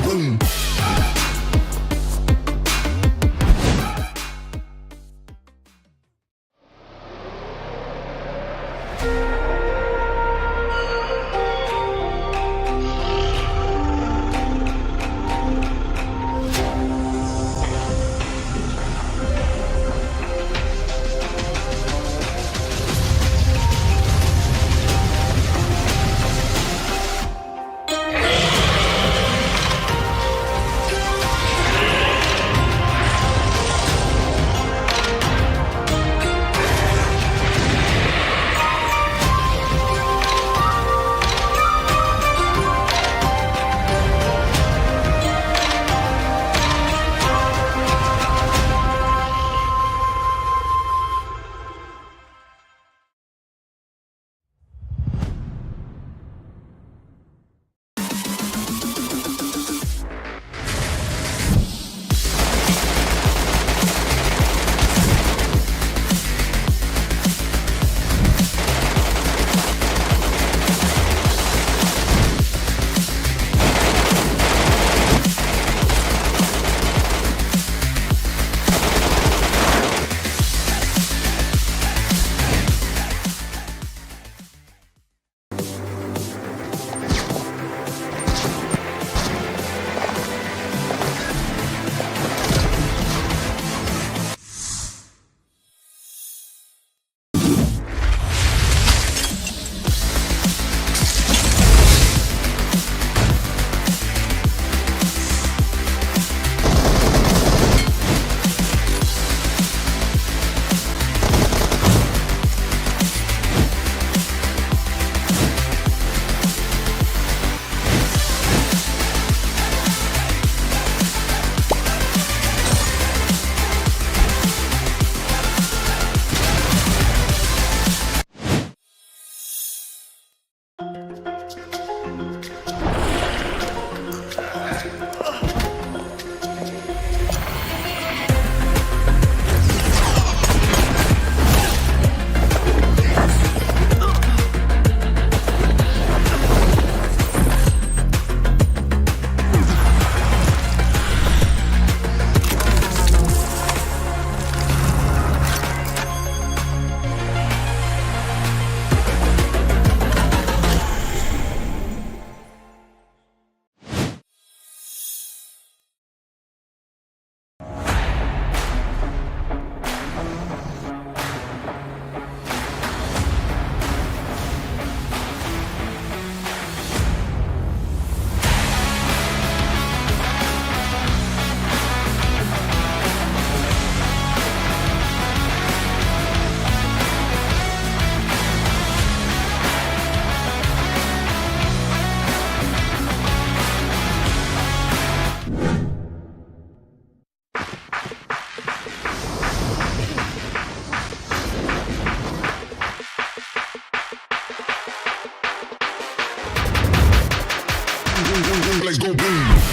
boom. Let's go boom.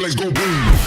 Let's go boom.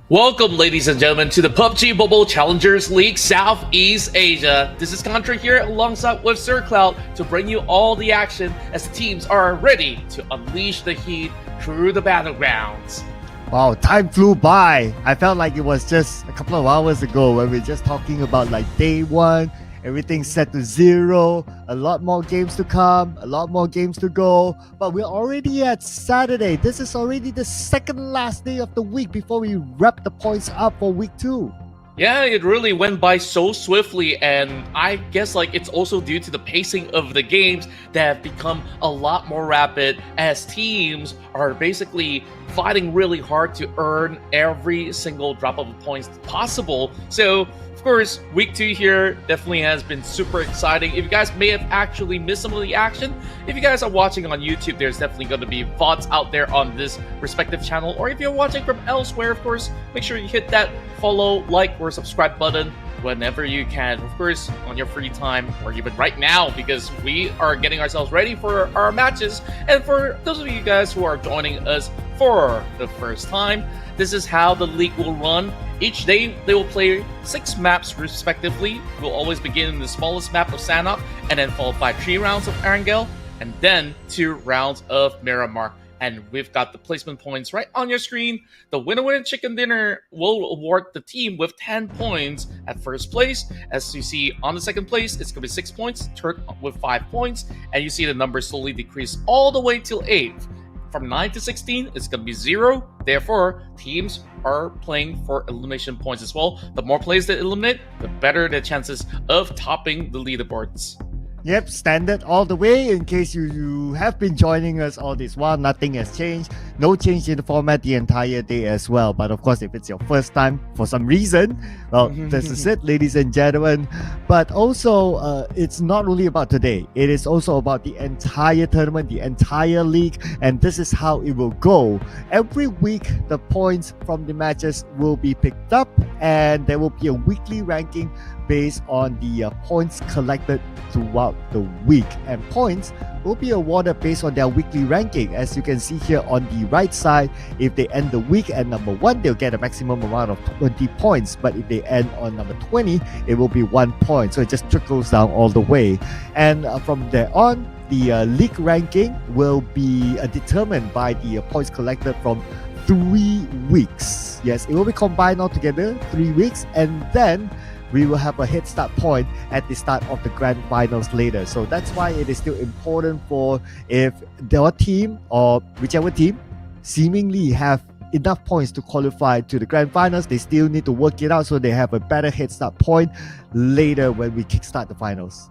Welcome, ladies and gentlemen, to the PUBG Mobile Challengers League Southeast Asia. This is Contra here alongside with Sir Cloud to bring you all the action as the teams are ready to unleash the heat through the battlegrounds. Wow, time flew by. I felt like it was just a couple of hours ago when we were just talking about like day one, everything set to 0, a lot more games to come, a lot more games to go. But we're already at Saturday. This is already the second last day of the week before we wrap the points up for week 2. Yeah, it really went by so swiftly, and I guess it's also due to the pacing of the games that have become a lot more rapid as teams are basically fighting really hard to earn every single drop of points possible. So, of course, week 2 here definitely has been super exciting. If you guys may have actually missed some of the action, if you guys are watching on YouTube, there's definitely going to be VODs out there on this respective channel. Or if you're watching from elsewhere, of course, make sure you hit that follow, like, or subscribe button whenever you can. Of course, on your free time, or even right now, because we are getting ourselves ready for our matches. And for those of you guys who are joining us for the first time, this is how the league will run. Each day, they will play 6 maps respectively. We'll always begin in the smallest map of Sanhok, and then followed by 3 rounds of Erangel, and then 2 rounds of Miramar. And we've got the placement points right on your screen. The winner chicken dinner will award the team with 10 points at first place. As you see on the second place, it's going to be 6 points, third with 5 points, and you see the numbers slowly decrease all the way till 8th. From 9 to 16, it's going to be 0. Therefore, teams are playing for elimination points as well. The more players they eliminate, the better the chances of topping the leaderboards. Yep, standard all the way. In case you have been joining us all this while, nothing has changed. No change in the format the entire day as well. But of course, if it's your first time for some reason, well, this is it, ladies and gentlemen. But also, it's not only about today. It is also about the entire tournament, the entire league. And this is how it will go. Every week, the points from the matches will be picked up. And there will be a weekly ranking based on the points collected throughout the week, and points will be awarded based on their weekly ranking. As you can see here on the right side, if they end the week at number 1, they'll get a maximum amount of 20 points, but if they end on number 20, it will be 1 point. So it just trickles down all the way, and from there on, the league ranking will be determined by the points collected from 3 weeks. Yes, it will be combined all together, 3 weeks, and then we will have a head start point at the start of the grand finals later. So that's why it is still important for if their team or whichever team seemingly have enough points to qualify to the grand finals, they still need to work it out so they have a better head start point later when we kickstart the finals.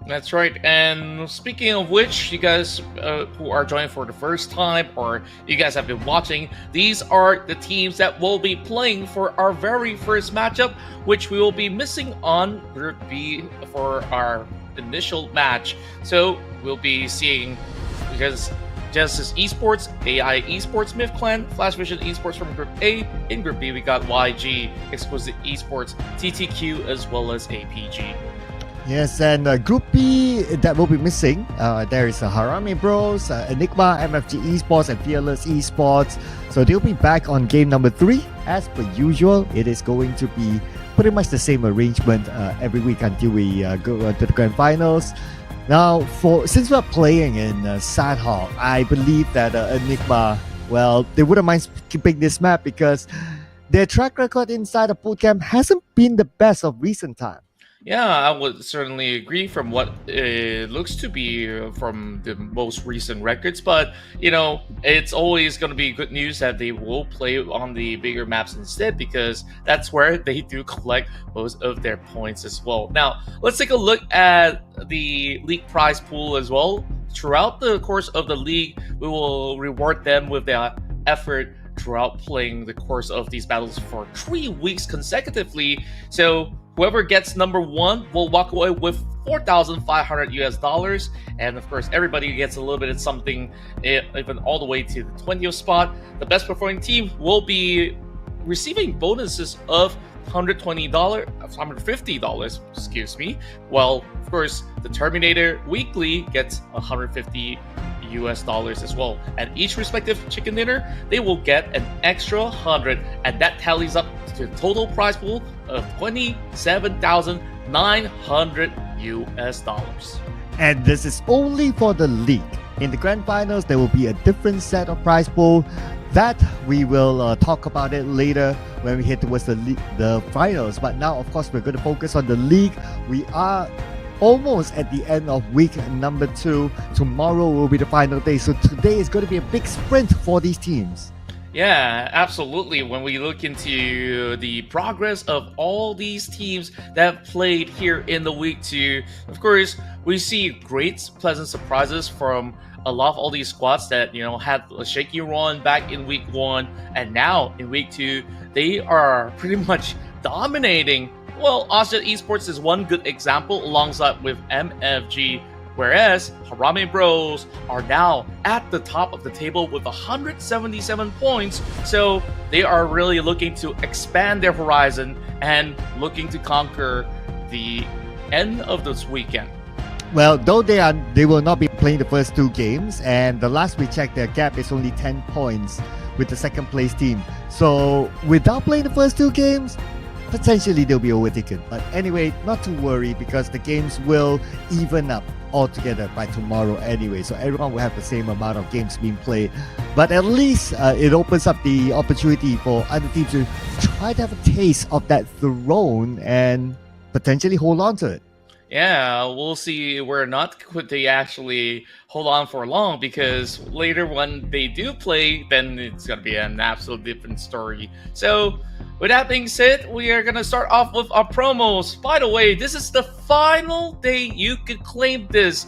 That's right. And speaking of which, you guys who are joining for the first time, or you guys have been watching, these are the teams that will be playing for our very first matchup, which we will be missing on Group B for our initial match. So we'll be seeing Genesis Esports, AI Esports, Myth Clan, Flash Vision Esports from Group A. In Group B, we got YG, Exclusive Esports, TTQ, as well as APG. Yes, and Group B that will be missing, there is Harami Bros, Enigma, MFG Esports, and Fearless Esports. So they'll be back on game number 3. As per usual, it is going to be pretty much the same arrangement every week until we go to the grand finals. Now, since we're playing in Sanhok, I believe that Enigma, well, they wouldn't mind skipping this map because their track record inside the bootcamp hasn't been the best of recent time. Yeah, I would certainly agree from what it looks to be from the most recent records. But, it's always going to be good news that they will play on the bigger maps instead, because that's where they do collect most of their points as well. Now, let's take a look at the league prize pool as well. Throughout the course of the league, we will reward them with their effort throughout playing the course of these battles for 3 weeks consecutively. So whoever gets number 1 will walk away with $4,500 US, and of course everybody gets a little bit of something, even all the way to the 20th spot. The best performing team will be receiving bonuses of $150, excuse me. Well, of course, the Terminator Weekly gets $150 US dollars as well. And each respective chicken dinner, they will get an extra 100, and that tallies up to a total prize pool of 27,900 US dollars. And this is only for the league. In the grand finals, there will be a different set of prize pool. That we will talk about it later when we head towards the finals. But now, of course, we're going to focus on the league. We are almost at the end of week number 2. Tomorrow will be the final day. So today is going to be a big sprint for these teams. Yeah, absolutely. When we look into the progress of all these teams that have played here in the week 2, of course, we see great, pleasant surprises from a lot of all these squads that, had a shaky run back in week 1, and now in week 2, they are pretty much dominating. Well, Austin Esports is one good example alongside with MFG, whereas Harame Bros are now at the top of the table with 177 points, so they are really looking to expand their horizon and looking to conquer the end of this weekend. Well, though they will not be playing the first 2 games, and the last we checked, their gap is only 10 points with the second place team. So without playing the first 2 games, potentially they'll be overtaken. But anyway, not to worry, because the games will even up altogether by tomorrow anyway. So everyone will have the same amount of games being played. But at least it opens up the opportunity for other teams to try to have a taste of that throne and potentially hold on to it. Yeah, we'll see where or not could they actually hold on for long, because later when they do play, then it's going to be an absolute different story. So with that being said, we are going to start off with our promos. By the way, this is the final day you could claim this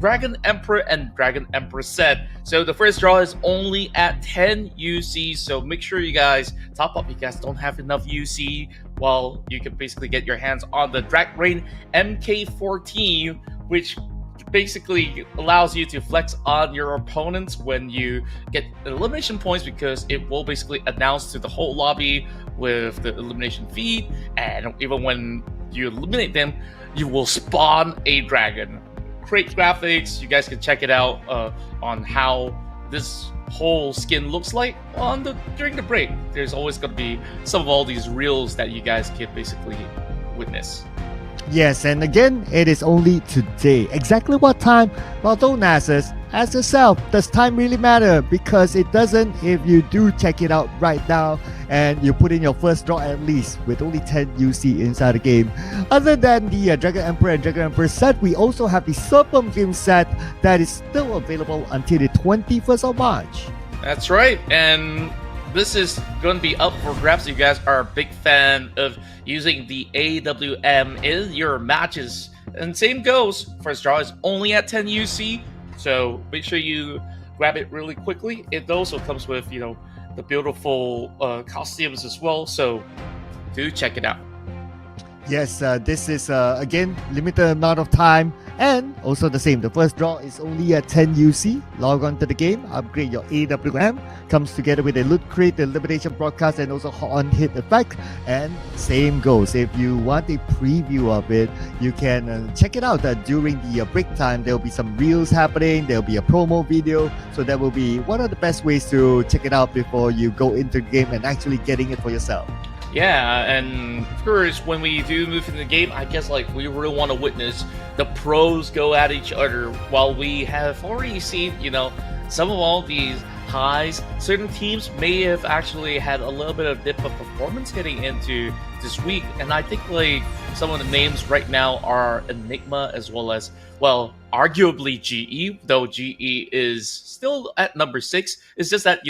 Dragon Emperor and Dragon Empress set. So the first draw is only at 10 UC, so make sure you guys top up. You guys don't have enough UC, well, you can basically get your hands on the Drag Rain MK14, which basically allows you to flex on your opponents when you get elimination points, because it will basically announce to the whole lobby with the elimination feed, and even when you eliminate them, you will spawn a dragon. Great graphics. You guys can check it out on how this whole skin looks like during the break. There's always going to be some of all these reels that you guys can basically witness. Yes, and again, it is only today. Exactly what time? Well, don't ask us. Ask yourself, does time really matter? Because it doesn't if you do check it out right now and you put in your first draw at least with only 10 UC inside the game. Other than the Dragon Emperor and Dragon Emperor set, we also have the Serpent Game set that is still available until the 21st of March. That's right, and this is going to be up for grabs. You guys are a big fan of using the AWM in your matches. And same goes, first draw is only at 10 UC, so make sure you grab it really quickly. It also comes with, the beautiful costumes as well, so do check it out. Yes, this is again limited amount of time, and also the same. The first draw is only at 10 UC. Log on to the game, upgrade your AWM. Comes together with a loot crate, the elimination broadcast, and also on hit effect. And same goes. If you want a preview of it, you can check it out. During the break time, there will be some reels happening. There will be a promo video. So that will be one of the best ways to check it out before you go into the game and actually getting it for yourself. Yeah, and of course, when we do move into the game, I guess we really want to witness the pros go at each other. While we have already seen, some of all these highs, certain teams may have actually had a little bit of dip of performance heading into this week. And I think some of the names right now are Enigma as well as, arguably GE, though GE is still at number 6. It's just that,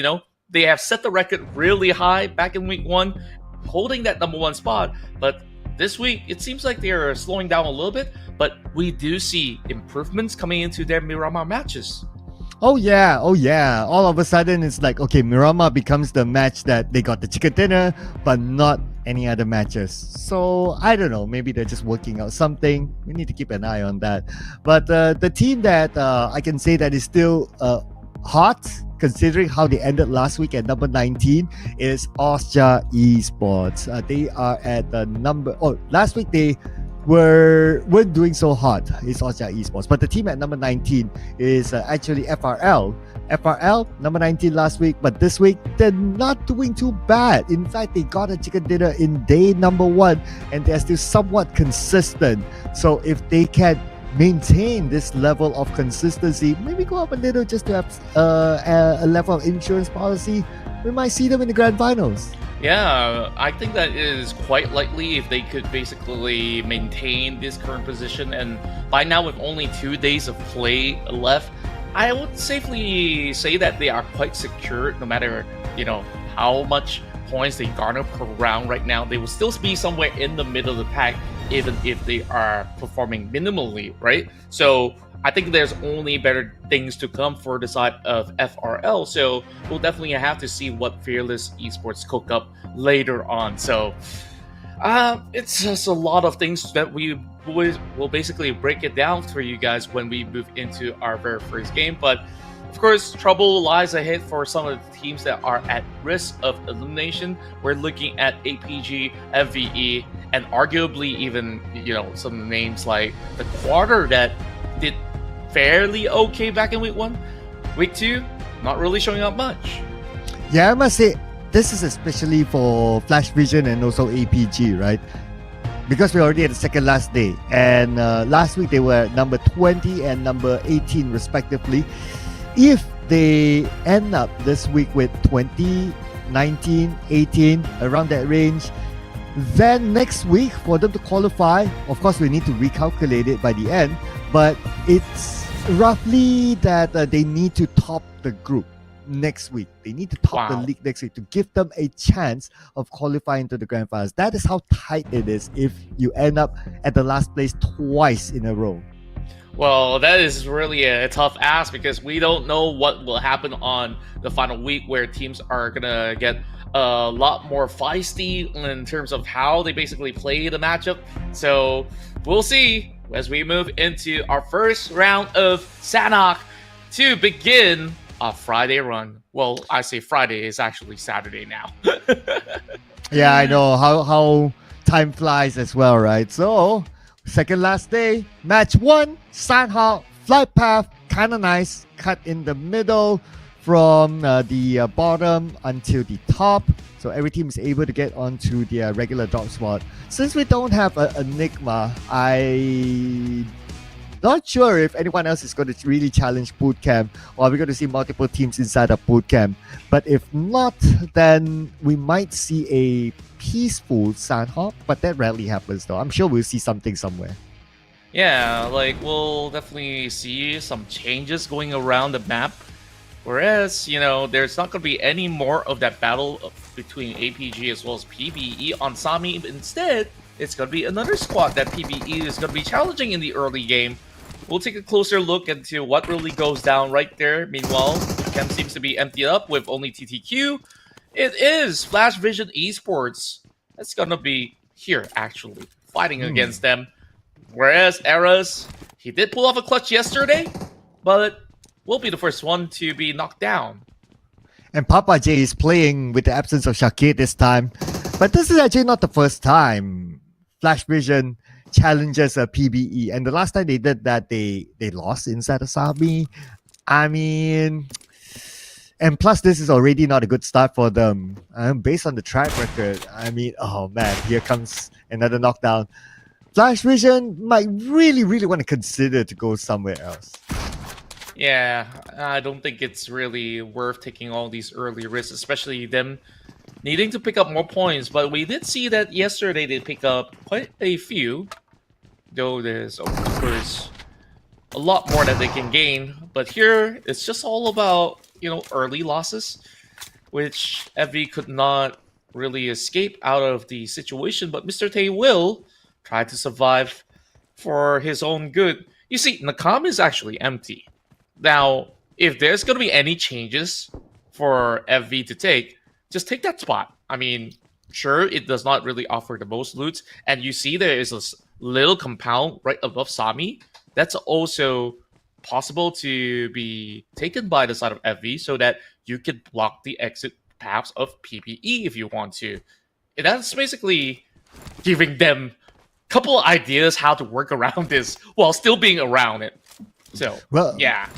they have set the record really high back in week 1, holding that number 1 spot, but this week it seems like they are slowing down a little bit, but we do see improvements coming into their Miramar matches. Oh yeah, all of a sudden it's like, okay, Miramar becomes the match that they got the chicken dinner, but not any other matches. So I don't know, maybe they're just working out something. We need to keep an eye on that. But the team that I can say that is still hot, considering how they ended last week at number 19, is Austria Esports. They are at the last week they weren't doing so hot. It's Ostia Esports, but the team at number 19 is actually FRL. FRL number 19 last week, but this week they're not doing too bad. In fact, they got a chicken dinner in day number 1, and they're still somewhat consistent. So if they can maintain this level of consistency, maybe go up a little just to have a level of insurance policy, we might see them in the grand finals. Yeah, I think that is quite likely if they could basically maintain this current position. And by now, with only 2 days of play left, I would safely say that they are quite secure. No matter how much points they garner per round right now, they will still be somewhere in the middle of the pack, even if they are performing minimally, right? So I think there's only better things to come for the side of FRL. So we'll definitely have to see what Fearless Esports cook up later on. So it's just a lot of things that we will basically break it down for you guys when we move into our very first game. But of course, trouble lies ahead for some of the teams that are at risk of elimination. We're looking at APG, FVE, and arguably even some names like the Quarter that did fairly okay back in week 1. Week 2, not really showing up much. Yeah, I must say, this is especially for Flash Vision and also APG, right? Because we're already at the second last day. And last week they were number 20 and number 18 respectively. If they end up this week with 20, 19, 18, around that range, then next week for them to qualify, of course we need to recalculate it by the end, but it's roughly that they need to top the group next week. They need to top the league next week to give them a chance of qualifying to the grand finals. That is how tight it is if you end up at the last place twice in a row. Well, that is really a tough ask because we don't know what will happen on the final week, where teams are gonna get a lot more feisty in terms of how they basically play the matchup. So we'll see as we move into our first round of Sanhok to begin a Friday run. Well, I say Friday, is actually Saturday now. Yeah, I know how time flies as well, right? So second last day, match 1, Sanhok, flight path, kind of nice, cut in the middle from the bottom until the top. So every team is able to get onto their regular drop spot. Since we don't have a Enigma, I'm not sure if anyone else is going to really challenge Bootcamp, or we're going to see multiple teams inside of Bootcamp. But if not, then we might see a peaceful Sanhok, but that rarely happens though. I'm sure we'll see something somewhere. Yeah, we'll definitely see some changes going around the map. Whereas, there's not going to be any more of that battle between APG as well as PBE on Sami. Instead, it's going to be another squad that PBE is going to be challenging in the early game. We'll take a closer look into what really goes down right there. Meanwhile, the camp seems to be emptied up with only TTQ. It is Flash Vision Esports that's going to be here, actually, fighting against them. Whereas Eras, he did pull off a clutch yesterday, but will be the first one to be knocked down. And Papa J is playing with the absence of Shakir this time. But this is actually not the first time Flash Vision challenges a PBE. And the last time they did that, they lost inside of Sami. I mean, and plus this is already not a good start for them. Based on the track record, I mean, oh man, here comes another knockdown. Flash Vision might really, really want to consider to go somewhere else. Yeah, I don't think it's really worth taking all these early risks, especially them needing to pick up more points. But we did see that yesterday they picked up quite a few, though there's, of course, a lot more that they can gain. But here, it's just all about, early losses, which FV could not really escape out of the situation. But Mr. Tay will try to survive for his own good. You see, Nakam is actually empty. Now, if there's going to be any changes for FV to take, just take that spot. I mean, sure, it does not really offer the most loot. And you see there is a little compound right above Sami. That's also possible to be taken by the side of FV so that you could block the exit paths of PPE if you want to. And that's basically giving them couple of ideas how to work around this while still being around it. So Well, yeah,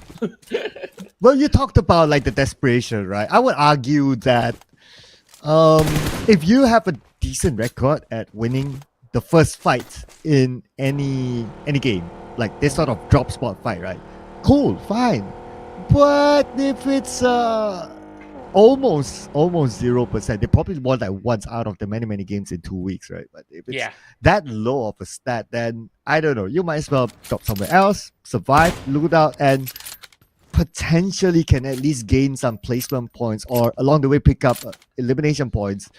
well, you talked about like the desperation, right? I would argue that if you have a decent record at winning the first fight in any game, like this sort of drop spot fight, right? Cool, fine. But if it's almost 0%, they probably won like once out of the many games in 2 weeks, right? But if it's yeah, that low of a stat, then I don't know. You might as well drop somewhere else, survive, loot out, and potentially can at least gain some placement points or along the way pick up elimination points.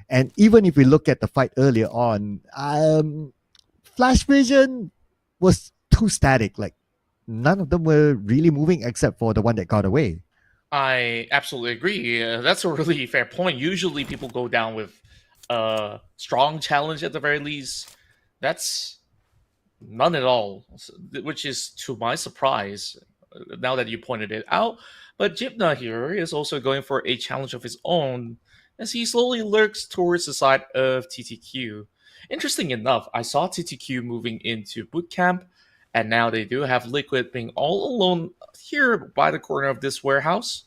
And even if we look at the fight earlier on, Flash Vision was too static. Like none of them were really moving except for the one that got away. I absolutely agree. That's a really fair point. Usually, people go down with a strong challenge at the very least. That's none at all, which is to my surprise. Now that you pointed it out, but Jibna here is also going for a challenge of his own as he slowly lurks towards the side of TTQ. Interesting enough, I saw TTQ moving into boot camp, and now they do have Liquid being all alone here by the corner of this warehouse.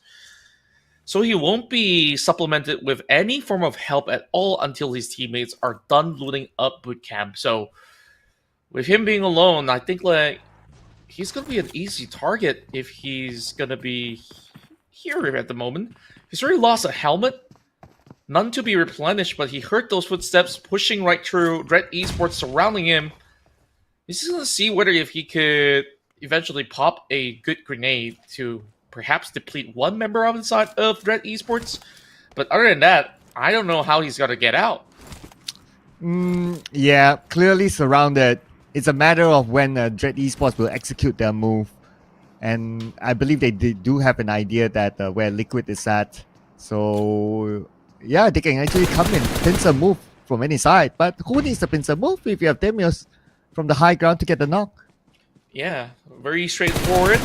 So he won't be supplemented with any form of help at all until his teammates are done looting up boot camp. So with him being alone, I think like he's gonna be an easy target if he's gonna be here at the moment. He's already lost a helmet, none to be replenished, but he heard those footsteps pushing right through Dread Esports surrounding him. He's just gonna see whether if he could eventually pop a good grenade to perhaps deplete one member of the side of Dread Esports. But other than that, I don't know how he's gonna get out. Yeah, clearly surrounded. It's a matter of when Dread Esports will execute their move. And I believe they do have an idea that where Liquid is at. So, yeah, they can actually come in, pincer move from any side. But who needs the pincer move if you have Demios from the high ground to get the knock? Yeah, very straightforward.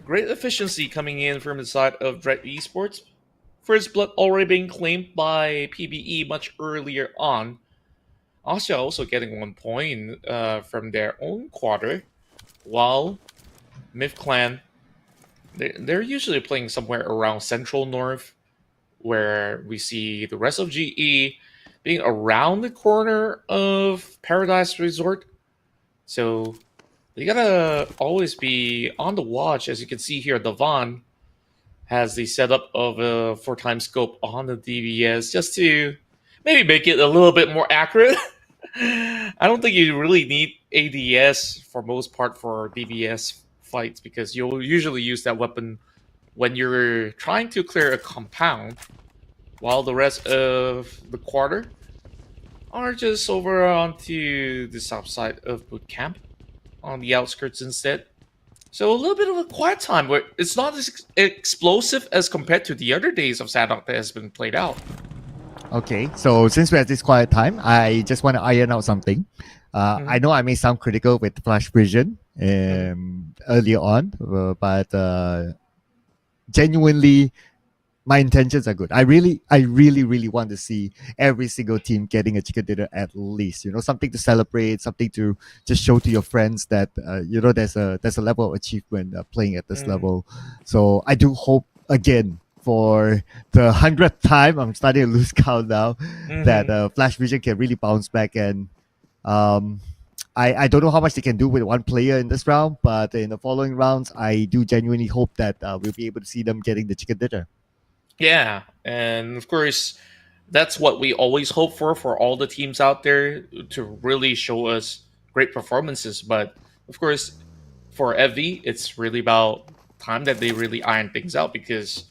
Great efficiency coming in from the side of Dread Esports. First blood already being claimed by PBE much earlier on. Austria also getting 1 point from their own quarter, while Myth Clan, they're usually playing somewhere around Central North, where we see the rest of GE being around the corner of Paradise Resort. So you gotta always be on the watch. As you can see here, Devon has the setup of a 4x scope on the DBS just to maybe make it a little bit more accurate. I don't think you really need ADS for most part for DBS fights because you'll usually use that weapon when you're trying to clear a compound, while the rest of the quarter are just over onto the south side of boot camp on the outskirts instead. So a little bit of a quiet time where it's not as explosive as compared to the other days of Sanhok that has been played out. Okay, so since we're at this quiet time, I just want to iron out something. I know I may sound critical with Flash Vision earlier on, but genuinely, my intentions are good. I really want to see every single team getting a chicken dinner at least. You know, something to celebrate, something to just show to your friends that you know there's a level of achievement playing at this level. So I do hope again for the 100th time, I'm starting to lose count now, that Flash Vision can really bounce back. And I don't know how much they can do with one player in this round, but in the following rounds, I do genuinely hope that we'll be able to see them getting the chicken dinner. Yeah, and of course, that's what we always hope for all the teams out there to really show us great performances. But of course, for FV, it's really about time that they really iron things out because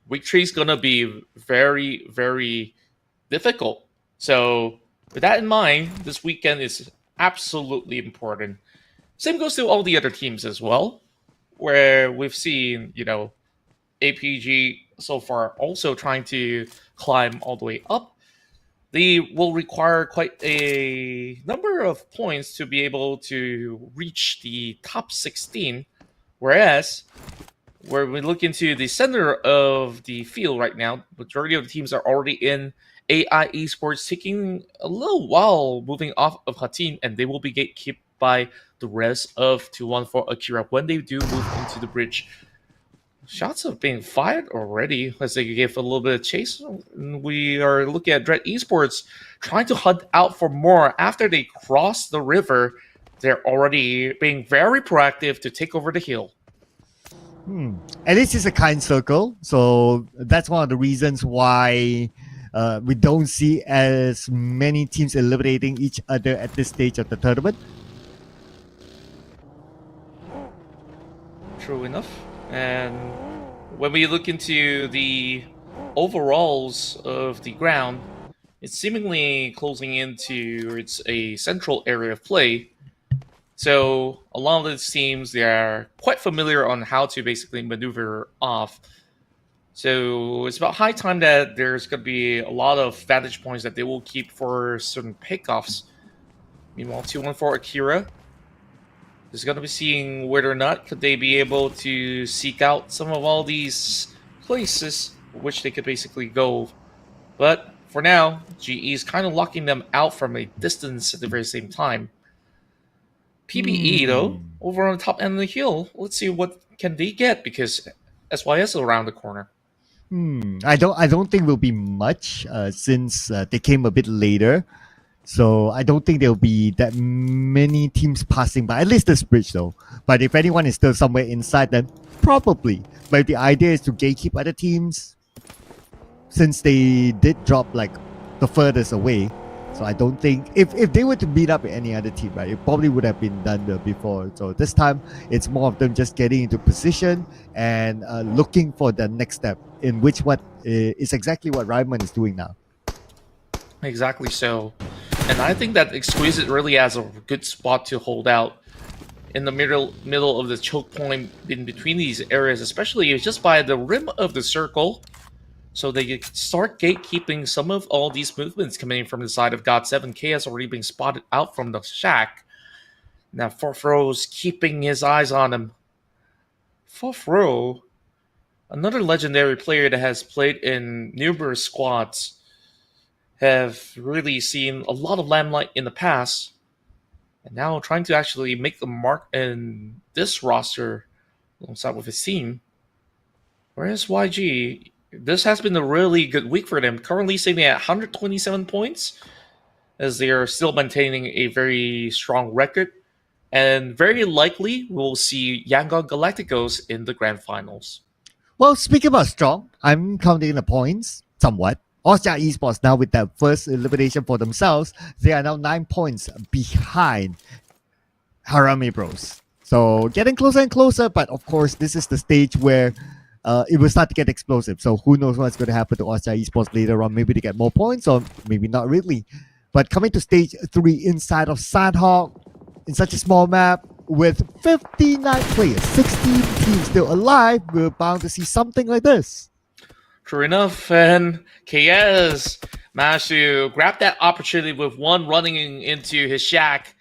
week 3 is gonna be very, very difficult. So with that in mind, this weekend is absolutely important. Same goes to all the other teams as well, where we've seen, APG so far also trying to climb all the way up. They will require quite a number of points to be able to reach the top 16, whereas where we look into the center of the field right now, majority of the teams are already in AI Esports taking a little while moving off of Hatim, and they will be gatekept by the rest of 214 Akira when they do move into the bridge. Shots have been fired already as they give a little bit of chase. We are looking at Dread Esports trying to hunt out for more after they cross the river. They're already being very proactive to take over the hill. At least it's a kind circle, so that's one of the reasons why we don't see as many teams eliminating each other at this stage of the tournament. True enough. And when we look into the overalls of the ground, it's seemingly closing into it's a central area of play. So a lot of these teams, they are quite familiar on how to basically maneuver off. So it's about high time that there's going to be a lot of vantage points that they will keep for certain pickoffs. Meanwhile, 214 Akira is going to be seeing whether or not could they be able to seek out some of all these places which they could basically go. But for now, GE is kind of locking them out from a distance at the very same time. PBE though, over on the top end of the hill, let's see what can they get because SYS is around the corner. I don't think will be much since they came a bit later. So I don't think there'll be that many teams passing by, at least this bridge though. But if anyone is still somewhere inside, then probably. But the idea is to gatekeep other teams, since they did drop like the furthest away. So I don't think, if they were to beat up any other team, right, it probably would have been done before. So this time, it's more of them just getting into position and looking for the next step, in which what is exactly what Ryman is doing now. Exactly so. And I think that Exquisite really has a good spot to hold out in the middle of the choke point in between these areas, especially just by the rim of the circle. So they can start gatekeeping some of all these movements coming in from the side of God7. K has already been spotted out from the shack. Now Fourth Row's keeping his eyes on him. Fourth Row, another legendary player that has played in numerous squads, have really seen a lot of limelight in the past, and now trying to actually make the mark in this roster alongside with his team. Whereas YG, this has been a really good week for them, currently sitting at 127 points, as they are still maintaining a very strong record, and very likely we'll see Yangon Galacticos in the grand finals. Well, speaking about strong, I'm counting the points somewhat. Austria Esports now with that first elimination for themselves, they are now 9 points behind Harami Bros. So getting closer and closer, but of course this is the stage where it will start to get explosive. So who knows what's going to happen to Austria Esports later on. Maybe they get more points or maybe not really. But coming to stage 3 inside of Sanhok, in such a small map with 59 players, 16 teams still alive, we're bound to see something like this. True enough, and KS managed to grab that opportunity with one running into his shack.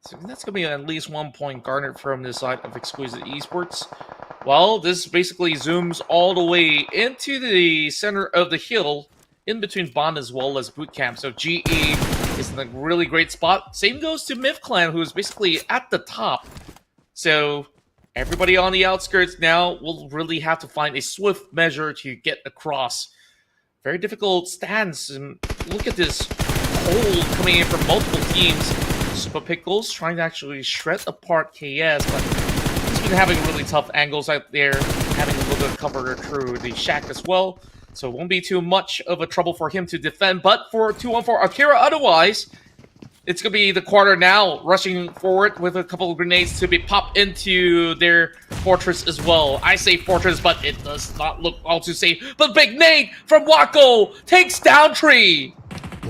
So that's going to be at least 1 point garnered from the side of Exquisite Esports. Well, this basically zooms all the way into the center of the hill, in between Bond as well as Bootcamp. So GE is in a really great spot. Same goes to Myth Clan, who is basically at the top. So everybody on the outskirts now will really have to find a swift measure to get across. Very difficult stance. And look at this hold coming in from multiple teams. Super Pickles trying to actually shred apart KS, but he's been having really tough angles out there, having a little bit of cover through the shack as well. So it won't be too much of a trouble for him to defend. But for 214 Akira, otherwise, it's going to be the quarter now, rushing forward with a couple of grenades to be popped into their fortress as well. I say fortress, but it does not look all too safe. But big nade from Wako takes down Tree.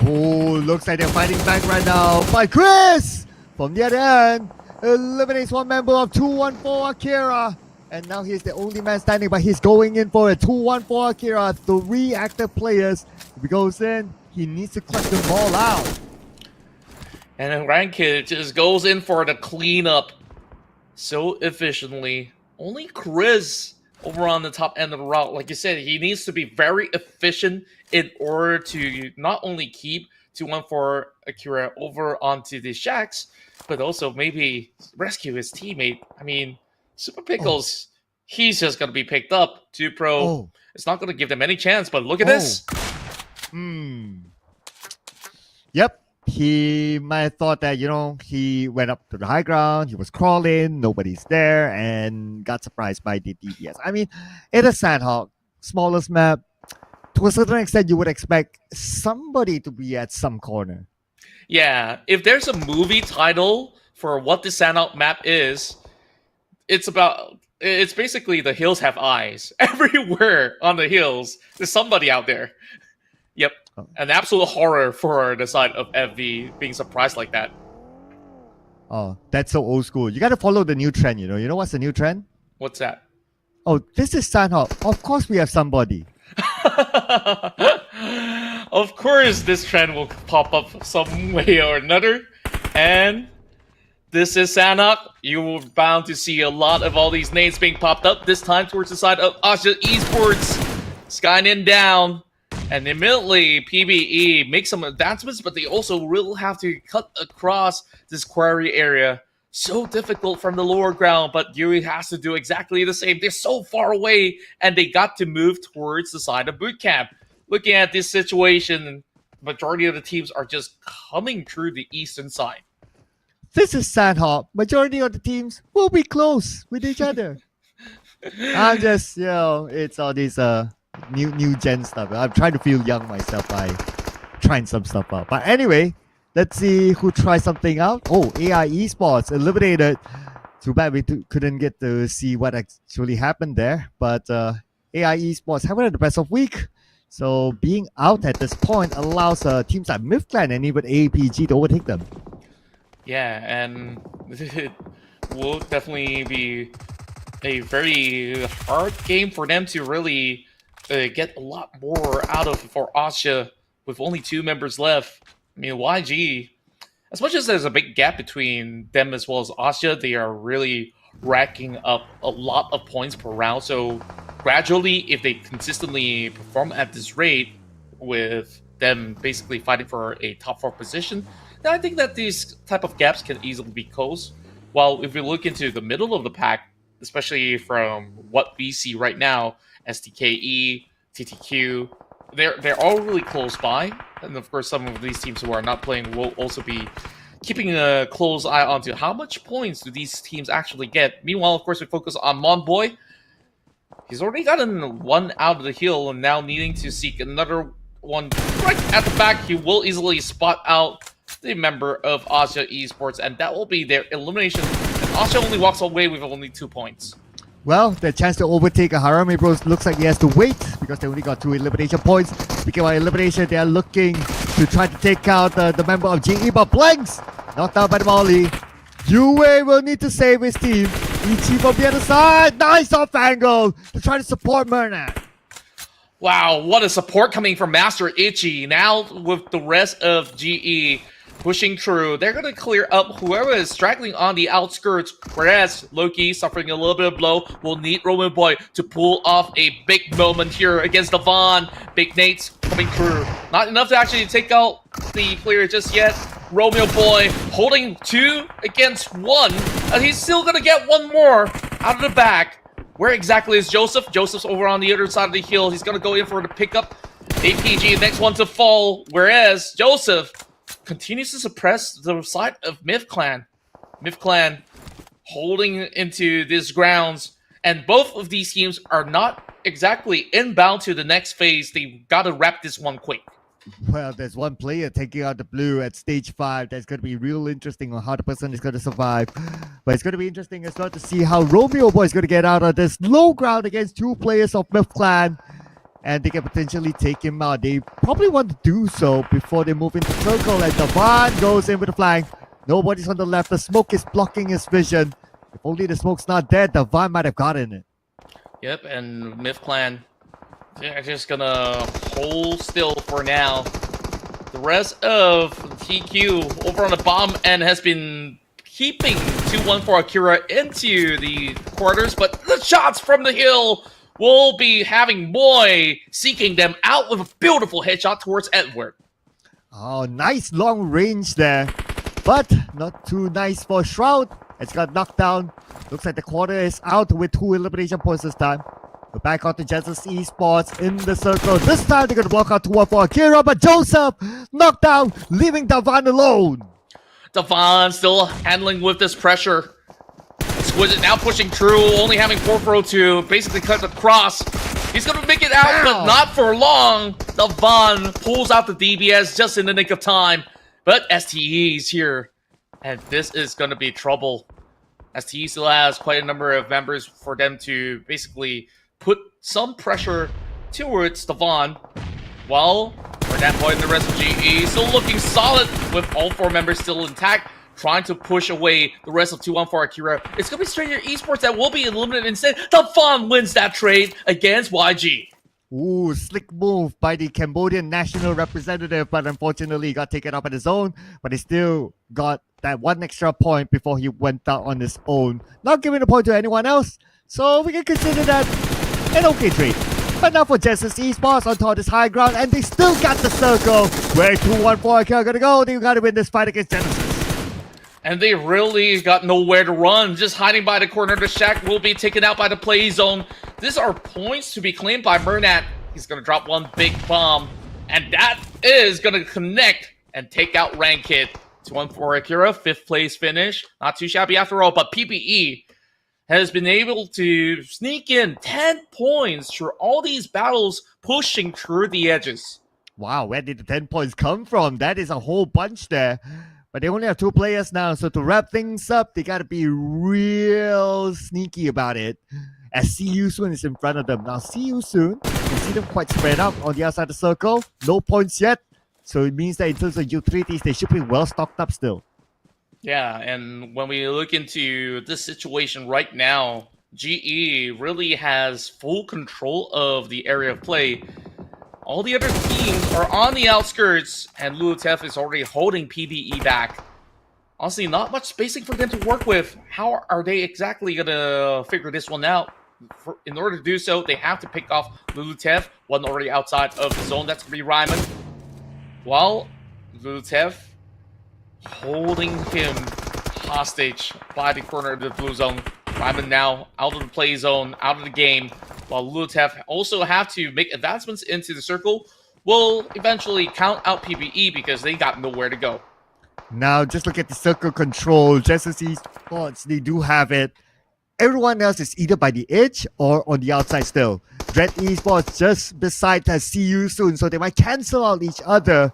Oh, looks like they're fighting back right now. But Chris, from the other end, eliminates one member of 214 Akira. And now he's the only man standing, but he's going in for a 214 Akira. 3 active players. If he goes in, he needs to clutch them all out. And then Erangel just goes in for the cleanup so efficiently. Only Chris over on the top end of the route. Like you said, he needs to be very efficient in order to not only keep 2-1 for Akira over onto the Shacks, but also maybe rescue his teammate. I mean, Super Pickles, he's just going to be picked up. 2 Pro, it's not going to give them any chance, but look at this. Yep. He might have thought that, he went up to the high ground, he was crawling, nobody's there, and got surprised by the DPS. I mean, it is Sanhok, smallest map. To a certain extent, you would expect somebody to be at some corner. Yeah, if there's a movie title for what the Sanhok map is, it's basically the hills have eyes. Everywhere on the hills, there's somebody out there. Yep. An absolute horror for the side of FV being surprised like that. Oh, that's so old school. You got to follow the new trend, You know what's the new trend? What's that? Oh, this is Sanhok. Of course we have somebody. Of course this trend will pop up some way or another. And this is Sanhok. You're bound to see a lot of all these names being popped up, this time towards the side of Asia Esports. Skynet down. And immediately, PBE makes some advancements, but they also will have to cut across this quarry area. So difficult from the lower ground, but Yuri has to do exactly the same. They're so far away, and they got to move towards the side of boot camp. Looking at this situation, majority of the teams are just coming through the eastern side. This is Sanhok. Majority of the teams will be close with each other. I'm just, it's all these new gen stuff. I'm trying to feel young myself by trying some stuff out. But anyway, let's see who tries something out. Oh, AI Esports eliminated. Too bad we couldn't get to see what actually happened there. But AI Esports haven't had the best of week. So being out at this point allows teams like MIFClan and even APG to overtake them. Yeah, and it will definitely be a very hard game for them to really get a lot more out of for Asha with only 2 members left. I mean, YG, as much as there's a big gap between them as well as Asha, they are really racking up a lot of points per round. So gradually, if they consistently perform at this rate, with them basically fighting for a top 4 position, then I think that these type of gaps can easily be closed. While if we look into the middle of the pack, especially from what we see right now, STKE, TTQ, they're all really close by. And of course, some of these teams who are not playing will also be keeping a close eye onto how much points do these teams actually get. Meanwhile, of course, we focus on Monboy. He's already gotten 1 out of the hill and now needing to seek another one right at the back. He will easily spot out the member of Asia Esports, and that will be their elimination. And Asia only walks away with only 2 points. Well, the chance to overtake a Harame Bros looks like he has to wait because they only got 2 elimination points. Speaking about elimination, they are looking to try to take out the member of GE, but Blanks knocked out by the Molly. Yue will need to save his team. Ichi from the other side. Nice off angle to try to support Murnat. Wow, what a support coming from Master Ichi. Now with the rest of GE pushing through, they're going to clear up whoever is straggling on the outskirts, whereas Loki, suffering a little bit of blow, will need Roman Boy to pull off a big moment here against Devon. Big Nate's coming through. Not enough to actually take out the player just yet. Romeo Boy holding 2 against 1, and he's still going to get 1 more out of the back. Where exactly is Joseph? Joseph's over on the other side of the hill. He's going to go in for the pickup. APG, next one to fall, whereas Joseph continues to suppress the side of MIFClan. MIFClan holding into these grounds, and both of these teams are not exactly inbound to the next phase. They gotta wrap this one quick. Well, there's one player taking out the blue at stage 5. That's going to be real interesting on how the person is going to survive. But it's going to be interesting as well to see how Romeo Boy is going to get out of this low ground against 2 players of MIFClan. And they can potentially take him out. They probably want to do so before they move into circle. And Devon goes in with the flank. Nobody's on the left. The smoke is blocking his vision. If only the smoke's not dead, Devon might have gotten it. Yep, and MIFClan, they're just gonna hold still for now. The rest of TQ over on the bottom end has been keeping 2-1 for Akira into the quarters, but the shots from the hill will be having Moy seeking them out with a beautiful headshot towards Edward. Oh, nice long range there, but not too nice for Shroud. It's got knocked down. Looks like the quarter is out with 2 elimination points this time. We're back on to Genesis Esports in the circle. This time they're going to block out 2-1 for Akira, but Joseph knocked down, leaving Davan alone. Davan still handling with this pressure. Exquisite now pushing through, only having 4 to basically cut across. He's going to make it out, but not for long. Davan pulls out the DBS just in the nick of time. But STE is here, and this is going to be trouble. STE still has quite a number of members for them to basically put some pressure towards Davan. While for that point, the rest of GE still looking solid with all 4 members still intact, trying to push away the rest of 2-1 for Akira. It's going to be Stranger Esports that will be eliminated instead. Davan wins that trade against YG. Ooh, slick move by the Cambodian national representative, but unfortunately got taken up on his own. But he still got that 1 extra point before he went out on his own. Not giving a point to anyone else, so we can consider that an okay trade. But now for Genesis Esports on top of this high ground, and they still got the circle. Where 2-1 for Akira gonna go? They gotta win this fight against Genesis. And they really got nowhere to run. Just hiding by the corner of the shack will be taken out by the play zone. These are points to be claimed by Murnat. He's going to drop 1 big bomb. And that is going to connect and take out Rankit. 2-1 for Akira, 5th place finish. Not too shabby after all, but PPE has been able to sneak in 10 points through all these battles, pushing through the edges. Wow, where did the 10 points come from? That is a whole bunch there. But they only have 2 players now, so to wrap things up, they gotta be real sneaky about it. As See You Soon is in front of them. Now, See You Soon, you can see them quite spread out on the outside of the circle. No points yet, so it means that in terms of utilities, they should be well stocked up still. Yeah, and when we look into this situation right now, GE really has full control of the area of play. All the other teams are on the outskirts, and Lulutef is already holding PBE back. Honestly, not much spacing for them to work with. How are they exactly going to figure this one out? In order to do so, they have to pick off Lulutef, one already outside of the zone. That's going to be Ryman. While Lulutef holding him hostage by the corner of the blue zone. Ryman now out of the play zone, out of the game. While Lulutef also have to make advancements into the circle, will eventually count out PBE because they got nowhere to go. Now, just look at the circle control. Genesis Esports, they do have it. Everyone else is either by the edge or on the outside still. Dread Esports just beside See You Soon, so they might cancel out each other.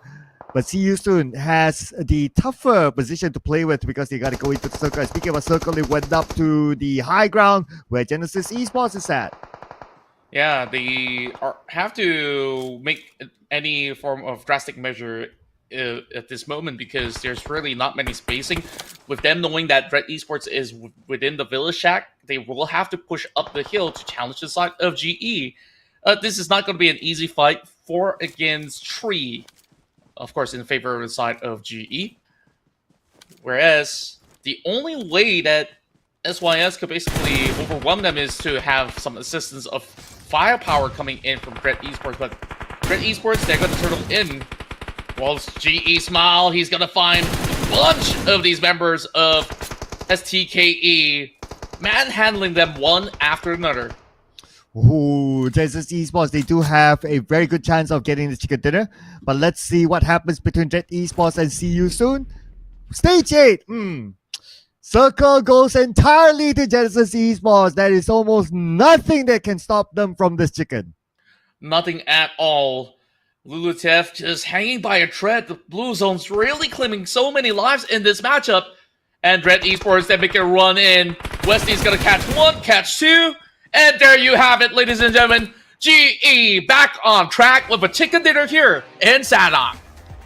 But See You Soon has the tougher position to play with because they got to go into the circle. Speaking of a circle, they went up to the high ground where Genesis Esports is at. Yeah, they have to make any form of drastic measure at this moment because there's really not many spacing. With them knowing that Dread Esports is within the Village Shack, they will have to push up the hill to challenge the side of GE. This is not going to be an easy fight. 4 against 3, of course, in favor of the side of GE. Whereas the only way that SYS could basically overwhelm them is to have some assistance of firepower coming in from Dread Esports, but Dread Esports, they're going to turtle in. Whilst GE Smile, he's going to find a bunch of these members of STKE, manhandling them one after another. Ooh, Genesis Esports, they do have a very good chance of getting the chicken dinner, but let's see what happens between Dread Esports and See You Soon. Stage 8, Circle goes entirely to Genesis Esports. There is almost nothing that can stop them from this chicken. Nothing at all. Lulutef just hanging by a thread. The Blue Zone's really claiming so many lives in this matchup. And Dread Esports, they make a run in. Wesley's gonna catch 1, catch 2. And there you have it, ladies and gentlemen. GE back on track with a chicken dinner here in Sanhok.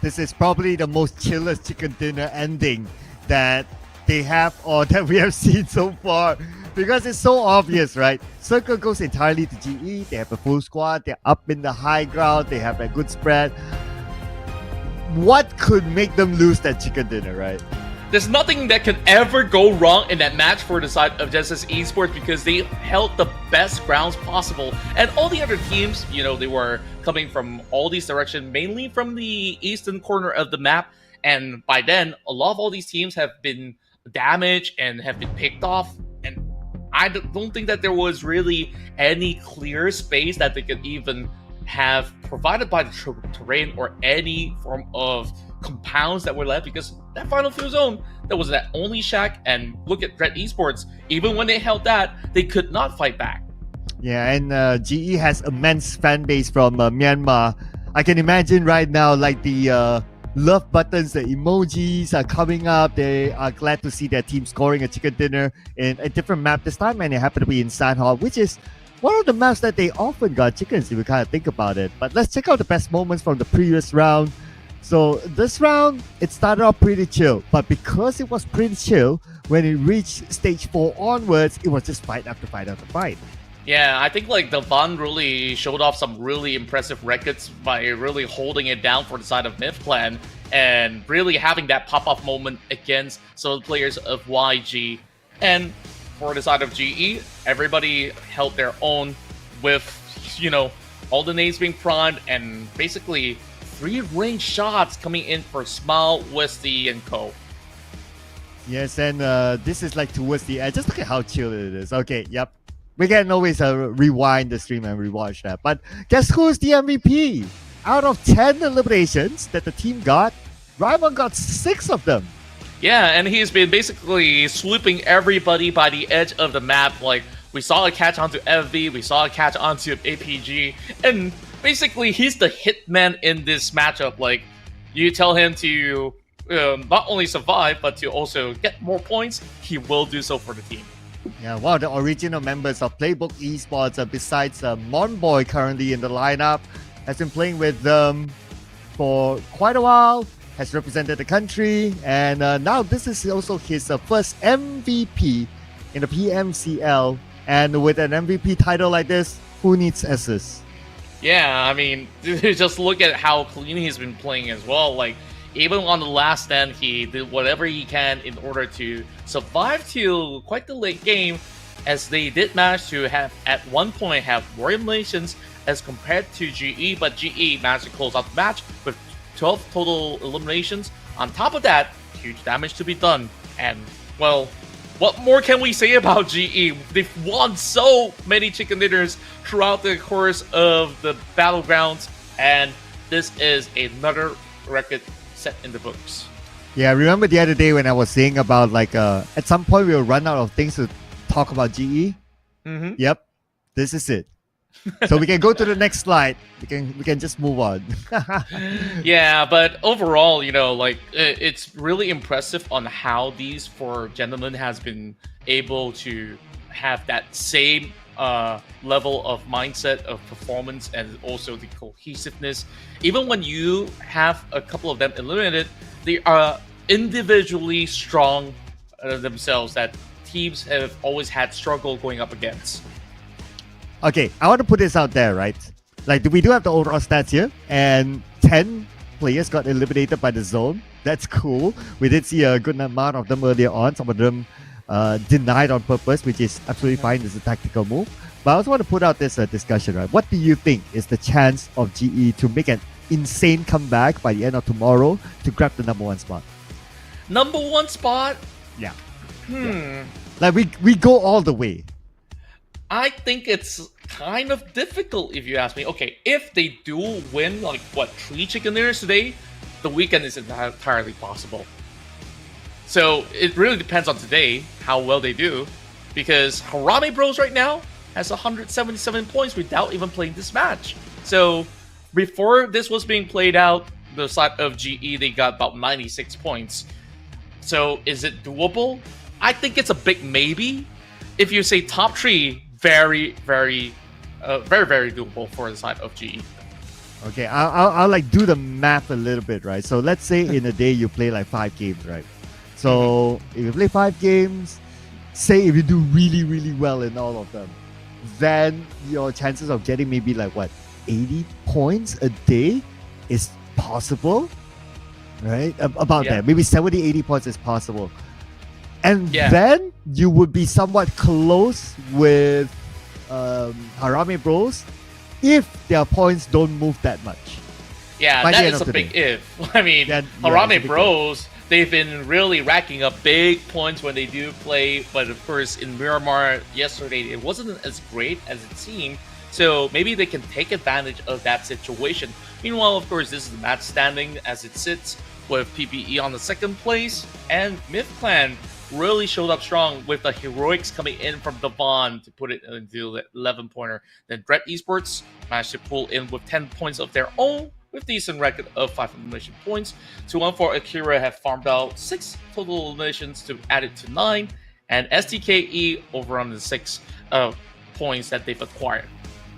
This is probably the most chillest chicken dinner ending that they have or that we have seen so far because it's so obvious, right? Circle goes entirely to GE. They have a full squad. They're up in the high ground. They have a good spread. What could make them lose that chicken dinner, right? there's nothing that can ever go wrong in that match for the side of Genesis Esports because they held the best grounds possible. And all the other teams, they were coming from all these directions, mainly from the eastern corner of the map. And by then, a lot of all these teams have been damaged and have been picked off. And I don't think that there was really any clear space that they could even have provided by the terrain or any form of compounds that were left, because that final field zone, that was that only shack. And look at Red Esports, even when they held that, they could not fight back. Yeah, and GE has immense fan base from Myanmar. I can imagine right now, like the love buttons, the emojis are coming up. They are glad to see their team scoring a chicken dinner in a different map this time, and it happened to be in Sanhok, which is one of the maps that they often got chickens, if you kind of think about it. But let's check out the best moments from the previous round. So this round, it started off pretty chill, but because it was pretty chill, when it reached stage 4 onwards, it was just fight after fight after fight. Yeah, I think like Devon really showed off some really impressive records by really holding it down for the side of Myth Clan and really having that pop-off moment against some of the players of YG. And for the side of GE, everybody held their own with, all the names being primed and basically 3 range shots coming in for Smile, Westy, and Co. Yes, and this is like towards the end. Just look at how chill it is. Okay, yep. We can always rewind the stream and rewatch that. But guess who's the MVP? Out of 10 eliminations that the team got, Rival got 6 of them. Yeah, and he's been basically swooping everybody by the edge of the map. Like, we saw a catch onto FV, we saw a catch onto APG, and basically he's the hitman in this matchup. Like, you tell him to not only survive, but to also get more points, he will do so for the team. Yeah, one of the original members of Playbook Esports, besides Monboy currently in the lineup, has been playing with them for quite a while, has represented the country, and now this is also his first MVP in the PMCL. And with an MVP title like this, who needs assists? Yeah, I mean, just look at how clean he's been playing as well. Like, even on the last stand, he did whatever he can in order to survive to quite the late game, as they did manage to have, at one point, have more eliminations as compared to GE, but GE managed to close out the match with 12 total eliminations. On top of that, huge damage to be done. And, well, what more can we say about GE? They've won so many chicken dinners throughout the course of the battlegrounds, and this is another record set in the books. Yeah, remember the other day when I was saying about like at some point we'll run out of things to talk about GE? Mm-hmm. Yep, this is it. So we can go to the next slide. We can just move on. Yeah, but overall, it's really impressive on how these 4 gentlemen has been able to have that same level of mindset of performance and also the cohesiveness. Even when you have a couple of them eliminated, they are individually strong themselves that teams have always had struggle going up against. Okay, I want to put this out there, right? Like, we do have the overall stats here, and 10 players got eliminated by the zone. That's cool. We did see a good amount of them earlier on. Some of them denied on purpose, which is absolutely fine. It's a tactical move. But I also want to put out this discussion, right? What do you think is the chance of GE to make an insane comeback by the end of tomorrow to grab the number 1 spot? Number 1 spot? Yeah. Yeah. Like, we go all the way. I think it's kind of difficult if you ask me. Okay, if they do win, 3 chicken dinners today, the weekend is entirely possible. So it really depends on today, how well they do. Because Harame Bros right now has 177 points without even playing this match. So before this was being played out, the side of GE, they got about 96 points. So is it doable? I think it's a big maybe. If you say top 3, very, very doable for the side of GE. Okay, I'll like do the math a little bit, right? So let's say in a day you play like 5 games, right? So if you play 5 games, say if you do really, really well in all of them, then your chances of getting maybe 80 points a day is possible. right? About Yeah. that. Maybe 70, 80 points is possible. And Yeah. then you would be somewhat close with Harame Bros if their points don't move that much. Yeah, By the that end is of a the big day. if. I mean, Yeah, it's a Harame big Bros, they've been really racking up big points when they do play, but of course, in Miramar yesterday, it wasn't as great as it seemed, so maybe they can take advantage of that situation. Meanwhile, of course, this is the match standing as it sits, with PPE on the second place, and Myth Clan really showed up strong with the heroics coming in from Devon to put it into the 11-pointer. Then Dread Esports managed to pull in with 10 points of their own, with decent record of 5 elimination points. 2-1-4 Akira have farmed out 6 total eliminations to add it to 9, and STKE over on the 6 points that they've acquired.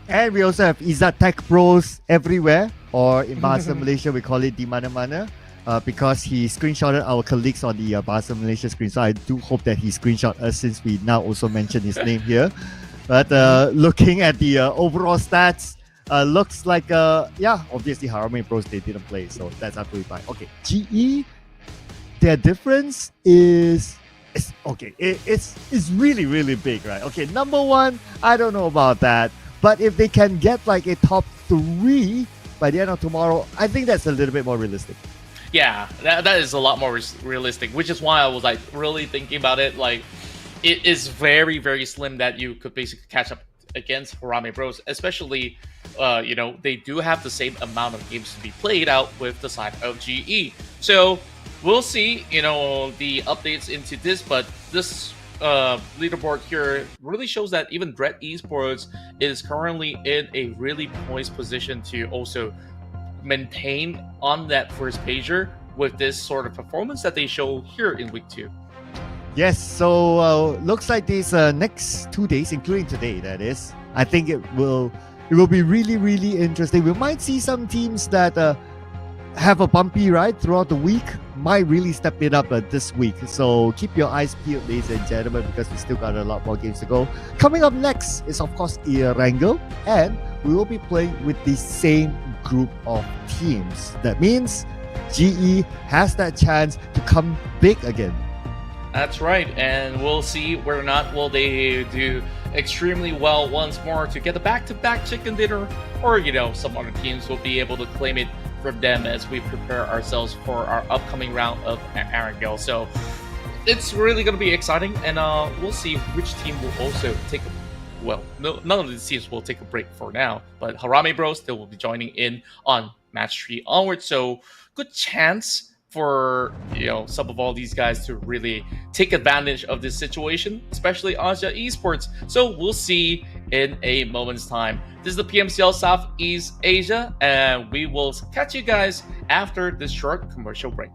And we also have Izzat Tech Bros everywhere, or in Bahasa Malaysia, we call it Di Mana Mana. Because he screenshotted our colleagues on the Bahasa Malaysia screen. So I do hope that he screenshot us since we now also mention his name here. But looking at the overall stats, looks like, yeah, obviously Harame Bros, they didn't play. So that's absolutely fine. Okay, GE, their difference is... It's really, really big, right? Okay, number one, I don't know about that. But if they can get like a top 3 by the end of tomorrow, I think that's a little bit more realistic. Yeah, that is a lot more realistic, which is why I was like really thinking about it. Like, it is very, very slim that you could basically catch up against Harame Bros, especially, they do have the same amount of games to be played out with the side of GE. So we'll see, the updates into this, but this leaderboard here really shows that even Dread Esports is currently in a really poised position to also maintain on that first pager with this sort of performance that they show here in week 2. Yes, so looks like these next 2 days, including today, that is, I think it will be really, really interesting. We might see some teams that have a bumpy ride throughout the week, might really step it up this week. So keep your eyes peeled, ladies and gentlemen, because we still got a lot more games to go. Coming up next is, of course, Erangel, and we will be playing with the same group of teams. That means GE has that chance to come big again. That's right, and we'll see whether or not will they do extremely well once more to get the back-to-back chicken dinner, or some other teams will be able to claim it from them as we prepare ourselves for our upcoming round of Erangel. So it's really going to be exciting, and we'll see which team will also take a none of these teams will take a break for now, but Harame Bros, they will be joining in on match 3 onwards. So good chance for some of all these guys to really take advantage of this situation, especially Asia Esports. So we'll see in a moment's time. This is the PMCL Southeast Asia, and we will catch you guys after this short commercial break.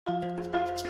Let's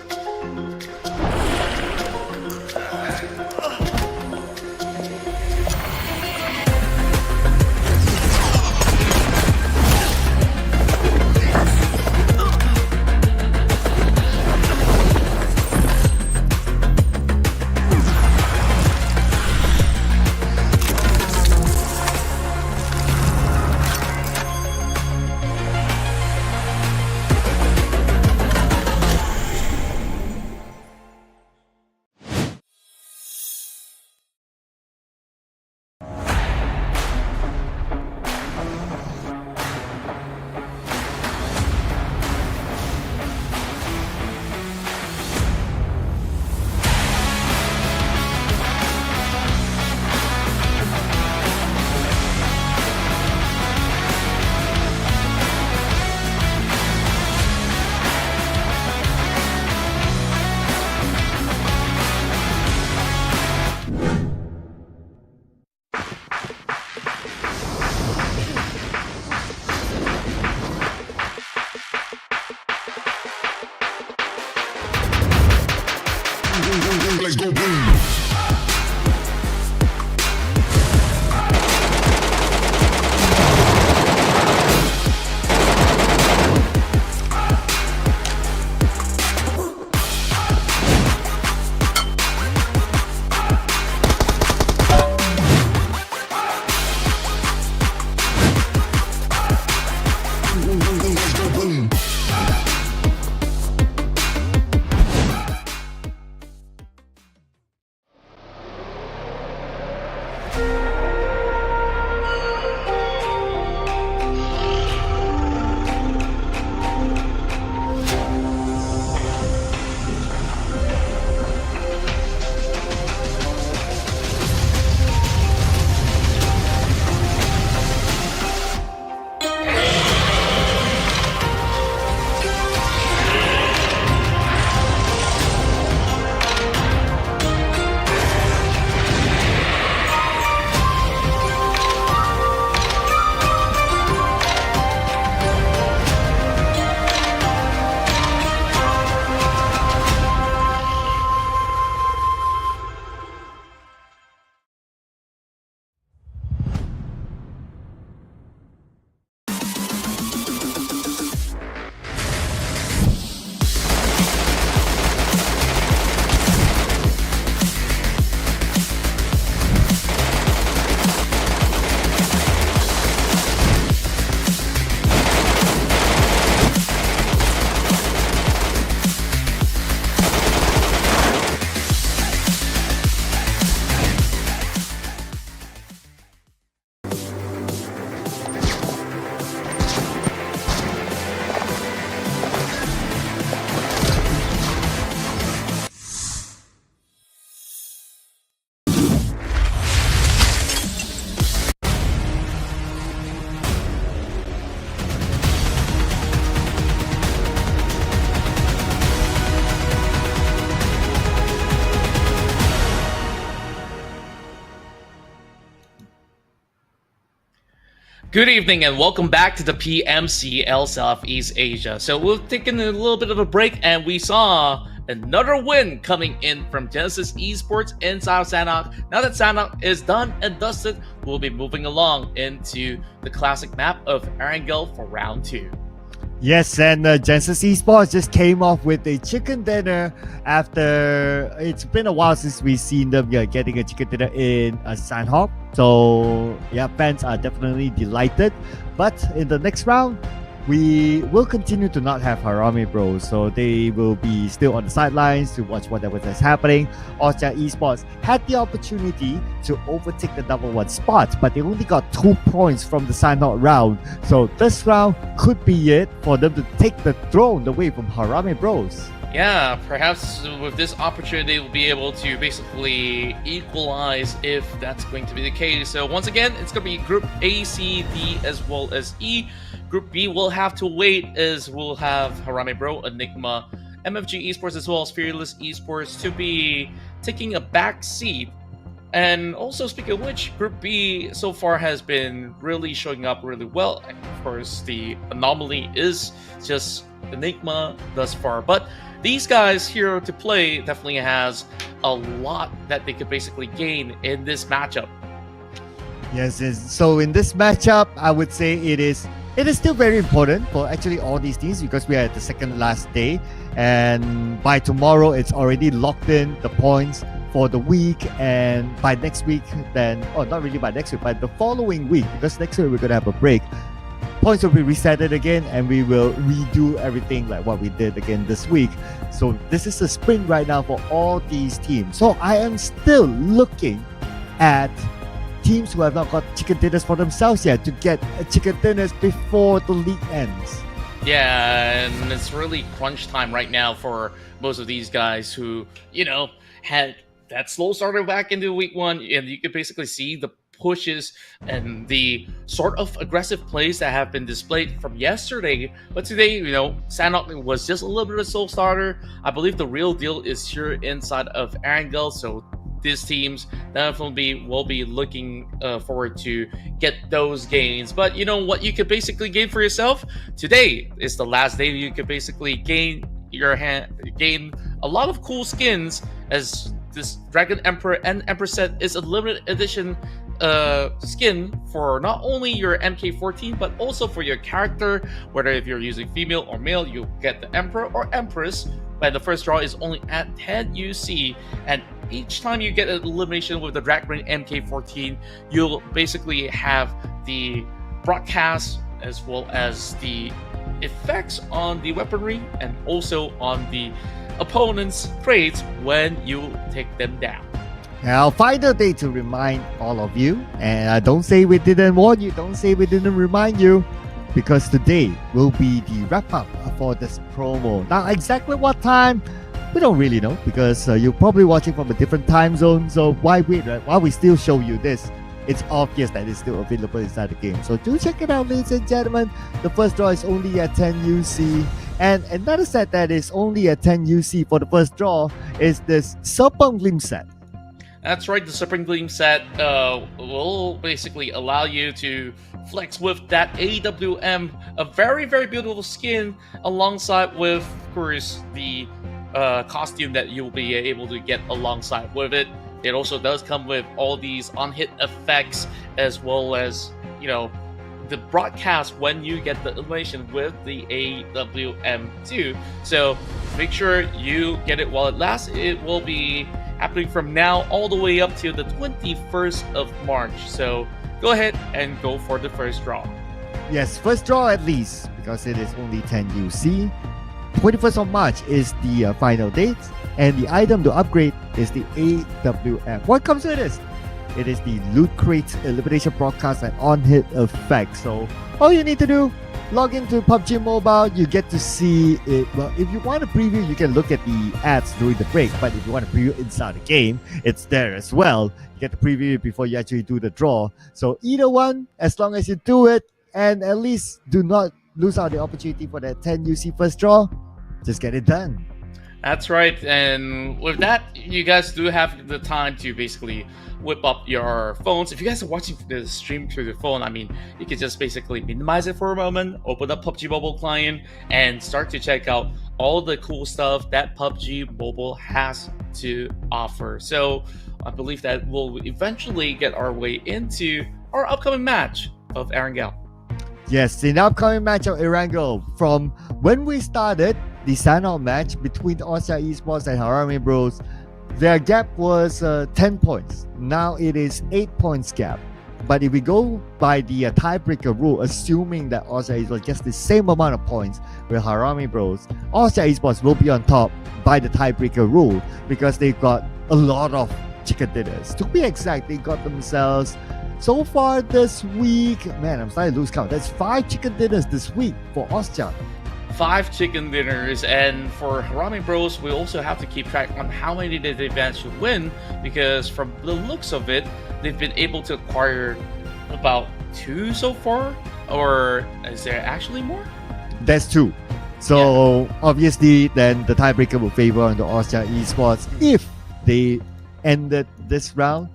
go boom. Let's go boom. Good evening and welcome back to the PMCL Southeast Asia. So we've taken a little bit of a break and we saw another win coming in from Genesis Esports inside of Sanhok. Now that Sanhok is done and dusted, we'll be moving along into the classic map of Erangel for round 2. Yes, and Genesis Esports just came off with a chicken dinner after it's been a while since we've seen them getting a chicken dinner in Sanhok. So yeah, fans are definitely delighted. But in the next round, we will continue to not have Harame Bros, so they will be still on the sidelines to watch whatever is happening. Austria Esports had the opportunity to overtake the number 1 spot, but they only got 2 points from the Sanhok round. So this round could be it for them to take the throne away from Harame Bros. Yeah, perhaps with this opportunity, we'll be able to basically equalize if that's going to be the case. So once again, it's going to be Group A, C, D, as well as E. Group B will have to wait as we'll have Harame Bro, Enigma, MFG Esports, as well as Fearless Esports to be taking a back seat. And also, speaking of which, Group B so far has been really showing up really well. Of course, the anomaly is just Enigma thus far. But these guys here to play definitely has a lot that they could basically gain in this matchup. Yes, so in this matchup, I would say it is still very important for actually all these teams because we are at the second last day, and by tomorrow it's already locked in the points for the week, and by next week then, or not really by next week, but the following week, because next week we're gonna have a break, points will be resetted again and we will redo everything like what we did again this week. So this is a sprint right now for all these teams. So I am still looking at teams who have not got chicken dinners for themselves yet to get chicken dinners before the league ends. Yeah, and it's really crunch time right now for most of these guys who, had that slow starter back into week one, and you could basically see the pushes and the sort of aggressive plays that have been displayed from yesterday. But today, Sanhok was just a little bit of a slow starter. I believe the real deal is here inside of Erangel, so these teams definitely will be looking forward to get those gains. But you know what you could basically gain for yourself? Today is the last day you could basically gain a lot of cool skins, as this Dragon Emperor and Empress set is a limited edition skin for not only your MK14 but also for your character. Whether if you're using female or male, you get the Emperor or Empress. But the first draw is only at 10 UC, and each time you get an elimination with the Dragon MK14, you'll basically have the broadcast as well as the effects on the weaponry and also on the opponent's trades when you take them down. Now, final day to remind all of you, and don't say we didn't warn you, don't say we didn't remind you, because today will be the wrap-up for this promo. Now, exactly what time, we don't really know, because you're probably watching from a different time zone, so why wait, right? While we still show you this, it's obvious that it's still available inside the game. So do check it out, ladies and gentlemen. The first draw is only at 10 UC. And another set that is only at 10 UC for the first draw is this Serpent Gleam set. That's right, the Serpent Gleam set will basically allow you to flex with that AWM, a very, very beautiful skin, alongside with, of course, the costume that you'll be able to get alongside with it. It also does come with all these on-hit effects, as well as, the broadcast when you get the elimination with the AWM too. So make sure you get it while it lasts. It will be happening from now all the way up to the 21st of March. So go ahead and go for the first draw. Yes, first draw at least, because it is only 10 UC. 21st of March is the final date, and the item to upgrade is the AWM. What comes with this? It is the Loot Crate Elimination Broadcast and On-Hit Effect. So all you need to do, log into PUBG Mobile, you get to see it. Well, if you want to preview, you can look at the ads during the break, but if you want to preview inside the game, it's there as well. You get to preview it before you actually do the draw. So either one, as long as you do it, and at least do not lose out the opportunity for that 10 UC first draw, just get it done. That's right, and with that, you guys do have the time to basically whip up your phones. If you guys are watching the stream through the phone, you can just basically minimize it for a moment, open up PUBG Mobile client, and start to check out all the cool stuff that PUBG Mobile has to offer. So I believe that we'll eventually get our way into our upcoming match of Erangel. Yes, in the upcoming match of Erangel, from when we started the Sanhok match between Austria Esports and Harami Bros, their gap was 10 points. Now it is 8 points gap. But if we go by the tiebreaker rule, assuming that Austria Esports gets the same amount of points with Harami Bros, Austria Esports will be on top by the tiebreaker rule because they've got a lot of chicken dinners. To be exact, they got themselves, so far this week, man, I'm starting to lose count. That's 5 chicken dinners this week for Austria. 5 chicken dinners, and for Harami Bros, we also have to keep track on how many did they manage to win, because from the looks of it, they've been able to acquire about 2 so far, or is there actually more? That's 2. So obviously, then the tiebreaker will favor on the Austria Esports if they ended this round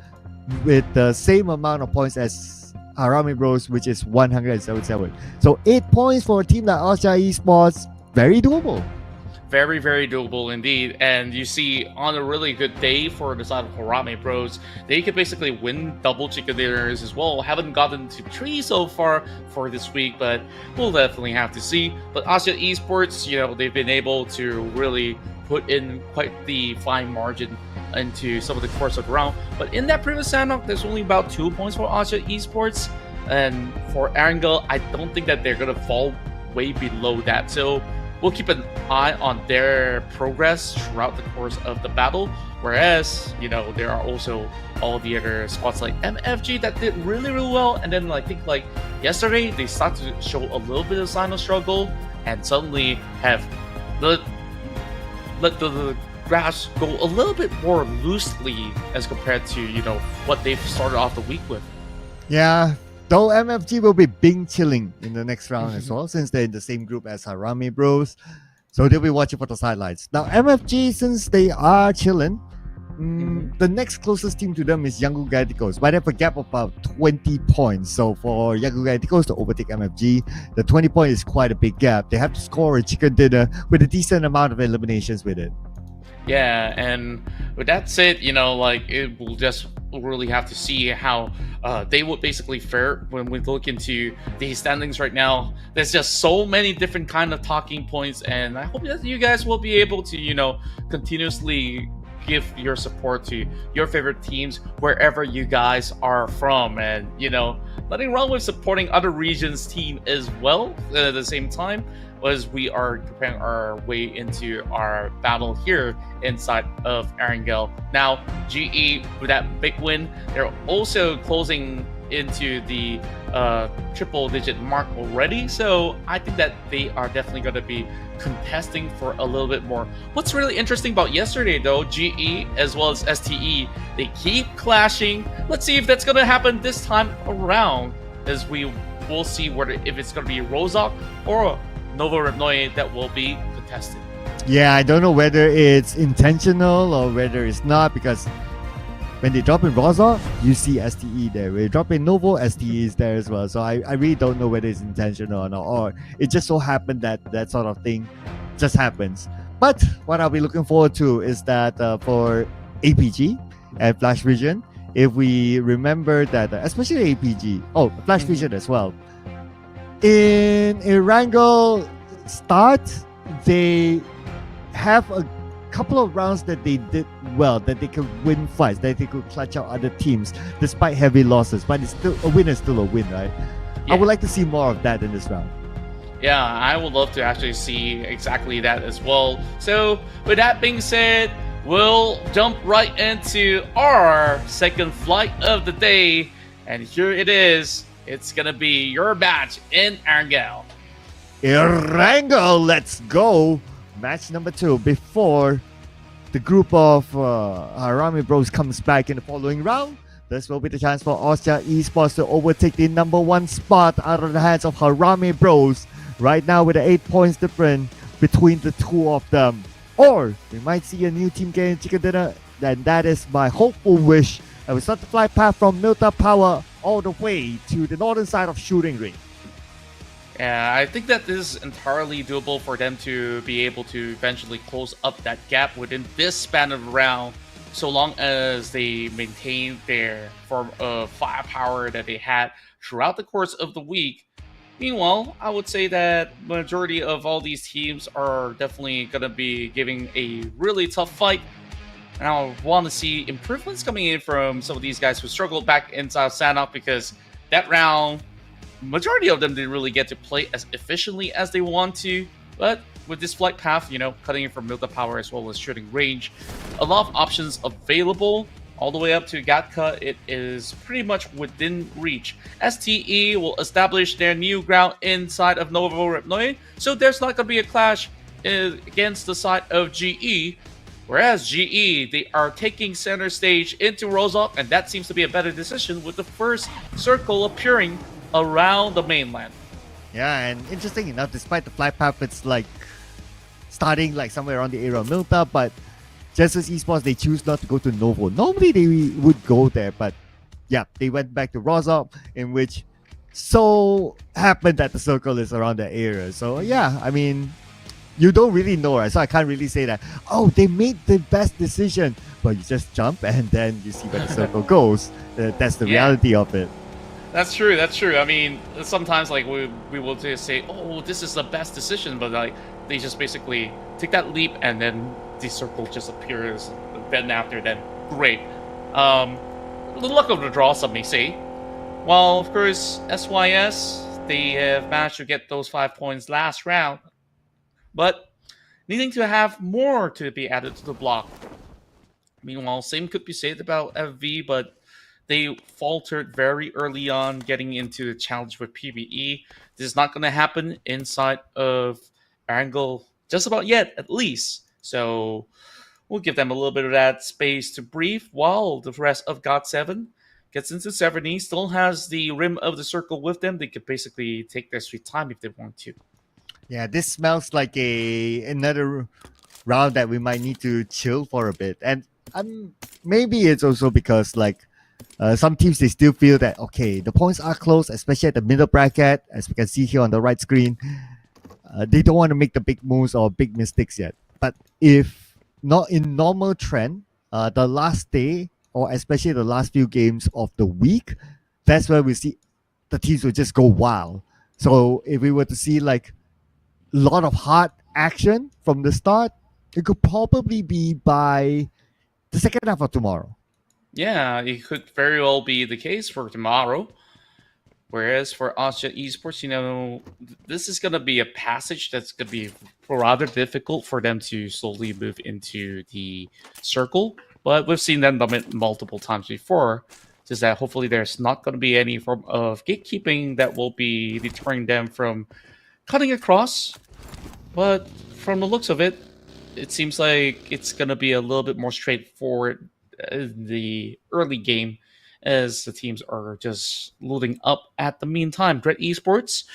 with the same amount of points as Harami Bros, which is 177. So 8 points for a team like Austria Esports. very doable. Very, very doable indeed. And you see, on a really good day for the side of Harame Bros, they could basically win double chicken dinners as well. Haven't gotten to 3 so far for this week, but we'll definitely have to see. But Asia Esports, they've been able to really put in quite the fine margin into some of the course of the round. But in that previous Sanhok, there's only about 2 points for Asia Esports. And for Erangel, I don't think that they're going to fall way below that. So we'll keep an eye on their progress throughout the course of the battle. Whereas, there are also all the other squads like MFG that did really, really well. And then I think yesterday, they started to show a little bit of sign of struggle and suddenly have let the grass go a little bit more loosely as compared to, what they've started off the week with. Yeah. Though MFG will be Bing chilling in the next round as well, since they're in the same group as Harame Bros. So they'll be watching for the sidelines. Now, MFG, since they are chilling, the next closest team to them is Yangon Galacticos, but they have a gap of about 20 points. So for Yangon Galacticos to overtake MFG, the 20 point is quite a big gap. They have to score a chicken dinner with a decent amount of eliminations with it. Yeah, and with that said, it will just really have to see how they would basically fare when we look into the standings right now. There's just so many different kind of talking points, and I hope that you guys will be able to, continuously give your support to your favorite teams wherever you guys are from, and nothing wrong with supporting other regions' team as well at the same time, as we are preparing our way into our battle here inside of Erangel. Now, GE, with that big win, they're also closing into the triple-digit mark already, so I think that they are definitely going to be contesting for a little bit more. What's really interesting about yesterday, though, GE as well as STE, they keep clashing. Let's see if that's going to happen this time around, as we will see if it's going to be Rozok or Novo Repnoy that will be contested. Yeah, I don't know whether it's intentional or whether it's not, because when they drop in Rozok, you see STE there. When they drop in Novo, STE is there as well. So I really don't know whether it's intentional or not, or it just so happened that that sort of thing just happens. But what I'll be looking forward to is that for APG and Flash Vision, if we remember that, especially APG, Flash Vision as well, in Erangel start, they have a couple of rounds that they did well, that they could win fights, that they could clutch out other teams despite heavy losses. But it's still a win is still a win, right? Yeah. I would like to see more of that in this round. Yeah, I would love to actually see exactly that as well. So with that being said, we'll jump right into our second flight of the day, and here it is. It's gonna be your match in Erangel. Erangel, let's go! Match number 2 before the group of Harame Bros comes back in the following round. This will be the chance for Austria Esports to overtake the number 1 spot out of the hands of Harame Bros. Right now with the 8 points difference between the two of them. Or we might see a new team getting chicken dinner, and that is my hopeful wish. And we start the flight path from Milta Power all the way to the northern side of Shooting Ring. Yeah, I think that this is entirely doable for them to be able to eventually close up that gap within this span of round, so long as they maintain their form of firepower that they had throughout the course of the week. Meanwhile, I would say that majority of all these teams are definitely going to be giving a really tough fight. And I want to see improvements coming in from some of these guys who struggled back inside Sanhok, because that round, majority of them didn't really get to play as efficiently as they want to. But with this flight path, cutting in from Milta Power as well as shooting range, a lot of options available. All the way up to Gatka, it is pretty much within reach. STE will establish their new ground inside of Novo Repnoy, so there's not going to be a clash against the side of GE. Whereas GE, they are taking center stage into Rozok, and that seems to be a better decision with the first circle appearing around the mainland. Yeah, and interesting enough, despite the flight path, it's starting somewhere around the area of Milta, but just as Esports, they choose not to go to Novo. Normally they would go there, but yeah, they went back to Rozok, in which so happened that the circle is around the area. So yeah, I mean, you don't really know, right? So I can't really say that, oh, they made the best decision. But you just jump and then you see where the circle goes. That's the Yeah. reality of it. That's true. That's true. I mean, sometimes like we will just say, "Oh, this is the best decision," but like they just basically take that leap, and then the circle just appears. Then after, then great. The luck of the draw, some may say. Well, of course, SYS they have managed to get those 5 points last round, but needing to have more to be added to the block. Meanwhile, same could be said about FV, but they faltered very early on getting into the challenge with PvE. This is not going to happen inside of Erangel just about yet, at least. So we'll give them a little bit of that space to breathe while the rest of God7 gets into 70. Still has the rim of the circle with them. They could basically take their sweet time if they want to. Yeah, this smells like another round that we might need to chill for a bit. And maybe it's also because like some teams they still feel that okay, the points are close, especially at the middle bracket, as we can see here on the right screen. They don't want to make the big moves or big mistakes yet. But if not in normal trend, the last day or especially the last few games of the week, that's where we see the teams will just go wild. So if we were to see like a lot of hard action from the start, it could probably be by the second half of tomorrow. Yeah, it could very well be the case for tomorrow. Whereas for Austria Esports, this is going to be a passage that's going to be rather difficult for them to slowly move into the circle. But we've seen them done it multiple times before. Just that hopefully there's not going to be any form of gatekeeping that will be deterring them from cutting across. But from the looks of it, it seems like it's going to be a little bit more straightforward in the early game as the teams are just loading up at the meantime. Dread Esports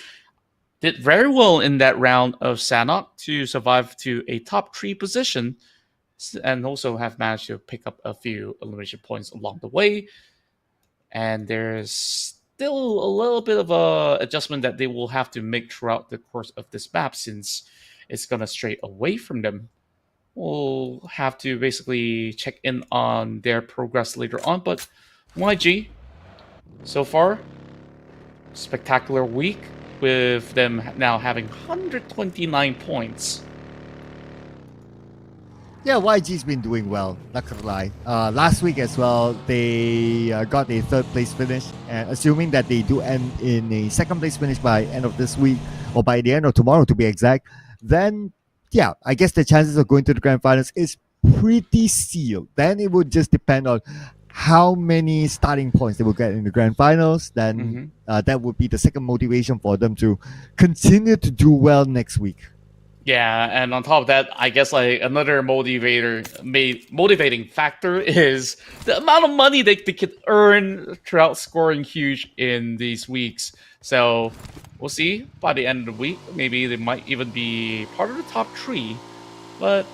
did very well in that round of Sanhok to survive to a top 3 position and also have managed to pick up a few elimination points along the way. And there's still a little bit of a adjustment that they will have to make throughout the course of this map since it's going to stray away from them. We'll have to basically check in on their progress later on, but YG, so far, spectacular week with them now having 129 points. Yeah, YG's been doing well, not gonna lie. Last week as well, they got a third place finish, and assuming that they do end in a second place finish by end of this week, or by the end of tomorrow to be exact, then yeah, I guess the chances of going to the grand finals is pretty sealed. Then it would just depend on how many starting points they will get in the grand finals. Then that would be the second motivation for them to continue to do well next week. Yeah, and on top of that, I guess like another motivating factor is the amount of money they can earn throughout scoring huge in these weeks. So we'll see by the end of the week. Maybe they might even be part of the top 3. But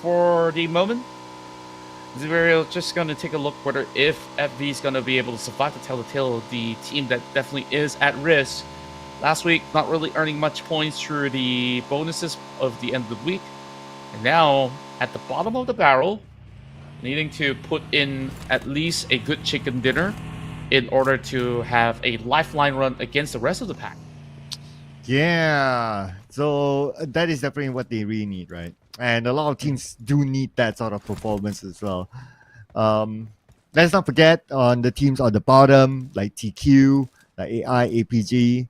for the moment, we're just going to take a look whether if FV is going to be able to survive to tell the tale of the team that definitely is at risk. Last week, not really earning much points through the bonuses of the end of the week. And now, at the bottom of the barrel, needing to put in at least a good chicken dinner in order to have a lifeline run against the rest of the pack. Yeah, so that is definitely what they really need, right? And a lot of teams do need that sort of performance as well. Let's not forget on the teams on the bottom, like TQ, like AI, APG,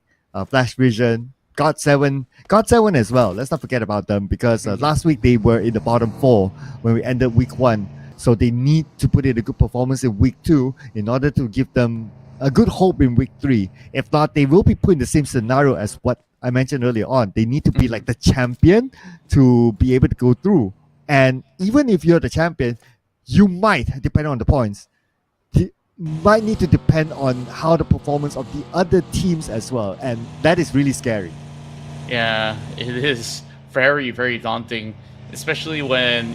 Flash Vision, God7 as well. Let's not forget about them because last week they were in the bottom 4 when we ended week 1. So they need to put in a good performance in week 2 in order to give them a good hope in week 3. If not, they will be put in the same scenario as what I mentioned earlier on. They need to be like the champion to be able to go through. And even if you're the champion, you might, depending on the points, might need to depend on how the performance of the other teams as well, and that is really scary. Yeah, it is very, very daunting, especially when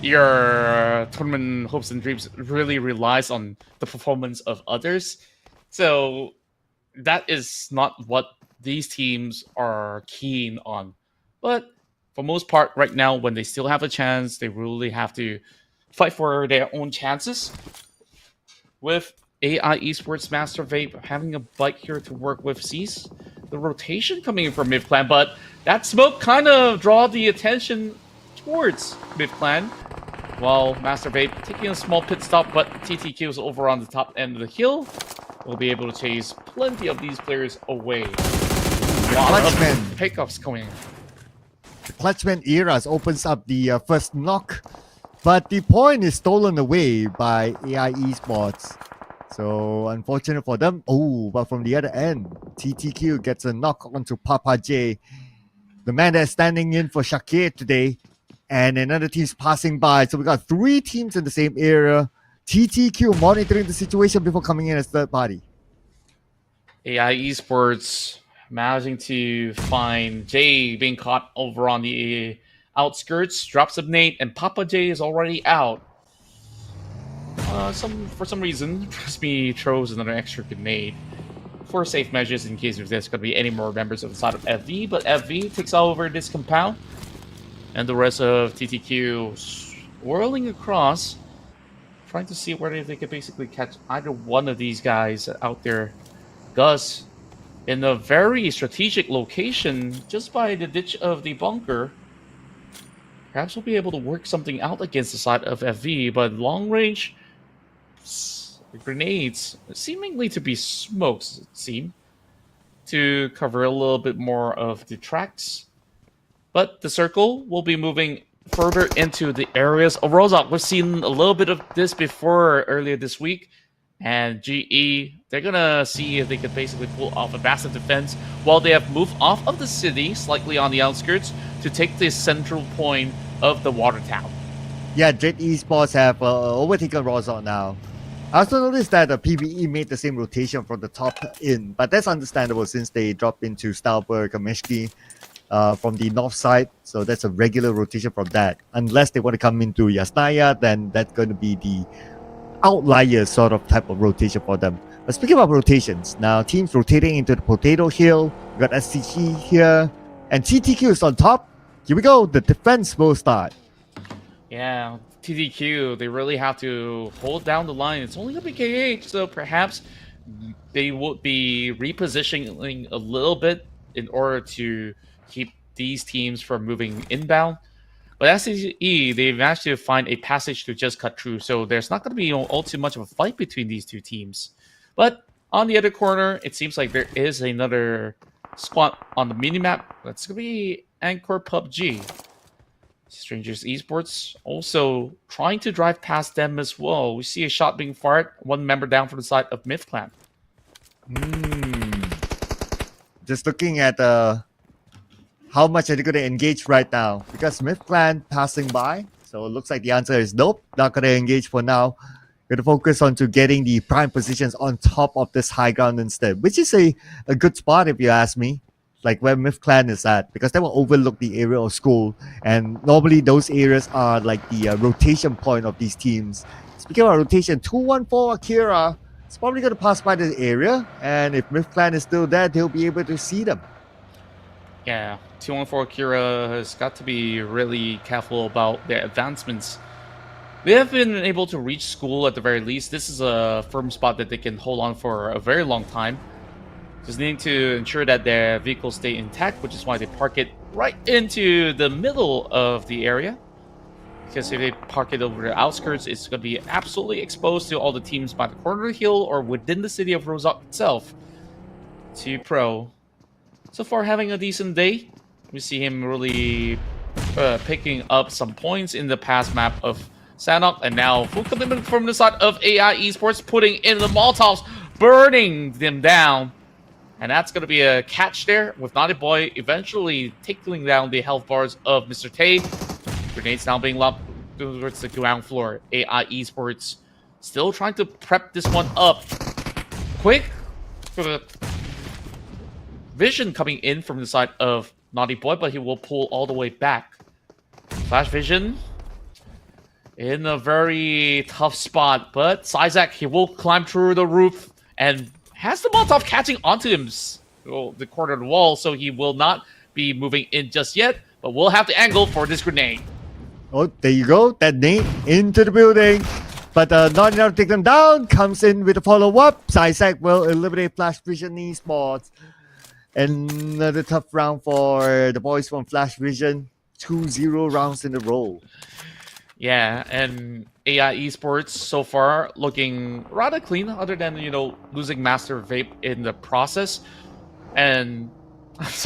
your tournament hopes and dreams really relies on the performance of others. So that is not what these teams are keen on. But for most part, right now, when they still have a chance, they really have to fight for their own chances. With AI Esports Master Vape having a bike here to work with, sees the rotation coming in from Mid Clan, but that smoke kind of draw the attention towards Mid Clan. While Master Vape taking a small pit stop, but TTQ is over on the top end of the hill. Will be able to chase plenty of these players away. Clutchman. Pickups coming. The Clutchman Eras opens up the first knock, but the point is stolen away by AI Esports. So unfortunate for them. Oh, but from the other end, TTQ gets a knock onto Papa J, the man that's standing in for Shakir today, and another team's passing by. So we got 3 teams in the same area. TTQ monitoring the situation before coming in as third party. AI Esports managing to find Jay being caught over on the outskirts, drops a nade, and Papa J is already out. For some reason, Crispy throws another extra grenade for safe measures in case if there's going to be any more members of the side of FV, but FV takes over this compound, and the rest of TTQ swirling across, trying to see whether they could basically catch either one of these guys out there. Gus, in a very strategic location, just by the ditch of the bunker, perhaps we'll be able to work something out against the side of FV, but long range grenades, seemingly to be smokes, it seemed, to cover a little bit more of the tracks. But the circle will be moving further into the areas of Rozak. We've seen a little bit of this before earlier this week, and GE, they're gonna see if they could basically pull off a massive defense while they have moved off of the city, slightly on the outskirts, to take the central point of the water town. Yeah, Jet Esports have overtaken Rozak now. I also noticed that the PBE made the same rotation from the top in, but that's understandable since they dropped into Stalberg, Kameshki from the north side, so that's a regular rotation from that. Unless they want to come into Yasnaya, then that's going to be the outlier sort of type of rotation for them. But speaking of rotations, now teams rotating into the Potato Hill, we got SCG here, and TTQ is on top. Here we go, the defense will start. Yeah, TTQ, they really have to hold down the line. It's only going to be KH, so perhaps they would be repositioning a little bit in order to keep these teams from moving inbound. But SCE, they managed to find a passage to just cut through, so there's not going to be all too much of a fight between these two teams. But on the other corner, it seems like there is another squad on the minimap. That's going to be Anchor PUBG. Strangers Esports also trying to drive past them as well. We see a shot being fired, one member down from the side of Myth Clan. Just looking at how much are they going to engage right now? Because Myth Clan passing by, so it looks like the answer is nope, not going to engage for now. Going to focus on to getting the prime positions on top of this high ground instead, which is a good spot if you ask me. Like where Myth Clan is at, because they will overlook the area of school, and normally those areas are like the rotation point of these teams. Speaking of rotation, 214 Akira is probably going to pass by the area, and if Myth Clan is still there, they'll be able to see them. Yeah, 214 Akira has got to be really careful about their advancements. They have been able to reach school at the very least. This is a firm spot that they can hold on for a very long time. Just needing to ensure that their vehicles stay intact, which is why they park it right into the middle of the area. Because if they park it over the outskirts, it's going to be absolutely exposed to all the teams by the corner of the hill or within the city of Rozak itself. To Pro, so far having a decent day. We see him really picking up some points in the past map of Sanhok, and now full commitment from the side of AI Esports, putting in the Molotovs, burning them down. And that's going to be a catch there, with Naughty Boy eventually tackling down the health bars of Mr. Tay. Grenades now being lobbed towards the ground floor. AI Esports still trying to prep this one up. Quick for the vision coming in from the side of Naughty Boy, but he will pull all the way back. Flash vision in a very tough spot, but Sizak, he will climb through the roof and has the Molotov catching onto him, the corner of the wall, so he will not be moving in just yet. but we'll have to angle for this grenade. Oh, there you go. That nade into the building. But not enough to take them down. Comes in with a follow-up. Isaac will eliminate Flash Vision Esports. Another tough round for the boys from Flash Vision. 2-0 rounds in a row. Yeah, and AI Esports so far looking rather clean, other than, losing Master Vape in the process. And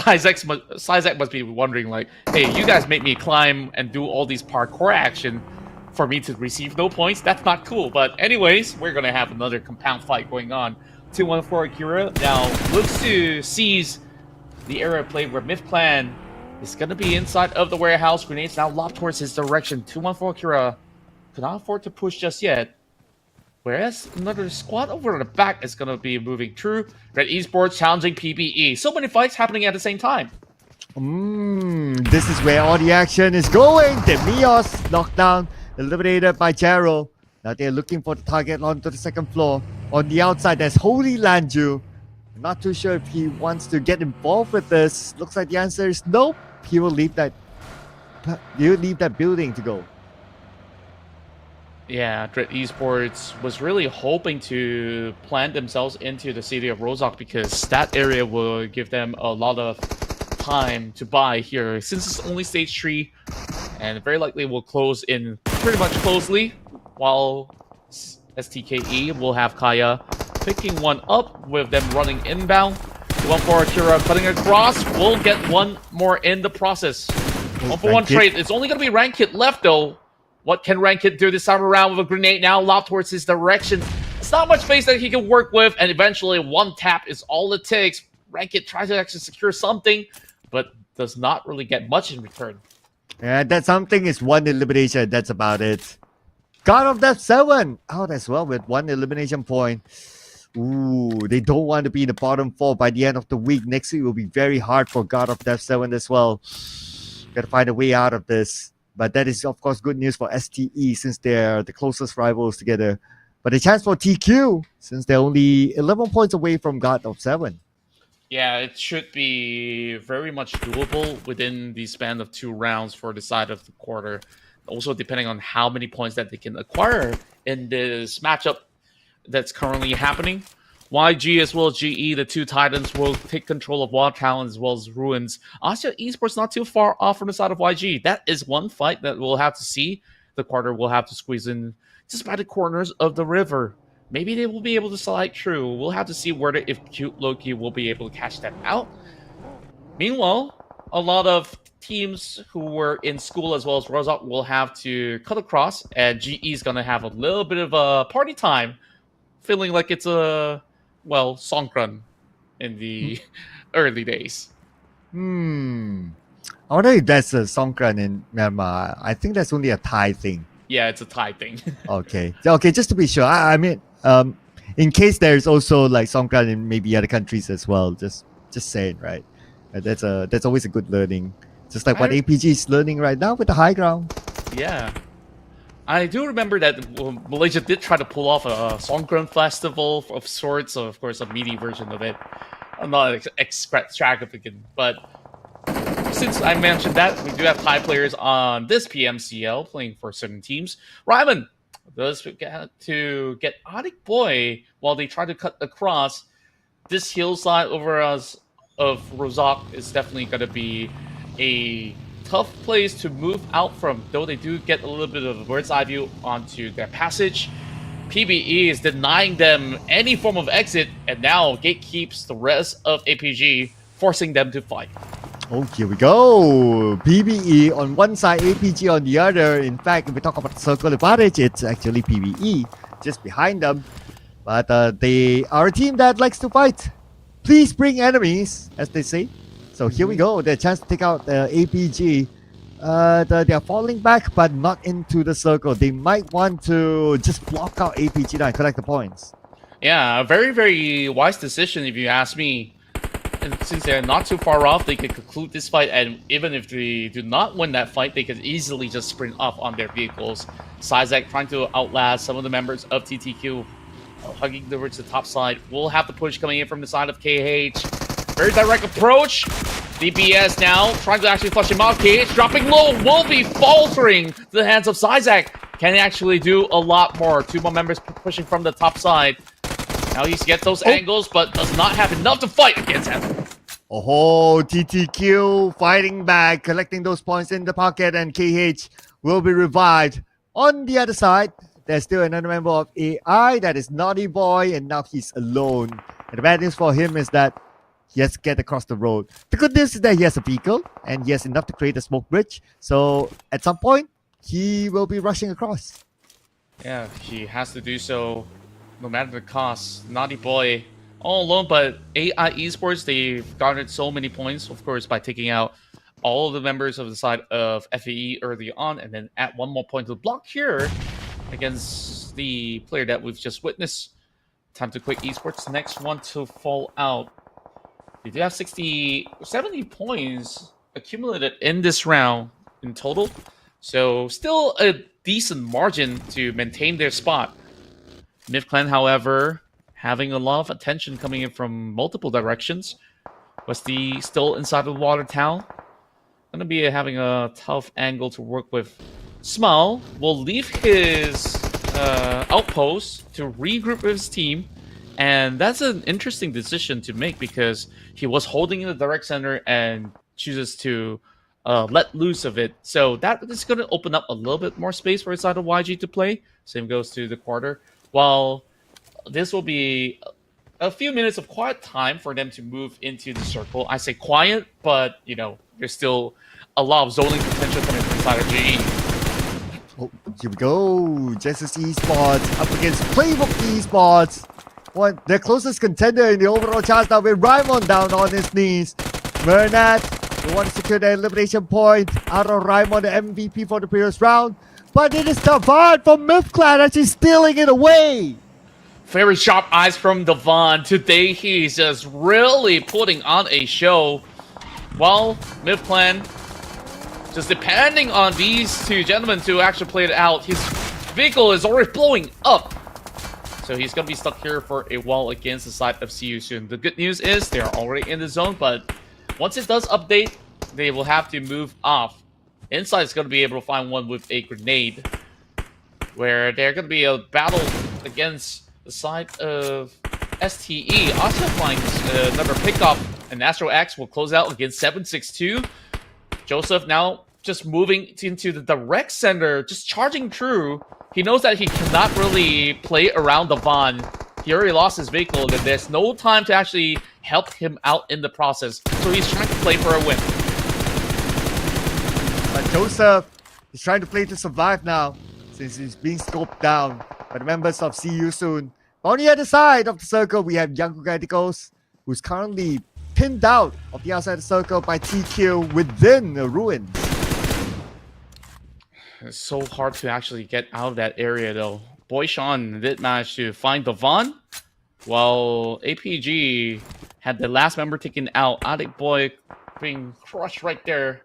Isaac must be wondering, like, hey, you guys make me climb and do all these parkour action for me to receive no points? That's not cool. But anyways, we're going to have another compound fight going on. 2-1 Akira now looks to seize the area of play where Myth Clan is going to be inside of the warehouse. Grenades now lobbed towards his direction. 2-1 Akira cannot afford to push just yet. Whereas another squad over the back is going to be moving through. Red Esports challenging PBE. So many fights happening at the same time. This is where all the action is going. The Mios knocked down, eliminated by Jero. Now they're looking for the target onto the second floor. On the outside, there's Holy Lanju. Not too sure if he wants to get involved with this. Looks like the answer is nope. He will leave that building to go. Yeah, Dread Esports was really hoping to plant themselves into the city of Rozhok because that area will give them a lot of time to buy here. Since it's only stage 3, and very likely will close in pretty much closely, while STKE will have Kaya picking one up with them running inbound. 1-4 Akira cutting across. We'll get one more in the process. 1-for-1 trade. It's only going to be Rankit left though. What can Rankit do this time around with a grenade now lobbed towards his direction? It's not much space that he can work with, and eventually one tap is all it takes. Rankit tries to actually secure something, but does not really get much in return. Yeah, that something is one elimination. That's about it. God of Death 7 out as well with one elimination point. Ooh, they don't want to be in the bottom 4 by the end of the week. Next week will be very hard for God of Death 7 as well. Gotta find a way out of this. But that is, of course, good news for STE since they're the closest rivals together. But a chance for TQ since they're only 11 points away from God of 7. Yeah, it should be very much doable within the span of 2 rounds for the side of the quarter. Also, depending on how many points that they can acquire in this matchup that's currently happening. YG as well as GE, the 2 Titans, will take control of Wild Talon as well as Ruins. Asia Esports not too far off from the side of YG. That is one fight that we'll have to see. The quarter will have to squeeze in just by the corners of the river. Maybe they will be able to slide through. We'll have to see whether if Cute Loki will be able to catch them out. Meanwhile, a lot of teams who were in school as well as Rozhok will have to cut across, and GE is going to have a little bit of a party time, feeling like it's a, well, Songkran in the early days. I wonder if that's a Songkran in Myanmar. I think that's only a Thai thing. Yeah, it's a Thai thing. Okay, just to be sure. I mean, in case there's also like Songkran in maybe other countries as well. Just saying, right? That's always a good learning. Just like what APG is learning right now with the high ground. Yeah. I do remember that Malaysia did try to pull off a Songkran festival of sorts, so of course a mini version of it. I'm not extravagant, but since I mentioned that, we do have Thai players on this PMCL playing for certain teams. Ryman does get to get Adik Boy while they try to cut across. This hillside over us of Rozhok is definitely going to be a tough place to move out from, though they do get a little bit of a bird's eye view onto their passage. PBE is denying them any form of exit, and now gatekeeps the rest of APG, forcing them to fight. Oh, here we go. PBE on one side, APG on the other. In fact, if we talk about circle advantage, it's actually PBE just behind them. But they are a team that likes to fight. Please bring enemies, as they say. So here we go. Their chance to take out APG. They are falling back, but not into the circle. They might want to just block out APG now and collect the points. Yeah, a very, very wise decision if you ask me. And since they're not too far off, they can conclude this fight. And even if they do not win that fight, they can easily just sprint up on their vehicles. Sizak trying to outlast some of the members of TTQ. Hugging towards the top side. We'll have the push coming in from the side of KH. Very direct approach. DPS now trying to actually flush him out. KH dropping low, will be faltering to the hands of Zizak. Can he actually do a lot more? Two more members pushing from the top side. Now he gets those angles, but does not have enough to fight against him. Oh, TTQ fighting back, collecting those points in the pocket, and KH will be revived. On the other side, there's still another member of AI, that is Naughty Boy, and now he's alone. And the bad news for him is that he has to get across the road. The good news is that he has a vehicle, and he has enough to create a smoke bridge. So at some point, he will be rushing across. Yeah, he has to do so no matter the cost. Naughty Boy all alone, but AI Esports, they've garnered so many points, of course, by taking out all of the members of the side of FAE early on, and then add one more point to the block here against the player that we've just witnessed. Time to quit Esports. Next one to fall out. They do have 70 points accumulated in this round in total. So still a decent margin to maintain their spot. MIF however, having a lot of attention coming in from multiple directions. Westy still inside the water tower. Gonna be having a tough angle to work with. Smile will leave his outpost to regroup with his team. And that's an interesting decision to make because he was holding in the direct center and chooses to let loose of it. So that is going to open up a little bit more space for his side of YG to play. Same goes to the quarter. While this will be a few minutes of quiet time for them to move into the circle. I say quiet, but, you know, there's still a lot of zoning potential coming from inside of GE. Oh, here we go. Justice Esports up against Playbook Esports. Their closest contender in the overall charts now with Raimon down on his knees. Bernat, they want to secure their elimination point out of Raimon, the MVP for the previous round. But it is Davan from MIF actually stealing it away. Very sharp eyes from Davan. Today he's just really putting on a show. Well, MIF just depending on these two gentlemen to actually play it out. His vehicle is already blowing up. So he's going to be stuck here for a while against the side of CU soon. The good news is they're already in the zone, but once it does update, they will have to move off. Inside is going to be able to find one with a grenade, where they're going to be a battle against the side of STE. Asha finds another pickup, and Astro X will close out against 762. Joseph now just moving into the direct center, just charging through. He knows that he cannot really play around Davan. He already lost his vehicle, and there's no time to actually help him out in the process. So he's trying to play for a win. But Joseph is trying to play to survive now, since he's being scoped down by the members of CU soon. On the other side of the circle, we have Young Radicals, who's currently pinned out of the outside of the circle by TQ within the ruins. It's so hard to actually get out of that area, though. Boy Sean did manage to find Davan, while APG had the last member taken out. Addict Boy being crushed right there.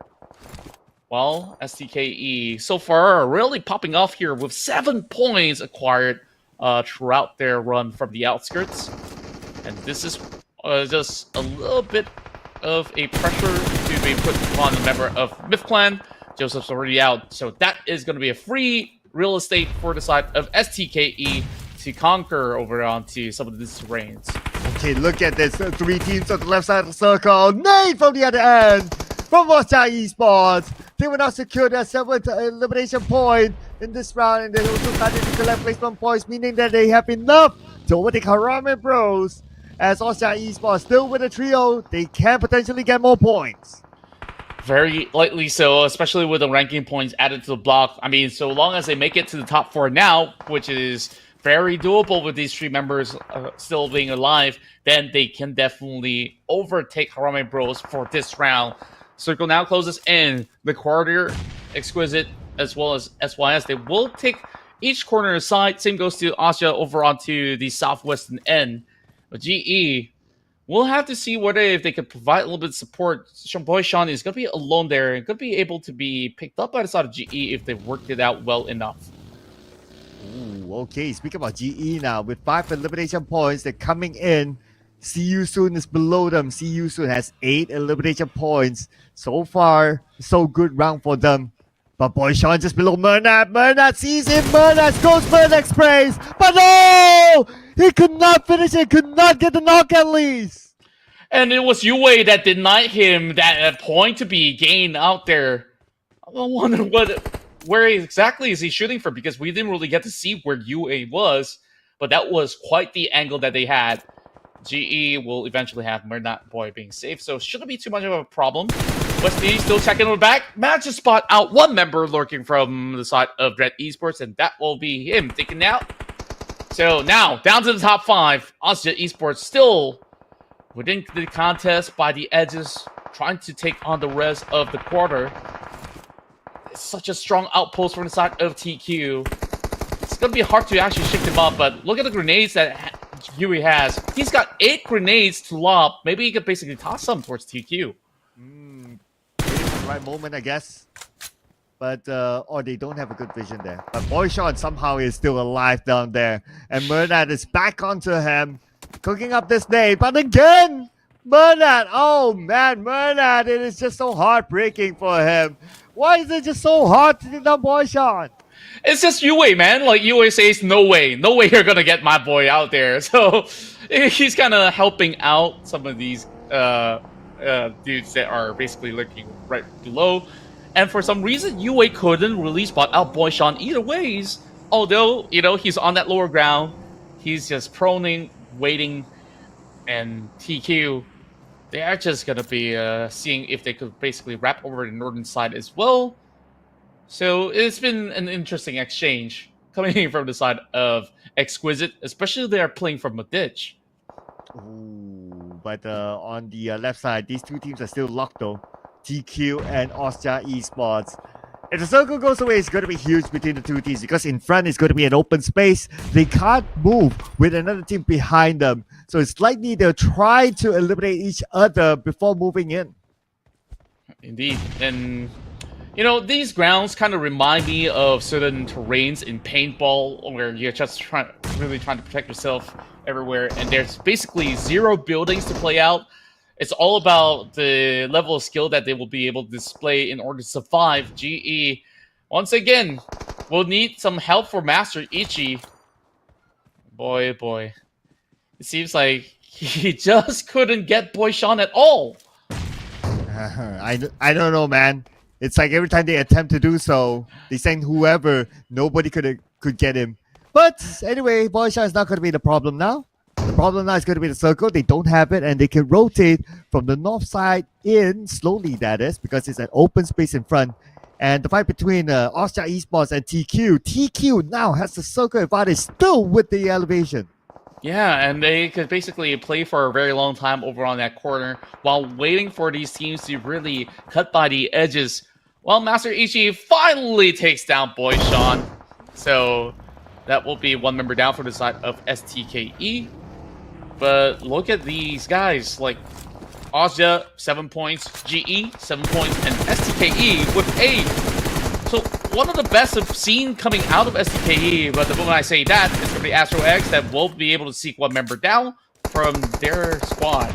Well, STKE so far really popping off here with 7 points acquired throughout their run from the outskirts. And this is just a little bit of a pressure to be put upon the member of MIF. Joseph's already out, so that is going to be a free real estate for the side of STKE to conquer over onto some of these terrains. Okay, look at this. 3 teams on the left side of the circle. Nate from the other end. From Watcha Esports. They will now secure their 7th elimination point in this round, and they also started to collect placement points, meaning that they have enough to overtake Harame Bros. As Watcha Esports still with a trio, they can potentially get more points. Very likely so, especially with the ranking points added to the block. I mean, so long as they make it to the top 4 now, which is very doable with these 3 members still being alive, then they can definitely overtake Harame Bros for this round. Circle now closes in. The quarter, Exquisite, as well as SYS, they will take each corner aside. Same goes to Asha over onto the southwestern end. But GE, we'll have to see whether if they could provide a little bit of support. Boy Sean is going to be alone there and could be able to be picked up by the side of GE if they worked it out well enough. Ooh, okay, speaking about GE now, with 5 elimination points, they're coming in See You Soon is below them. See You Soon has 8 elimination points. So far, so good round for them. But Boy Sean just below Mernat. Mernat sees him. Mernat goes for the next praise. But no! He could not finish it. Could not get the knock at least. And it was Yue that denied him that point to be gained out there. I wonder where exactly is he shooting from, because we didn't really get to see where Yue was. But that was quite the angle that they had. GE will eventually have Mernat Boy being safe, so shouldn't be too much of a problem. Westy still checking on the back. Managed to spot out one member lurking from the side of Red Esports, and that will be him taken out. So now, down to the top 5. Ozja Esports still within the contest by the edges, trying to take on the rest of the quarter. It's such a strong outpost from the side of TQ. It's going to be hard to actually shake them up, but look at the grenades that Yui has. He's got 8 grenades to lob. Maybe he could basically toss some towards TQ. Waiting for the right moment, I guess. But, or they don't have a good vision there. But Boy Sean somehow is still alive down there. And Mernat is back onto him, cooking up this nade. But again, Mernat, oh man, Mernat, it is just so heartbreaking for him. Why is it just so hard to take down Boy Sean? It's just Yue, man. Like, Yue says, no way you're gonna get my boy out there. So he's kind of helping out some of these dudes that are basically lurking right below. And for some reason, Yue couldn't really spot out Boy Sean either ways. Although, you know, he's on that lower ground. He's just proning, waiting. And TQ, they are just gonna be seeing if they could basically wrap over the northern side as well. So it's been an interesting exchange coming from the side of Exquisite, especially they are playing from a ditch. Ooh, but on the left side, these two teams are still locked though. TQ and Ozja Esports. If the circle goes away, it's going to be huge between the two teams because in front is going to be an open space. They can't move with another team behind them. So it's likely they'll try to eliminate each other before moving in. Indeed. And you know, these grounds kind of remind me of certain terrains in paintball where you're just really trying to protect yourself everywhere, and there's basically 0 buildings to play out. It's all about the level of skill that they will be able to display in order to survive. GE, once again, will need some help for Master Ichi. Boy, boy. It seems like he just couldn't get Boy Sean at all. I don't know, man. It's like every time they attempt to do so, they send whoever, nobody could get him. But anyway, Boy Sean is not going to be the problem now. The problem now is going to be the circle. They don't have it, and they can rotate from the north side in, slowly that is, because it's an open space in front. And the fight between Ozja Esports and TQ. TQ now has the circle advantage still with the elevation. Yeah, and they could basically play for a very long time over on that corner while waiting for these teams to really cut by the edges. Well, Master Ichi finally takes down Boy Sean. So that will be one member down for the side of STKE. But look at these guys, like Ozja, 7 points, GE, 7 points, and STKE with 8. So one of the best I've seen coming out of STKE, but the moment I say that, it's going to be Astro X that will be able to seek one member down from their squad.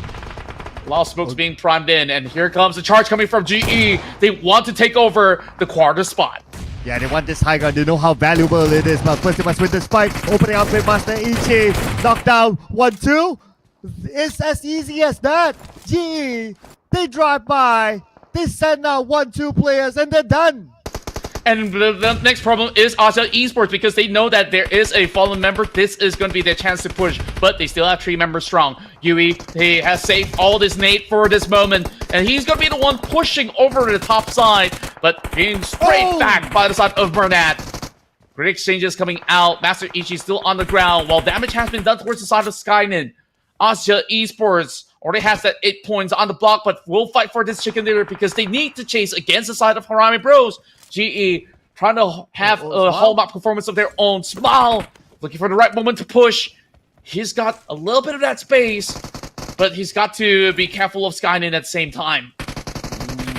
A lot of smokes being primed in, and here comes the charge coming from GE. They want to take over the quarter spot. Yeah, they want this high ground. They know how valuable it is. But first they must win the spike. Opening up with Master Ichi. Knockdown. 1-2. It's as easy as that. GE, they drive by. They send out 1-2 players, and they're done. And the next problem is Ozja Esports, because they know that there is a fallen member. This is going to be their chance to push, but they still have 3 members strong. Yui, he has saved all this nade for this moment, and he's going to be the one pushing over the top side, but being sprayed back by the side of Mernat. Great exchanges coming out. Master Ichi still on the ground, while damage has been done towards the side of Skynet. Ozja Esports already has that 8 points on the block, but will fight for this chicken dinner because they need to chase against the side of Harami Bros. GE trying to have a hallmark performance of their own. Smile, looking for the right moment to push. He's got a little bit of that space, but he's got to be careful of Skynet at the same time.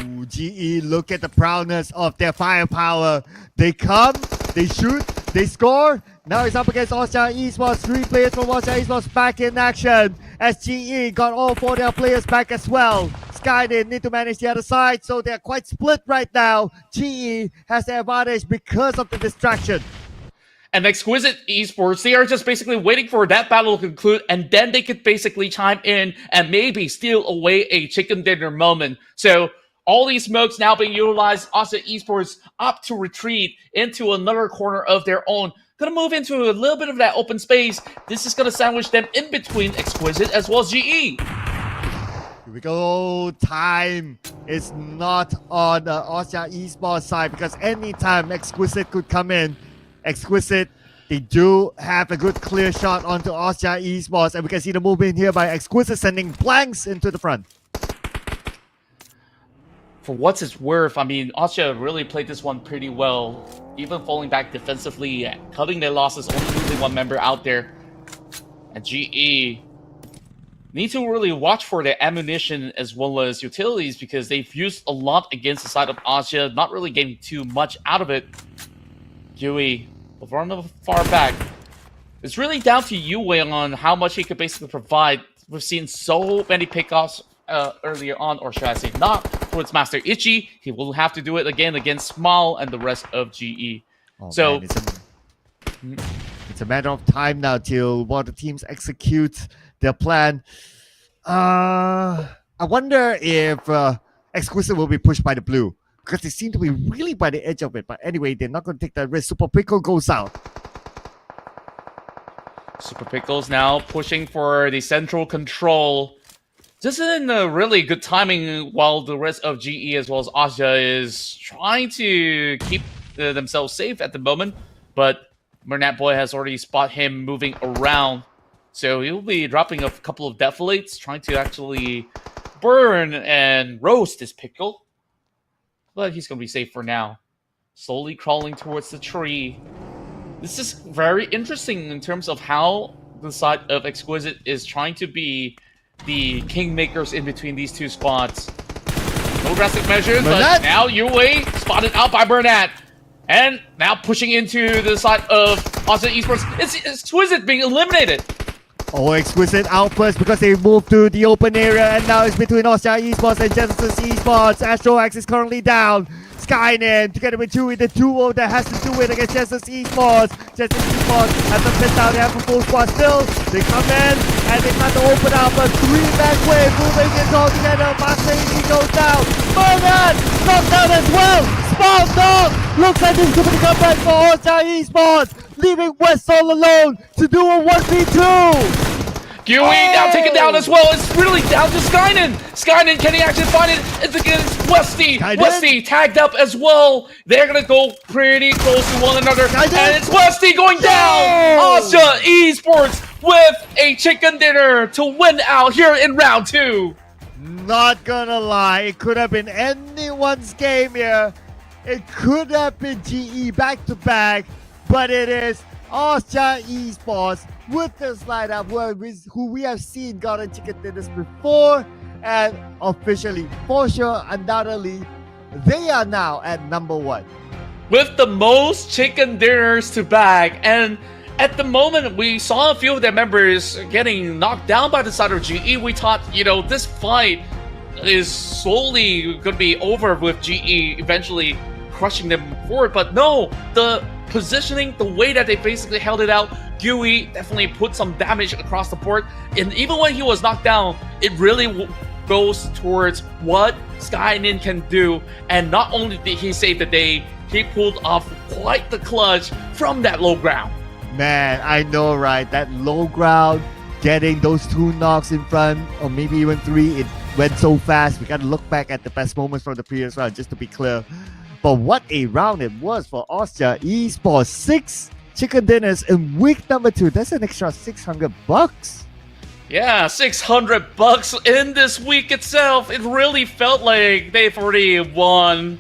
Ooh, GE, look at the proudness of their firepower. They come, they shoot, they score. Now he's up against Ozja Esports. 3 players from Ozja Esports back in action. as GE got all 4 of their players back as well. Skynet need to manage the other side, so they're quite split right now. GE has the advantage because of the distraction. And Exquisite Esports, they are just basically waiting for that battle to conclude, and then they could basically chime in and maybe steal away a chicken dinner moment. So all these smokes now being utilized, Austria Esports opt to retreat into another corner of their own. Gonna move into a little bit of that open space. This is gonna sandwich them in between Exquisite as well as GE. Here we go. Time is not on the Austria Esports side because anytime Exquisite could come in. Exquisite, they do have a good clear shot onto Austria Esports, and we can see the movement here by Exquisite sending blanks into the front. For what's it's worth, I mean, Austria really played this one pretty well, even falling back defensively, cutting their losses, only losing one member out there. And GE need to really watch for their ammunition as well as utilities because they've used a lot against the side of Austria, not really getting too much out of it. Yui, from far back. It's really down to Yui on how much he could basically provide. We've seen so many pickoffs earlier on, or should I say not, towards Master Ichi. He will have to do it again against Small and the rest of GE. Oh, so man, it's a matter of time now till while the teams execute their plan. I wonder if Exquisite will be pushed by the blue. Because they seem to be really by the edge of it. But anyway, they're not going to take that risk. Super Pickle goes out. Super Pickles now pushing for the central control. Just in a really good timing while the rest of GE as well as Austria is trying to keep themselves safe at the moment. But Mernat Boy has already spotted him moving around. So he'll be dropping a couple of deflates, trying to actually burn and roast this Pickle. But he's going to be safe for now. Slowly crawling towards the tree. This is very interesting in terms of how the side of Exquisite is trying to be the kingmakers in between these two squads. No drastic measures, but now Yue spotted out by Bernat. And now pushing into the side of Austria Esports. It's Exquisite being eliminated. Oh, Exquisite out first because they moved to the open area, and now it's between Austria Esports and Genesis Esports. Astroax is currently down. Skynet together with Chewy, the duo that has to do it against Genesis Esports. Genesis Esports has to sit down. They have a full squad still. They come in and they try to open up a 3-back wave, moving it all together. Master Easy goes down. Bernard knocked down as well. Spawn Dog looks like this could be the comeback for Austria Esports, leaving West all alone to do a 1v2. Yui now taken down as well. It's really down to Skynet. Skynet, can he actually find it? It's against Westy. Westy tagged up as well. They're going to go pretty close to one another. And it's Westy going down. Austria Esports with a chicken dinner to win out here in round 2. Not gonna lie, it could have been anyone's game here. It could have been GE back-to-back, but it is Austria Esports with this lineup who we have seen gotten chicken dinners before, and officially, for sure, undoubtedly, they are now at number 1. With the most chicken dinners to bag, and at the moment, we saw a few of their members getting knocked down by the side of GE. We thought, this fight is slowly going to be over with GE eventually crushing them forward, but no, the positioning, the way that they basically held it out, Yui definitely put some damage across the board, and even when he was knocked down, it really goes towards what Skynin can do, and not only did he save the day, he pulled off quite the clutch from that low ground. Man, I know, right? That low ground, getting those 2 knocks in front, or maybe even 3, it went so fast. We gotta look back at the best moments from the previous round, just to be clear. But what a round it was for Austria Esports. 6 chicken dinners in week number 2. That's an extra $600. Yeah, $600 in this week itself. It really felt like they've already won,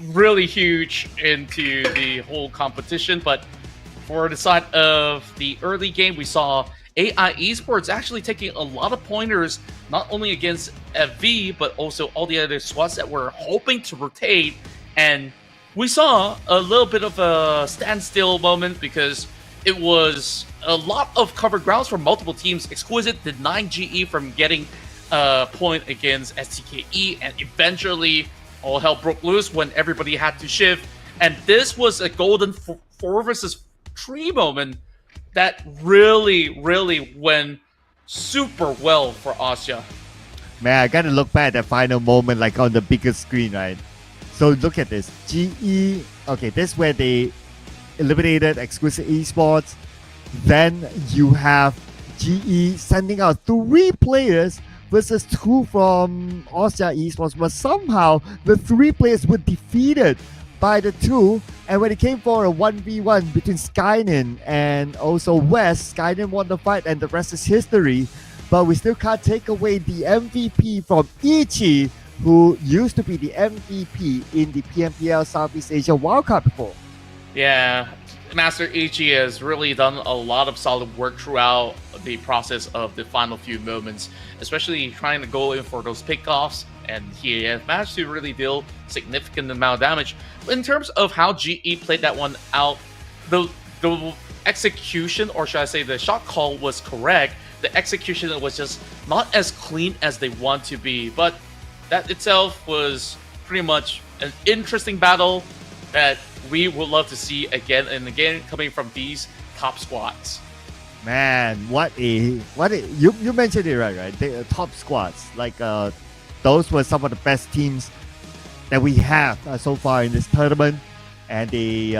really huge into the whole competition. But for the side of the early game, we saw AI Esports actually taking a lot of pointers, not only against FV, but also all the other squads that were hoping to rotate. And we saw a little bit of a standstill moment because it was a lot of covered grounds for multiple teams. Exquisite denying GE from getting a point against STKE, and eventually all hell broke loose when everybody had to shift. And this was a golden 4 versus 3 moment that really went super well for Austria. Man, I gotta look back at that final moment like on the bigger screen, right? So look at this. GE, okay, this is where they eliminated Exquisite Esports. Then you have GE sending out 3 players versus 2 from Austria Esports, but somehow the 3 players were defeated by the 2, and when it came for a 1v1 between Skynin and also West, Skynin won the fight and the rest is history. But we still can't take away the MVP from Ichi, who used to be the MVP in the PMPL Southeast Asia Wildcard before. Yeah, Master Ichi has really done a lot of solid work throughout the process of the final few moments, especially trying to go in for those pickoffs, and he has managed to really deal significant amount of damage. In terms of how GE played that one out, the execution, or should I say the shot call, was correct. The execution was just not as clean as they want to be, but that itself was pretty much an interesting battle that we would love to see again and again coming from these top squads. Man, what a you mentioned it right? The top squads, like those were some of the best teams that we have so far in this tournament, and they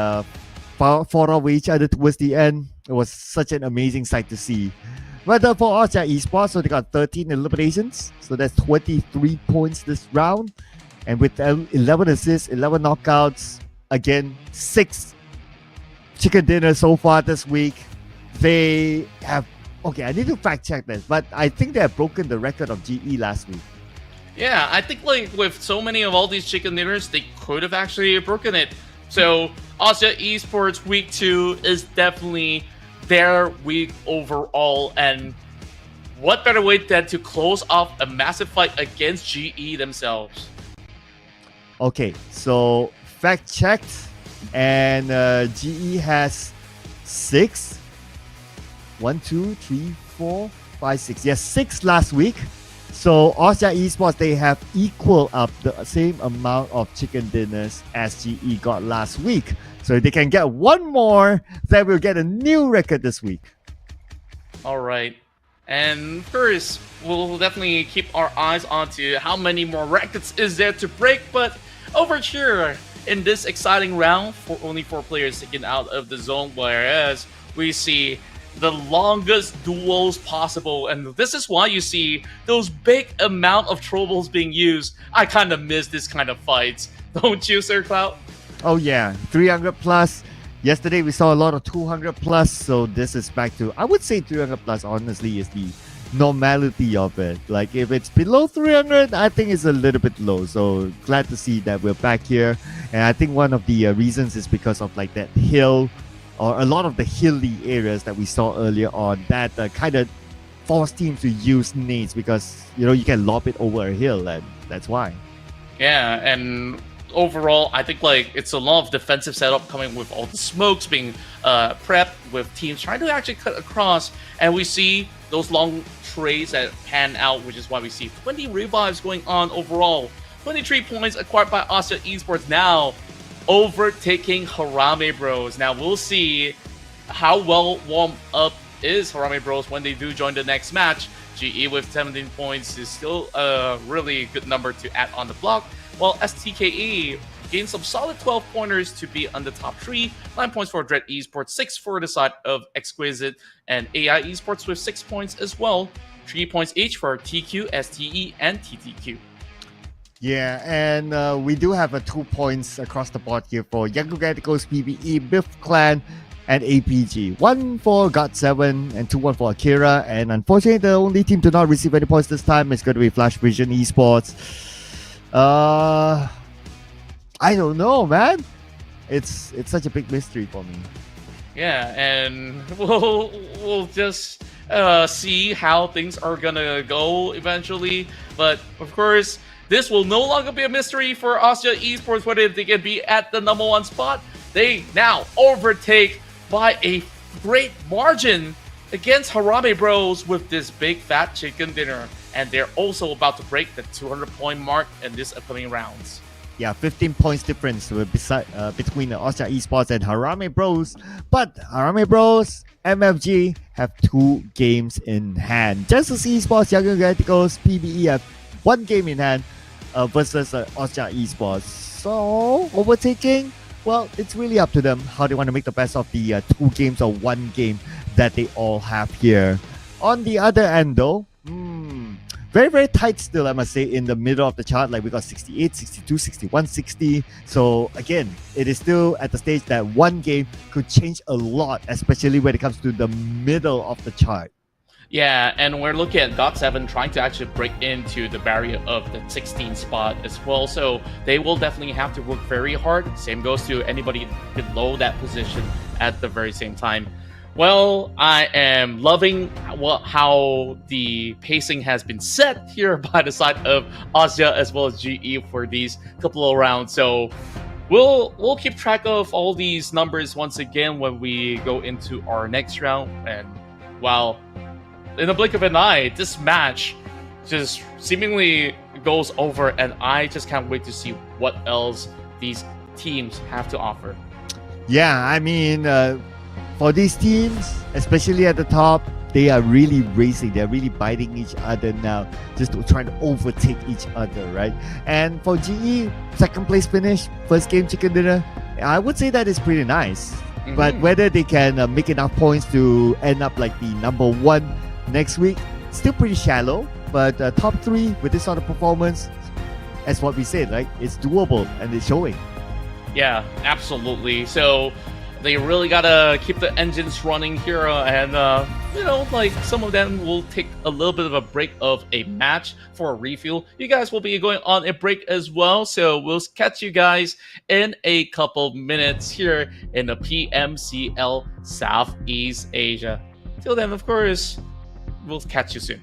fought over each other towards the end. It was such an amazing sight to see. But for Austria Esports, so they got 13 eliminations, so that's 23 points this round, and with 11 assists, 11 knockouts, again 6 chicken dinners so far this week. They have, okay, I need to fact check this, but I think they have broken the record of GE last week. Yeah, I think like with so many of all these chicken dinners, they could have actually broken it. So Austria Esports week 2 is definitely their week overall, and what better way than to close off a massive fight against GE themselves. Okay, so fact checked, and GE has 6. 1, 2, 3, 4, 5, 6. Yes, 6 last week. So Austria Esports, they have equal up the same amount of chicken dinners as GE got last week. So if they can get one more, then we'll get a new record this week. All right. And first, we'll definitely keep our eyes onto how many more records is there to break. But over here, in this exciting round, only 4 players taken out of the zone, whereas we see the longest duels possible, and this is why you see those big amount of troubles being used. I kind of miss this kind of fights, don't you, Sir Cloud? Oh yeah, 300 plus. Yesterday we saw a lot of 200 plus, so this is back to, I would say 300 plus honestly is the normality of it. Like if it's below 300, I think it's a little bit low. So glad to see that we're back here, and I think one of the reasons is because of like that hill, or a lot of the hilly areas that we saw earlier on, that kind of force teams to use nades, because you can lob it over a hill, and that's why. Yeah, and overall, I think like it's a lot of defensive setup coming with all the smokes being prepped, with teams trying to actually cut across, and we see those long trays that pan out, which is why we see 20 revives going on overall. 23 points acquired by Austria Esports now, overtaking Harame Bros. Now we'll see how well warmed up is Harame Bros when they do join the next match. GE with 17 points is still a really good number to add on the block, while STKE gained some solid 12 pointers to be on the top 3. 9 points for Dread Esports, 6 for the side of Exquisite, and AI Esports with 6 points as well. 3 points each for TQ, STE, and TTQ. Yeah, and we do have 2 points across the board here for Young Gaticos, PvE, Biff Clan, and APG. 1 for God7 and 2-1 for Akira. And unfortunately, the only team to not receive any points this time is going to be Flash Vision Esports. I don't know, man. It's such a big mystery for me. Yeah, and we'll just see how things are gonna go eventually. But of course, this will no longer be a mystery for Austria Esports whether they can be at the #1 spot. They now overtake by a great margin against Harame Bros with this big fat chicken dinner. And they're also about to break the 200-point mark in this upcoming rounds. Yeah, 15 points difference between Austria Esports and Harame Bros. But Harame Bros, MFG have 2 games in hand. Justice Esports, Young Galacticos, PBE have 1 game in hand versus Austria Esports. So, overtaking, well, it's really up to them how they want to make the best of the 2 games or 1 game that they all have here. On the other end, though, very, very tight still, I must say, in the middle of the chart. Like we got 68, 62, 61, 60. So again, it is still at the stage that 1 game could change a lot, especially when it comes to the middle of the chart. Yeah, and we're looking at GOT7 trying to actually break into the barrier of the 16 spot as well. So they will definitely have to work very hard. Same goes to anybody below that position at the very same time. Well, I am loving how the pacing has been set here by the side of Austria as well as GE for these couple of rounds. So we'll keep track of all these numbers once again when we go into our next round. And while in the blink of an eye, this match just seemingly goes over, and I just can't wait to see what else these teams have to offer. Yeah, I mean, for these teams, especially at the top, they are really racing. They're really biting each other now, just to try to overtake each other, right? And for GE, second place finish, first game chicken dinner, I would say that is pretty nice. But whether they can make enough points to end up like the number 1 next week, still pretty shallow. But top 3 with this sort of performance, as what we said, right? It's doable and it's showing. Yeah, absolutely. So they really gotta keep the engines running here, and like some of them will take a little bit of a break of a match for a refuel. You guys will be going on a break as well, so we'll catch you guys in a couple minutes here in the PMCL Southeast Asia. Till then, of course, we'll catch you soon.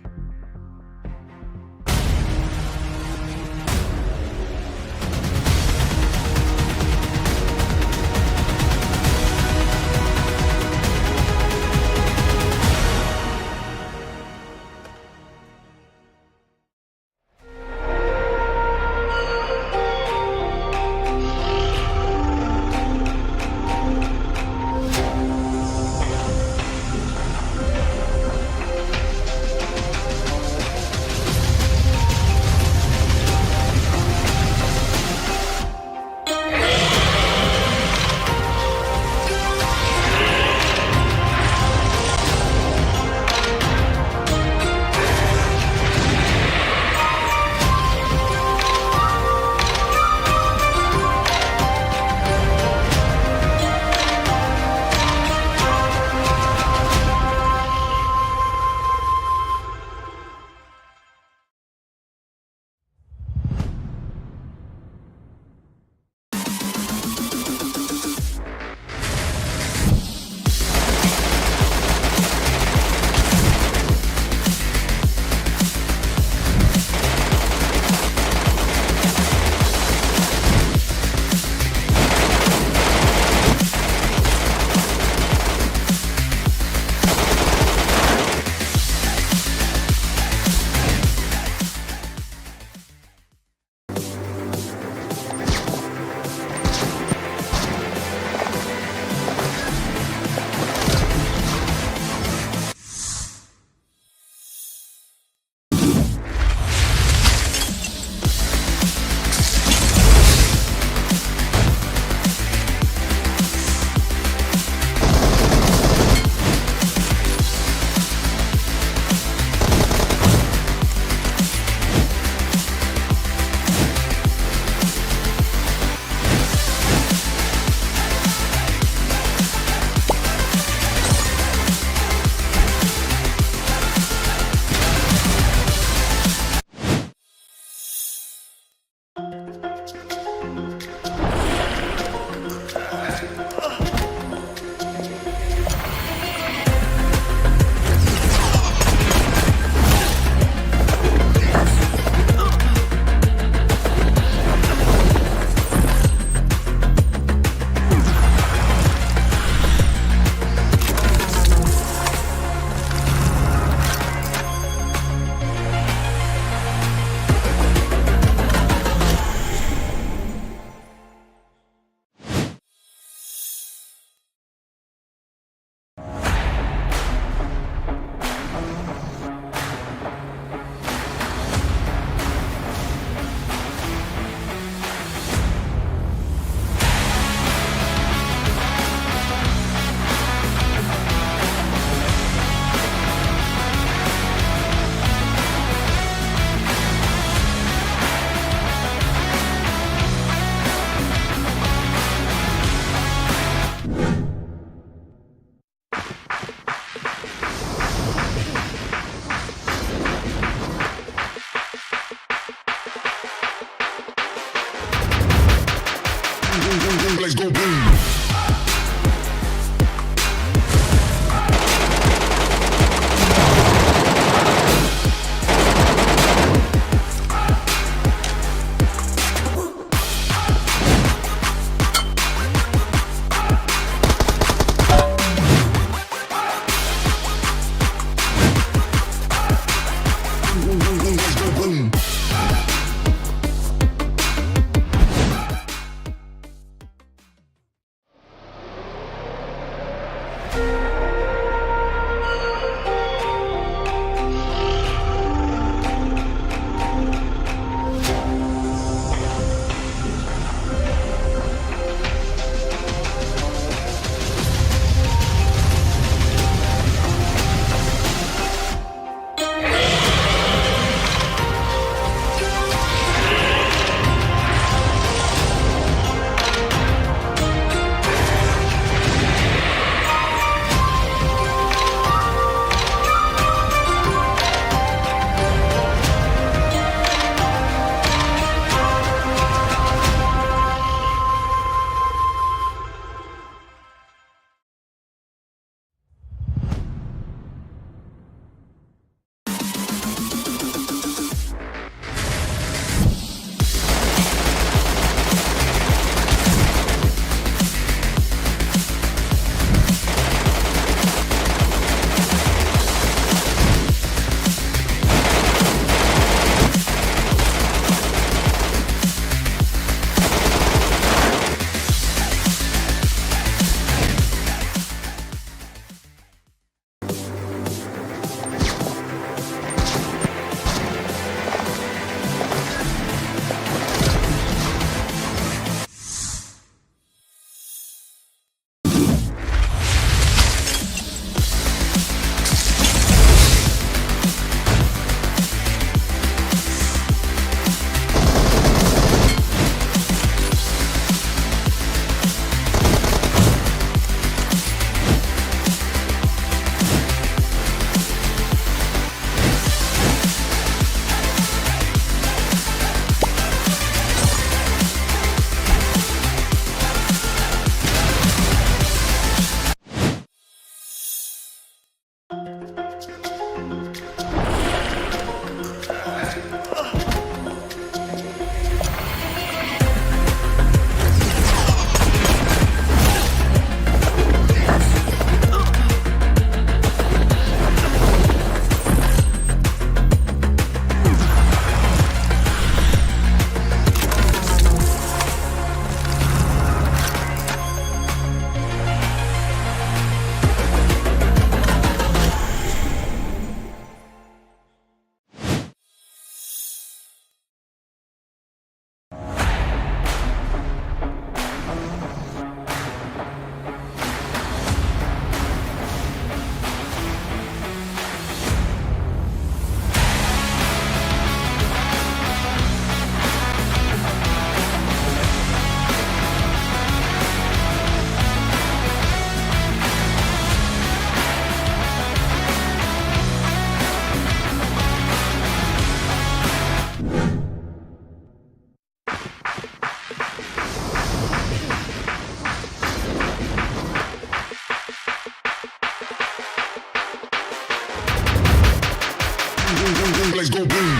Let's go boom.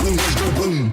Let's go boom.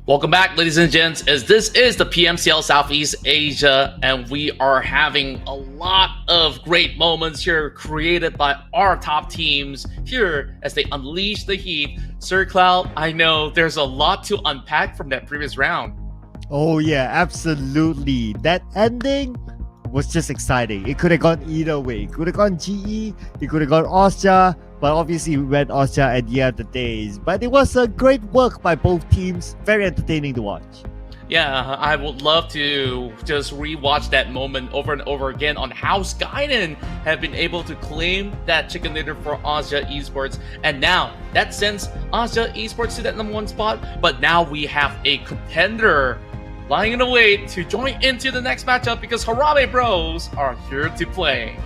Welcome back, ladies and gents, as this is the PMCL Southeast Asia, and we are having a lot of great moments here created by our top teams here as they unleash the heat. Sir Cloud, I know there's a lot to unpack from that previous round. Oh yeah, absolutely. That ending was just exciting. It could have gone either way. It could have gone GE, it could have gone Austria, but obviously we went Austria at the end of the days. But it was a great work by both teams. Very entertaining to watch. Yeah, I would love to just rewatch that moment over and over again on how Skyden have been able to claim that chicken dinner for Austria Esports. And now that sends Austria Esports to that #1 spot. But now we have a contender lying in the wait to join into the next matchup because Harame Bros are here to play.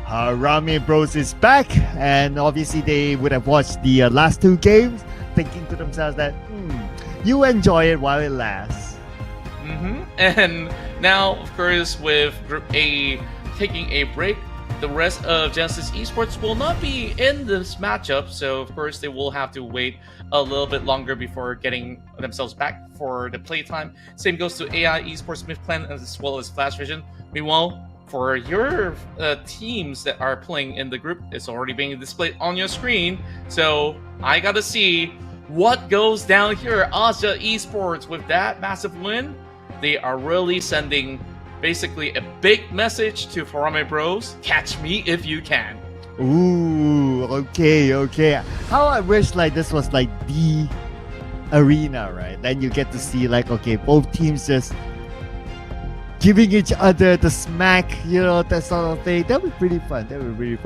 Harame Bros is back, and obviously they would have watched the last two games, thinking to themselves that, you enjoy it while it lasts. And now, of course, with Group A taking a break, the rest of Genesis Esports will not be in this matchup, so of course they will have to wait a little bit longer before getting themselves back for the playtime. Same goes to AI Esports Smith Clan as well as Flash Vision. Meanwhile, for your teams that are playing in the group, it's already being displayed on your screen, so I gotta see what goes down here. Austria Esports with that massive win, they are really sending basically a big message to Harame Bros. Catch me if you can. Ooh, okay. How I wish like this was like the arena, right? Then you get to see like, okay, both teams just giving each other the smack, that sort of thing. That would be pretty fun.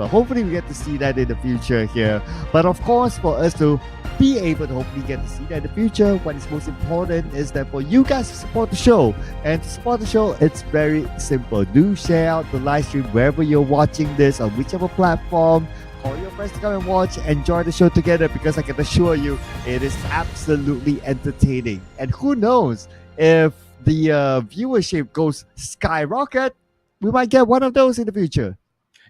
Hopefully we get to see that in the future here. But of course, for us to be able to hopefully get to see that in the future, what is most important is that for you guys to support the show. And to support the show, it's very simple. Do share out the live stream wherever you're watching this, on whichever platform. Call your friends to come and watch, enjoy the show together, because I can assure you it is absolutely entertaining. And who knows, if the viewership goes skyrocket, we might get one of those in the future.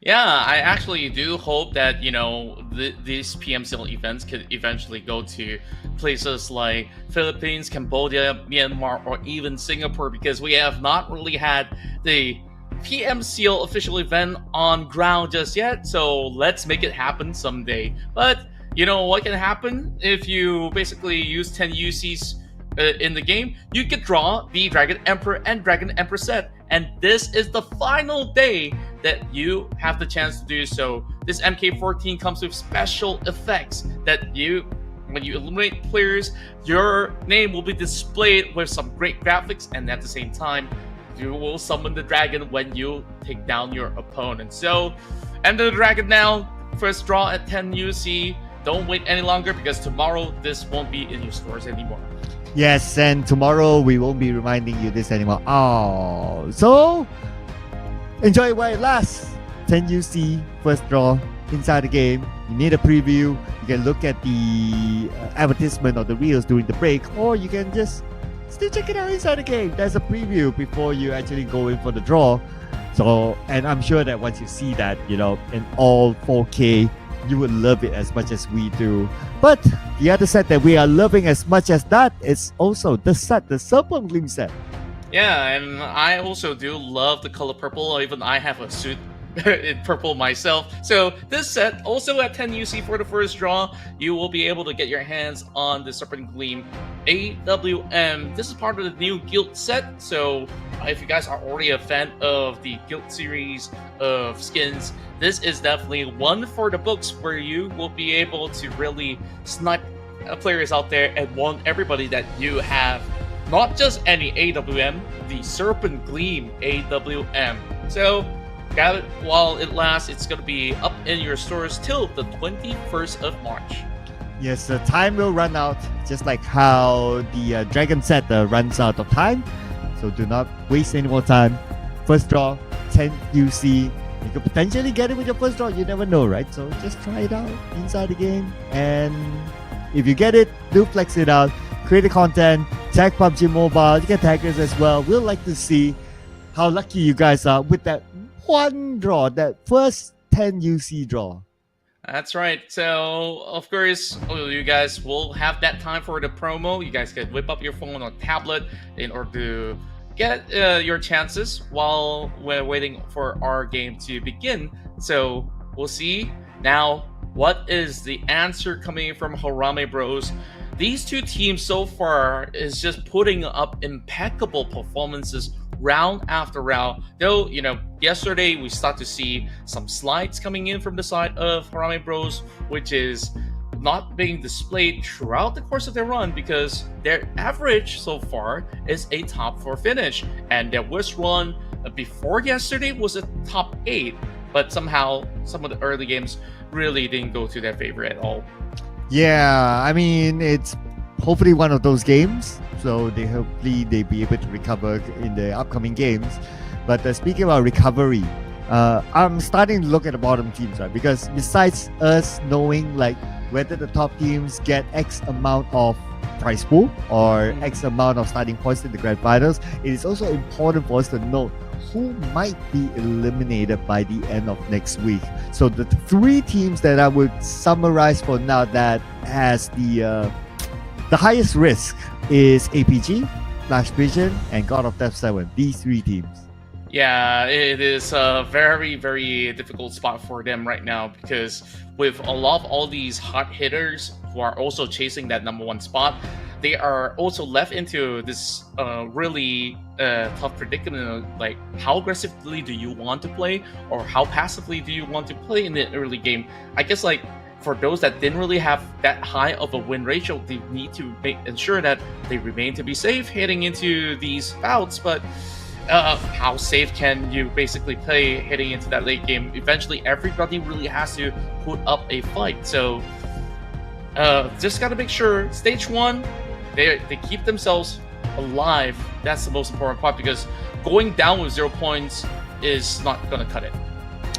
Yeah, I actually do hope that, these PMCL events could eventually go to places like Philippines, Cambodia, Myanmar, or even Singapore, because we have not really had the PMCL official event on ground just yet. So let's make it happen someday. But you know what can happen if you basically use 10 UCs in the game? You could draw the Dragon Emperor and Dragon Empress set. And this is the final day that you have the chance to do so. This MK14 comes with special effects that when you eliminate players, your name will be displayed with some great graphics, and at the same time, you will summon the dragon when you take down your opponent. So, enter the dragon now. First draw at 10 UC. Don't wait any longer, because tomorrow this won't be in your stores anymore. Yes, and tomorrow we won't be reminding you this anymore. Oh, so enjoy while it lasts. 10 UC, first draw inside the game. You need a preview. You can look at the advertisement or the reels during the break, or you can just still check it out inside the game. There's a preview before you actually go in for the draw. So, and I'm sure that once you see that, in all 4K, you would love it as much as we do. But the other set that we are loving as much as that is also the Serpent Gleam set. Yeah, and I also do love the color purple. Even I have a suit in purple myself. So this set, also at 10 UC for the first draw, you will be able to get your hands on the Serpent Gleam AWM. This is part of the new Guild set. So if you guys are already a fan of the Guild series of skins, this is definitely one for the books, where you will be able to really snipe players out there and warn everybody that you have not just any AWM, the Serpent Gleam AWM. So grab it while it lasts. It's going to be up in your stores till the 21st of March. Yes, the time will run out, just like how the Dragon set runs out of time. So do not waste any more time. First draw, 10 UC. You could potentially get it with your first draw. You never know, right? So just try it out inside the game. And if you get it, do flex it out. Create the content. Tag PUBG Mobile. You can tag us as well. We'll like to see how lucky you guys are with that one draw, that first 10 UC draw. That's right. So, of course, you guys will have that time for the promo. You guys can whip up your phone or tablet in order to get your chances while we're waiting for our game to begin. So, we'll see now what is the answer coming from Harame Bros. These two teams so far is just putting up impeccable performances round after round. Though, yesterday we start to see some slides coming in from the side of Harame Bros, which is not being displayed throughout the course of their run, because their average so far is a top 4 finish, and their worst run before yesterday was a top 8, but somehow some of the early games really didn't go to their favor at all. Yeah, I mean, it's hopefully one of those games, so hopefully they be able to recover in the upcoming games. But speaking about recovery, I'm starting to look at the bottom teams, right? Because besides us knowing like whether the top teams get X amount of prize pool or X amount of starting points in the grand finals, it is also important for us to know who might be eliminated by the end of next week. So the 3 teams that I would summarize for now that has the highest risk is APG, Flash Vision, and God of Death 7. These 3 teams. Yeah, it is a very, very difficult spot for them right now, because with a lot of all these hot hitters who are also chasing that number 1 spot, they are also left into this really tough predicament. Like, how aggressively do you want to play, or how passively do you want to play in the early game? I guess, like, for those that didn't really have that high of a win ratio, they need to ensure that they remain to be safe heading into these bouts. But how safe can you basically play heading into that late game? Eventually, everybody really has to put up a fight. So just got to make sure stage 1, they keep themselves alive. That's the most important part, because going down with 0 points is not going to cut it.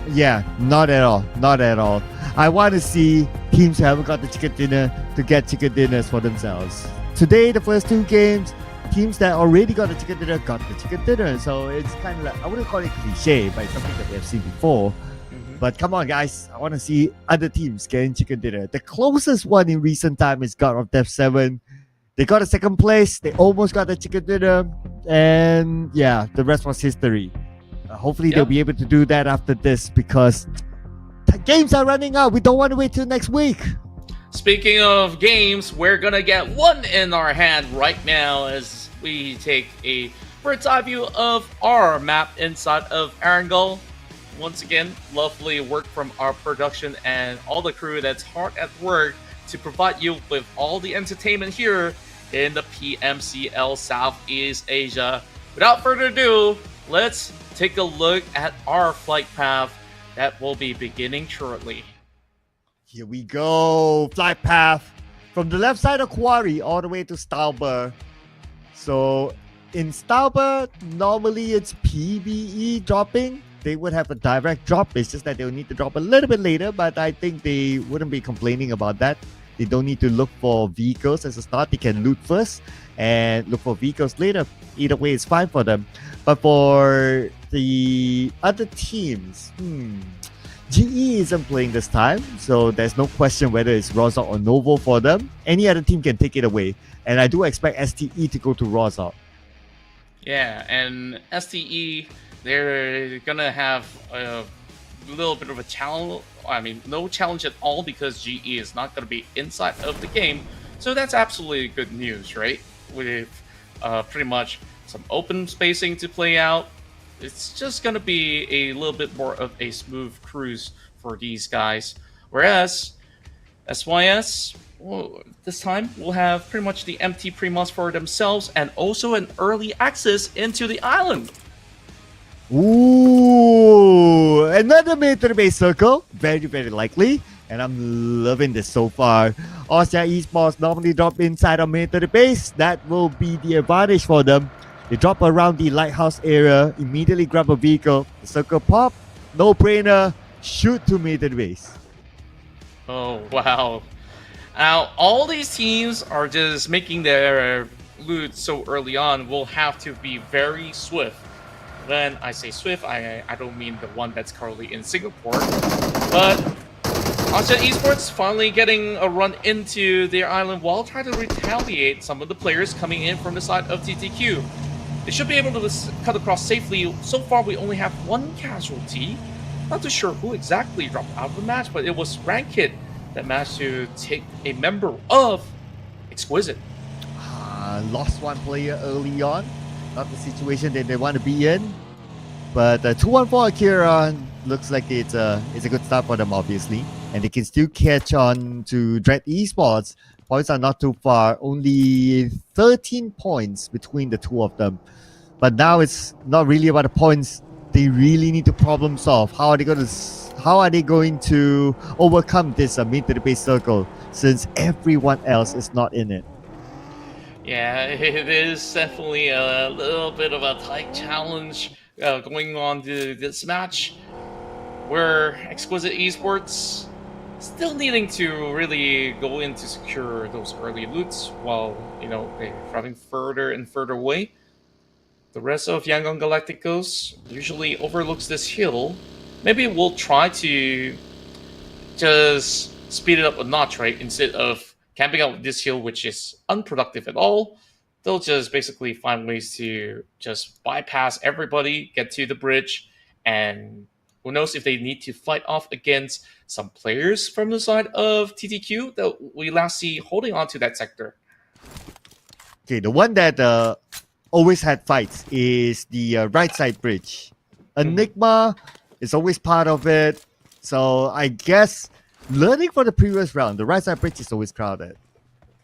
Yeah, not at all. Not at all. I want to see teams who haven't got the chicken dinner to get chicken dinners for themselves. Today, the first two games, teams that already got the chicken dinner got the chicken dinner. So it's kind of like, I wouldn't call it cliche, but it's something that we have seen before. But come on, guys, I want to see other teams getting chicken dinner. The closest one in recent time is God of Death 7. They got a second place. They almost got the chicken dinner. And yeah, the rest was history. Hopefully they'll be able to do that after this because the games are running out. We don't want to wait till next week. Speaking of games, we're gonna get one in our hand right now as we take a bird's eye view of our map inside of Erangel. Once again, lovely work from our production and all the crew that's hard at work to provide you with all the entertainment here in the PMCL Southeast Asia. Without further ado, let's take a look at our flight path that will be beginning shortly. Here we go. Flight path from the left side of Quarry all the way to Stauber. So in Stauber, normally it's PvE dropping. They would have a direct drop. It's just that they'll need to drop a little bit later, but I think they wouldn't be complaining about that. They don't need to look for vehicles as a start. They can loot first and look for vehicles later. Either way, it's fine for them. But for the other teams, GE isn't playing this time, so there's no question whether it's Rozok or Novo for them. Any other team can take it away. And I do expect STE to go to Rozok. Yeah, and STE, they're gonna have a little bit of a challenge. I mean, no challenge at all because GE is not gonna be inside of the game. So that's absolutely good news, right? With pretty much some open spacing to play out. It's just gonna be a little bit more of a smooth cruise for these guys. Whereas SYS, well, this time we'll have pretty much the empty Primos for themselves and also an early access into the island. Ooh, another military base circle. Very, very likely. And I'm loving this so far. Austria Esports normally drop inside a military base. That will be the advantage for them. They drop around the lighthouse area, immediately grab a vehicle, the circle pop, no brainer, shoot to military base. Oh, wow. Now, all these teams are just making their loot so early on will have to be very swift. When I say swift, I don't mean the one that's currently in Singapore, but Austria Esports finally getting a run into their island while trying to retaliate some of the players coming in from the side of TTQ. They should be able to cut across safely. So far, we only have one casualty. Not too sure who exactly dropped out of the match, but it was Rankit that managed to take a member of Exquisite. Lost one player early on. Not the situation that they want to be in. But 2-1-4 Akira looks like it's a good start for them, obviously. And they can still catch on to Dread Esports. Points are not too far. Only 13 points between the two of them. But now it's not really about the points. They really need to problem solve. How are they going to overcome this military-based circle since everyone else is not in it? Yeah, it is definitely a little bit of a tight challenge going on to this match, where Exquisite Esports still needing to really go in to secure those early loots while, they're driving further and further away. The rest of Yangon Galacticos usually overlooks this hill. Maybe we'll try to just speed it up a notch, right? Instead of camping out this hill, which is unproductive at all, they'll just basically find ways to just bypass everybody, get to the bridge, and who knows if they need to fight off against some players from the side of TTQ that we last see holding on to that sector. Okay, the one that always had fights is the right side bridge. Enigma is always part of it. So I guess learning from the previous round, the right side bridge is always crowded.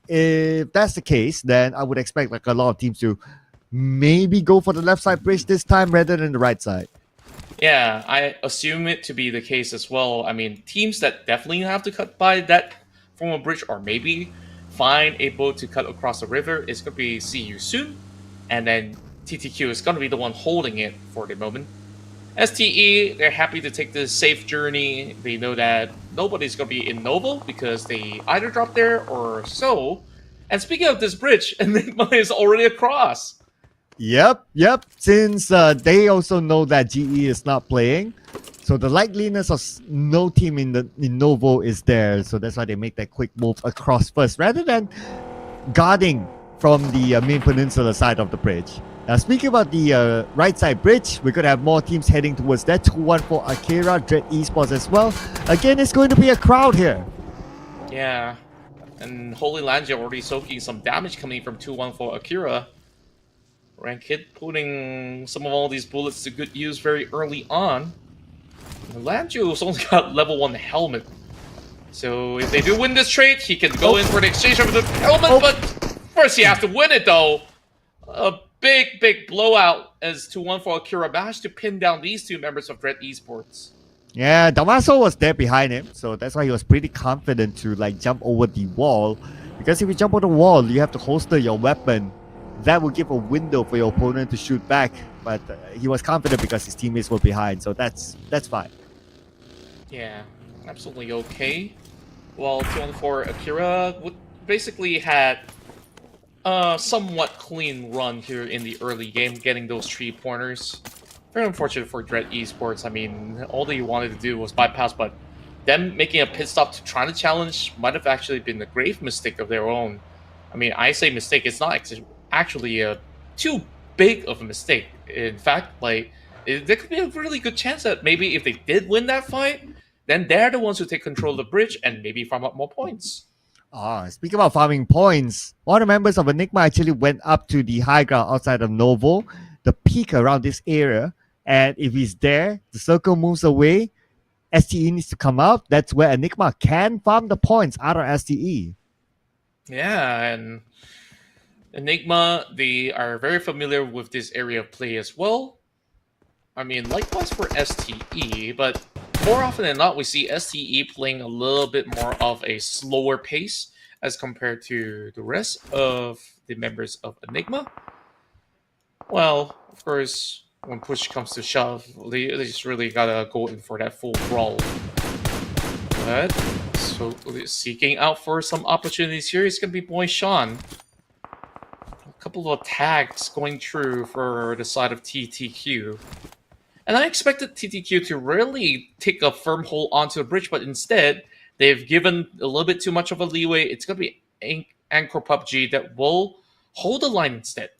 If that's the case, then I would expect like a lot of teams to maybe go for the left side bridge this time rather than the right side. Yeah, I assume it to be the case as well. I mean, teams that definitely have to cut by that form of bridge or maybe find a boat to cut across the river is going to be See You Soon. And then TTQ is going to be the one holding it for the moment. STE, they're happy to take this safe journey. They know that nobody's going to be in Novo because they either drop there or so. And speaking of this bridge, Enigma is already across. Yep. Since they also know that GE is not playing, so the likeliness of no team in Novo is there. So that's why they make that quick move across first, rather than guarding from the main peninsula side of the bridge. Now, speaking about the right side bridge, we're going to have more teams heading towards that. 214 Akira, Dread Esports as well. Again, it's going to be a crowd here. Yeah. And Holy Lange already soaking some damage coming from 214 Akira. Rankid putting some of all these bullets to good use very early on. Lange's only got level 1 helmet. So if they do win this trade, he can go in for the exchange of the helmet, but first he has to win it though. A big blowout as 214 Akira managed to pin down these two members of Dread Esports. Yeah, Damaso was there behind him, so that's why he was pretty confident to like jump over the wall. Because if you jump over the wall, you have to holster your weapon. That will give a window for your opponent to shoot back. But he was confident because his teammates were behind, so that's fine. Yeah, absolutely okay. Well, 214 Akira basically had a somewhat clean run here in the early game, getting those 3 pointers. Very unfortunate for Dread Esports. I mean, all they wanted to do was bypass, but them making a pit stop to try to challenge might have actually been a grave mistake of their own. I mean, I say mistake, it's not actually too big of a mistake. In fact, like, there could be a really good chance that maybe if they did win that fight, then they're the ones who take control of the bridge and maybe farm up more points. Speaking about farming points, one of the members of Enigma actually went up to the high ground outside of Novo, the peak around this area. And if he's there, the circle moves away. STE needs to come out. That's where Enigma can farm the points out of STE. Yeah, and Enigma, they are very familiar with this area of play as well. I mean, likewise for STE, but more often than not, we see STE playing a little bit more of a slower pace as compared to the rest of the members of Enigma. Well, of course, when push comes to shove, they just really gotta go in for that full brawl. But, so seeking out for some opportunities here is gonna be Boy Sean. A couple of attacks going through for the side of TTQ. And I expected TTQ to really take a firm hold onto the bridge, but instead, they've given a little bit too much of a leeway. It's going to be Anchor PUBG that will hold the line instead.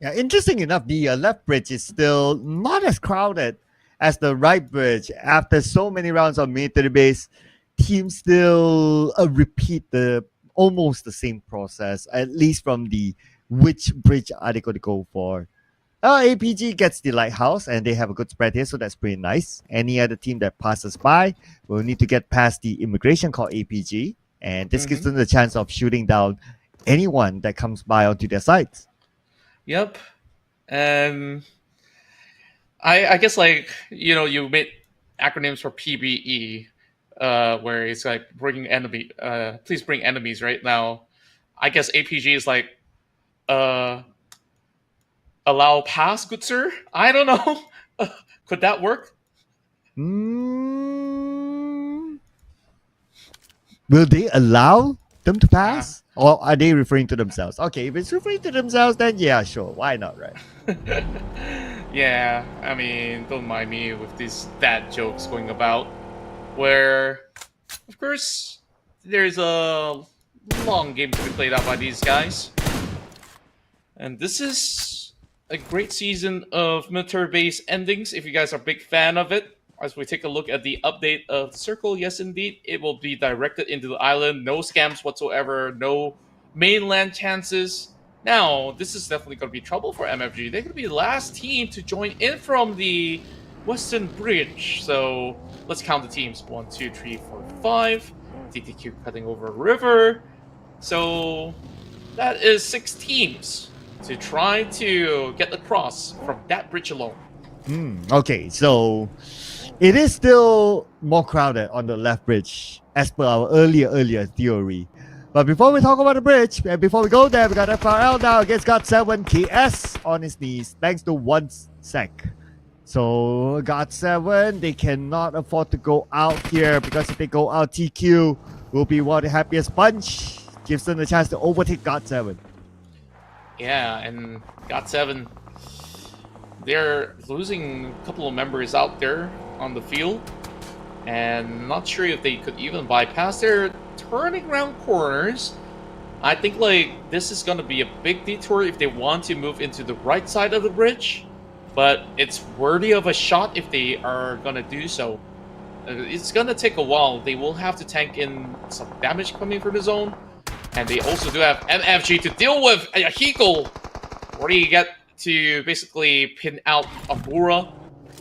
Yeah, interesting enough, the left bridge is still not as crowded as the right bridge. After so many rounds of military base, teams still repeat almost the same process, at least from the which bridge are they going to go for. APG gets the lighthouse and they have a good spread here, so that's pretty nice. Any other team that passes by will need to get past the immigration called APG, and this gives them the chance of shooting down anyone that comes by onto their sides. Yep. I guess, like, you know, you made acronyms for PBE, where it's like bringing please bring enemies. Right now, I guess APG is like, allow pass, good sir. I don't know. Could that work? Will they allow them to pass? Or are they referring to themselves? Okay, if it's referring to themselves, then yeah, sure. Why not, right? Yeah, I mean, don't mind me with these dad jokes going about, where, of course, there's a long game to be played out by these guys. And this is a great season of military base endings, if you guys are a big fan of it. As we take a look at the update of the circle, yes indeed, it will be directed into the island. No scams whatsoever, no mainland chances. Now, this is definitely going to be trouble for MFG. They're going to be the last team to join in from the Western Bridge. So let's count the teams. 1, 2, 3, 4, 5. TTQ cutting over a river. So that is 6 teams to try to get across from that bridge alone. Okay, so it is still more crowded on the left bridge as per our earlier theory. But before we talk about the bridge, and before we go there, we got FRL now against God7 KS on his knees, thanks to 1 sec. So God7, they cannot afford to go out here because if they go out, TQ will be one of the happiest bunch. Gives them the chance to overtake God7. Yeah, and GOT7, they're losing a couple of members out there on the field. And not sure if they could even bypass their turning around corners. I think like this is going to be a big detour if they want to move into the right side of the bridge. But it's worthy of a shot if they are going to do so. It's going to take a while. They will have to tank in some damage coming from the zone. And they also do have MFG to deal with. Hiko already get to basically pin out Amura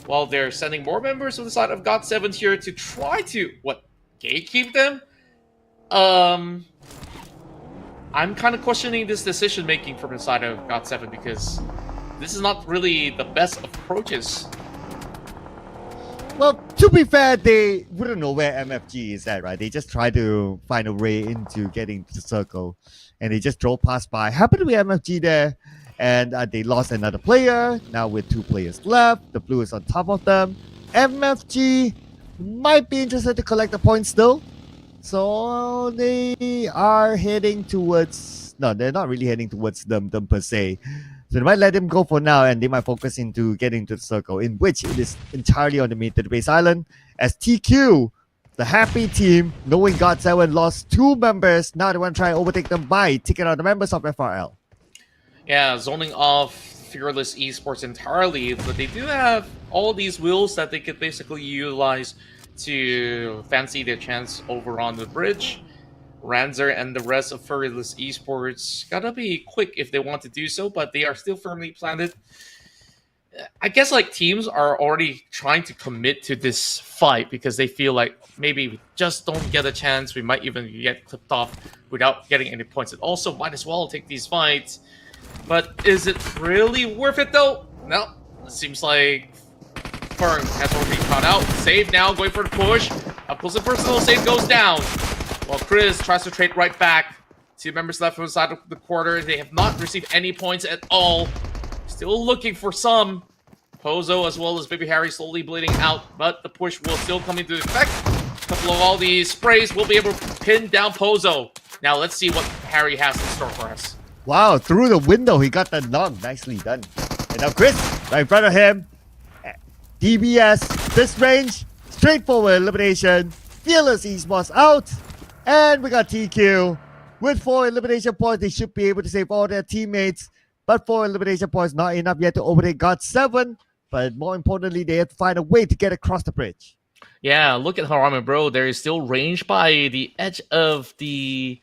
while they're sending more members of the side of GOT7 here to try to, gatekeep them? I'm kind of questioning this decision-making from the side of GOT7 because this is not really the best approaches. Well, to be fair, they wouldn't know where MFG is at, right? They just try to find a way into getting to the circle. And they just drove past by. Happened to be MFG there. And they lost another player. Now with 2 players left. The blue is on top of them. MFG might be interested to collect the points still. So they are heading towards... No, they're not really heading towards them per se. So they might let him go for now, and they might focus into getting to the circle, in which it is entirely on the mid to the base island. As TQ, the happy team, knowing God7 lost 2 members, now they want to try and overtake them by taking out the members of FRL. Yeah, zoning off Fearless Esports entirely, but they do have all these wheels that they could basically utilize to fancy their chance over on the bridge. Ranzer and the rest of Fearless Esports gotta be quick if they want to do so, but they are still firmly planted. I guess like teams are already trying to commit to this fight because they feel like maybe we just don't get a chance. We might even get clipped off without getting any points. And also might as well take these fights. But is it really worth it though? No. It seems like Fern has already caught out. Save now, going for the push. Up close and personal, save goes down. While Chris tries to trade right back. 2 members left from the side of the quarter. They have not received any points at all. Still looking for some. Pozo as well as Baby Harry slowly bleeding out, but the push will still come into effect. A couple of all these sprays will be able to pin down Pozo. Now let's see what Harry has in store for us. Wow, through the window, he got the knock. Nicely done. And now Chris, right in front of him. DBS, this range, straightforward elimination. Fearless Esports out. And we got TQ. With 4 elimination points, they should be able to save all their teammates. But 4 elimination points, not enough yet to overtake God7. But more importantly, they have to find a way to get across the bridge. Yeah, look at Harama, bro. There is still range by the edge of the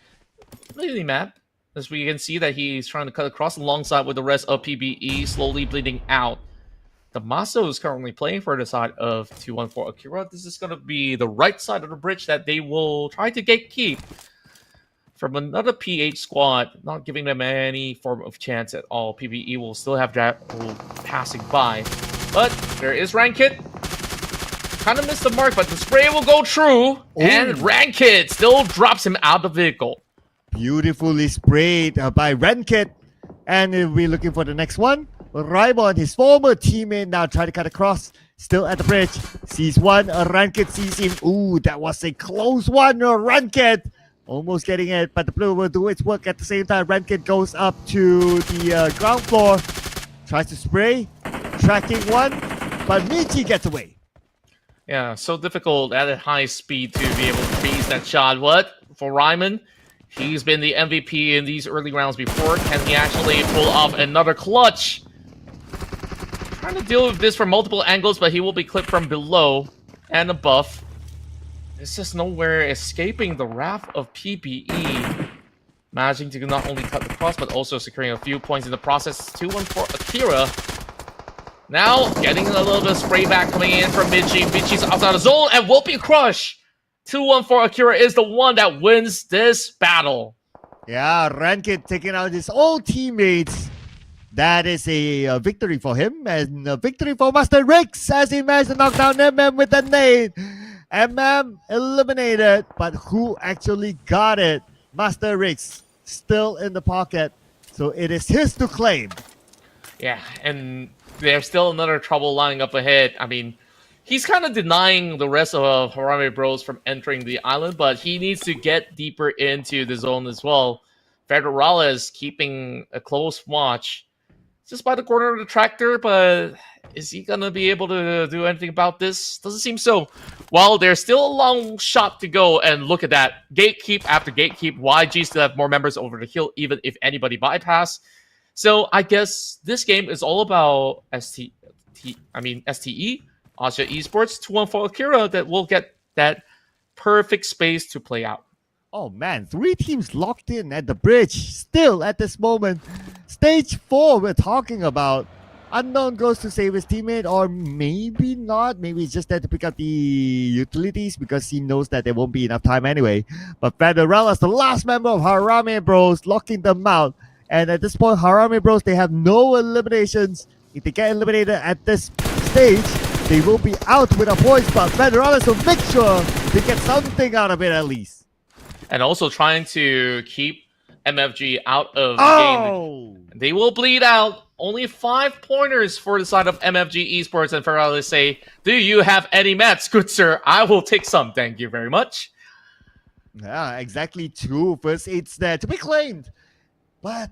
map. As we can see that he's trying to cut across alongside with the rest of PBE, slowly bleeding out. Damaso is currently playing for the side of 214 Akira. This is going to be the right side of the bridge that they will try to gatekeep from another PH squad, not giving them any form of chance at all. PBE will still have that passing by. But there is Rankit. Kind of missed the mark, but the spray will go true. Ooh. And Rankit still drops him out of the vehicle. Beautifully sprayed by Rankit. And we're looking for the next one. Raimon, his former teammate, now trying to cut across. Still at the bridge. Sees one. Rankit sees him. Ooh, that was a close one. Rankit almost getting it, but the blue will do its work at the same time. Rankit goes up to the ground floor. Tries to spray. Tracking one. But Michi gets away. Yeah, so difficult at a high speed to be able to freeze that shot. What? For Ryman, he's been the MVP in these early rounds before. Can he actually pull off another clutch? Trying to deal with this from multiple angles, but he will be clipped from below and above. There's just nowhere escaping the wrath of PBE. Managing to not only cut the cross, but also securing a few points in the process. 2-1 for Akira. Now, getting a little bit of spray back coming in from Michi. Michi's outside the zone and will be crushed. 2-1 for Akira is the one that wins this battle. Yeah, Rankit taking out his old teammates. That is a victory for him, and a victory for Master Rix as he managed to knock down MM with the nade. MM eliminated, but who actually got it? Master Rix still in the pocket, so it is his to claim. Yeah, and there's still another trouble lying up ahead. I mean, he's kind of denying the rest of Harame Bros from entering the island, but he needs to get deeper into the zone as well. Federales keeping a close watch just by the corner of the tractor, but is he going to be able to do anything about this? Doesn't seem so. Well, there's still a long shot to go, and look at that. Gatekeep after gatekeep. YG still have more members over the hill, even if anybody bypass. So I guess this game is all about STE, Asia Esports, 2-1 Akira, that will get that perfect space to play out. Oh man, 3 teams locked in at the bridge. Still at this moment. Stage 4 we're talking about. Unknown goes to save his teammate, or maybe not. Maybe he's just there to pick up the utilities because he knows that there won't be enough time anyway. But Federella's the last member of Harame Bros, locking them out. And at this point, Harame Bros, they have no eliminations. If they get eliminated at this stage, they will be out with a points. But Federella's will make sure they get something out of it at least. And also trying to keep MFG out of the game. They will bleed out. Only 5 pointers for the side of MFG Esports, and Federales say, "Do you have any mats, good sir? I will take some, thank you very much." Yeah, exactly 2 first aids there to be claimed. But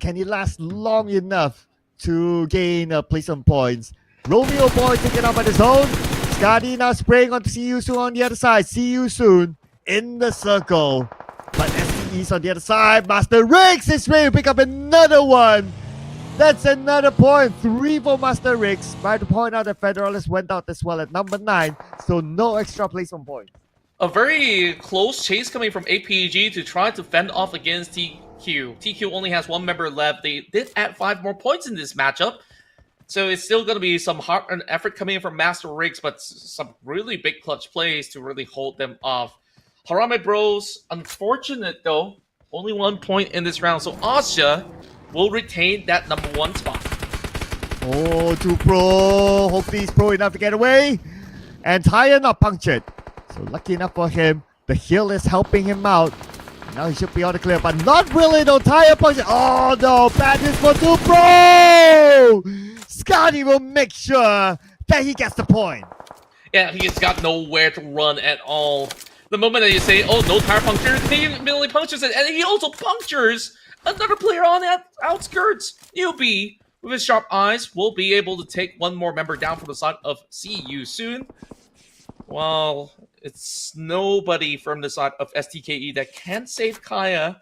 can it last long enough to gain a place on points? Romeo Boy taken out by the zone. Scotty now spraying on to See You Soon on the other side. See You Soon in the circle. But STE's on the other side. Master Riggs is ready to pick up another one. That's another point. 3 for Master Riggs. By to point out that Federales went out as well at number 9. So no extra place on point. A very close chase coming from APG to try to fend off against TQ. TQ only has 1 member left. They did add 5 more points in this matchup. So it's still going to be some hard effort coming in from Master Riggs, but some really big clutch plays to really hold them off. Harame Bros, unfortunate though, only 1 point in this round. So Asia will retain that number 1 spot. Oh, 2 pro. Hopefully he's pro enough to get away. And Tire not punctured. So lucky enough for him, the hill is helping him out. Now he should be on the clear, but not really. No Tire punctured. Oh no, bad news for 2 pro. Scotty will make sure that he gets the point. Yeah, he's got nowhere to run at all. The moment that you say, "Oh, no tire puncture," he immediately punctures it, and he also punctures another player on the outskirts. UB, with his sharp eyes, will be able to take 1 more member down from the side of See You Soon. Well, it's nobody from the side of STKE that can save Kaya.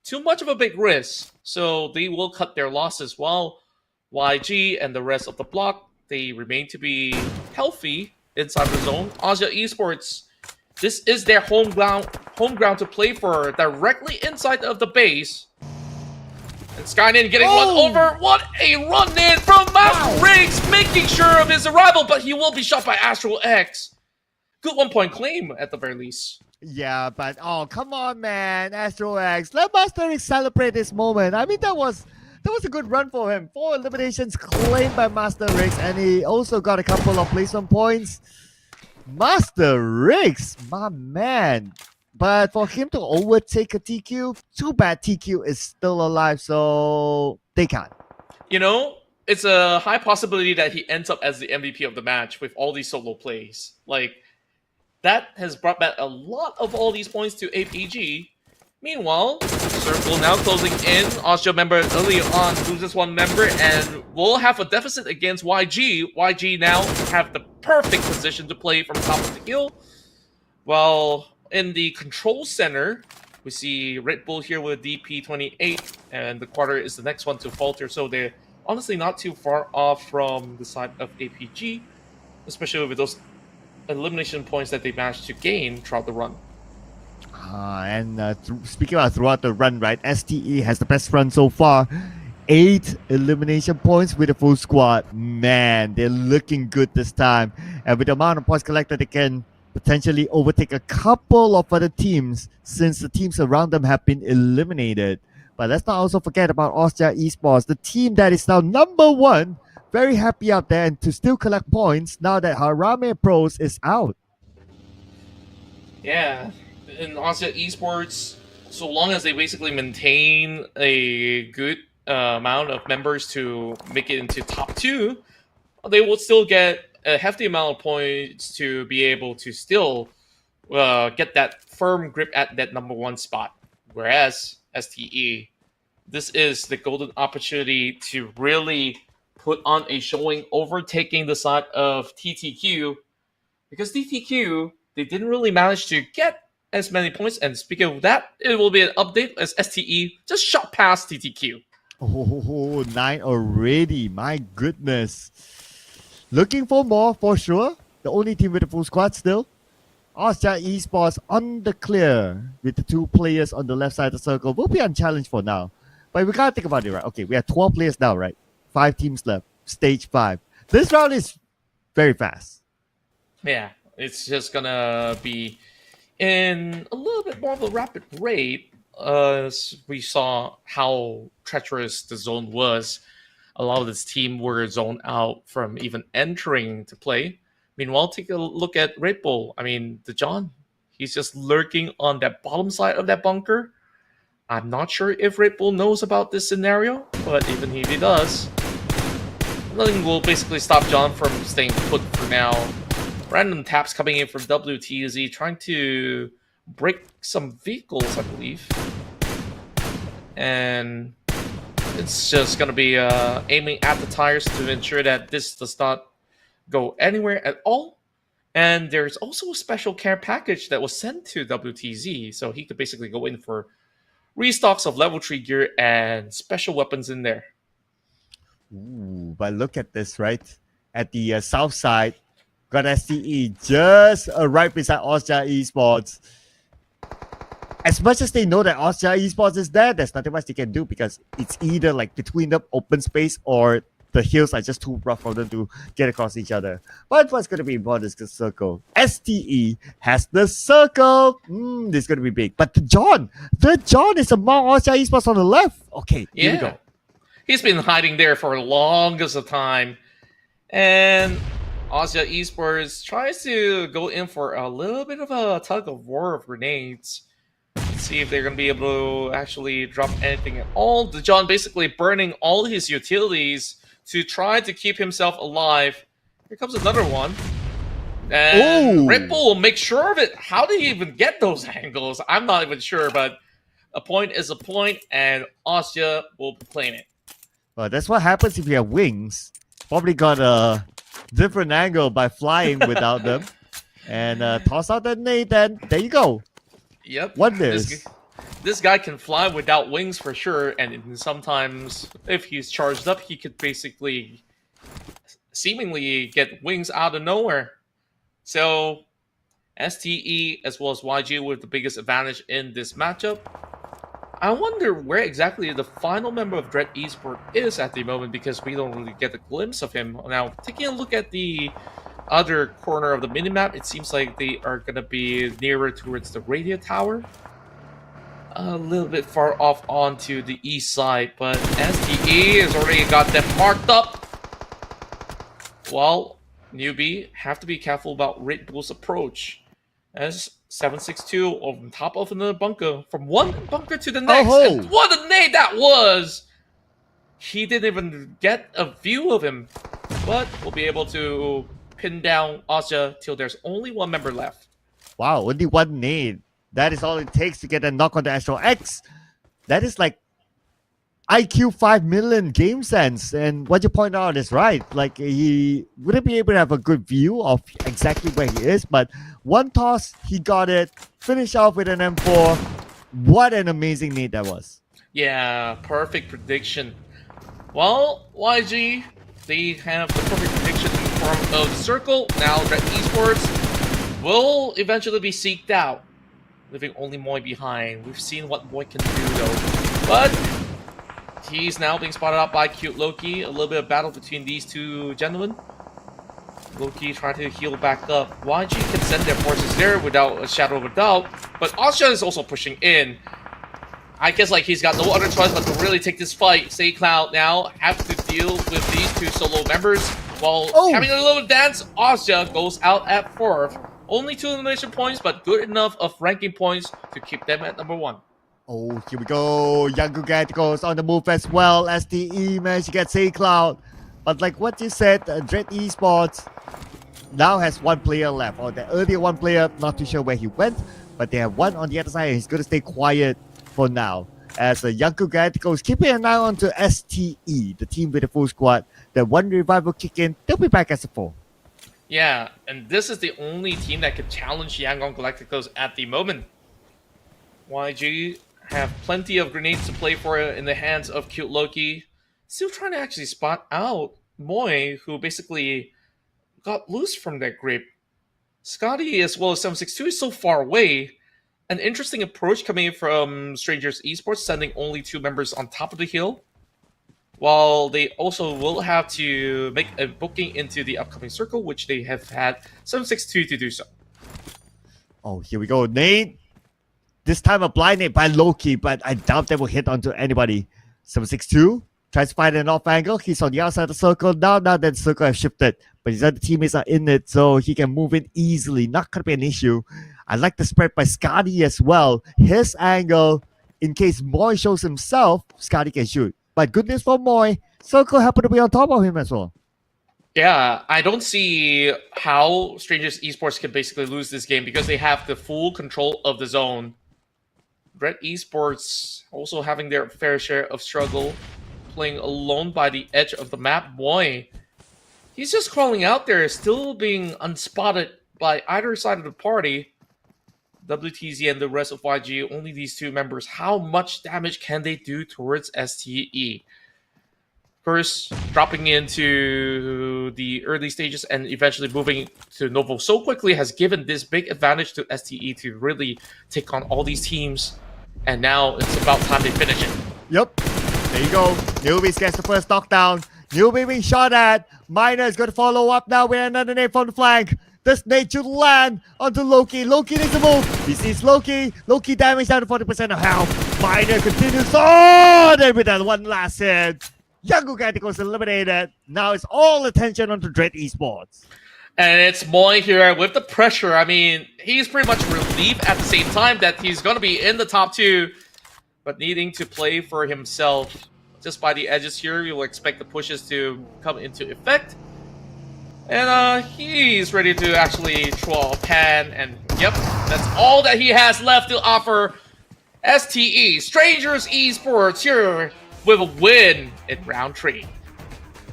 Too much of a big risk, so they will cut their losses, while YG and the rest of the block, they remain to be healthy inside the zone. Asia Esports, this is their home ground to play for, directly inside of the base. And Skynin getting run over. What a run in from Master Riggs, making sure of his arrival, but he will be shot by Astral X. Good 1-point claim at the very least. Yeah, but oh, come on, man. Astro X. Let Master Riggs celebrate this moment. I mean, that was a good run for him. 4 eliminations claimed by Master Riggs, and he also got a couple of placement points. Master Riggs, my man. But for him to overtake a TQ, too bad TQ is still alive, so they can't. You know, it's a high possibility that he ends up as the MVP of the match with all these solo plays. Like, that has brought back a lot of all these points to APG. Meanwhile, Circle now closing in. Austria member early on loses 1 member and will have a deficit against YG. YG now have the perfect position to play from top of the hill. While in the control center, we see Red Bull here with DP28, and the quarter is the next one to falter. So they're honestly not too far off from the side of APG, especially with those elimination points that they managed to gain throughout the run. Speaking about throughout the run, right? STE has the best run so far. 8 elimination points with a full squad. Man, they're looking good this time. And with the amount of points collected, they can potentially overtake a couple of other teams since the teams around them have been eliminated. But let's not also forget about Austria Esports, the team that is now number 1. Very happy out there and to still collect points now that Harame Pros is out. Yeah, in Austria Esports, so long as they basically maintain a good amount of members to make it into top 2, they will still get a hefty amount of points to be able to still get that firm grip at that number 1 spot. Whereas STE, this is the golden opportunity to really put on a showing, overtaking the side of TTQ, because TTQ, they didn't really manage to get as many points. And speaking of that, it will be an update as STE just shot past TTQ. Oh, 9 already. My goodness. Looking for more for sure. The only team with a full squad still. Austria Esports on the clear with the 2 players on the left side of the circle. Will be unchallenged for now. But we gotta think about it, right? Okay, we have 12 players now, right? 5 teams left. Stage 5. This round is very fast. Yeah, it's just gonna be in a little bit more of a rapid rate. As we saw how treacherous the zone was. A lot of this team were zoned out from even entering to play. Meanwhile, take a look at Red Bull. I mean, the John, he's just lurking on that bottom side of that bunker. I'm not sure if Red Bull knows about this scenario, but even if he does, nothing will basically stop John from staying put for now. Random taps coming in from WTZ, trying to break some vehicles, I believe. And it's just going to be aiming at the tires to ensure that this does not go anywhere at all. And there's also a special care package that was sent to WTZ, so he could basically go in for restocks of level 3 gear and special weapons in there. Ooh, but look at this, right? At the south side, got STE just right beside Austria Esports. As much as they know that Austria Esports is there, there's nothing much they can do because it's either like between the open space or the hills are just too rough for them to get across each other. But what's going to be important is the circle. STE has the circle. This is going to be big. But the John is among Austria Esports on the left. Okay, here we go. He's been hiding there for the longest of time. And Austria Esports tries to go in for a little bit of a tug of war of grenades. See if they're going to be able to actually drop anything at all. The John basically burning all his utilities to try to keep himself alive. Here comes another one. And Red Bull will make sure of it. How did he even get those angles? I'm not even sure, but a point is a point, and Austria will claim it. Well, that's what happens if you have wings. Probably got a different angle by flying without them. And toss out that nade, then there you go. Yep. Wonders. This guy can fly without wings for sure, and sometimes if he's charged up, he could basically seemingly get wings out of nowhere. So STE as well as YG with the biggest advantage in this matchup. I wonder where exactly the final member of Dread Esports is at the moment, because we don't really get a glimpse of him. Now, taking a look at the other corner of the minimap, it seems like they are going to be nearer towards the radio tower. A little bit far off onto the east side, but STE has already got them marked up. Well, newbie, have to be careful about Red Bull's approach. As 762 on top of another bunker, from one bunker to the next. And what a nade that was! He didn't even get a view of him, but we'll be able to pin down Austria till there's only one member left. Wow, only one nade. That is all it takes to get a knock on the Astro X. That is like IQ 5 million game sense. And what you point out is right. Like, he wouldn't be able to have a good view of exactly where he is, but one toss, he got it. Finish off with an M4. What an amazing nade that was. Yeah, perfect prediction. Well, YG, they have the perfect prediction in the form of the circle. Now that Esports will eventually be seeked out, leaving only Moy behind. We've seen what Moy can do though. But he's now being spotted out by Cute Loki. A little bit of battle between these two gentlemen. Loki trying to heal back up. YG can send their forces there without a shadow of a doubt. But Austria is also pushing in. I guess like he's got no other choice but to really take this fight. Say Cloud now have to deal with these two solo members. While having a little dance, Austria goes out at 4th. Only 2 elimination points, but good enough of ranking points to keep them at number 1. Oh, here we go. Young Giganticos on the move as well. STE managed to get C-Cloud. But like what you said, Dread Esports now has one player left. Or the earlier one player, not too sure where he went. But they have one on the other side and he's going to stay quiet for now. As Young Giganticos keeping an eye on to STE, the team with the full squad. That one revive will kick in. They'll be back as a 4. Yeah, and this is the only team that could challenge Yangon Galacticos at the moment. YG have plenty of grenades to play for in the hands of Cute Loki. Still trying to actually spot out Moy, who basically got loose from that grip. Scotty as well as 762 is so far away. An interesting approach coming in from Strangers Esports, sending only 2 members on top of the hill. While they also will have to make a booking into the upcoming circle, which they have had 762 to do so. Oh, here we go. Nate. This time a blind nade by Loki, but I doubt that will hit onto anybody. 762 tries to find an off angle. He's on the outside of the circle. Now that the circle has shifted, but his other teammates are in it, so he can move in easily. Not going to be an issue. I like the spread by Scotty as well. His angle, in case Moy shows himself, Scotty can shoot. But good news for Moy, circle happened to be on top of him as well. Yeah, I don't see how Strangers Esports can basically lose this game because they have the full control of the zone. Red Esports also having their fair share of struggle, playing alone by the edge of the map. Boy, he's just crawling out there, still being unspotted by either side of the party. WTZ and the rest of YG, only these 2 members. How much damage can they do towards STE? First, dropping into the early stages and eventually moving to Novo so quickly has given this big advantage to STE to really take on all these teams. And now it's about time they finish it. Yep. There you go. Newbie gets the first knockdown. Newbie being shot at. Miner is going to follow up now with another nade from the flank. This nade should land onto Loki. Loki needs to move. He sees Loki. Loki damage down to 40% of health. Miner continues on. And with that one last hit, Young Gigantic was eliminated. Now it's all attention onto Dread Esports. And it's Moy here with the pressure. I mean, he's pretty much relieved at the same time that he's going to be in the top 2, but needing to play for himself. Just by the edges here, you'll expect the pushes to come into effect. And he's ready to actually draw a pan. And yep, that's all that he has left to offer. STE, Strangers Esports here with a win in round 3.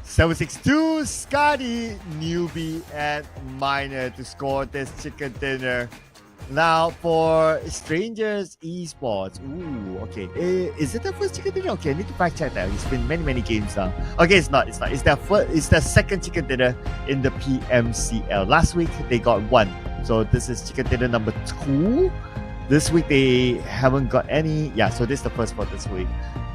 762, Scotty, Newbie, and Miner to score this chicken dinner. Now for Strangers Esports. Ooh, okay. Is it the first chicken dinner? Okay, I need to fact check that. It's been many games now. Okay, it's not. It's the second chicken dinner in the PMCL. Last week they got 1. So this is chicken dinner number 2. This week they haven't got any. Yeah, so this is the first one this week.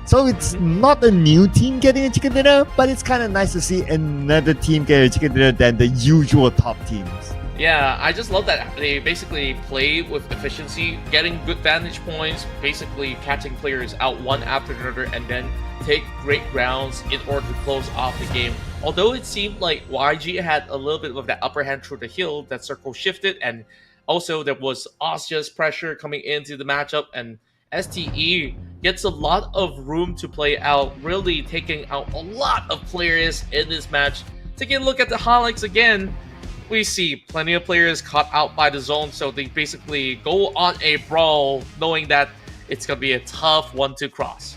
So it's not a new team getting a chicken dinner, but it's kind of nice to see another team get a chicken dinner than the usual top teams. Yeah, I just love that they basically play with efficiency, getting good vantage points, basically catching players out one after another, and then take great grounds in order to close off the game. Although it seemed like YG had a little bit of that upper hand through the hill, that circle shifted, and also there was Asia's pressure coming into the matchup, and STE gets a lot of room to play out, really taking out a lot of players in this match. Taking a look at the highlights again, we see plenty of players caught out by the zone, so they basically go on a brawl knowing that it's going to be a tough one to cross.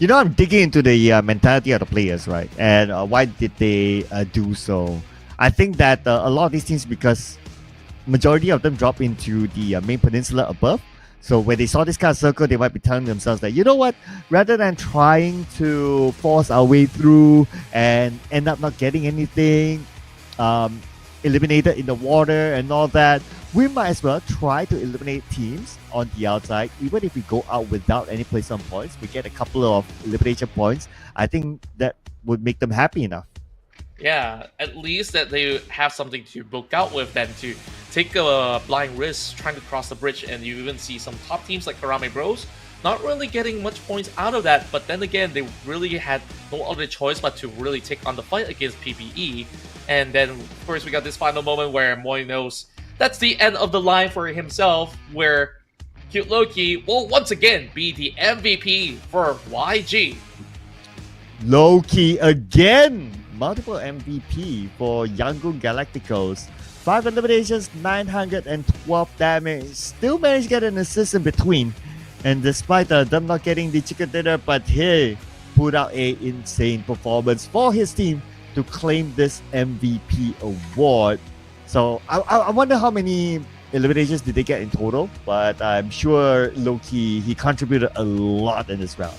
You know, I'm digging into the mentality of the players, right? And why did they do so? I think that a lot of these teams, because majority of them drop into the main peninsula above. So when they saw this kind of circle, they might be telling themselves that, you know what, rather than trying to force our way through and end up not getting anything eliminated in the water and all that, we might as well try to eliminate teams on the outside. Even if we go out without any place on points, we get a couple of elimination points. I think that would make them happy enough. Yeah, at least that they have something to book out with than to take a blind risk trying to cross the bridge. And you even see some top teams like Karame Bros not really getting much points out of that. But then again, they really had no other choice but to really take on the fight against PPE. And then, of course, we got this final moment where Moy knows that's the end of the line for himself, where Cute Loki will once again be the MVP for YG. Loki again! Multiple MVP for Yangon Galacticos. 5 eliminations, 912 damage. Still managed to get an assist in between. And despite them not getting the chicken dinner, but he put out a insane performance for his team to claim this MVP award. So I wonder how many eliminations did they get in total, but I'm sure Loki, he contributed a lot in this round.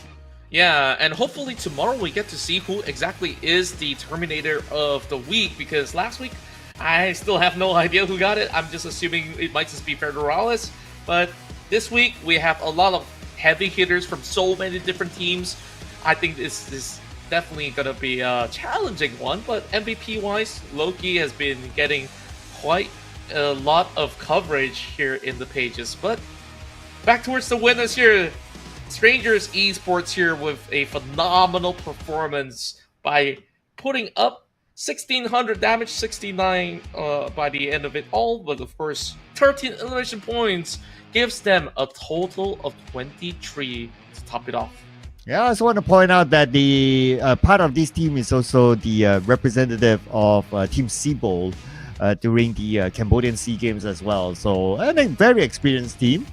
Yeah, and hopefully tomorrow we get to see who exactly is the Terminator of the week, because last week I still have no idea who got it. I'm just assuming it might just be Federales, but this week we have a lot of heavy hitters from so many different teams. I think this is definitely going to be a challenging one, but MVP-wise, Loki has been getting quite a lot of coverage here in the pages. But back towards the winners here. Strangers Esports here with a phenomenal performance by putting up 1600 damage, 69 by the end of it all, but of course 13 elimination points gives them a total of 23 to top it off. Yeah, I also want to point out that the part of this team is also the representative of Team Seabowl during the Cambodian SEA Games as well. So, and a very experienced team.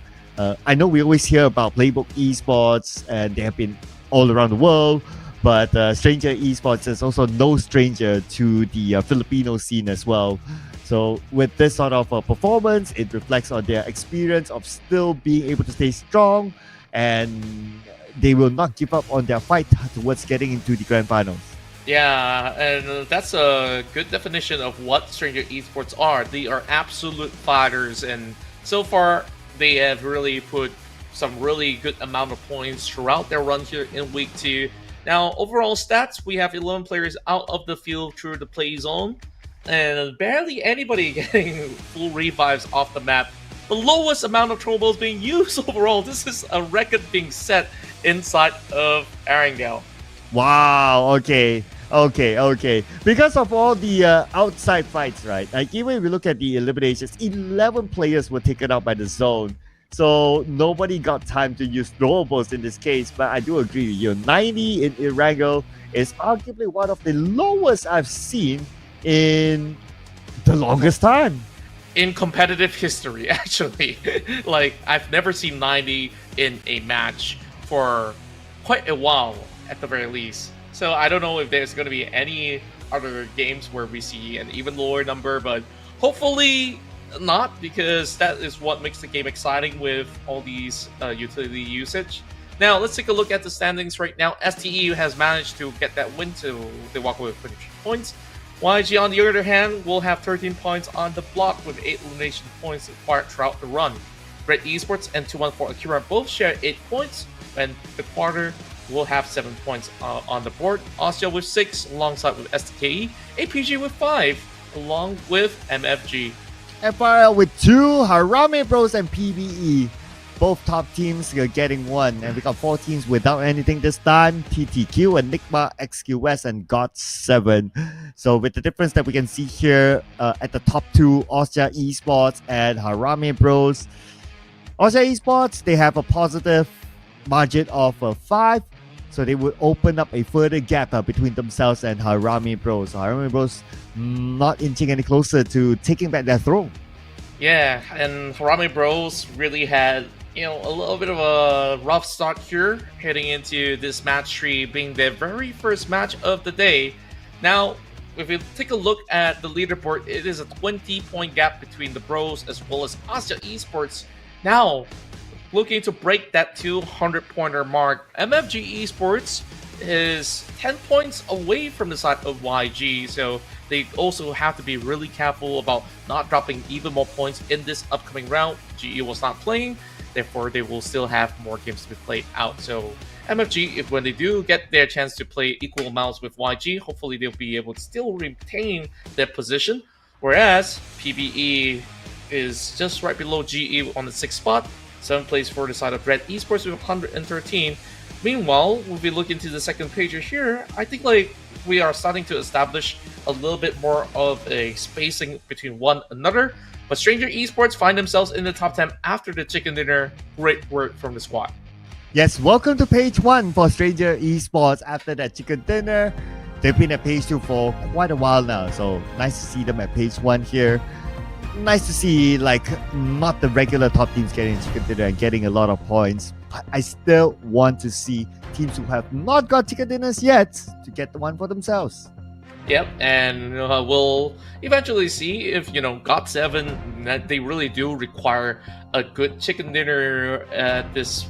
I know we always hear about Playbook Esports, and they have been all around the world, but Stranger Esports is also no stranger to the Filipino scene as well. So with this sort of performance, it reflects on their experience of still being able to stay strong, and they will not give up on their fight towards getting into the grand finals. Yeah, and that's a good definition of what Stranger Esports are. They are absolute fighters, and so far they have really put some really good amount of points throughout their run here in week 2. Now, overall stats, we have 11 players out of the field through the play zone, and barely anybody getting full revives off the map. The lowest amount of throwballs being used overall. This is a record being set inside of Erangel. Wow, okay. Because of all the outside fights, right? Like even if we look at the eliminations, 11 players were taken out by the zone. So nobody got time to use throwables in this case. But I do agree with you. 90 in Erangel is arguably one of the lowest I've seen in the longest time. In competitive history, actually. Like, I've never seen 90 in a match for quite a while, at the very least. So I don't know if there's going to be any other games where we see an even lower number, but hopefully not, because that is what makes the game exciting with all these utility usage. Now, let's take a look at the standings right now. STE has managed to get that win, to they walk away with 23 points. YG, on the other hand, will have 13 points on the block with 8 elimination points acquired throughout the run. Red Esports and 214 Akira both share 8 points, and the quarter will have 7 points on the board. Austria with 6, alongside with STKE. APG with 5, along with MFG. FRL with 2, Harame Bros and PBE. Both top teams are getting 1. And we got 4 teams without anything this time. TTQ, Enigma, XQS, and GOT7. So with the difference that we can see here at the top 2, Austria Esports and Harame Bros. Austria Esports, they have a positive margin of 5. So they would open up a further gap between themselves and Harame Bros. So Harame Bros not inching any closer to taking back their throne. Yeah, and Harame Bros really had, a little bit of a rough start here, heading into this match 3 being their very first match of the day. Now, if we take a look at the leaderboard, it is a 20-point gap between the Bros as well as Austria Esports. Now, looking to break that 200-pointer mark, MFG Esports is 10 points away from the side of YG, so they also have to be really careful about not dropping even more points in this upcoming round. GE was not playing, therefore they will still have more games to be played out. So MFG, if when they do get their chance to play equal amounts with YG, hopefully they'll be able to still retain their position, whereas PBE is just right below GE on the 6th spot, 7th place for the side of Red Esports with 113. Meanwhile, if we look into the second page here, I think we are starting to establish a little bit more of a spacing between one another. But Stranger Esports find themselves in the top 10 after the chicken dinner. Great work from the squad. Yes, welcome to page 1 for Stranger Esports after that chicken dinner. They've been at page 2 for quite a while now, so nice to see them at page 1 here. Nice to see, like, not the regular top teams getting chicken dinner and getting a lot of points, but I still want to see teams who have not got chicken dinners yet to get the one for themselves. Yep, and we'll eventually see if, GOT7, they really do require a good chicken dinner at this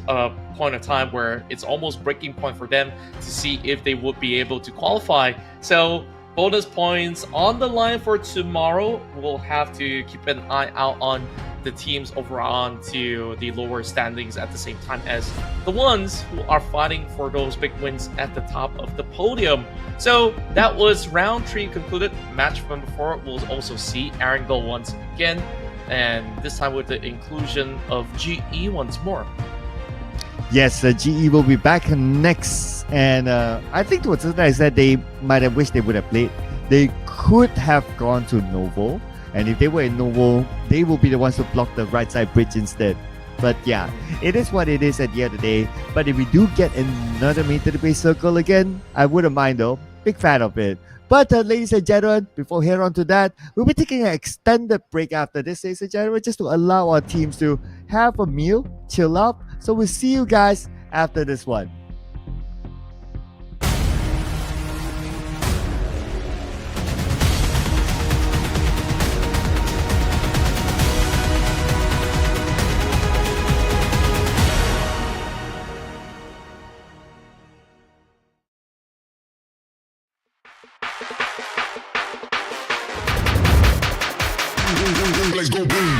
point of time where it's almost breaking point for them to see if they would be able to qualify. So bonus points on the line for tomorrow. We'll have to keep an eye out on the teams over on to the lower standings at the same time as the ones who are fighting for those big wins at the top of the podium. So that was round 3 concluded. Match number 4 we'll also see Erangel once again, and this time with the inclusion of GE once more. Yes, GE will be back next, and I think towards the I said they might have wished they would have played. They could have gone to Novo, and if they were in Novo, they will be the ones to block the right side bridge instead. But yeah, it is what it is at the end of the day. But if we do get another main to the base circle again, I wouldn't mind though. Big fan of it. But ladies and gentlemen, before we head on to that, we'll be taking an extended break after this, ladies and gentlemen, just to allow our teams to have a meal, chill out. So we'll see you guys after this one. Let's go boom.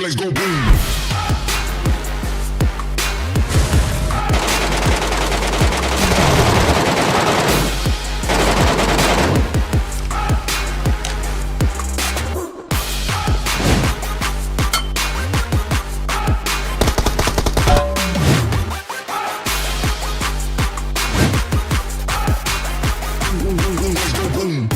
Let's go boom. Let's go boom.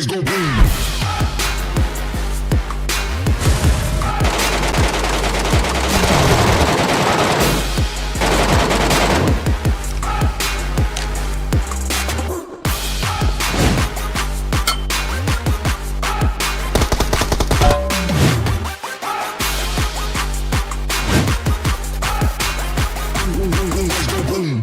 Let's go boom. Let's go boom.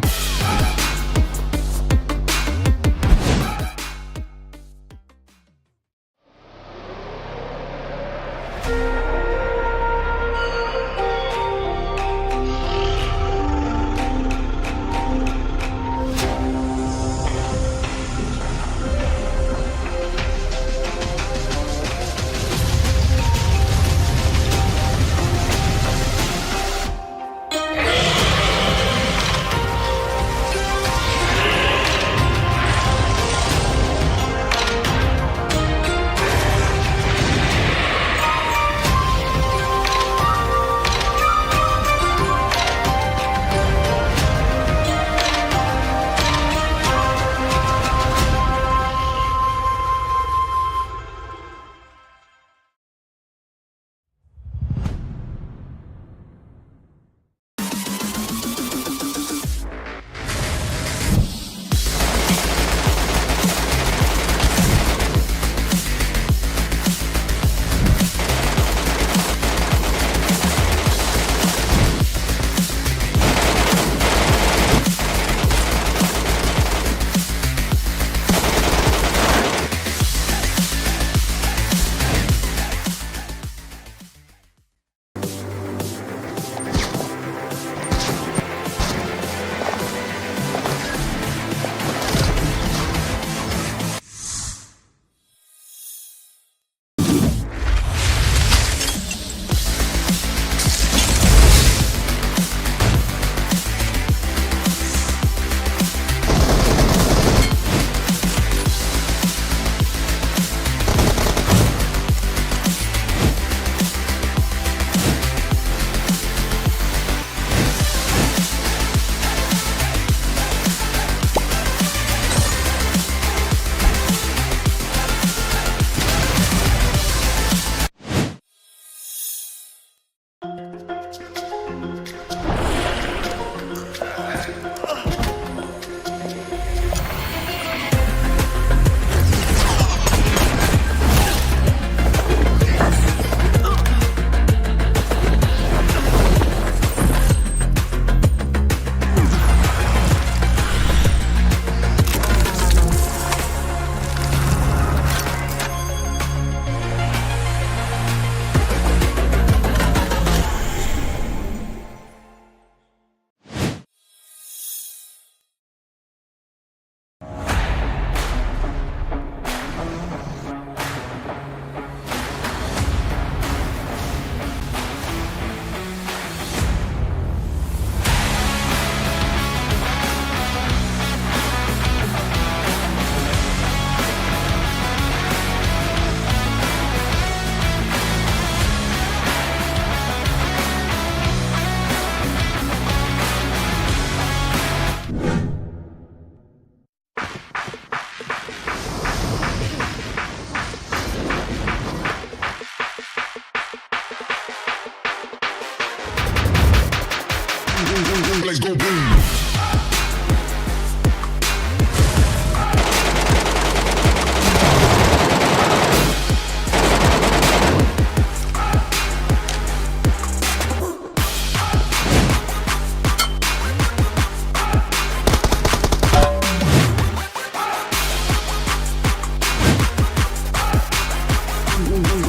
Let's go boom.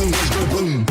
Let's go boom.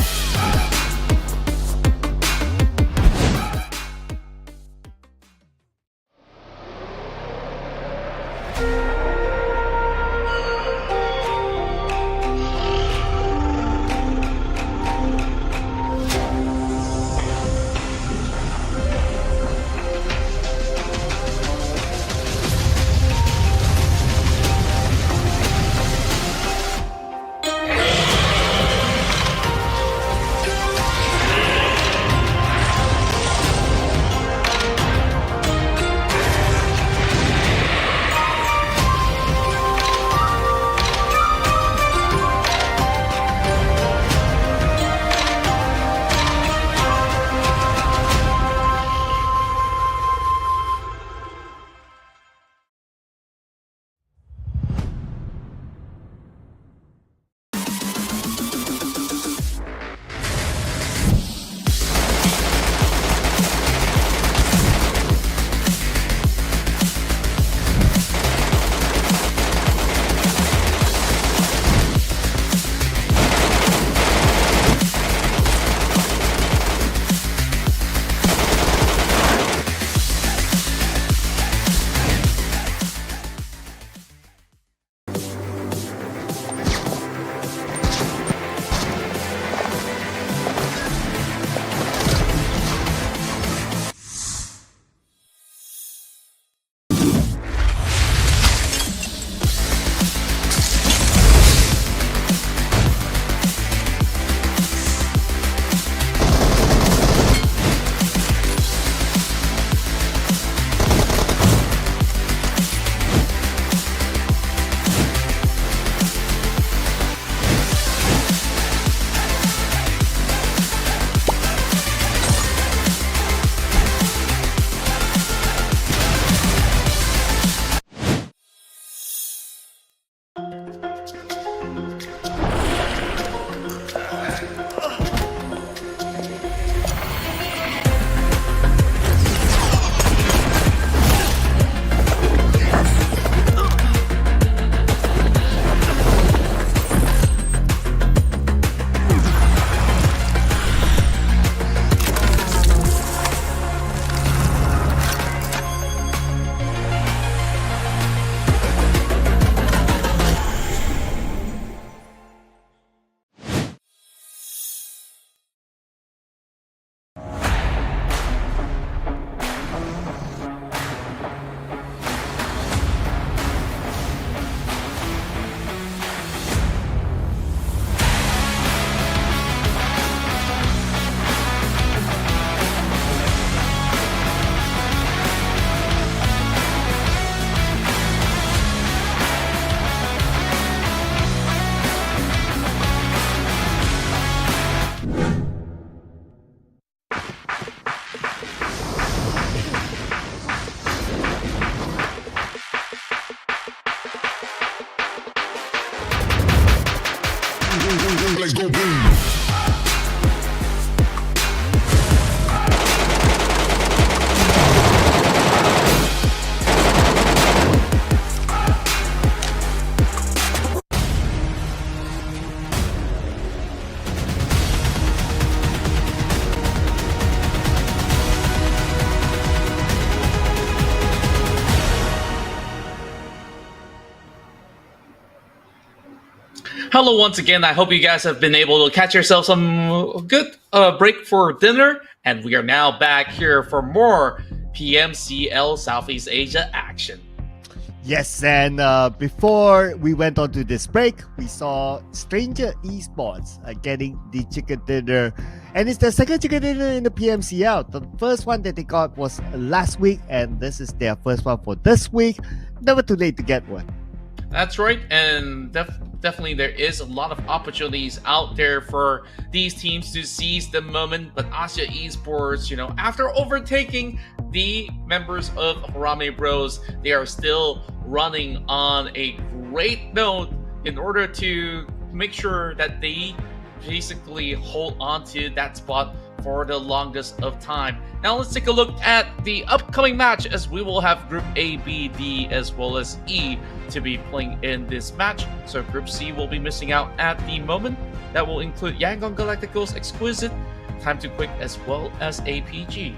Let's go boom. Hello once again. I hope you guys have been able to catch yourself some good break for dinner. And we are now back here for more PMCL Southeast Asia action. Yes, and before we went on to this break, we saw Stranger Esports getting the chicken dinner. And it's their second chicken dinner in the PMCL. The first one that they got was last week, and this is their first one for this week. Never too late to get one. That's right, and definitely there is a lot of opportunities out there for these teams to seize the moment. But Asia Esports, after overtaking the members of Harame Bros, they are still running on a great note in order to make sure that they basically hold on to that spot for the longest of time. Now let's take a look at the upcoming match, as we will have Group A, B, D, as well as E to be playing in this match. So Group C will be missing out at the moment. That will include Yangon Galacticos, Exquisite, Time to Quick, as well as APG.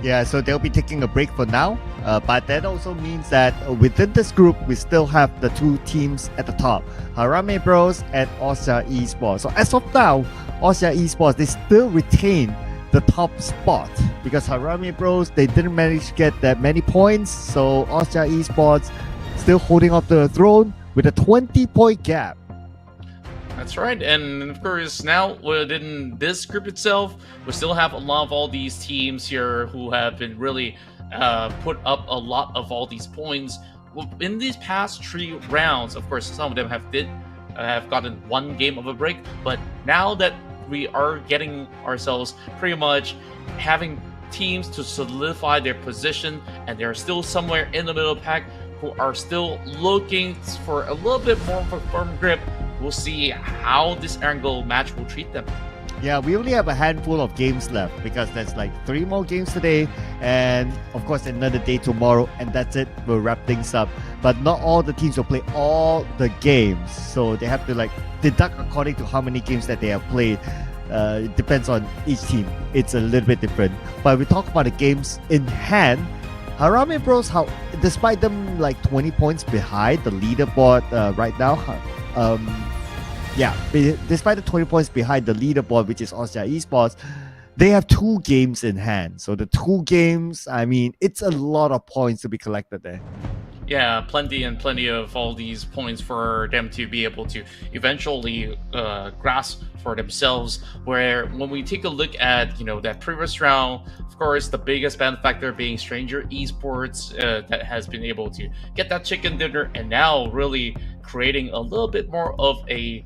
Yeah, so they'll be taking a break for now. But that also means that within this group, we still have the two teams at the top, Harame Bros and Asia Esports. So as of now, Asia Esports, they still retain the top spot because Harame Bros, they didn't manage to get that many points. So Asia Esports still holding up the throne with a 20-point gap. That's right, and of course now within this group itself, we still have a lot of all these teams here who have been really put up a lot of all these points. In these past 3 rounds, of course, some of them have gotten 1 game of a break, but now that we are getting ourselves pretty much having teams to solidify their position, and they're still somewhere in the middle pack who are still looking for a little bit more of a firm grip. We'll see how this Erangel match will treat them. Yeah, we only have a handful of games left because there's like 3 more games today and of course another day tomorrow, and that's it. We'll wrap things up. But not all the teams will play all the games, so they have to deduct according to how many games that they have played. It depends on each team. It's a little bit different. But we talk about the games in hand. Harame Bros, despite them 20 points behind the leaderboard right now, despite the 20 points behind the leaderboard, which is Asia Esports, they have 2 games in hand. So the 2 games, it's a lot of points to be collected there. Yeah, plenty of all these points for them to be able to eventually grasp for themselves. Where when we take a look at that previous round, of course the biggest benefactor being Stranger Esports, that has been able to get that chicken dinner and now really creating a little bit more of a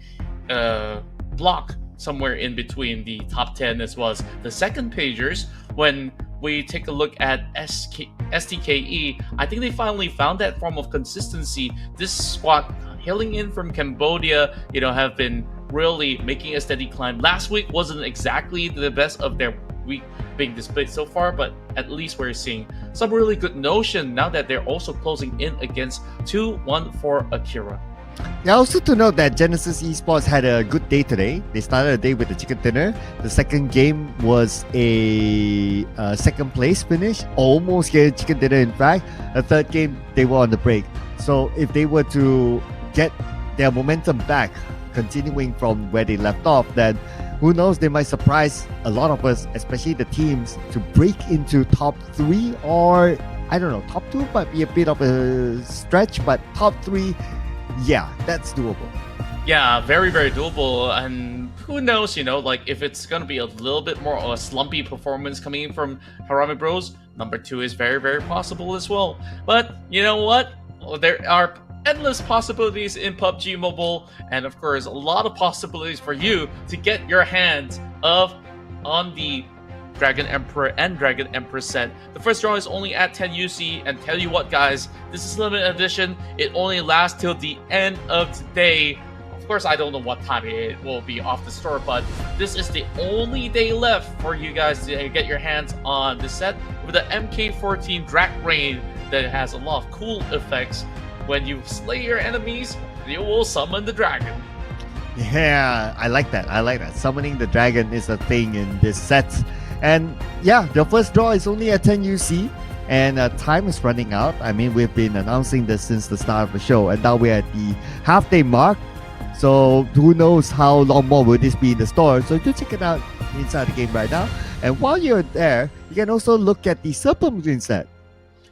block somewhere in between the top 10 as well as the second pagers. When we take a look at STKE, I think they finally found that form of consistency. This squad hailing in from Cambodia, have been really making a steady climb. Last week wasn't exactly the best of their week being displayed so far, but at least we're seeing some really good notion now that they're also closing in against 2-1 for Akira. Yeah, also to note that Genesis Esports had a good day today. They started the day with the chicken dinner. The second game was a second place finish, almost get chicken dinner in fact. The third game, they were on the break. So if they were to get their momentum back, continuing from where they left off, then who knows, they might surprise a lot of us, especially the teams, to break into top 3 or, I don't know, top 2 might be a bit of a stretch, but top 3, yeah, that's doable. Yeah, very, very doable. And who knows, if it's going to be a little bit more of a slumpy performance coming in from Harame Bros, number 2 is very, very possible as well. But you know what? There are endless possibilities in PUBG Mobile, and of course, a lot of possibilities for you to get your hands on the Dragon Emperor and Dragon Empress set. The first round is only at 10 UC, and tell you what guys, this is limited edition. It only lasts till the end of today. Of course, I don't know what time it will be off the store, but this is the only day left for you guys to get your hands on the set with the MK14 Drag Rain that has a lot of cool effects. When you slay your enemies, you will summon the dragon. Yeah, I like that. Summoning the dragon is a thing in this set. And yeah, the first draw is only at 10 UC. And time is running out. I mean, we've been announcing this since the start of the show. And now we're at the half-day mark. So who knows how long more will this be in the store. So do check it out inside the game right now. And while you're there, you can also look at the Serpent Green set.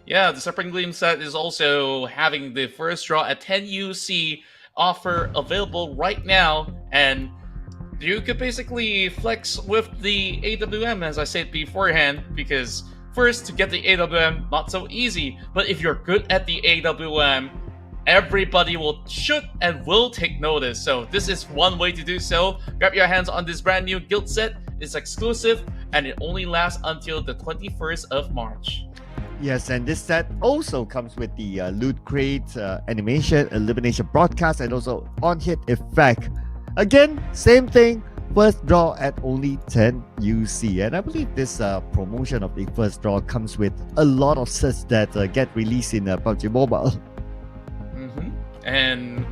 Yeah, the Serpent Gleam set is also having the first draw at 10 UC offer available right now, and you could basically flex with the AWM, as I said beforehand, because first, to get the AWM, not so easy, but if you're good at the AWM, everybody should and will take notice. So this is one way to do so. Grab your hands on this brand new guild set. It's exclusive, and it only lasts until the 21st of March. Yes, and this set also comes with the loot crate, animation, elimination broadcast, and also on-hit effect. Again, same thing, first draw at only 10 UC. And I believe this promotion of the first draw comes with a lot of sets that get released in PUBG Mobile. And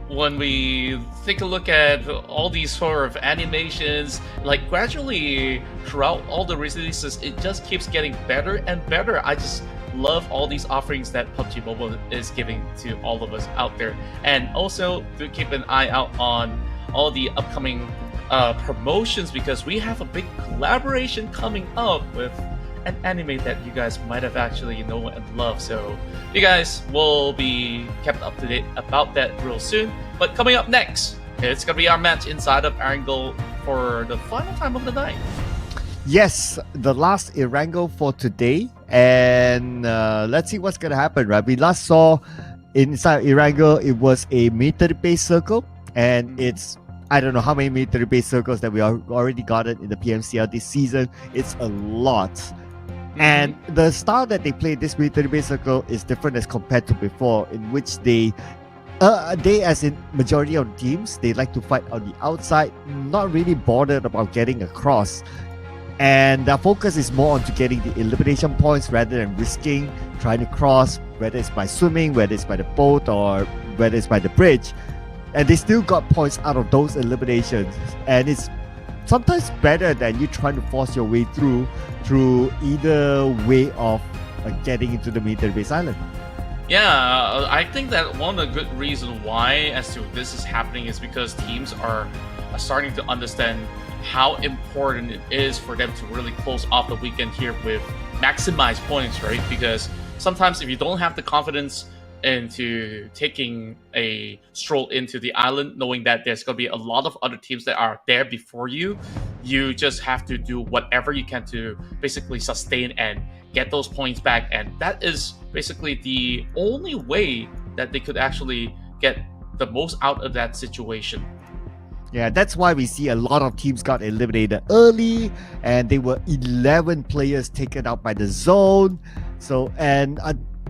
when we take a look at all these sort of animations, like gradually throughout all the releases, it just keeps getting better and better. I just love all these offerings that PUBG Mobile is giving to all of us out there. And also do keep an eye out on all the upcoming promotions, because we have a big collaboration coming up with an anime that you guys might have actually know and love. So you guys will be kept up to date about that real soon. But coming up next, it's gonna be our match inside of Erangel for the final time of the night. Yes, the last Erangel for today. And let's see what's gonna happen, right? We last saw inside Erangel, it was a military-based circle, and it's I don't know how many military-based circles that we already gotten in the PMCL this season. It's a lot. And the style that they play this military-based circle is different as compared to before, in which they as in majority of teams, they like to fight on the outside, not really bothered about getting across. And their focus is more on to getting the elimination points rather than risking trying to cross, whether it's by swimming, whether it's by the boat, or whether it's by the bridge. And they still got points out of those eliminations. And it's sometimes better than you trying to force your way through either way of getting into the military base island. Yeah, I think that one of the good reasons why as to this is happening is because teams are starting to understand how important it is for them to really close off the weekend here with maximized points, right? Because sometimes if you don't have the confidence into taking a stroll into the island, knowing that there's going to be a lot of other teams that are there before you just have to do whatever you can to basically sustain and get those points back. And that is basically the only way that they could actually get the most out of that situation. Yeah, that's why we see a lot of teams got eliminated early, and they were 11 players taken out by the zone. So, and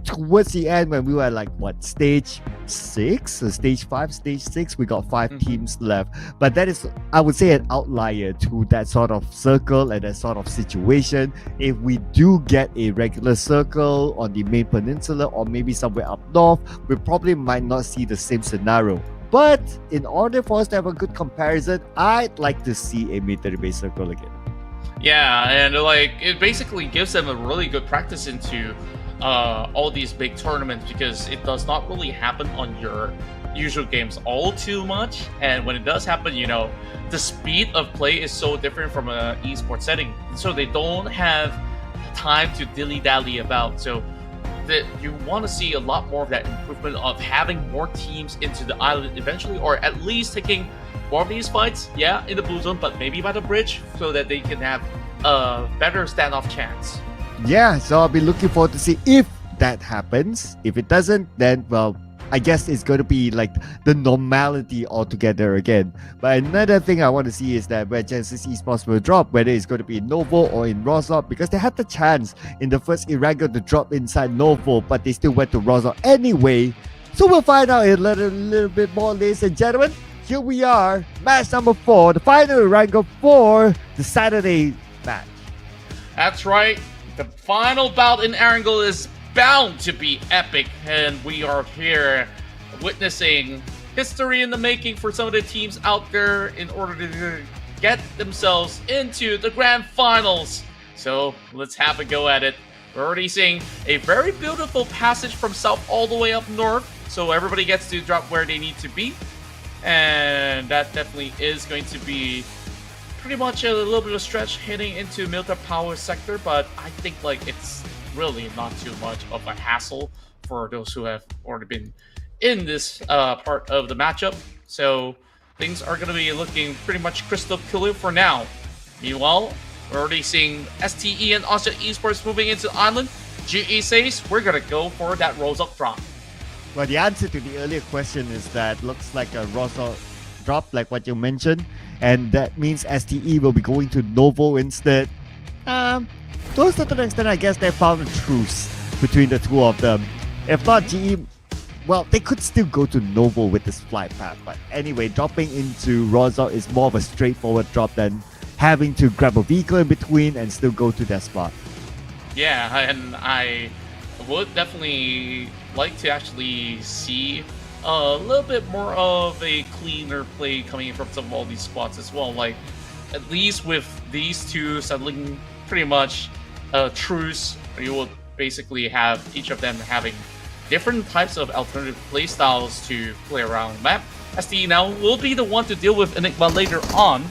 towards the end, when we were like stage 6, stage 5, stage 6, we got 5 teams left. But that is, I would say, an outlier to that sort of circle and that sort of situation. If we do get a regular circle on the main peninsula or maybe somewhere up north, we probably might not see the same scenario. But in order for us to have a good comparison, I'd like to see a military-based circle again. Yeah, and like it basically gives them a really good practice into all these big tournaments, because it does not really happen on your usual games all too much. And when it does happen, you know, the speed of play is so different from an esports setting, so they don't have time to dilly-dally about. So that you want to see a lot more of that improvement of having more teams into the island eventually, or at least taking more of these fights, yeah, in the blue zone, but maybe by the bridge, so that they can have a better standoff chance. Yeah, so I'll be looking forward to see if that happens. If it doesn't, then, well, I guess it's going to be like the normality altogether again. But another thing I want to see is that where Genesis Esports will drop, whether it's going to be in Novo or in Rosop, because they had the chance in the first Erangel to drop inside Novo, but they still went to Rosop anyway. So we'll find out a little bit more, ladies and gentlemen. here we are, match number 4, the final Erangel for the Saturday match. That's right. The final bout in Erangel is bound to be epic, and we are here witnessing history in the making for some of the teams out there in order to get themselves into the grand finals. So let's have a go at it. We're already seeing a very beautiful passage from south all the way up north, so everybody gets to drop where they need to be. And that definitely is going to be pretty much a little bit of a stretch heading into military power sector, but I think like it's really not too much of a hassle for those who have already been in this part of the matchup. So things are going to be looking pretty much crystal clear for now. Meanwhile, we're already seeing STE and Austria Esports moving into the island. GE says we're going to go for that Rozok drop. Well, the answer to the earlier question is that looks like a Rozok drop, like what you mentioned, and that means STE will be going to Novo instead. To a certain extent, I guess they found a truce between the two of them. If not, GE, well, they could still go to Novo with this flight path, but anyway, dropping into Rozok is more of a straightforward drop than having to grab a vehicle in between and still go to that spot. Yeah, and I would definitely like to actually see a little bit more of a cleaner play coming from some of all these spots as well. Like, at least with these two settling pretty much a truce, you will basically have each of them having different types of alternative play styles to play around the map. STE now will be the one to deal with Enigma later on.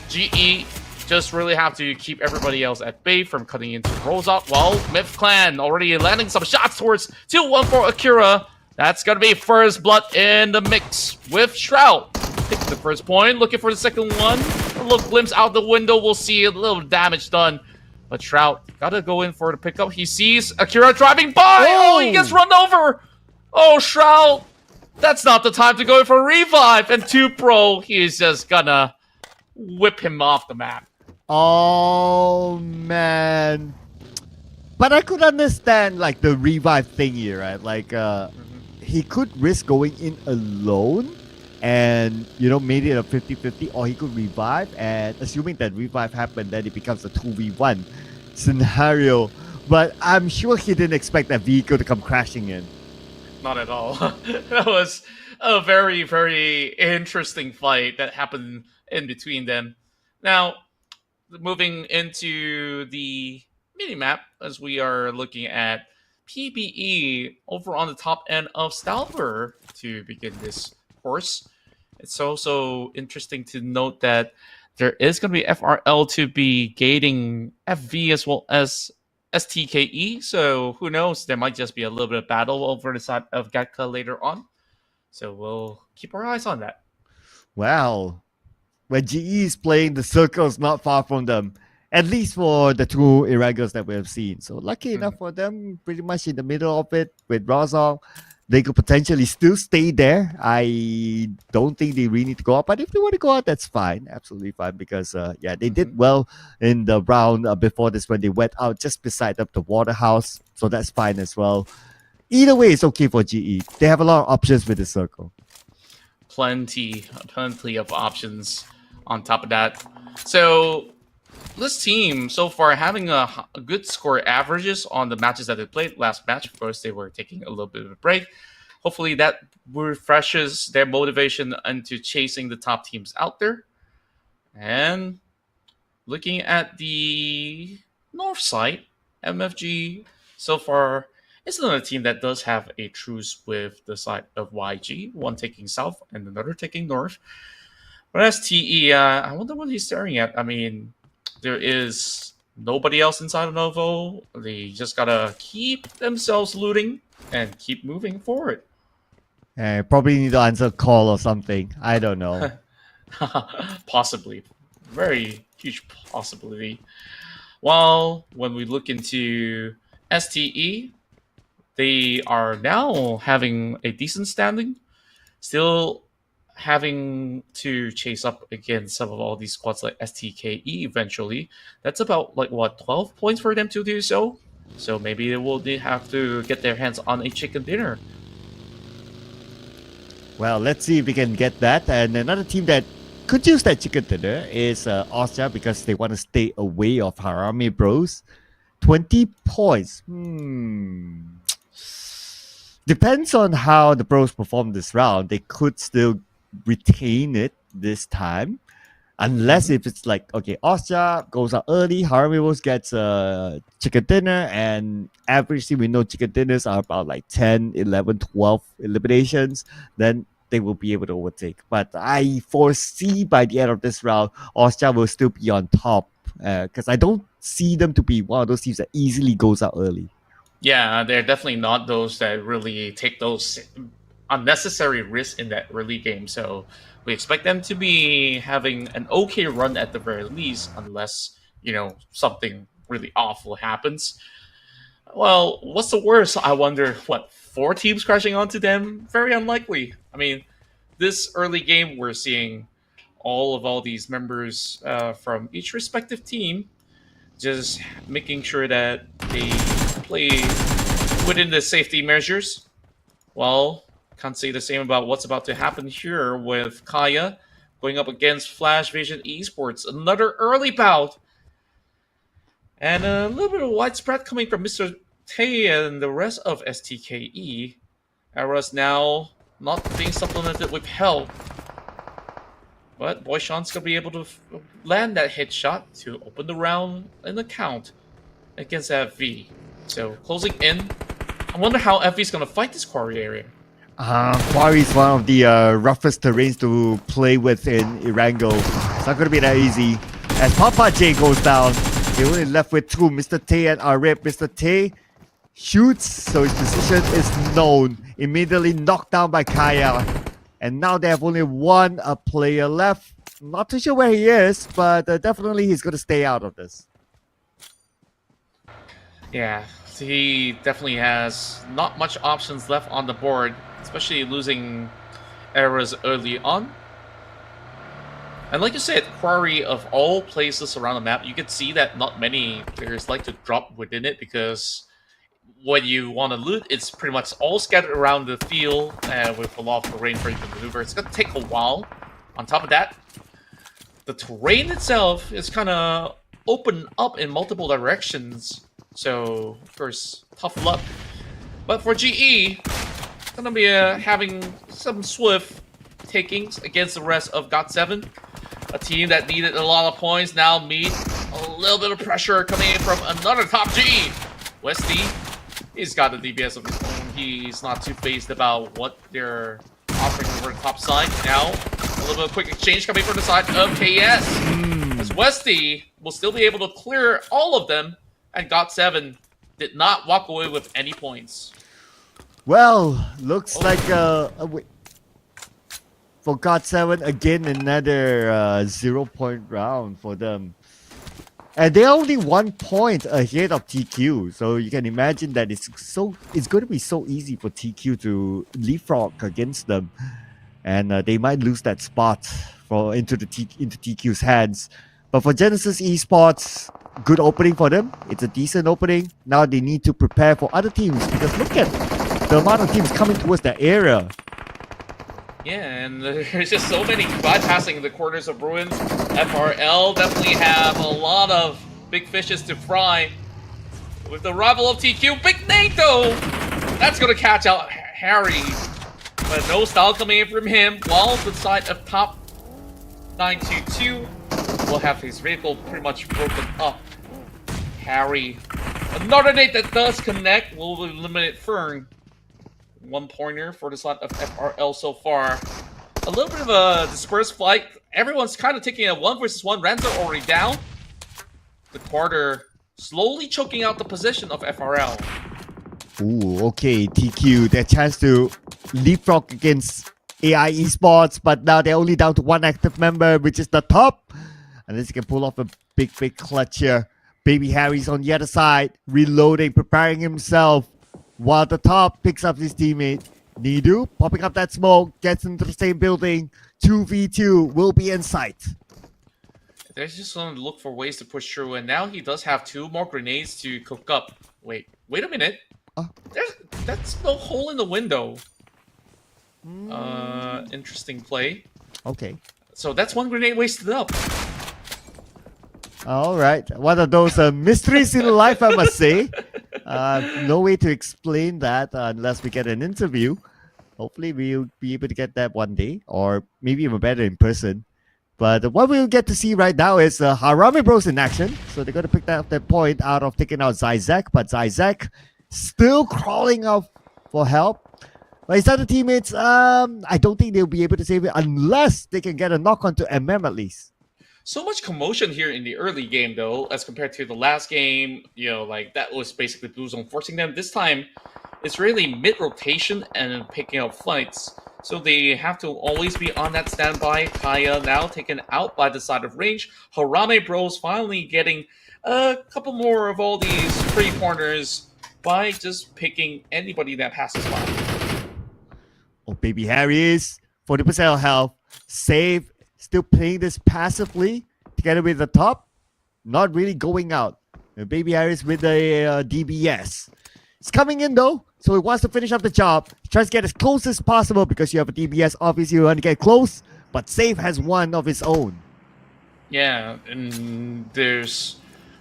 GE just really have to keep everybody else at bay from cutting into Rozok. Well, Myth Clan already landing some shots towards 2-1 for Akira. That's going to be first blood in the mix with Shroud. Taking the first point, looking for the second one. A little glimpse out the window, we'll see a little damage done. But Shroud gotta go in for the pickup. He sees Akira driving by. Oh, he gets run over. Oh, Shroud. That's not the time to go in for a revive. And 2Pro, he's just gonna whip him off the map. Oh, man. But I could understand, like, the revive thingy, right? Like, he could risk going in alone and, you know, made it a 50-50, or he could revive, and assuming that revive happened, then it becomes a 2v1 scenario. But I'm sure he didn't expect that vehicle to come crashing in. Not at all. That was a very, very interesting fight that happened in between them. Now, moving into the minimap, as we are looking at PBE over on the top end of Stalber to begin this course. It's also interesting to note that there is going to be FRL to be gating FV as well as STKE. So who knows? There might just be a little bit of battle over the side of Gatka later on. So we'll keep our eyes on that. Wow. When GE is playing, the circle is not far from them. At least for the two Erangels that we have seen. So lucky enough for them, pretty much in the middle of it with Rozok. They could potentially still stay there. I don't think they really need to go out. But if they want to go out, that's fine. Absolutely fine. Because, yeah, they did well in the round before this when they went out just beside of the water house. So that's fine as well. Either way, it's okay for GE. They have a lot of options with the circle. Plenty of options on top of that. So this team so far having a good score averages on the matches that they played. Last match, of course, they were taking a little bit of a break. Hopefully that refreshes their motivation into chasing the top teams out there. And looking at the north side, MFG so far is another team that does have a truce with the side of YG, one taking south and another taking north. But as TE, I wonder what he's staring at. I mean, there is nobody else inside of Novo. They just gotta keep themselves looting and keep moving forward. Probably need to answer a call or something. I don't know. Possibly. Very huge possibility. While when we look into STE, they are now having a decent standing. Still having to chase up against some of all these squads like STKE eventually. That's about, like, what, 12 points for them to do so? So maybe they have to get their hands on a chicken dinner. Well, let's see if we can get that. And another team that could use that chicken dinner is Austria because they want to stay away of Harami Bros. 20 points. Depends on how the Bros perform this round. They could still retain it this time. Unless if it's like, okay, Austria goes out early, Harami Bros gets a chicken dinner, and averagely we know chicken dinners are about like 10, 11, 12 eliminations, then they will be able to overtake. But I foresee by the end of this round, Austria will still be on top because I don't see them to be one of those teams that easily goes out early. Yeah, they're definitely not those that really take those unnecessary risks in that early game. So we expect them to be having an okay run at the very least, unless, something really awful happens. Well, what's the worst? I wonder, 4 teams crashing onto them? Very unlikely. I mean, this early game, we're seeing all these members from each respective team just making sure that they play within the safety measures. Well, can't say the same about what's about to happen here with Kaya going up against Flash Vision Esports. Another early bout. And a little bit of widespread coming from Mr. Tay and the rest of STKE. Era's now not being supplemented with help. But Boy Sean's going to be able to land that headshot to open the round in the count against FV. So closing in. I wonder how FV's going to fight this quarry area. Quarry is one of the roughest terrains to play with in Erangel. It's not going to be that easy. As Papa J goes down, they're only left with 2, Mr. Tay and Arip. Mr. Tay shoots, so his position is known. Immediately knocked down by Kaya. And now they have only 1 player left. Not too sure where he is, but definitely he's going to stay out of this. Yeah, he definitely has not much options left on the board, especially losing Eras early on. And like you said, Quarry, of all places around the map, you can see that not many players like to drop within it because when you want to loot, it's pretty much all scattered around the field with a lot of terrain for you to maneuver. It's going to take a while. On top of that, the terrain itself is kind of open up in multiple directions. So, of course, tough luck. But for GE, going to be having some swift takings against the rest of GOT7. A team that needed a lot of points now meet a little bit of pressure coming in from another top G. Westy, he's got the DPS of his own. He's not too phased about what they're offering over the top side. Now, a little bit of quick exchange coming from the side of KS. As Westy will still be able to clear all of them, and GOT7 did not walk away with any points. Well, looks like for GOT7, again, another 0-point round for them. And they're only 1 point ahead of TQ. So you can imagine that it's going to be so easy for TQ to leapfrog against them. And they might lose that spot into TQ's hands. But for Genesis Esports, good opening for them. It's a decent opening. Now they need to prepare for other teams because look at the amount of teams coming towards that area. Yeah, and there's just so many bypassing the corners of Ruins. FRL definitely have a lot of big fishes to fry. With the arrival of TQ, Big Nate though! That's going to catch out Harry. But no style coming in from him, while the side of top 922 will have his vehicle pretty much broken up. Harry. Another nade that does connect will eliminate Fern. 1 pointer for the side of FRL so far. A little bit of a dispersed fight. Everyone's kind of taking a 1 versus 1. Rans are already down. The quarter slowly choking out the position of FRL. Ooh, okay, TQ, their chance to leapfrog against AI Esports, but now they're only down to 1 active member, which is the top. Unless he can pull off a big clutch here. Baby Harry's on the other side, reloading, preparing himself. While the top picks up his teammate. Nidu popping up that smoke, gets into the same building. 2v2 will be in sight. They're just going to look for ways to push through, and now he does have 2 more grenades to cook up. Wait a minute. That's no hole in the window. Interesting play. Okay. So that's one grenade wasted up. All right. One of those mysteries in life, I must say. No way to explain that unless we get an interview. Hopefully, we'll be able to get that one day, or maybe even better in person. But what we'll get to see right now is Harame Bros in action. So they're going to pick that point out of taking out Zizek. But Zizek still crawling out for help. But his other teammates, I don't think they'll be able to save it unless they can get a knock onto MM at least. So much commotion here in the early game, though, as compared to the last game. Like that was basically Blue Zone forcing them. This time, it's really mid-rotation and picking up fights. So they have to always be on that standby. Kaya now taken out by the side of range. Harame Bros finally getting a couple more of all these free corners by just picking anybody that passes by. Oh, Baby Harry's 40% health. Save. Still playing this passively together with the top. Not really going out. Baby Harris with the DBS. It's coming in though. So he wants to finish up the job. He tries to get as close as possible because you have a DBS. Obviously, you want to get close. But Save has one of his own. Yeah, and there's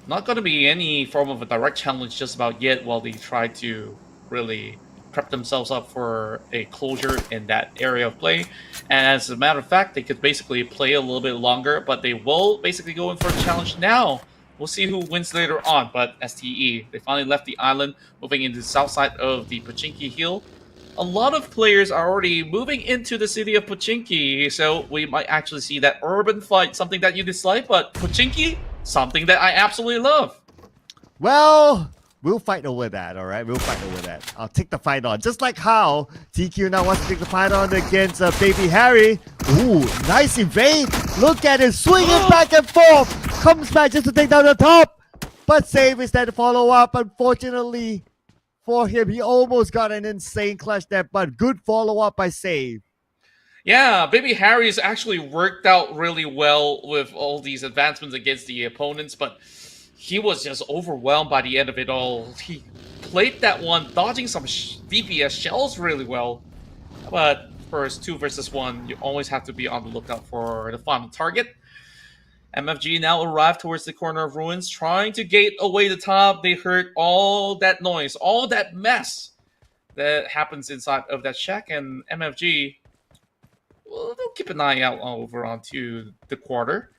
not going to be any form of a direct challenge just about yet while they try to really prep themselves up for a closure in that area of play. And as a matter of fact, they could basically play a little bit longer, but they will basically go in for a challenge now. We'll see who wins later on, but STE, they finally left the island, moving into the south side of the Pochinki Hill. A lot of players are already moving into the city of Pochinki, so we might actually see that urban fight, something that you dislike, but Pochinki, something that I absolutely love. Well, we'll fight over that, all right? We'll fight over that. I'll take the fight on. Just like how TQ now wants to take the fight on against Baby Harry. Ooh, nice evade. Look at him swinging back and forth. Comes back just to take down the top. But Save is there to follow up. Unfortunately for him, he almost got an insane clutch there, but good follow-up by Save. Yeah, Baby Harry's actually worked out really well with all these advancements against the opponents, but he was just overwhelmed by the end of it all. He played that one, dodging some DPS shells really well. But first, 2 versus 1, you always have to be on the lookout for the final target. MFG now arrived towards the corner of ruins, trying to gate away the top. They heard all that noise, all that mess that happens inside of that shack, and MFG, well, they'll keep an eye out over onto the quarter.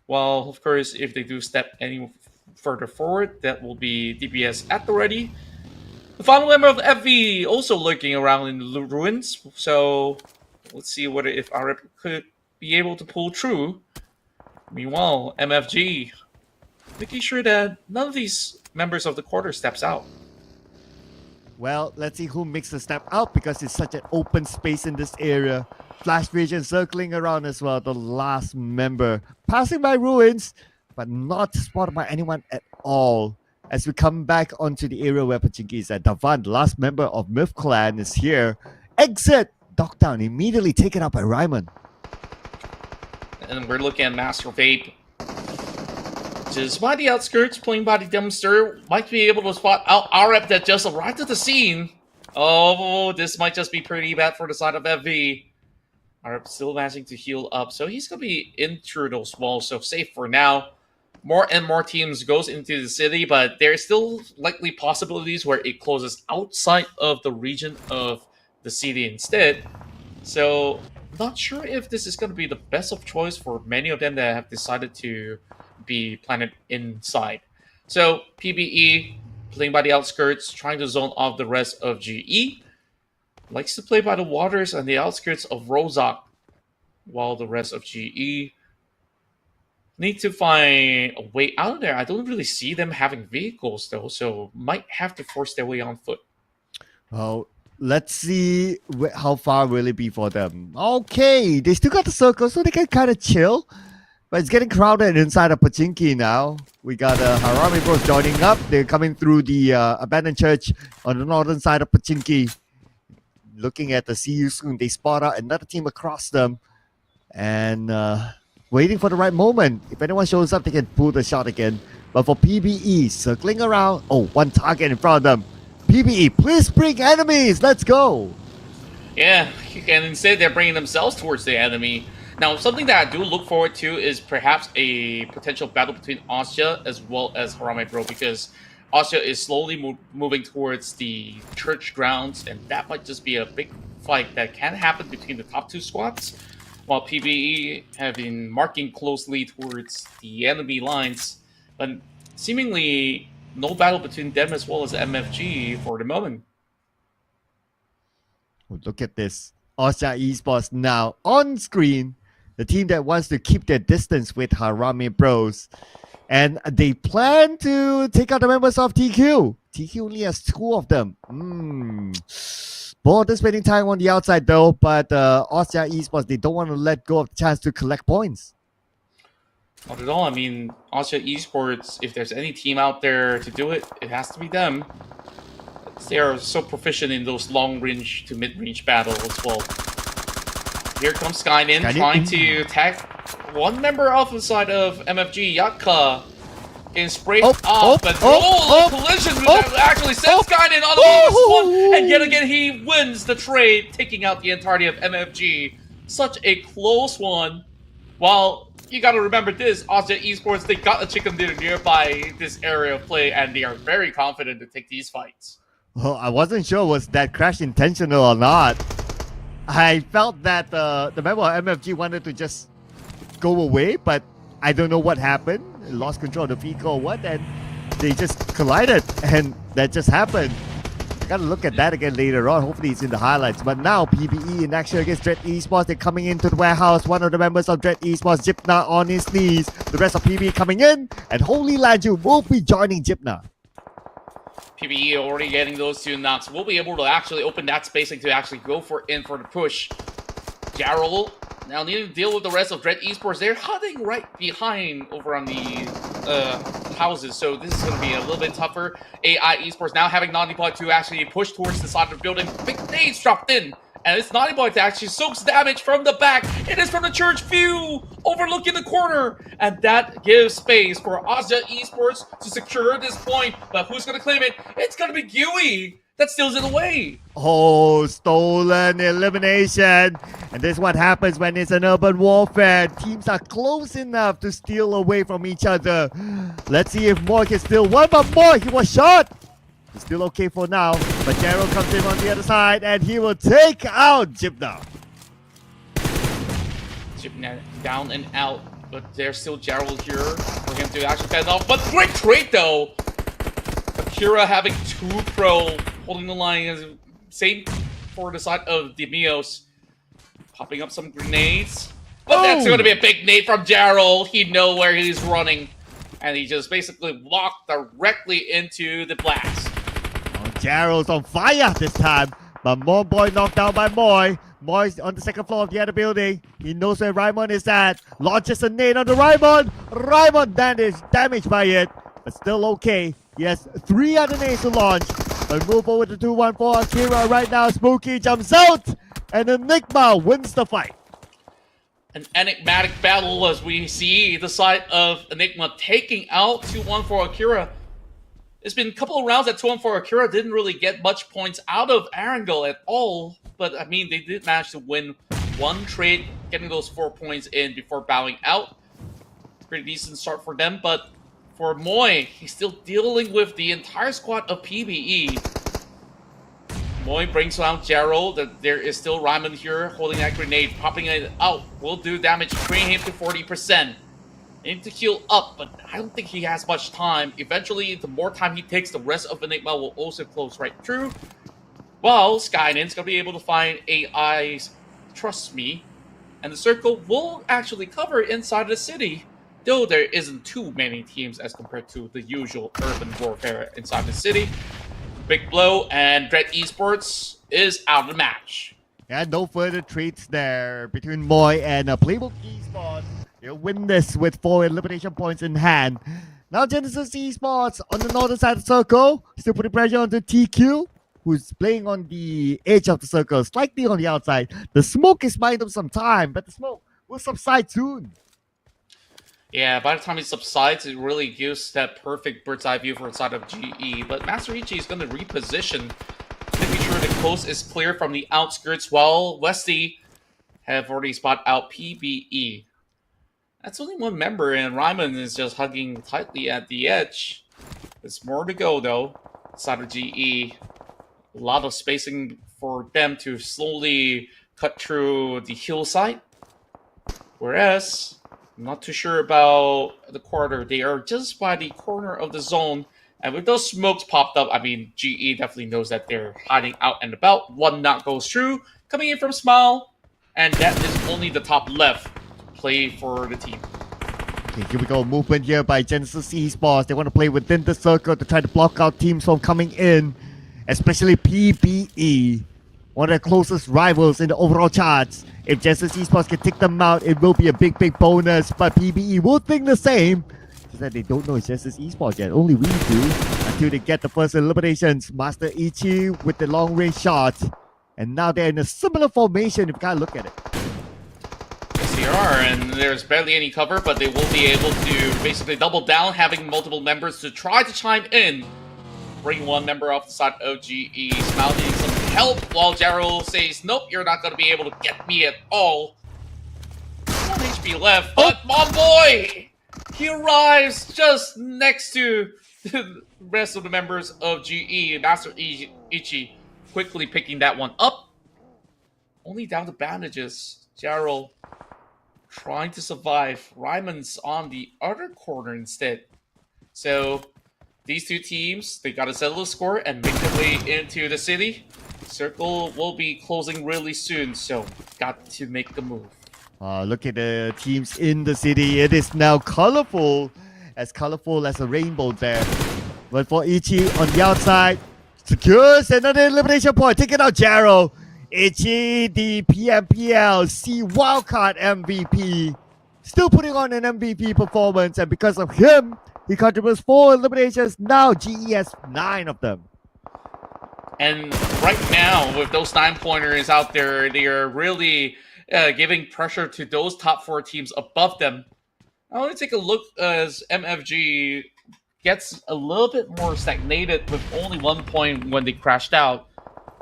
Well, of course, if they do step any further forward, that will be DPS at the ready. The final member of FV also lurking around in the ruins, so let's see whether if our rep could be able to pull through. Meanwhile, MFG making sure that none of these members of the quarter steps out. Well, let's see who makes the step out because it's such an open space in this area. Flash Vision circling around as well. The last member passing by ruins, but not spotted by anyone at all. As we come back onto the area where Pochinki is at, Davan, the last member of Myth Clan, is here. Exit! Dockdown immediately taken up by Ryman. And we're looking at Master Vape. Just by the outskirts, playing by the dumpster, might be able to spot out RF that just arrived at the scene. Oh, this might just be pretty bad for the side of FV. RF still managing to heal up, so he's going to be in through those walls, so safe for now. More and more teams goes into the city, but there's still likely possibilities where it closes outside of the region of the city instead. So, not sure if this is going to be the best of choice for many of them that have decided to be planted inside. So, PBE, playing by the outskirts, trying to zone off the rest of GE. Likes to play by the waters and the outskirts of Rozak, while the rest of GE need to find a way out of there. I don't really see them having vehicles, though, so might have to force their way on foot. Well, let's see how far will it be for them. Okay, they still got the circle, so they can kind of chill. But it's getting crowded inside of Pochinki now. We got Harame Bros joining up. They're coming through the abandoned church on the northern side of Pochinki. Looking at the see you soon, they spot out another team across them. And waiting for the right moment. If anyone shows up, they can pull the shot again. But for PBE, circling around. Oh, one target in front of them. PBE, please bring enemies. Let's go. Yeah, and instead they're bringing themselves towards the enemy. Now, something that I do look forward to is perhaps a potential battle between Ostia as well as Harame Bro, because Ostia is slowly moving towards the church grounds, and that might just be a big fight that can happen between the top two squads, while PBE have been marking closely towards the enemy lines, but seemingly no battle between them as well as MFG for the moment. Look at this. Ostia Esports now on screen. The team that wants to keep their distance with Harame Bros. And they plan to take out the members of TQ. TQ only has 2 of them. Both are spending time on the outside though, but Ostia Esports, they don't want to let go of the chance to collect points. Not at all. I mean, Ostia Esports, if there's any team out there to do it, it has to be them. They are so proficient in those long-range to mid-range battles as well. Here comes Skynin trying to attack one member off the side of MFG, Yatka. Getting sprayed off, but collision actually sends Skynin on the -1, and yet again he wins the trade, taking out the entirety of MFG. Such a close one. While you gotta remember this, Ostia Esports, they got a chicken dinner nearby this area of play, and they are very confident to take these fights. Well, I wasn't sure was that crash intentional or not. I felt that the member of MFG wanted to just go away, but I don't know what happened. Lost control of the vehicle or what, and they just collided, and that just happened. I gotta look at that again later on. Hopefully it's in the highlights. But now PBE in action against Dread Esports. They're coming into the warehouse. One of the members of Dread Esports, Jipna, on his knees. The rest of PBE coming in, and Holy Laju will be joining Jipna. PBE already getting those 2 knocks. We'll be able to actually open that spacing to actually go for the push. Jarrell now needing to deal with the rest of Dread Esports. They're hiding right behind over on the houses, so this is going to be a little bit tougher. AI Esports now having Naughty Boy to actually push towards the side of the building. Big nades dropped in, and it's Naughty Boy that actually soaks damage from the back. It is from the church view, overlooking the corner, and that gives space for Ostia Esports to secure this point. But who's going to claim it? It's going to be Gui. That steals it away. Oh, stolen elimination. And this is what happens when it's an urban warfare. Teams are close enough to steal away from each other. Let's see if Moy can steal one, but Moy, he was shot. He's still okay for now, but Gerald comes in on the other side, and he will take out Jipna. Jipna down and out, but there's still Gerald here for him to actually fend off. But great trade, though. Akira having 2 pro, holding the line. Same for the side of the Mios. Popping up some grenades. But that's going to be a big nade from Gerald. He knows where he's running. And he just basically walked directly into the blast. Gerald's on fire this time, but Boy knocked down by Moy. Moy's on the 2nd floor of the other building. He knows where Raimon is at. Launches a nade on the Raimon. Raimon damaged by it, but still okay. He has 3 other nades to launch. But move over to 2-1 for Akira right now. Spooky jumps out, and Enigma wins the fight. An enigmatic battle as we see the side of Enigma taking out 2-1 for Akira. It's been a couple of rounds that 2-1 for Akira didn't really get much points out of Erangel at all. But, I mean, they did manage to win 1 trade, getting those 4 points in before bowing out. Pretty decent start for them, but for Moy, he's still dealing with the entire squad of PBE. Moy brings down Gerald. There is still Ryman here holding that grenade, popping it out. Will do damage, bring him to 40%. Need to heal up, but I don't think he has much time. Eventually, the more time he takes, the rest of Enigma will also close right through. Well, Skynin's going to be able to find AI's Trust Me, and the circle will actually cover inside the city, though there isn't too many teams as compared to the usual urban warfare inside the city. Big blow, and Dread Esports is out of the match. And no further trades there between Moy and Playbook Esports. They'll win this with 4 elimination points in hand. Now Genesis Esports on the northern side of the circle, still putting pressure onto TQ, who's playing on the edge of the circle, slightly on the outside. The smoke is buying them some time, but the smoke will subside soon. Yeah, by the time it subsides, it really gives that perfect bird's eye view for inside of GE. But Master Ichi is going to reposition making sure the coast is clear from the outskirts, while Westy have already spotted out PBE. That's only one member, and Ryman is just hugging tightly at the edge. There's more to go, though. Side of GE. A lot of spacing for them to slowly cut through the hillside. Whereas, I'm not too sure about the quarter. They are just by the corner of the zone. And with those smokes popped up, I mean, GE definitely knows that they're hiding out and about. One knock goes through, coming in from Smile. And that is only the top left play for the team. Okay, here we go. Movement here by Genesis Esports. They want to play within the circle to try to block out teams from coming in. Especially PBE. One of the closest rivals in the overall charts. If Genesis Esports can take them out, it will be a big bonus. But PBE will think the same. Just that they don't know it's Genesis Esports yet. Only we do. Until they get the first eliminations. Master Ichi with the long range shot. And now they're in a similar formation if you kind of look at it. Yes, they are, and there's barely any cover, but they will be able to basically double down, having multiple members to try to chime in. Bring one member off the side of GE. Smile needing some help, while Jarrell says, nope, you're not going to be able to get me at all. 1 HP left, but my boy! He arrives just next to the rest of the members of GE. Master Ichi quickly picking that one up. Only down to bandages. Jarrell trying to survive. Ryman's on the other corner instead. So these two teams, they got to settle the score and make their way into the city. Circle will be closing really soon, so got to make a move. Look at the teams in the city. It is now colorful as a rainbow there. But for Ichi on the outside, secures another elimination point. Taking out Jarrell. Ichi, the PMCL SEA wildcard MVP. Still putting on an MVP performance, and because of him, he contributes 4 eliminations. Now GE has 9 of them. And right now, with those 9-pointers out there, they are really giving pressure to those top 4 teams above them. I want to take a look as MFG gets a little bit more stagnated with only 1 point when they crashed out.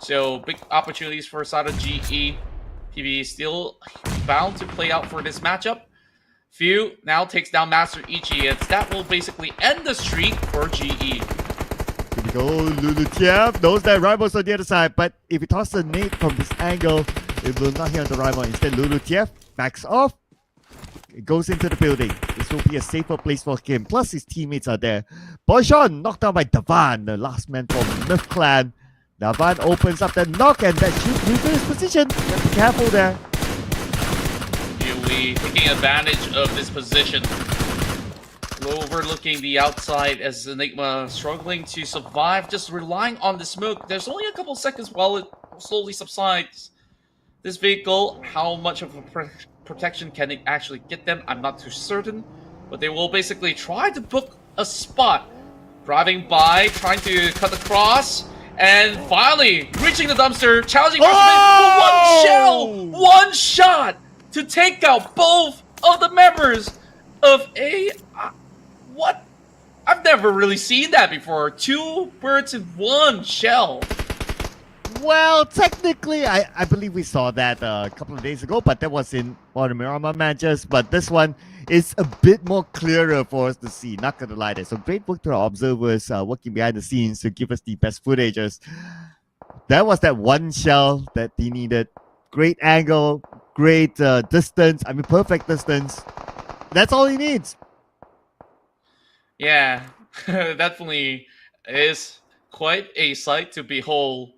So big opportunities for side of GE. PB still bound to play out for this matchup. Few now takes down Master Ichi, and that will basically end the streak for GE. Here we go. Lulutiev knows that Rival's on the other side, but if he tosses a nade from this angle, it will not hit on the Rival. Instead, Lulutiev backs off. It goes into the building. This will be a safer place for him. Plus, his teammates are there. Bojan knocked down by Davan, the last man from Myth Clan. Davan opens up the knock, and that should move to his position. Be careful there. Yui taking advantage of this position. Overlooking the outside as Enigma struggling to survive, just relying on the smoke. There's only a couple seconds while it slowly subsides. This vehicle, how much of a protection can it actually get them? I'm not too certain. But they will basically try to book a spot. Driving by, trying to cut across. And finally, reaching the dumpster, challenging for 1 shell, 1 shot to take out both of the members of a... what? I've never really seen that before. 2 birds in 1 shell. Well, technically, I believe we saw that a couple of days ago, but that was in one of the Miramar matches. But this one is a bit more clearer for us to see. Not gonna lie there. So great work to our observers working behind the scenes to give us the best footages. That was that 1 shell that he needed. Great angle, great distance. I mean, perfect distance. That's all he needs. Yeah, definitely is quite a sight to behold.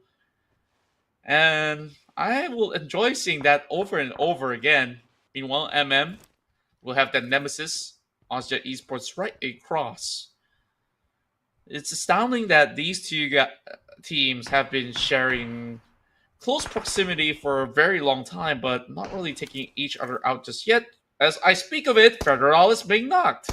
And I will enjoy seeing that over and over again. Meanwhile, MM will have that nemesis, Ozjet Esports, right across. It's astounding that these two teams have been sharing close proximity for a very long time, but not really taking each other out just yet. As I speak of it, Federal is being knocked.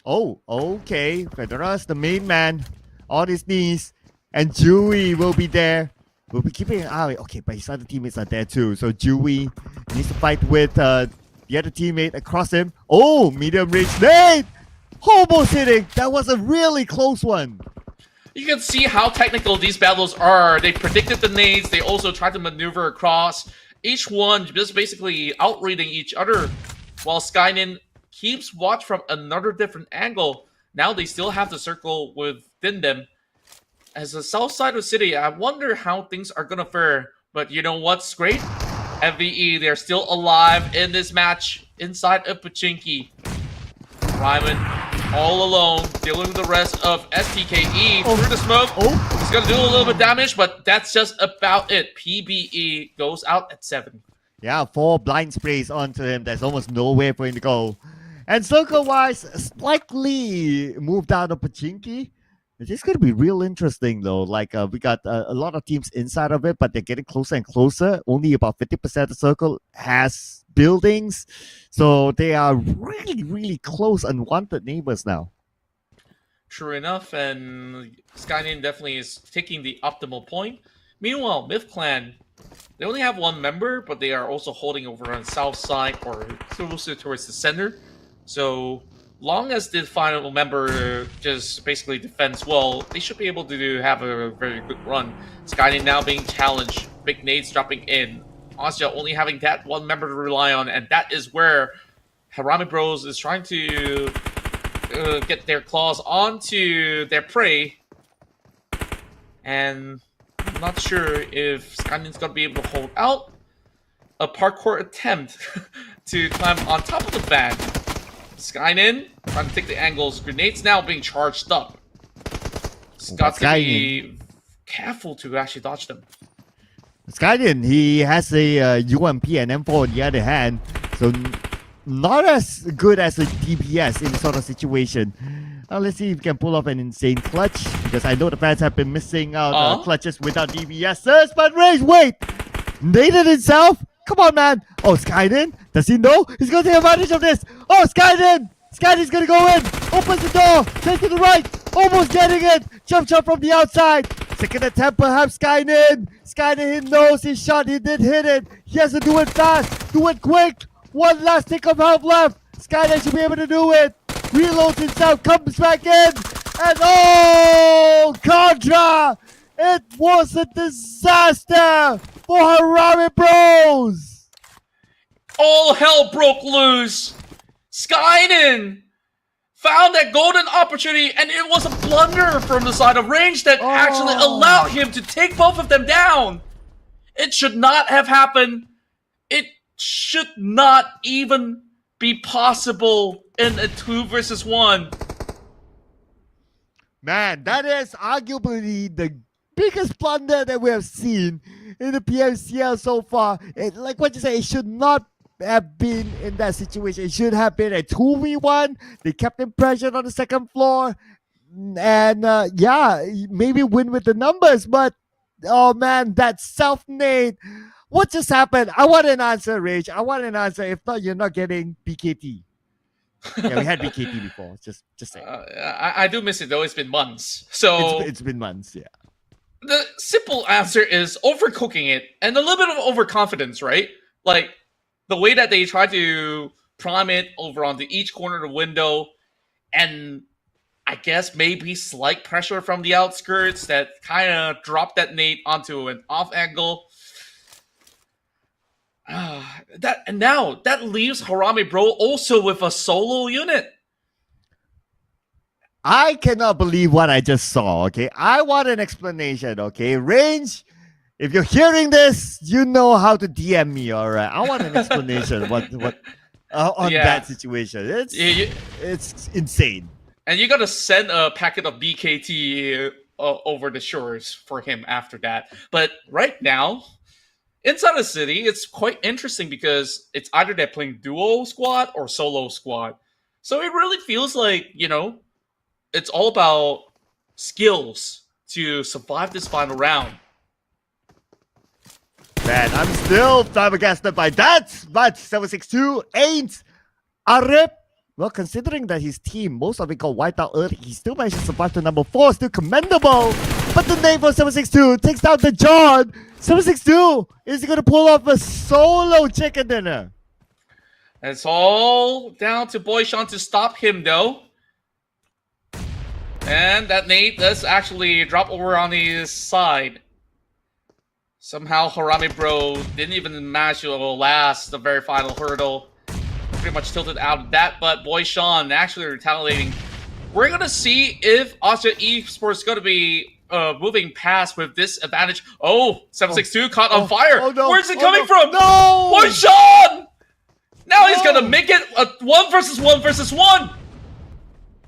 Oh, okay. Federal is the main man on his knees, and Dewey will be there. We'll be keeping an eye. Okay, but his other teammates are there too. So Dewey needs to fight with the other teammate across him. Oh, medium range nade! Almost hitting. That was a really close one. You can see how technical these battles are. They predicted the nades. They also tried to maneuver across. Each one just basically outreading each other, while Skynin keeps watch from another different angle. Now they still have the circle within them. As the south side of the city, I wonder how things are gonna fare. But you know what's great? FVE, they're still alive in this match inside of Pachinki. Ryman all alone, dealing with the rest of STKE through the smoke. He's gonna do a little bit of damage, but that's just about it. PBE goes out at 7. Yeah, 4 blind sprays onto him. There's almost nowhere for him to go. And circle-wise, slightly moved out of Pachinki. It's going to be real interesting, though. Like, we got a lot of teams inside of it, but they're getting closer and closer. Only about 50% of the circle has buildings. So they are really, really close, unwanted neighbors now. True enough, and Skynin definitely is taking the optimal point. Meanwhile, Myth Clan, they only have 1 member, but they are also holding over on the south side or closer towards the center. So long as the final member just basically defends well, they should be able to have a very good run. Skynin now being challenged, big nades dropping in. Austria only having that 1 member to rely on, and that is where Harami Bros is trying to get their claws onto their prey. And I'm not sure if Skynin's going to be able to hold out. A parkour attempt to climb on top of the van. Skynin trying to take the angles. Grenades now being charged up. Scott's going to be careful to actually dodge them. Skynin, he has a UMP and M4 on the other hand, so not as good as a DPS in this sort of situation. Now let's see if he can pull off an insane clutch, because I know the fans have been missing out clutches without DPSs, but Rage, wait! Naded himself? Come on, man! Oh, Skynin? Does he know? He's gonna take advantage of this! Oh, Skynin! Skynin's gonna go in! Opens the door! Takes to the right! Almost getting it! Jump shot from the outside! Second attempt perhaps, Skynin! Skynin, he knows his shot, he did hit it! He has to do it fast! Do it quick! 1 last tick of health left! Skynin should be able to do it! Reloads himself, comes back in! And oh! Contra! It was a disaster for Harami Bros! All hell broke loose! Skynin found that golden opportunity, and it was a blunder from the side of range that actually allowed him to take both of them down. It should not have happened. It should not even be possible in a 2 versus 1. Man, that is arguably the biggest blunder that we have seen in the PMCL so far. Like what you say, it should not have been in that situation. It should have been a 2v1. They kept him pressured on the second floor. And yeah, maybe win with the numbers. But, oh man, that self-nade. What just happened? I want an answer, Rage. I want an answer. If not, you're not getting BKT. Yeah, we had BKT before. Just saying. I do miss it, though. It's been months. So it's been months, yeah. The simple answer is overcooking it and a little bit of overconfidence, right? Like, the way that they try to prime it over onto each corner of the window, and I guess maybe slight pressure from the outskirts that kind of dropped that nade onto an off angle. That leaves Harami Bro also with a solo unit. I cannot believe what I just saw, okay? I want an explanation, okay? Range, if you're hearing this, you know how to DM me, all right? I want an explanation on that situation. It's insane. And you gotta send a packet of BKT over the shores for him after that. But right now, inside the city, it's quite interesting because it's either they're playing duo squad or solo squad. So it really feels like, it's all about skills to survive this final round. Man, I'm still flabbergasted by that, but 762 ain't a rip. Well, considering that his team, most of it got wiped out early, he still managed to survive to number 4, still commendable. But the name for 762 takes down the John. 762 is going to pull off a solo chicken dinner. It's all down to Boy Sean to stop him, though. And that nade does actually drop over on the side. Somehow Harame Bro didn't even manage to last the very final hurdle. Pretty much tilted out of that, but Boy Sean actually retaliating. We're gonna see if Austria Esports is gonna be moving past with this advantage. Oh, 762 caught on fire. Oh, no. Where's it coming no. from? No! Boy Sean! Now he's No. gonna make it a 1 versus 1 versus 1.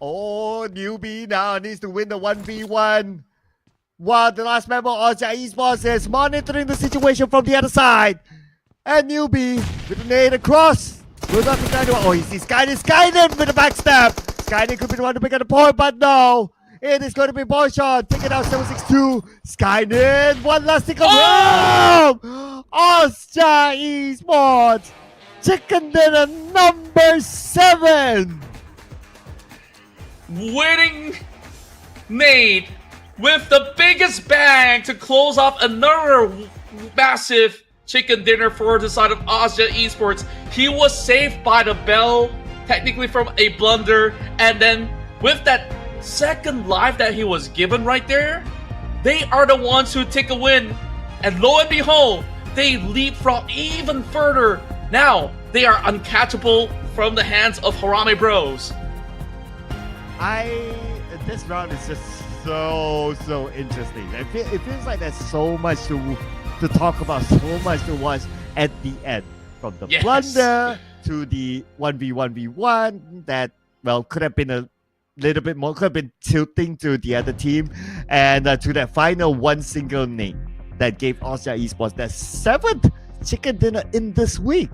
Oh, newbie now needs to win the 1v1. While the last member of Austria Esports is monitoring the situation from the other side. And newbie with the nade across. Will not be trying to. Oh, he sees Skyden with the backstab. Skyden could be the one to pick up the point, but no. It is going to be Boyshon taking out 762. Skyden, one last tick of home. Austria Esports. Chicken dinner number 7. Winning nade with the biggest bang to close off another massive chicken dinner for the side of Austria Esports. He was saved by the bell, technically from a blunder, and then with that second life that he was given right there, they are the ones who take a win. And lo and behold, they leapfrog even further. Now, they are uncatchable from the hands of Harame Bros. This round is just so interesting. It feels like there's so much to talk about, so much to watch at the end. From the blunder to the 1v1v1 that, well, could have been a little bit more, could have been tilting to the other team, and to that final one single nade that gave Austria Esports their 7th chicken dinner in this week.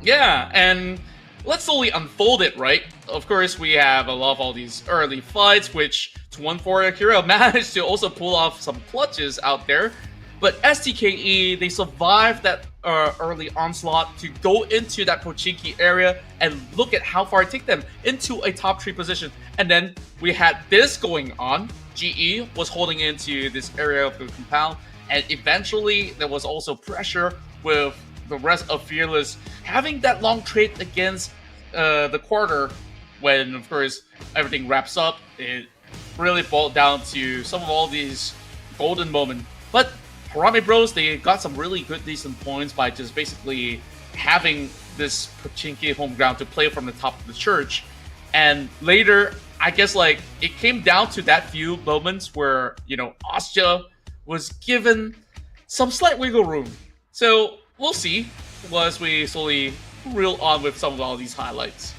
Yeah, and let's slowly unfold it, right? Of course, we have a lot of all these early fights, which 214 Akira managed to also pull off some clutches out there. But STKE, they survived that early onslaught to go into that Pochinki area and look at how far it took them into a top 3 position. And then we had this going on. GE was holding into this area of the compound, and eventually there was also pressure with the rest of Fearless having that long trade against the quarter. When, of course, everything wraps up, it really boiled down to some of all these golden moments. But Harame Bros, they got some really good, decent points by just basically having this Pochinki home ground to play from the top of the church. And later, I guess, like, it came down to that few moments where, you know, Austria was given some slight wiggle room. So we'll see as we slowly reel on with some of all these highlights.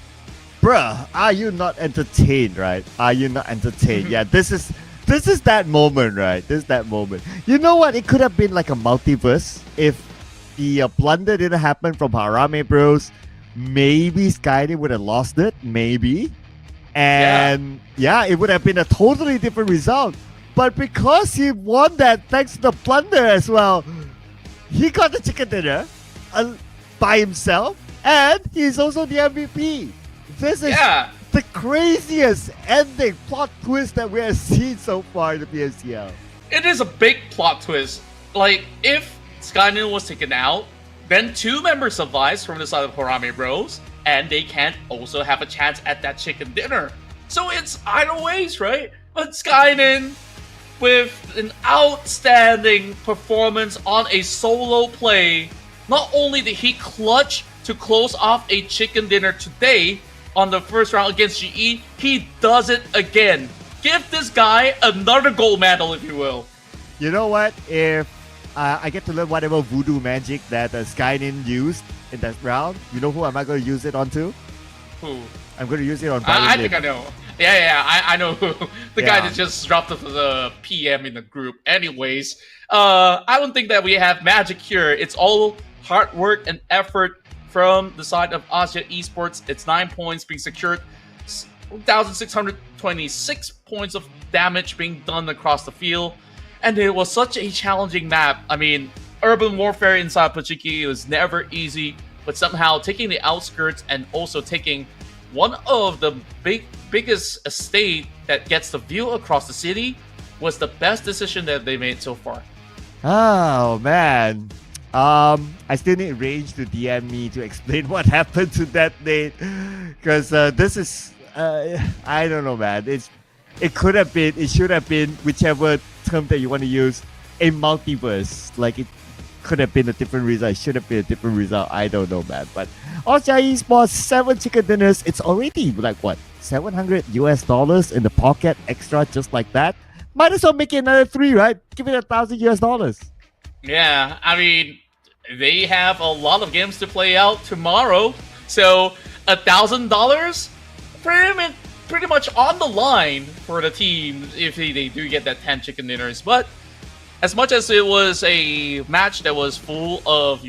Bruh, are you not entertained, right? Are you not entertained? Yeah, this is that moment, right? This is that moment. You know what? It could have been like a multiverse if the blunder didn't happen from Harame Bros. Maybe Skyden would have lost it, maybe. And yeah, it would have been a totally different result. But because he won that thanks to the blunder as well, he got the chicken dinner by himself, and he's also the MVP. This is the craziest ending plot twist that we have seen so far in the PMCL. It is a big plot twist. Like, if Skyden was taken out, then 2 members survives from the side of Harame Bros, and they can't also have a chance at that chicken dinner. So it's either ways, right? But Skyden, with an outstanding performance on a solo play, not only did he clutch to close off a chicken dinner today on the first round against GE, he does it again. Give this guy another gold medal, if you will. You know what? If I get to learn whatever voodoo magic that Skyden used in that round, you know who am I going to use it onto? Who? I'm going to use it on I think I know. I know who. The guy that just dropped the PM in the group. Anyways, I don't think that we have magic here. It's all hard work and effort from the side of Austria Esports. It's 9 points being secured, 1,626 points of damage being done across the field, and it was such a challenging map. I mean, urban warfare inside Pochinki was never easy, but somehow taking the outskirts and also taking one of the biggest estate that gets the view across the city was the best decision that they made so far. Oh man. I still need Rage to DM me to explain what happened to that nade, because this is I don't know, man. it could have been, it should have been, whichever term that you want to use, a multiverse. Like it could have been a different result. It should have been a different result. I don't know, man. But Australia Esports 7 chicken dinners. It's already like what, $700 in the pocket extra, just like that. Might as well make it another 3, right? Give it $1,000. Yeah, I mean, they have a lot of games to play out tomorrow, so $1,000 pretty much on the line for the team if they do get that 10 chicken dinners. But as much as it was a match that was full of,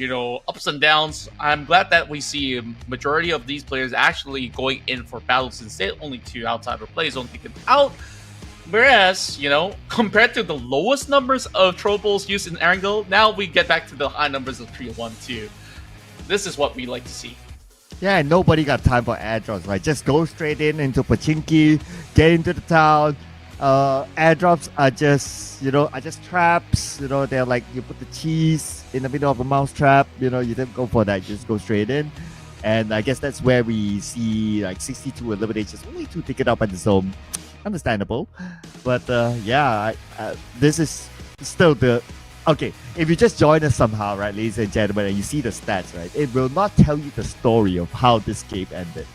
ups and downs, I'm glad that we see a majority of these players actually going in for battles instead. Only 2 outsider plays don't take it out. Whereas, compared to the lowest numbers of tropos used in Erangel, now we get back to the high numbers of 3, 1, 2. This is what we like to see. Yeah, and nobody got time for airdrops, right? Just go straight into Pochinki, get into the town. Airdrops are just, traps. They're like you put the cheese in the middle of a mouse trap. You don't go for that. Just go straight in. And I guess that's where we see like 62 eliminations, only 2 ticket up at the zone. Understandable, but this is still the okay. If you just join us somehow, right, ladies and gentlemen, and you see the stats, right, it will not tell you the story of how this game ended.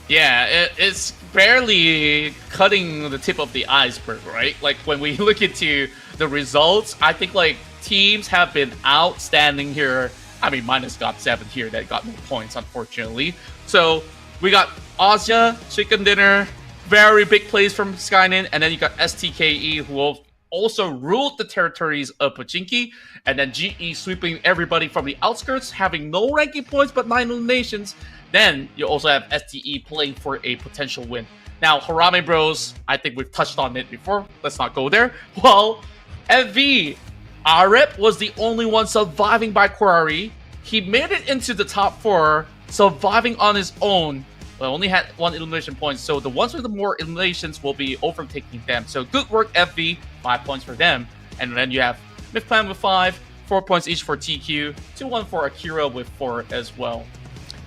Yeah, it's barely cutting the tip of the iceberg, right? Like when we look into the results, I think like teams have been outstanding here. I mean, minus got 7 here that got no points, unfortunately. So we got Asia, Chicken Dinner. Very big plays from Skynin, and then you got STKE, who also ruled the territories of Pochinki, and then GE sweeping everybody from the outskirts, having no ranking points but 9 eliminations. Then you also have STE playing for a potential win. Now, Harame Bros, I think we've touched on it before. Let's not go there. Well, FV, Arep was the only one surviving by Quarry. He made it into the top 4, surviving on his own. Well, only had 1 elimination point, so the ones with the more eliminations will be overtaking them. So good work, FV. 5 points for them. And then you have Mythplan with 5, 4 points each for TQ, 2-1 for Akira with 4 as well.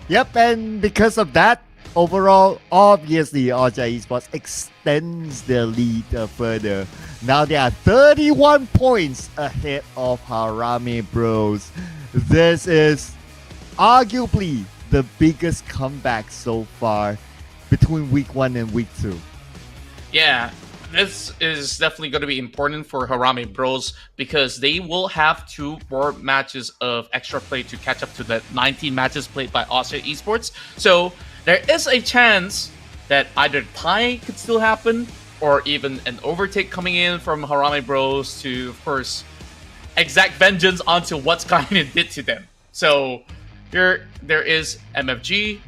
Yep, and because of that, overall, obviously, Australia Esports extends their lead further. Now they are 31 points ahead of Harame Bros. This is arguably the biggest comeback so far between week 1 and week 2. Yeah, this is definitely going to be important for Harame Bros because they will have 2 more matches of extra play to catch up to the 19 matches played by Australia Esports. So there is a chance that either tie could still happen or even an overtake coming in from Harame Bros to, of course, exact vengeance onto what Skynet did to them. So here, there is MFG,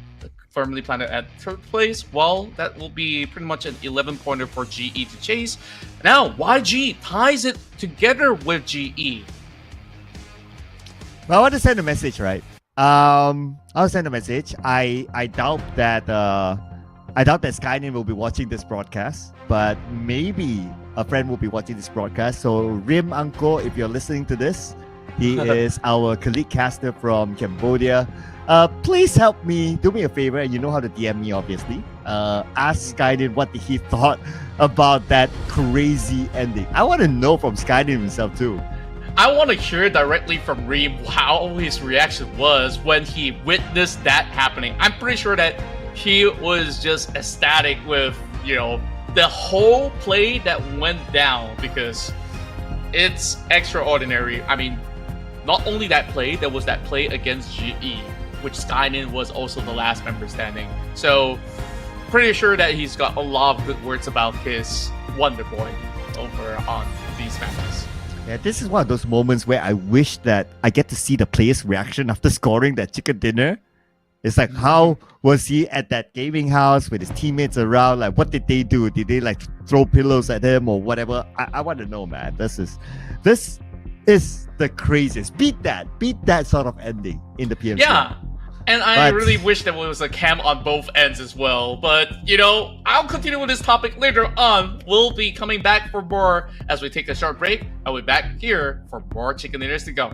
firmly planted at 3rd place. Well, that will be pretty much an 11-pointer for GE to chase. Now, YG ties it together with GE. Well, I want to send a message, right? I'll send a message. I doubt that Skynet will be watching this broadcast, but maybe a friend will be watching this broadcast. So Rim Uncle, if you're listening to this, he is our colleague caster from Cambodia. Please help me, do me a favor, and you know how to DM me, obviously. Ask Skynet what he thought about that crazy ending. I want to know from Skynet himself too. I want to hear directly from Reem how his reaction was when he witnessed that happening. I'm pretty sure that he was just ecstatic with, the whole play that went down because it's extraordinary. I mean, not only that play, there was that play against GE, which Skynet was also the last member standing. So, pretty sure that he's got a lot of good words about his Wonder Boy over on these matches. Yeah, this is one of those moments where I wish that I get to see the player's reaction after scoring that chicken dinner. It's like, how was he at that gaming house with his teammates around? Like, what did they do? Did they like throw pillows at him or whatever? I want to know, man. This is the craziest. Beat that sort of ending in the PMCL. Yeah, and I really wish there was a cam on both ends as well. But, I'll continue with this topic later on. We'll be coming back for more as we take a short break. I'll be back here for more chicken dinners to go.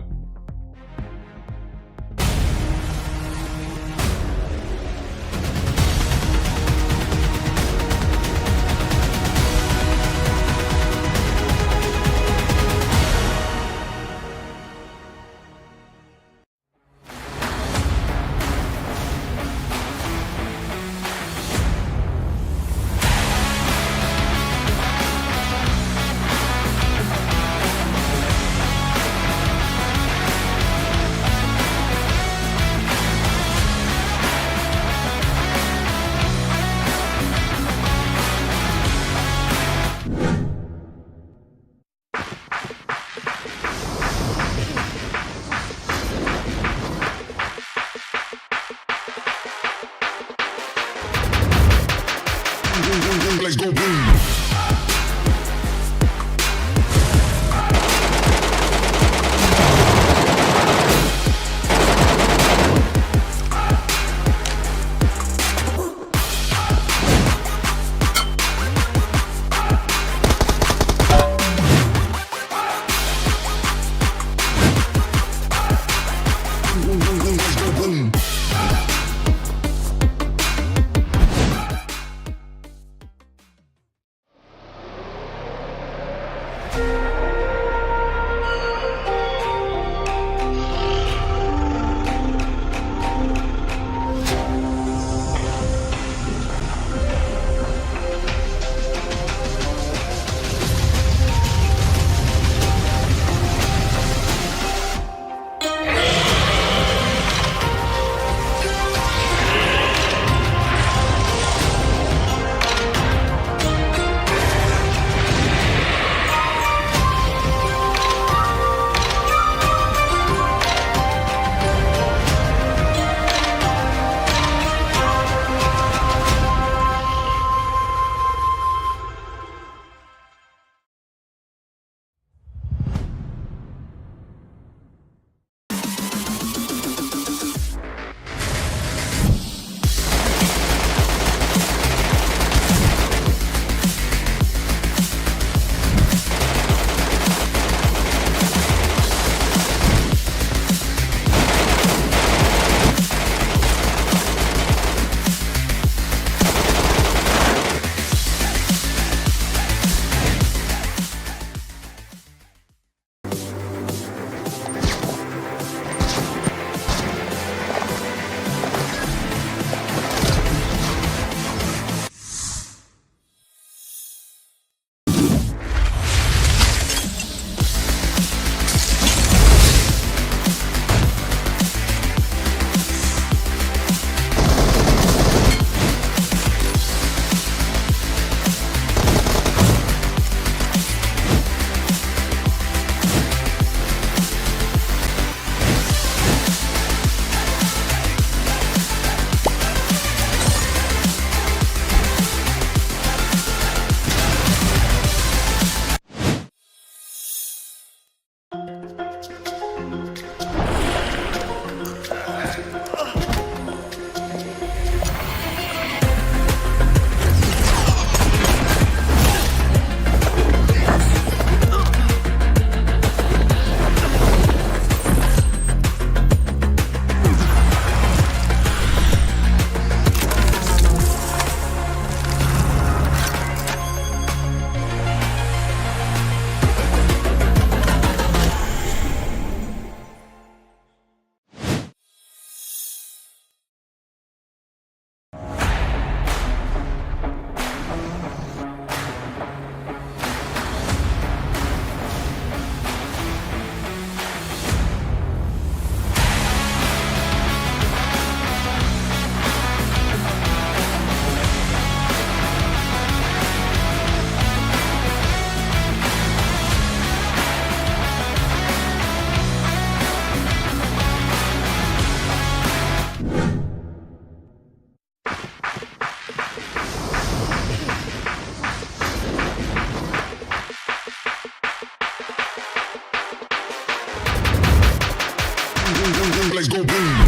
Let's go boom. Let's go boom.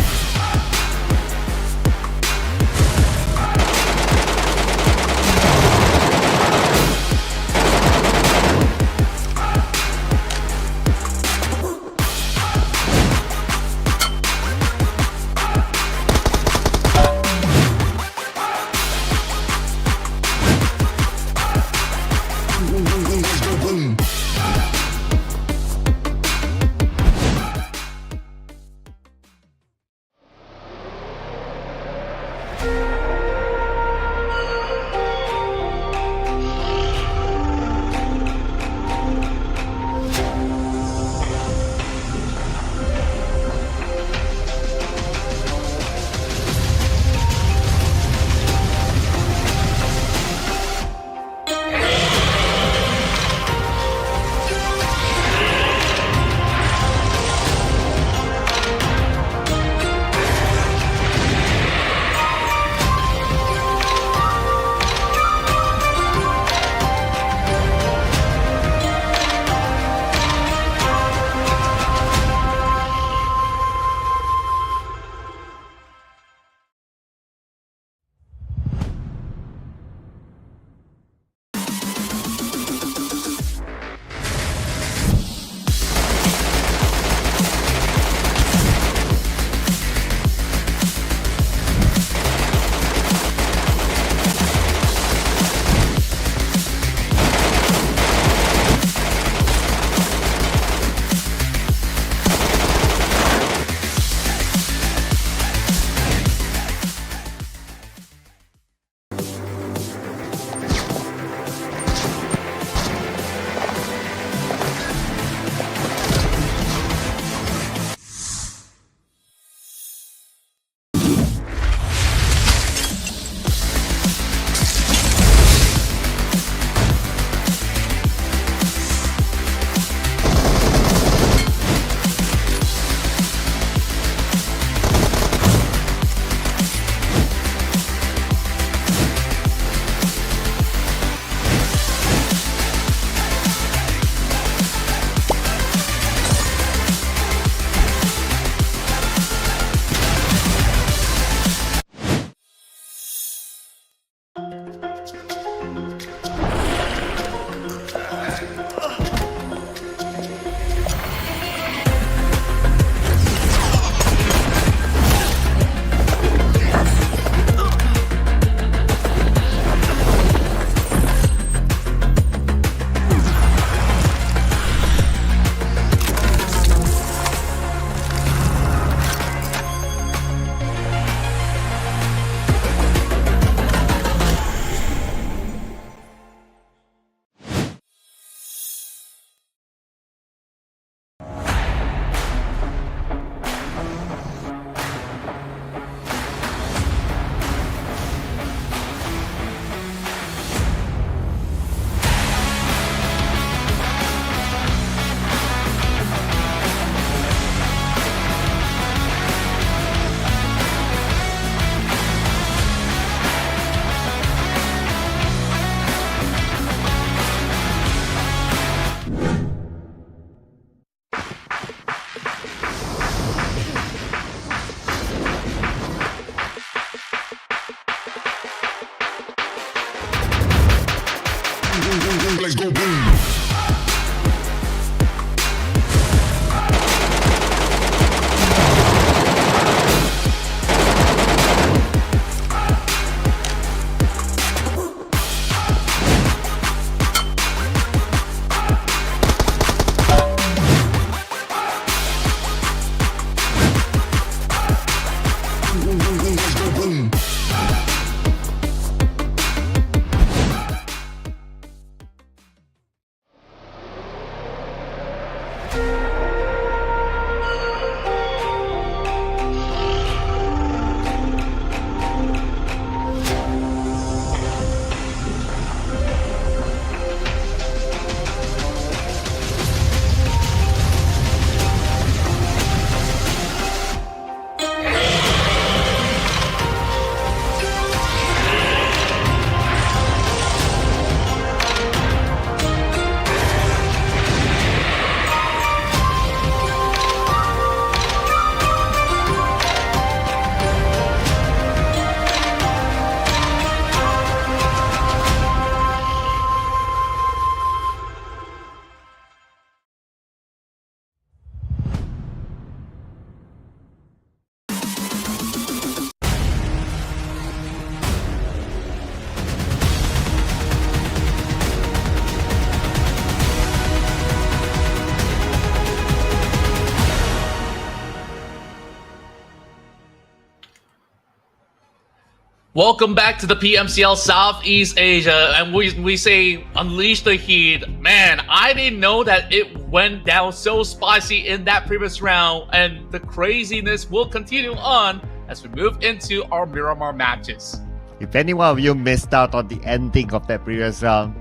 Welcome back to the PMCL Southeast Asia, and we say unleash the heat. Man, I didn't know that it went down so spicy in that previous round, and the craziness will continue on as we move into our Miramar matches. If any one of you missed out on the ending of that previous round,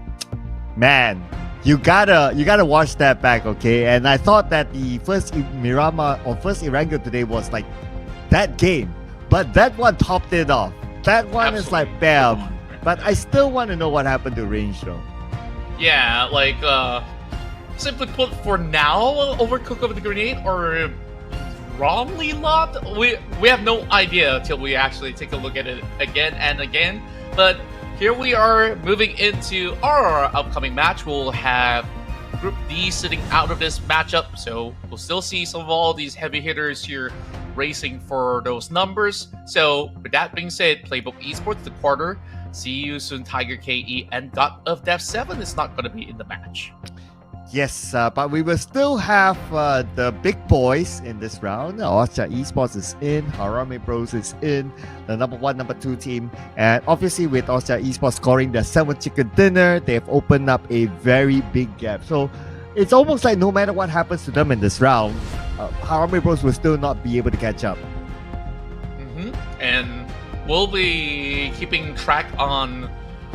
man, you gotta watch that back, okay? And I thought that the first Miramar or first Erangel today was like that game, but that one topped it off. That one Absolutely. is like bam. But I still want to know what happened to Range though. Yeah, like simply put, for now, overcooked with the grenade or wrongly lobbed. We have no idea until we actually take a look at it again and again. But here we are moving into our upcoming match. We'll have Group D sitting out of this matchup, so we'll still see some of all these heavy hitters here racing for those numbers. So with that being said, Playbook Esports, the quarter, see you soon, Tiger KE, and God of Death 7 is not going to be in the match. Yes, but we will still have the big boys in this round. Austria Esports is in, Harame Bros is in, the number 1, number 2 team. And obviously with Austria Esports scoring their 7th chicken dinner, they've opened up a very big gap. So it's almost like no matter what happens to them in this round, Harame Bros will still not be able to catch up. And we'll be keeping track on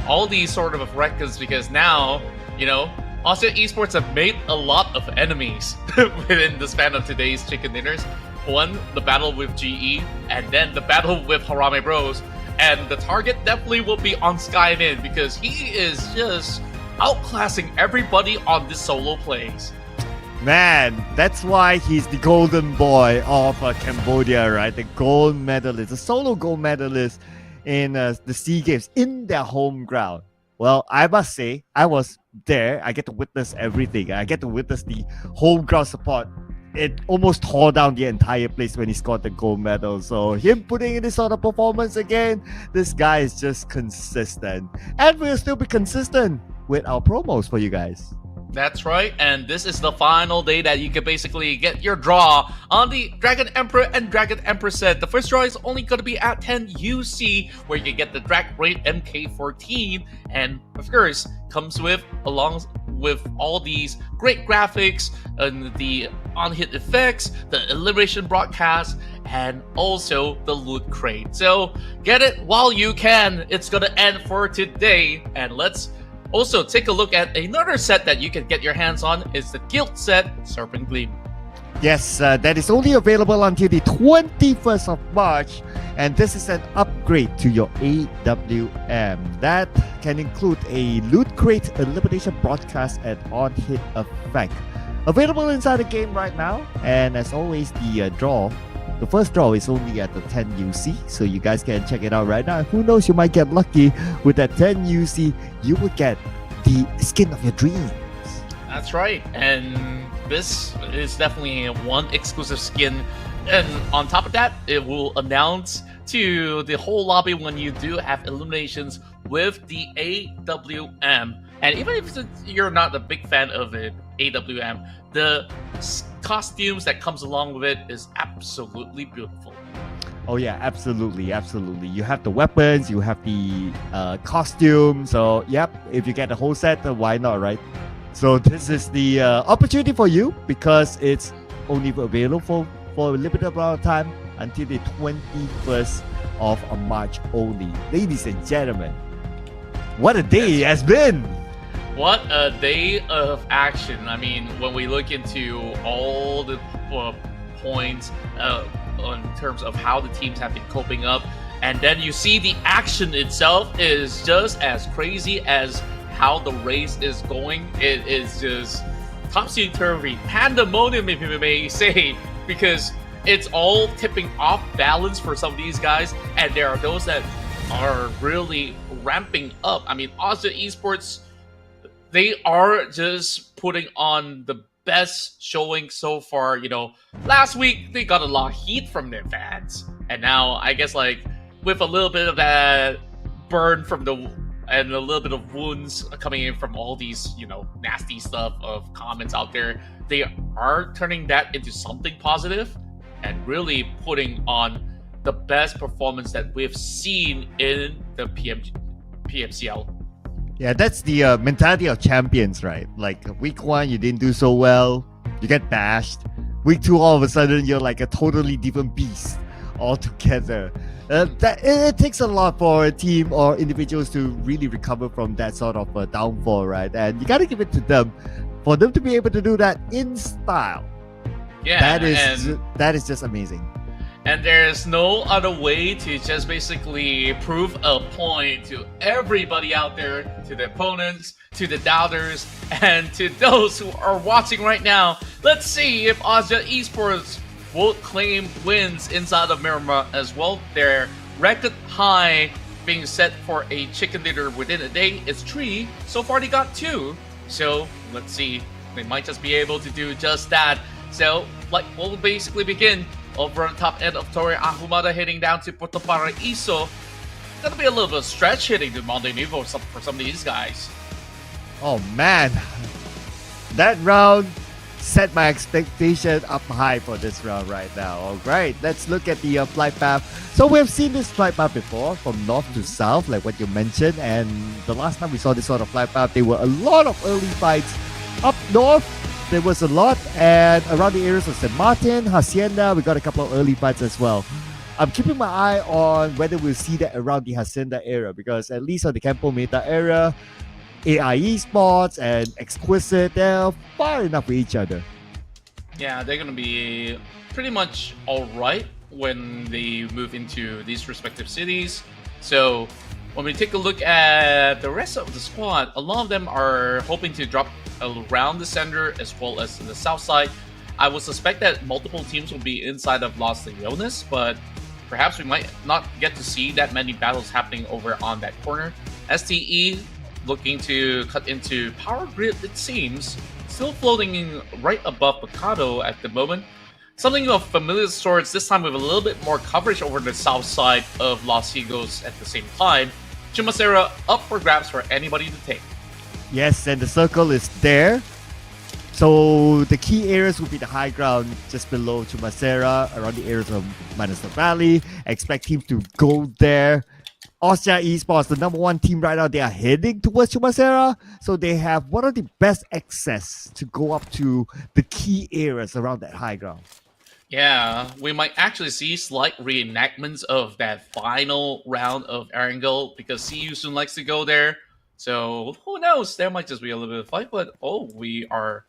all these sort of records because now, you know, Austria Esports have made a lot of enemies within the span of today's chicken dinners. One, the battle with GE, and then the battle with Harame Bros. And the target definitely will be on Skymin because he is just outclassing everybody on this solo plays. Man, that's why he's the golden boy of Cambodia, right? The gold medalist, the solo gold medalist in the SEA Games in their home ground. Well, I must say, I was there. I get to witness everything. I get to witness the home ground support. It almost tore down the entire place when he scored the gold medal. So him putting in this sort of performance again, this guy is just consistent. And we'll still be consistent with our promos for you guys. That's right, and this is the final day that you can basically get your draw on the Dragon Emperor and Dragon Empress set. The first draw is only going to be at 10 UC, where you get the Drag Raid MK14, and of course, comes with, along with all these great graphics, and the on-hit effects, the elimination broadcast, and also the loot crate. So, get it while you can. It's going to end for today, and let's also take a look at another set that you can get your hands on. Is the Guild set, Serpent Gleam. Yes, that is only available until the 21st of March, and this is an upgrade to your AWM. That can include a loot crate, elimination broadcast, and on-hit effect. Available inside the game right now, and as always, the first draw is only at the 10 UC, so you guys can check it out right now. Who knows, you might get lucky with that 10 UC. You will get the skin of your dreams. That's right, and this is definitely one exclusive skin. And on top of that, it will announce to the whole lobby when you do have eliminations with the AWM. And even if you're not a big fan of the AWM, the costumes that comes along with it is absolutely beautiful. Oh yeah, absolutely. You have the weapons, you have the costume. So yep, if you get the whole set, then why not, right? So this is the opportunity for you because it's only available for a limited amount of time until the 21st of March only. Ladies and gentlemen, what a day it has been! What a day of action. I mean, when we look into all the points in terms of how the teams have been coping up, and then you see the action itself is just as crazy as how the race is going. It is just topsy-turvy, pandemonium, if you may say, because it's all tipping off balance for some of these guys, and there are those that are really ramping up. I mean, Austria Esports, they are just putting on the best showing so far. You know, last week they got a lot of heat from their fans, and now I guess like with a little bit of that burn from the and a little bit of wounds coming in from all these, you know, nasty stuff of comments out there, they are turning that into something positive and really putting on the best performance that we've seen in the PMCL. Yeah, that's the mentality of champions, right? Like week 1, you didn't do so well, you get bashed. Week 2, all of a sudden, you're like a totally different beast altogether. It takes a lot for a team or individuals to really recover from that sort of downfall, right? And you got to give it to them for them to be able to do that in style. Yeah, that is just amazing. And there's no other way to just basically prove a point to everybody out there, to the opponents, to the doubters, and to those who are watching right now. Let's see if PUBG Esports will claim wins inside of Miramar as well. Their record high being set for a chicken dinner within a day is 3. So far they got 2. So let's see. They might just be able to do just that. So like we'll basically begin over on the top end of Torre Ahumada heading down to Puerto Paraíso. Gonna be a little bit of stretch hitting the Monte Nivo for some of these guys. Oh man, that round set my expectation up high for this round right now. Alright, let's look at the flight path. So we've seen this flight path before, from north to south, like what you mentioned. And the last time we saw this sort of flight path, there were a lot of early fights up north. There was a lot, and around the areas of St. Martin, Hacienda, we got a couple of early fights as well. I'm keeping my eye on whether we'll see that around the Hacienda area, because at least on the Campo Meta area, AI Esports and Exquisite, they're far enough with each other. Yeah, they're going to be pretty much alright when they move into these respective cities. So when we take a look at the rest of the squad, a lot of them are hoping to drop around the center as well as the south side. I would suspect that multiple teams will be inside of Los Leones, but perhaps we might not get to see that many battles happening over on that corner. STE looking to cut into Power Grid, it seems, still floating right above Picado at the moment. Something of familiar sorts, this time with a little bit more coverage over the south side of Los Higos at the same time. Chumacera up for grabs for anybody to take. Yes, and the circle is there. So the key areas will be the high ground just below Chumacera, around the areas of Manaslu Valley. Expect teams to go there. Austria Esports, the number 1 team right now, they are heading towards Chumacera. So they have one of the best access to go up to the key areas around that high ground. Yeah, we might actually see slight reenactments of that final round of Erangel because CU soon likes to go there. So who knows? There might just be a little bit of fight, but we are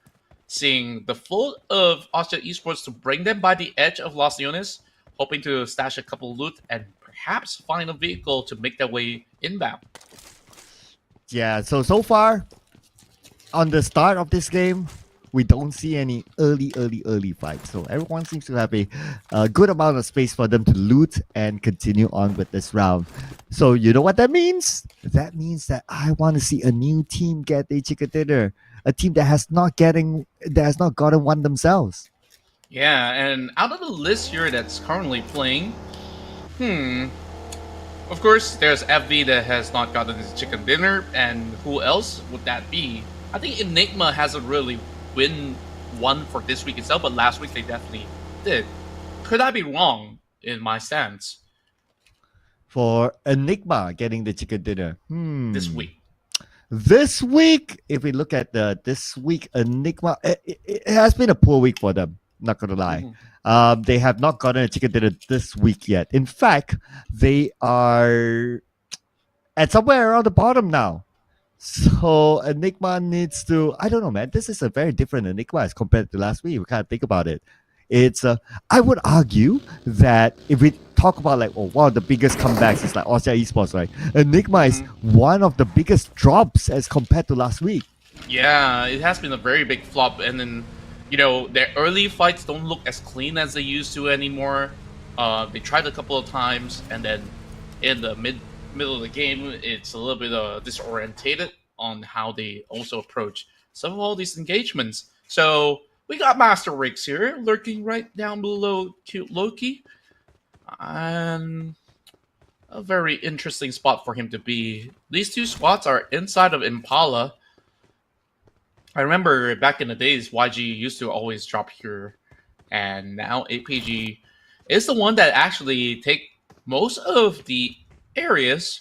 seeing the float of Austria Esports to bring them by the edge of Los Leones, hoping to stash a couple loot and perhaps find a vehicle to make their way inbound. Yeah, so far, on the start of this game, we don't see any early fights. So everyone seems to have a good amount of space for them to loot and continue on with this round. So you know what that means? That means that I want to see a new team get a chicken dinner. A team that has not gotten one themselves. Yeah, and out of the list here that's currently playing, of course, there's FV that has not gotten his chicken dinner, and who else would that be? I think Enigma hasn't really won for this week itself, but last week they definitely did. Could I be wrong in my stance? For Enigma getting the chicken dinner. This week. This week, if we look at this week, Enigma, it has been a poor week for them. Not gonna lie. They have not gotten a chicken dinner this week yet. In fact, they are at somewhere around the bottom now. So Enigma needs to, I don't know, man. This is a very different Enigma as compared to last week. We can't think about it. It's I would argue that if we talk about like one of the biggest comebacks is like Austria Esports, right? Enigma is one of the biggest drops as compared to last week. Yeah, it has been a very big flop, and then their early fights don't look as clean as they used to anymore. They tried a couple of times, and then in the middle of the game, it's a little bit disorientated on how they also approach some of all these engagements. So we got Master Riggs here, lurking right down below Cute Loki. And a very interesting spot for him to be. These two spots are inside of Impala. I remember back in the days, YG used to always drop here. And now APG is the one that actually take most of the areas.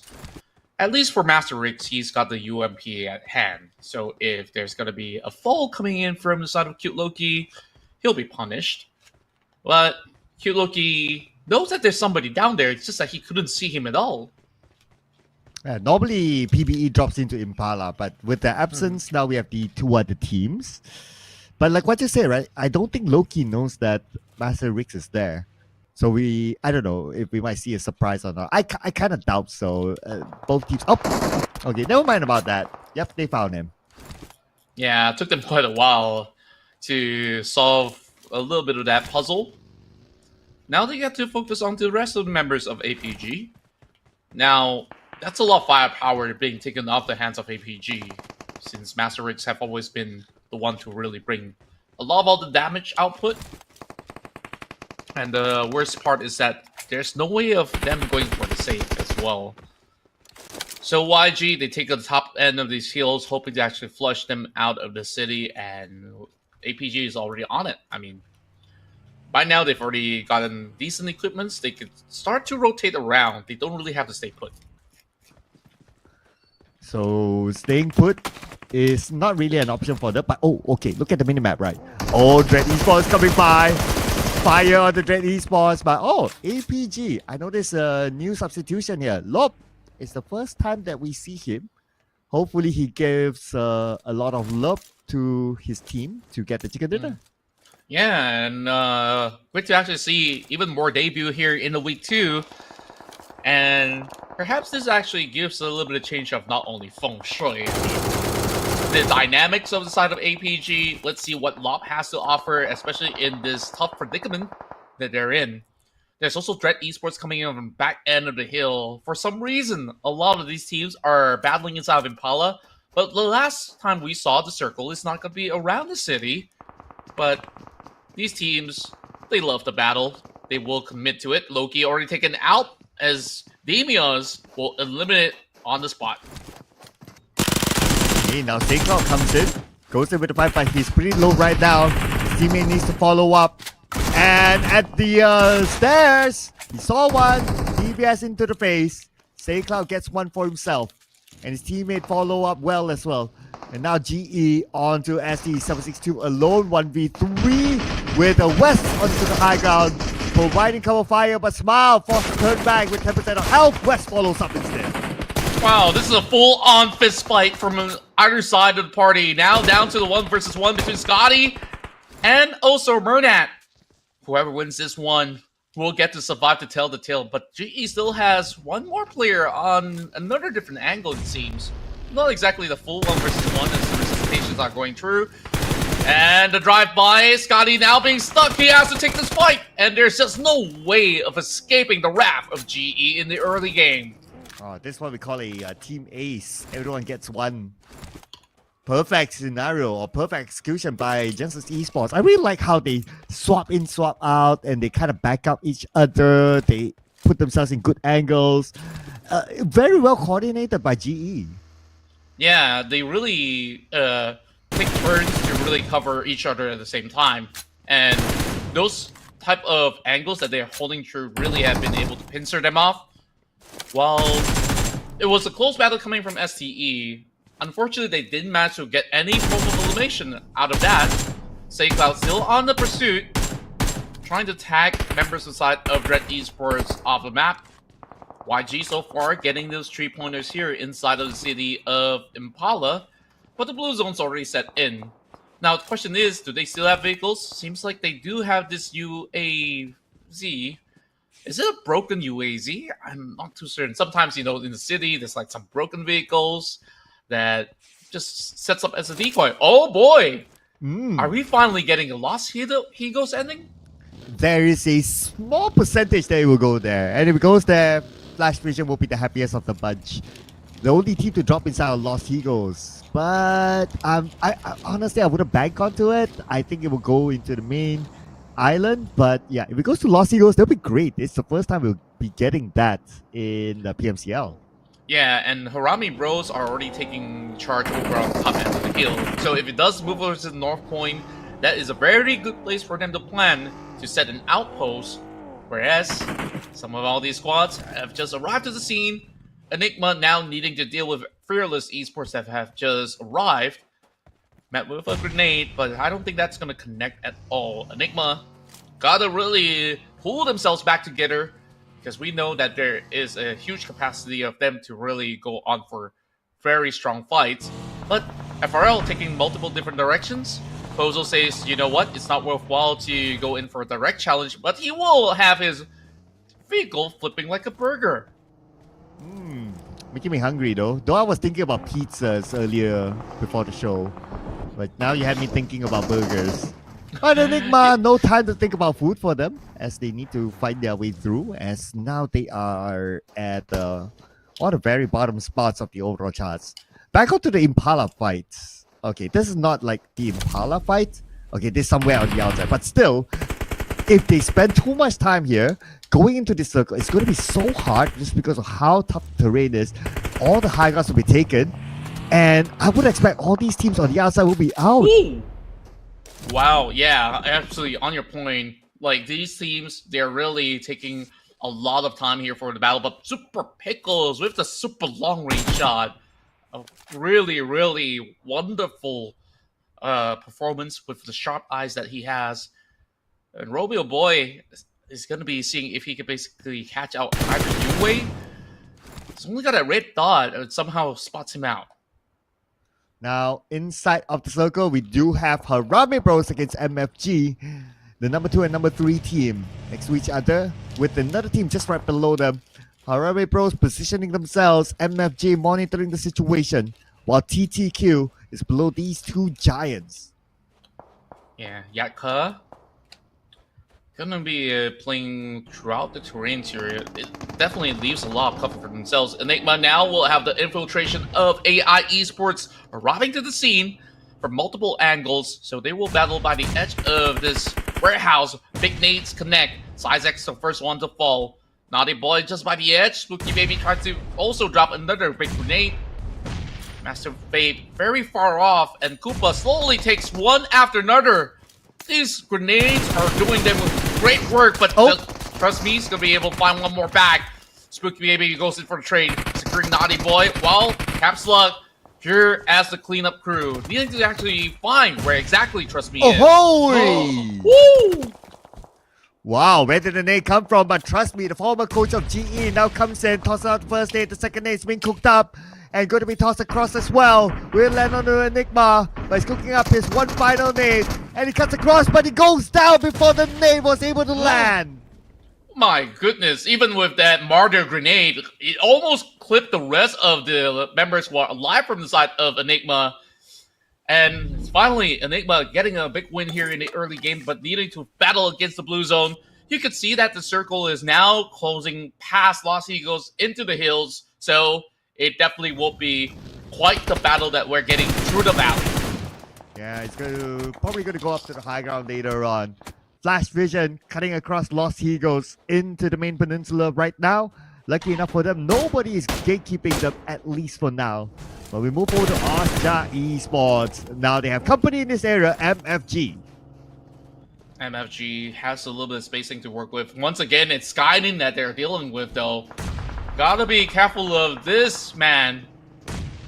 At least for Master Rix, he's got the UMP at hand. So if there's going to be a fall coming in from the side of Cute Loki, he'll be punished. But Cute Loki knows that there's somebody down there. It's just that he couldn't see him at all. Normally, PBE drops into Impala, but with the absence, now we have the two other teams. But like what you say, right? I don't think Loki knows that Master Rix is there. So I don't know if we might see a surprise or not. I kind of doubt so. Both teams. Oh, okay. Never mind about that. Yep, they found him. Yeah, it took them quite a while to solve a little bit of that puzzle. Now they get to focus on the rest of the members of APG. Now, that's a lot of firepower being taken off the hands of APG, since Master Rix have always been the one to really bring a lot of all the damage output. And the worst part is that there's no way of them going for the save as well. So YG, they take the top end of these hills, hoping to actually flush them out of the city, and APG is already on it. I mean, by now they've already gotten decent equipments. They could start to rotate around. They don't really have to stay put. So staying put is not really an option for them. But oh, okay, look at the minimap, right? Oh, Dread Esports coming by. Fire on the Dread Esports, but oh, APG. I know there's a new substitution here. Lob. It's the first time that we see him. Hopefully he gives a lot of love to his team to get the chicken dinner. Yeah, and great to actually see even more debut here in the week 2. And perhaps this actually gives a little bit of change of not only feng shui, the dynamics of the side of APG. Let's see what Lop has to offer, especially in this tough predicament that they're in. There's also Dread Esports coming in from the back end of the hill. For some reason, a lot of these teams are battling inside of Impala, but the last time we saw the circle is not going to be around the city. But these teams, they love the battle. They will commit to it. Loki already taken out, as Demios will eliminate on the spot. Okay, now Sanhok comes in, goes in with the fight, but he's pretty low right now. His teammate needs to follow up. And at the stairs, he saw one, DBS into the face. Saycloud gets one for himself. And his teammate follow up well as well. And now GE onto SE762 alone, 1v3 with a West onto the high ground, providing cover fire, but Smile forced to turn back with 10% of health. West follows up instead. Wow, this is a full-on fist fight from either side of the party. Now down to the 1v1 between Scotty and also Murnat. Whoever wins this one will get to survive to tell the tale, but GE still has one more player on another different angle, it seems. Not exactly the full 1v1 as the resuscitations are going through. And the drive-by, Scotty now being stuck, he has to take this fight, and there's just no way of escaping the wrath of GE in the early game. Oh, this is what we call a team ace. Everyone gets one. Perfect scenario or perfect execution by Genesis Esports. I really like how they swap in, swap out, and they kind of back up each other. They put themselves in good angles. Very well coordinated by GE. Yeah, they really take turns to really cover each other at the same time. And those type of angles that they're holding through really have been able to pincer them off. While it was a close battle coming from STE, unfortunately, they didn't manage to get any form of elimination out of that. Saycloud still on the pursuit, trying to tag members inside of Dread Esports off the map. YG so far getting those 3-pointers here inside of the city of Impala, but the blue zone's already set in. Now, the question is, do they still have vehicles? Seems like they do have this UAZ. Is it a broken UAZ? I'm not too certain. Sometimes, you know, in the city, there's like some broken vehicles that just sets up as a decoy. Oh boy! Are we finally getting a Lost Hegos ending? There is a small percentage that it will go there. And if it goes there, Flash Vision will be the happiest of the bunch. The only team to drop inside are Lost Hegos. But I honestly, I wouldn't bank onto it. I think it will go into the main island. But yeah, if it goes to Lost Hegos, that'll be great. It's the first time we'll be getting that in the PMCL. Yeah, and Harami Bros are already taking charge over on the top end of the hill. So if it does move over to the North Point, that is a very good place for them to plan to set an outpost Whereas some of all these squads have just arrived at the scene. Enigma now needing to deal with Fearless Esports that have just arrived. Met with a grenade, but I don't think that's going to connect at all. Enigma gotta really pull themselves back together because we know that there is a huge capacity of them to really go on for very strong fights. But FRL taking multiple different directions. Bozo says, you know what, it's not worthwhile to go in for a direct challenge, but he will have his vehicle flipping like a burger. Making me hungry though. Though I was thinking about pizzas earlier before the show. But now you have me thinking about burgers. But Enigma, no time to think about food for them as they need to find their way through, as now they are at one of the very bottom spots of the overall charts. Back onto the Impala fights. Okay, this is not like the Impala fight. Okay, this is somewhere on the outside. But still, if they spend too much time here, going into this circle, it's going to be so hard just because of how tough the terrain is. All the high grounds will be taken. And I would expect all these teams on the outside will be out. Ooh. Wow, yeah, actually, on your point, like, these teams, they're really taking a lot of time here for the battle, but Super Pickles with the super long-range shot. A really, really wonderful performance with the sharp eyes that he has. And Romeo Boy is going to be seeing if he can basically catch out either Yue. He's only got a red dot and somehow spots him out. Now, inside of the circle, we do have Harame Bros against MFG, the number 2 and number 3 team next to each other, with another team just right below them. Harame Bros positioning themselves, MFG monitoring the situation, while TTQ is below these two giants. Yeah, Yatka gonna be playing throughout the terrain here. It definitely leaves a lot of cover for themselves. Enigma now will have the infiltration of AI Esports arriving to the scene from multiple angles, so they will battle by the edge of this warehouse. Big nades connect. Sizek's the first one to fall. Naughty Boy just by the edge. Spooky Baby tries to also drop another big grenade. Master Fate very far off, and Koopa slowly takes one after another. These grenades are doing them with great work, but trust me, he's going to be able to find one more back. Spooky Baby goes in for the trade, securing Naughty Boy, while Caps Luck here as the cleanup crew, needing to actually find where exactly Trust Me is. Oh, Woo! Wow, where did the nade come from? But Trust Me, the former coach of GE now comes in, tosses out the first nade, the second nade's being cooked up, and going to be tossed across as well. Will land on the Enigma, but he's cooking up his one final nade, and he cuts across, but he goes down before the nade was able to land. My goodness, even with that Martyr grenade, it almost clipped the rest of the members who are alive from the side of Enigma. And finally, Enigma getting a big win here in the early game, but needing to battle against the blue zone. You can see that the circle is now closing past Los Eagles into the hills, so it definitely won't be quite the battle that we're getting through the valley. Yeah, it's probably going to go up to the high ground later on. Flash Vision cutting across Los Eagles into the main peninsula right now. Lucky enough for them, nobody is gatekeeping them, at least for now. But we move over to Osja Esports. Now they have company in this area, MFG. MFG has a little bit of spacing to work with. Once again, it's Skynin that they're dealing with, though. Gotta be careful of this man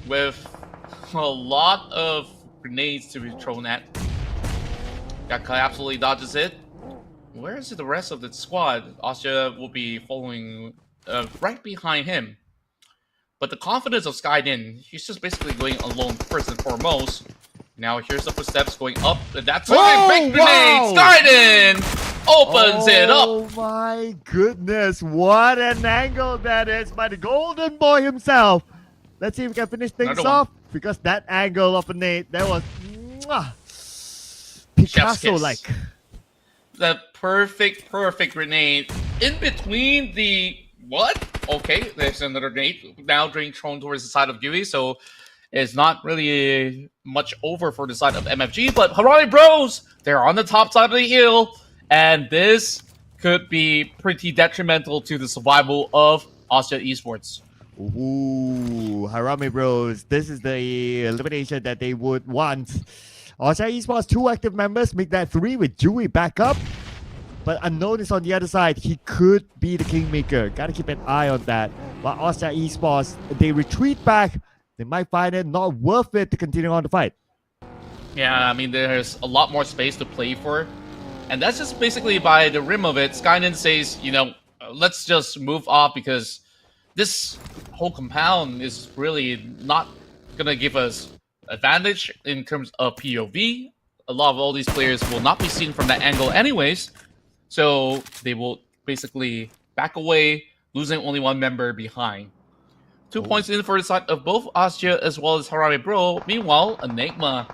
with a lot of grenades to be thrown at. Yakai absolutely dodges it. Where is the rest of the squad? Osja will be following right behind him. But the confidence of Skynin, he's just basically going alone first and foremost. Now here's the footsteps going up, and that's a big grenade! Wow. Skynin opens it up! Oh my goodness, what an angle that is by the golden boy himself. Let's see if we can finish things off, because that angle of a nade, that was Picasso-like. The perfect grenade in between the what? Okay, there's another grenade now being thrown towards the side of Yui, so it's not really much over for the side of MFG, but Harari Bros, they're on the top side of the hill, and this could be pretty detrimental to the survival of Osja Esports. Ooh, Harame Bros, this is the elimination that they would want. Osja Esports, 2 active members, make that 3 with Dewey back up. But Unknown is on the other side. He could be the kingmaker. Gotta keep an eye on that. While Austria Esports, they retreat back. They might find it not worth it to continue on the fight. Yeah, I mean, there's a lot more space to play for. And that's just basically by the rim of it. Skynet says, let's just move off because this whole compound is really not going to give us advantage in terms of POV. A lot of all these players will not be seen from that angle anyways. So they will basically back away, losing only one member behind. 2 points in for the side of both Austria as well as Harame Bro. Meanwhile, Enigma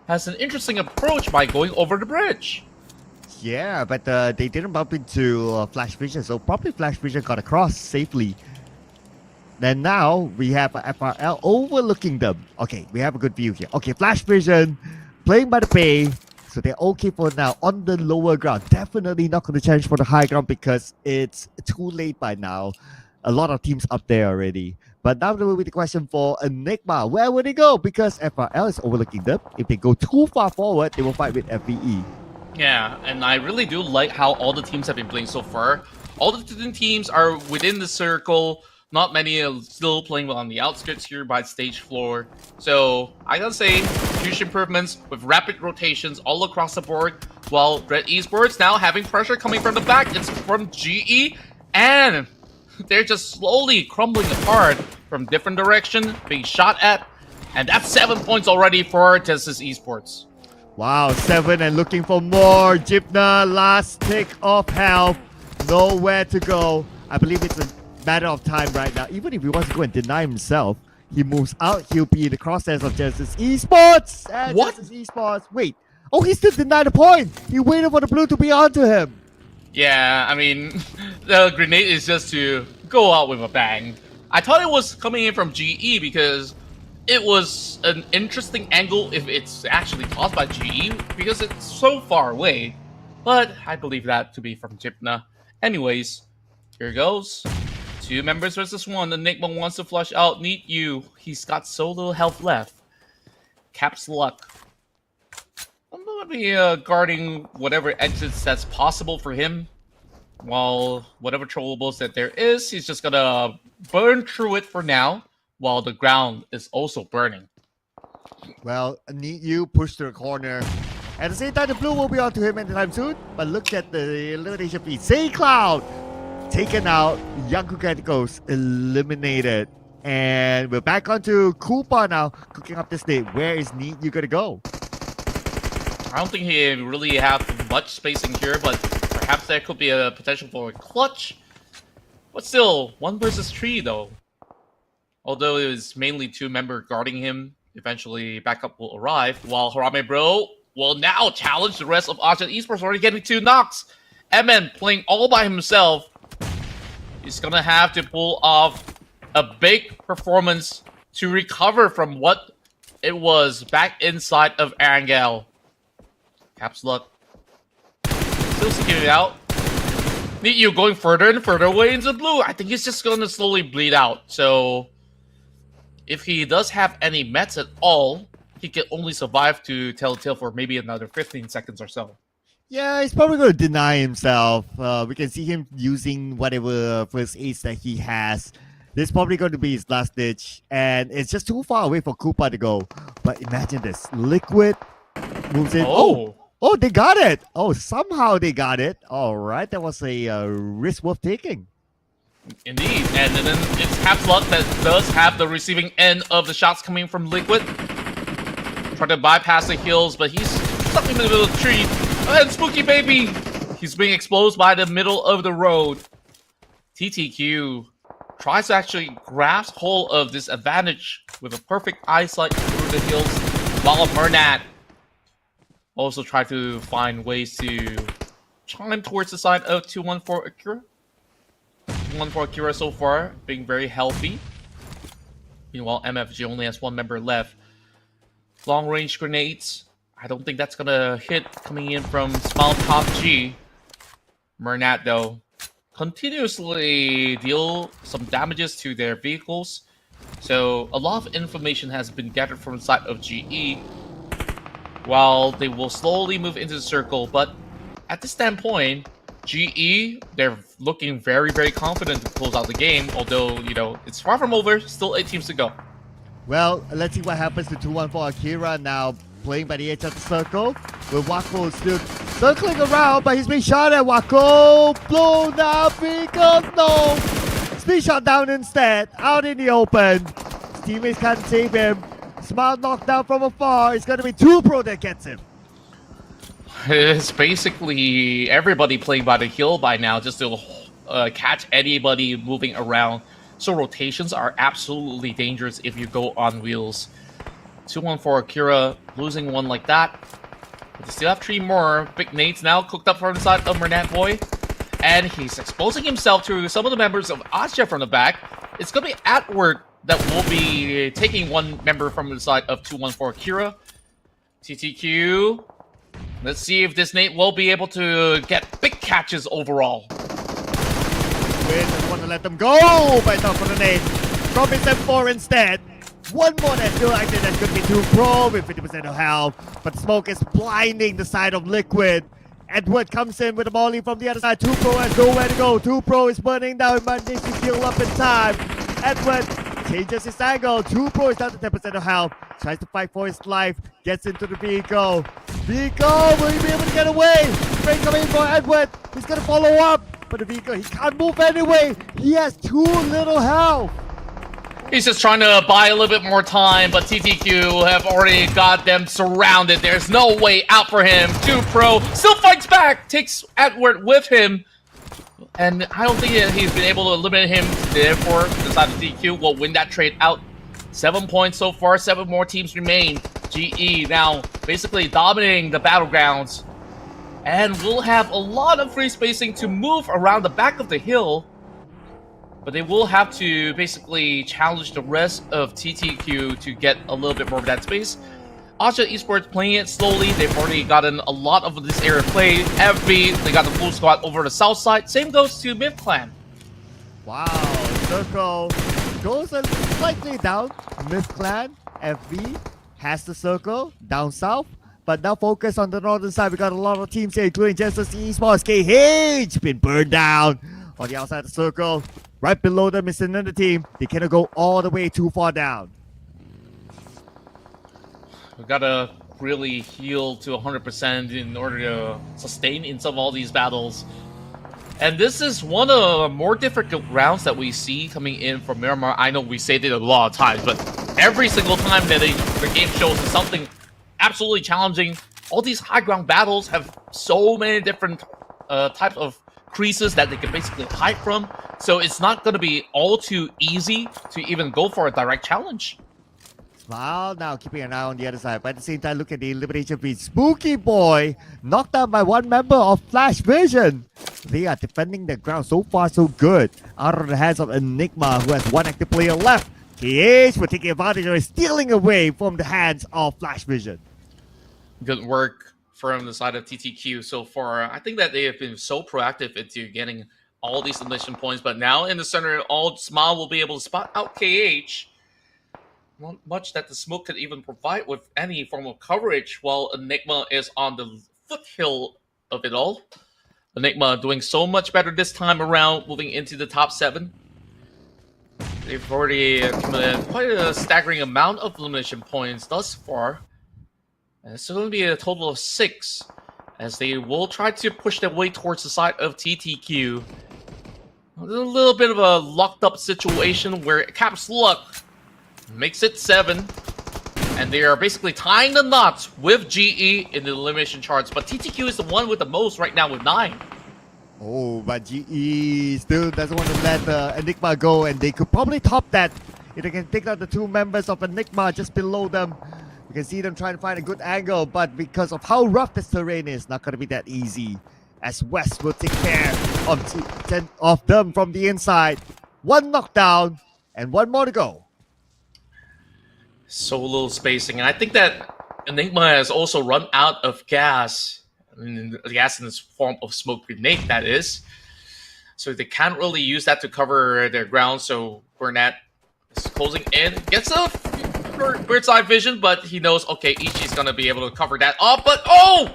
has an interesting approach by going over the bridge. Yeah, but they didn't bump into Flash Vision, so probably Flash Vision got across safely. Then now we have FRL overlooking them. Okay, we have a good view here. Okay, Flash Vision playing by the bay, so they're okay for now on the lower ground. Definitely not going to challenge for the high ground because it's too late by now. A lot of teams up there already. But now there will be the question for Enigma. Where will they go? Because FRL is overlooking them. If they go too far forward, they will fight with FVE. Yeah, and I really do like how all the teams have been playing so far. All the different teams are within the circle. Not many are still playing on the outskirts here by stage floor. So I gotta say, huge improvements with rapid rotations all across the board. While Red Esports now having pressure coming from the back. It's from GE, and they're just slowly crumbling apart from different direction, being shot at. And that's 7 points already for Texas Esports. Wow, 7 and looking for more. Jibna, last tick of health. Nowhere to go. I believe it's a matter of time right now. Even if he wants to go and deny himself, he moves out. He'll be in the crosshairs of Genesis Esports. And What? Genesis Esports. Wait. Oh, he still denied the point. He waited for the blue to be onto him. Yeah, I mean, the grenade is just to go out with a bang. I thought it was coming in from GE because it was an interesting angle if it's actually caused by GE because it's so far away. But I believe that to be from Jibna. Anyways, here goes. 2 members versus 1. Enigma wants to flush out Need You. He's got so little health left. Caps luck. I'm going to be guarding whatever exits that's possible for him. While whatever trollables that there is, he's just going to burn through it for now. While the ground is also burning. Well, Need You push to the corner. At the same time, the blue will be onto him anytime soon. But look at the elimination feed. Say Cloud taken out. Young Kukatikos eliminated. And we're back onto Koopa now, cooking up the state. Where is Need You gonna go? I don't think he really have much spacing here, but perhaps there could be a potential for a clutch. But still, 1 versus 3 though. Although it was mainly 2 members guarding him, eventually backup will arrive, while Harame Bro will now challenge the rest of Austria Esports, already getting 2 knocks. MN playing all by himself. He's gonna have to pull off a big performance to recover from what it was back inside of Erangel. Caps luck. Still sticking it out. Need You going further and further away into blue. I think he's just gonna slowly bleed out. So if he does have any mets at all, he can only survive to Telltale for maybe another 15 seconds or so. Yeah, he's probably going to deny himself. We can see him using whatever first aids that he has. This is probably going to be his last ditch. And it's just too far away for Koopa to go. But imagine this. Liquid moves in. Oh, they got it. Oh, somehow they got it. All right, that was a risk worth taking. Indeed, and then it's Caps Luck that does have the receiving end of the shots coming from Liquid. Trying to bypass the hills, but he's stuck in the middle of the tree. And Spooky Baby! He's being exposed by the middle of the road. TTQ tries to actually grasp hold of this advantage with a perfect eyesight through the hills, while Murnat also tried to find ways to chime towards the side of 214 Akira. 214 Akira so far, being very healthy. Meanwhile, MFG only has 1 member left. Long range grenades. I don't think that's gonna hit coming in from Smile Top G. Murnat, though, continuously deal some damages to their vehicles. So a lot of information has been gathered from the side of GE. While they will slowly move into the circle, but at this standpoint, GE, they're looking very, very confident to close out the game. Although, it's far from over. Still 8 teams to go. Well, let's see what happens to 214 Akira now playing by the edge of the circle. With Wako still circling around, but he's being shot at. Wako blown up because no! Speed shot down instead, out in the open. His teammates can't save him. Smile knocked down from afar. It's going to be 2Pro that gets him. It's basically everybody playing by the hill by now just to catch anybody moving around. So rotations are absolutely dangerous if you go on wheels. 214 Akira losing one like that. But they still have 3 more. Big nades now cooked up from the side of Mernat Boy. And he's exposing himself to some of the members of Asha from the back. It's going to be Atward that will be taking one member from the side of 214 Akira. TTQ. Let's see if this nade will be able to get big catches overall. Doesn't want to let them go, but not for the nade. From his M4 instead. One more that's still active. That could be 2Pro with 50% of health. But smoke is blinding the side of Liquid. Edward comes in with a molly from the other side. 2Pro has nowhere to go. 2Pro is burning down. Managed to heal up in time. Edward changes his angle. 2Pro is down to 10% of health. Tries to fight for his life. Gets into the vehicle. Vehicle, will he be able to get away? Spray coming for Edward. He's going to follow up. But the vehicle, he can't move anyway. He has too little health. He's just trying to buy a little bit more time, but TTQ have already got them surrounded. There's no way out for him. 2Pro still fights back, takes Edward with him. And I don't think that he's been able to eliminate him. Therefore, the side of TTQ will win that trade out. 7 points so far, 7 more teams remain. GE now basically dominating the battlegrounds. And we'll have a lot of free spacing to move around the back of the hill. But they will have to basically challenge the rest of TTQ to get a little bit more of that space. Asha Esports playing it slowly. They've already gotten a lot of this area played. FB, they got the full squad over the south side. Same goes to Myth Clan. Wow, circle goes slightly down. Myth Clan, FB has the circle down south. But now focus on the northern side. We got a lot of teams here, including Genesis Esports. KH been burned down on the outside of the circle. Right below them is another team. They cannot go all the way too far down. We gotta really heal to 100% in order to sustain in some of all these battles. And this is one of the more difficult rounds that we see coming in from Miramar. I know we say it a lot of times, but every single time that the game shows us something absolutely challenging. All these high ground battles have so many different types of creases that they can basically hide from. So it's not going to be all too easy to even go for a direct challenge. Smile now keeping an eye on the other side. But at the same time, look at the elimination feed. Spooky Boy knocked down by one member of Flash Vision. They are defending the ground so far so good. Out of the hands of Enigma, who has one active player left. KH for taking advantage of it, stealing away from the hands of Flash Vision. Good work from the side of TTQ so far. I think that they have been so proactive into getting all these elimination points, but now in the center, all Smile will be able to spot out KH. Not much that the smoke could even provide with any form of coverage, while Enigma is on the foothill of it all. Enigma doing so much better this time around, moving into the top 7. They've already accumulated quite a staggering amount of elimination points thus far. And it's going to be a total of 6, as they will try to push their way towards the side of TTQ. A little bit of a locked up situation where Caps Luck makes it 7. And they are basically tying the knots with GE in the elimination charts. But TTQ is the one with the most right now with 9. Oh, but GE still doesn't want to let Enigma go, and they could probably top that if they can take out the 2 members of Enigma just below them. You can see them trying to find a good angle, but because of how rough this terrain is, not going to be that easy. As West will take care of them from the inside. 1 knockdown and 1 more to go. So little spacing. And I think that Enigma has also run out of gas. I mean, gas in this form of smoke grenade, that is. So they can't really use that to cover their ground. So Burnett is closing in. Gets a bird's eye vision, but he knows, okay, Ichi's going to be able to cover that up. But, oh!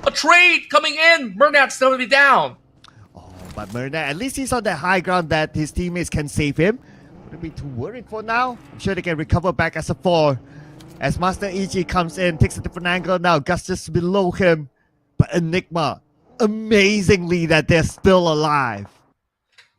A trade coming in. Murnat's going to be down. Oh, but Murnat, at least he's on the high ground that his teammates can save him. Wouldn't be too worried for now. I'm sure they can recover back as a 4. As Master EG comes in, takes a different angle now. Gus just below him. But Enigma, amazingly that they're still alive.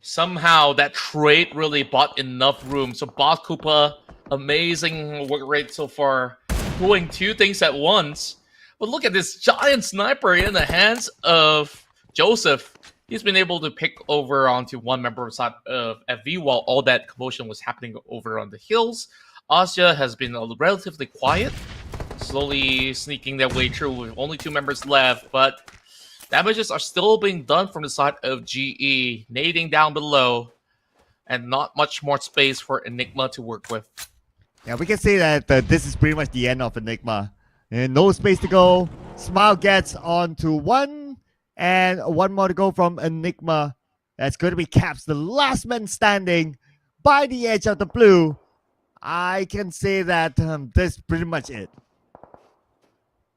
Somehow that trade really bought enough room. So Boss Koopa, amazing work rate so far. Doing 2 things at once. But look at this giant sniper in the hands of Joseph. He's been able to pick over onto one member side of FV while all that commotion was happening over on the hills. Asya has been relatively quiet, slowly sneaking their way through with only 2 members left, but damages are still being done from the side of GE, nading down below, and not much more space for Enigma to work with. Yeah, we can say that this is pretty much the end of Enigma. And no space to go. Smile gets onto 1, and 1 more to go from Enigma. That's going to be Caps, the last man standing by the edge of the blue. I can say that that's pretty much it.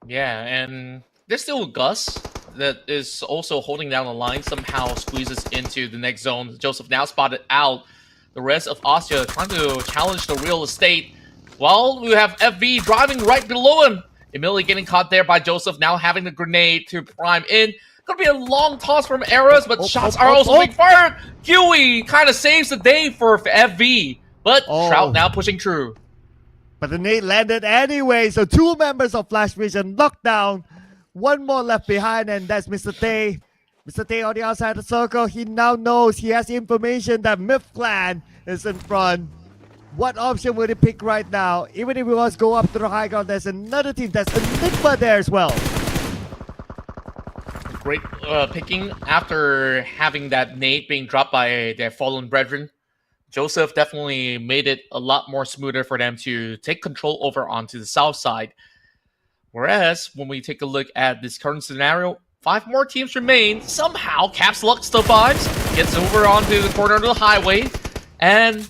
Yeah, and there's still Gus that is also holding down the line, somehow squeezes into the next zone. Joseph now spotted out. The rest of Asya trying to challenge the real estate. While we have FV driving right below him. Immediately getting caught there by Joseph, now having the grenade to prime in. Gonna be a long toss from Eras, but shots are also being fired. Huey kind of saves the day for FV, but Trout now pushing through. But the nade landed anyway, so 2 members of Flash Vision knocked down. 1 more left behind, and that's Mr. Tay. Mr. Tay on the outside of the circle. He now knows, he has information that Myth Clan is in front. What option would he pick right now? Even if he wants to go up to the high ground, there's another team. That's Enigma there as well. Great picking after having that nade being dropped by their fallen brethren. Joseph definitely made it a lot more smoother for them to take control over onto the south side. Whereas, when we take a look at this current scenario, 5 more teams remain. Somehow, Caps Luck survives, gets over onto the corner of the highway, and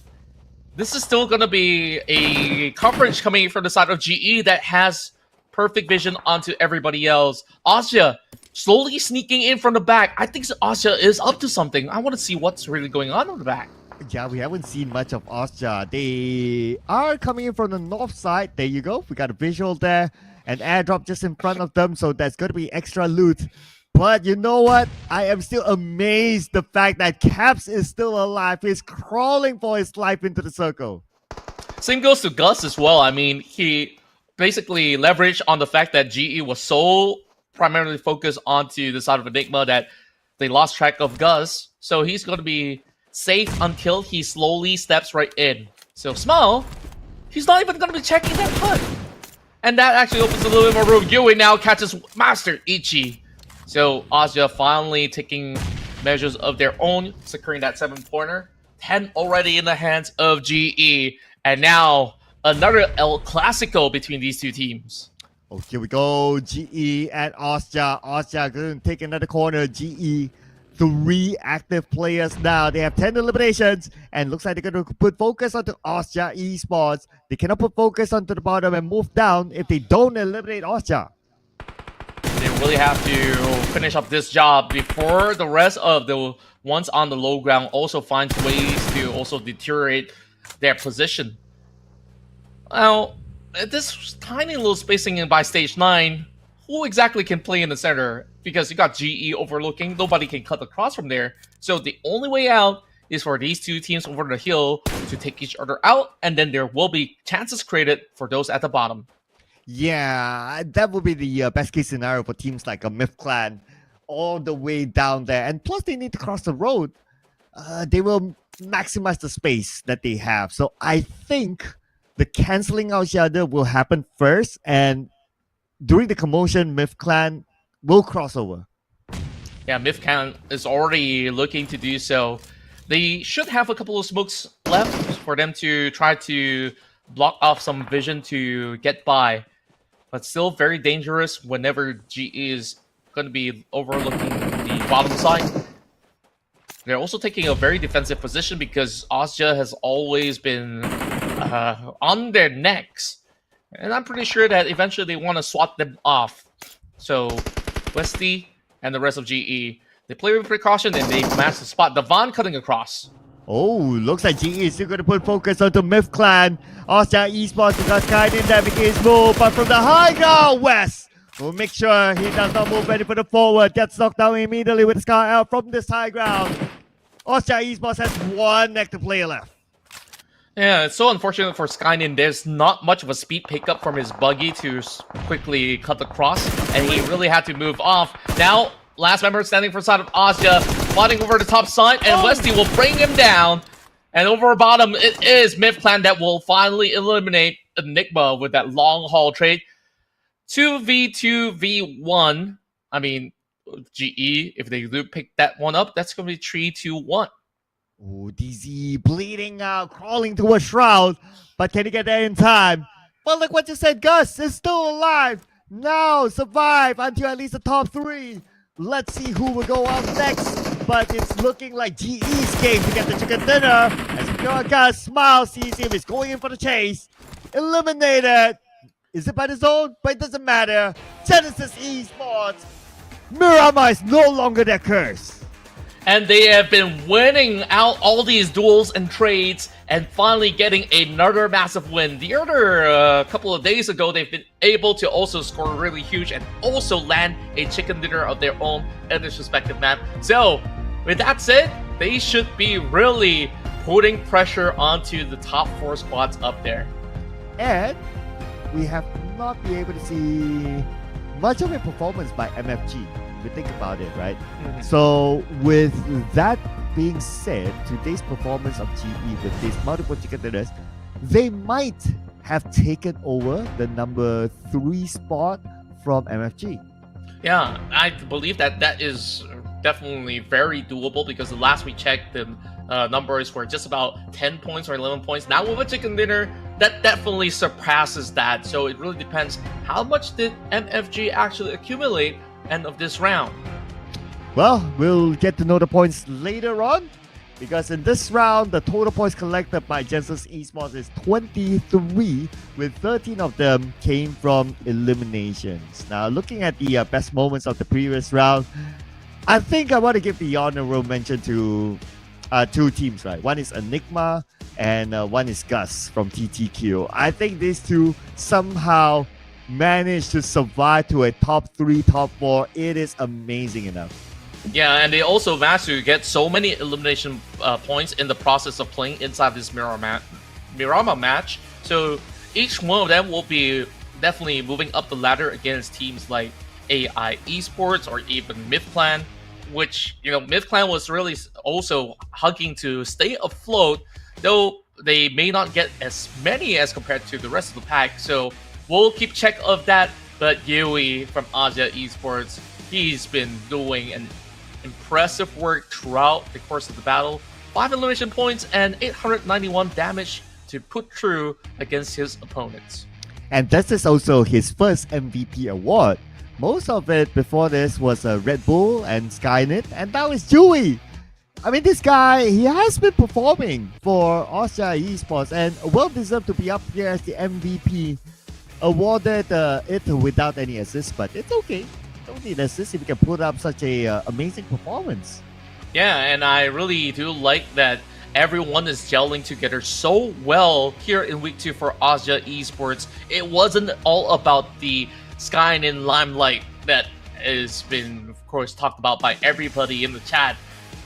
this is still going to be a coverage coming from the side of GE that has perfect vision onto everybody else. Asya slowly sneaking in from the back. I think Asya is up to something. I want to see what's really going on in the back. Yeah, we haven't seen much of Asya. They are coming in from the north side. There you go. We got a visual there. An airdrop just in front of them, so that's going to be extra loot. But you know what? I am still amazed the fact that Caps is still alive. He's crawling for his life into the circle. Same goes to Gus as well. I mean, he basically leveraged on the fact that GE was so primarily focused onto the side of Enigma that they lost track of Gus. So he's going to be safe until he slowly steps right in. So Smile, he's not even going to be checking that HUD. And that actually opens a little bit more room. Yui now catches Master Ichi. So Asya finally taking measures of their own, securing that 7-pointer. 10 already in the hands of GE. And now another El Clasico between these 2 teams. Oh, here we go. GE and Asya. Asya going to take another corner. GE, 3 active players now. They have 10 eliminations. And looks like they're going to put focus onto Asya Esports. They cannot put focus onto the bottom and move down if they don't eliminate Asya. They really have to finish up this job before the rest of the ones on the low ground also finds ways to also deteriorate their position. Now, this tiny little spacing in by stage 9, who exactly can play in the center? Because you got GE overlooking, nobody can cut across from there. So the only way out is for these 2 teams over the hill to take each other out, and then there will be chances created for those at the bottom. Yeah, that would be the best case scenario for teams like a Myth Clan all the way down there. And plus, they need to cross the road. They will maximize the space that they have. So I think the canceling out each other will happen first. And during the commotion, Myth Clan will cross over. Yeah, Myth Clan is already looking to do so. They should have a couple of smokes left for them to try to block off some vision to get by. But still very dangerous whenever GE is going to be overlooking the bottom side. They're also taking a very defensive position because Asya has always been on their necks. And I'm pretty sure that eventually they want to swat them off. So Westy and the rest of GE. They play with precaution and they manage to spot Devon cutting across. Oh, looks like GE is still going to put focus onto Myth Clan. Austria Esports got Skynet that begins move, but from the high ground, West will make sure he does not move any further forward. Gets knocked down immediately with the Sky out from this high ground. Austria Esports has one active player left. Yeah, it's so unfortunate for Skynin. There's not much of a speed pickup from his buggy to quickly cut the cross, and he really had to move off. Now, last member standing for side of Austria, fighting over the top side, and Westy will bring him down. And over bottom, it is Myth Clan that will finally eliminate Enigma with that long haul trade. 2v2v1. I mean, GE, if they do pick that one up, that's going to be 3-2-1. Oh, DZ bleeding out, crawling to a shroud. But can he get there in time? But look what you said, Gus is still alive. Now survive until at least the top 3. Let's see who will go out next. But it's looking like GE's game to get the chicken dinner. As Gus smiles, sees him, is going in for the chase. Eliminated. Is it by the zone? But it doesn't matter. Genesis Esports. Miramar is no longer their curse. And they have been winning out all these duels and trades and finally getting another massive win. The other couple of days ago, they've been able to also score really huge and also land a chicken dinner of their own in this respective map. So, with that said, they should be really putting pressure onto the top 4 squads up there. And we have not been able to see much of a performance by MFG. If you think about it, right? Mm-hmm. So with that being said, today's performance of GE with these multiple chicken dinners, they might have taken over the number 3 spot from MFG. Yeah, I believe that is definitely very doable because the last we checked, the numbers were just about 10 points or 11 points. Now with a chicken dinner, that definitely surpasses that. So it really depends how much did MFG actually accumulate end of this round. Well, we'll get to know the points later on, because in this round, the total points collected by Genesis Esports is 23, with 13 of them came from eliminations. Now, looking at the best moments of the previous round, I think I want to give the honorable mention to 2 teams, right? One is Enigma and one is Gus from TTQ. I think these 2 somehow managed to survive to a top 3, top 4. It is amazing enough. Yeah, and they also managed to get so many elimination points in the process of playing inside this Miramar match. So each one of them will be definitely moving up the ladder against teams like AI Esports or even Myth Clan, which, you know, Myth Clan was really also hugging to stay afloat, though they may not get as many as compared to the rest of the pack. So we'll keep check of that, but Yui from Austria Esports, he's been doing an impressive work throughout the course of the battle. 5 elimination points and 891 damage to put through against his opponents. And this is also his first MVP award. Most of it before this was Red Bull and Skynet, and now it's Yui. I mean, this guy, he has been performing for Austria Esports and well deserved to be up here as the MVP. Awarded it without any assists, but it's okay. Don't need assists if you can put up such a amazing performance. Yeah, and I really do like that everyone is gelling together so well here in week 2 for Austria Esports. It wasn't all about the Sky in Limelight that has been, of course, talked about by everybody in the chat.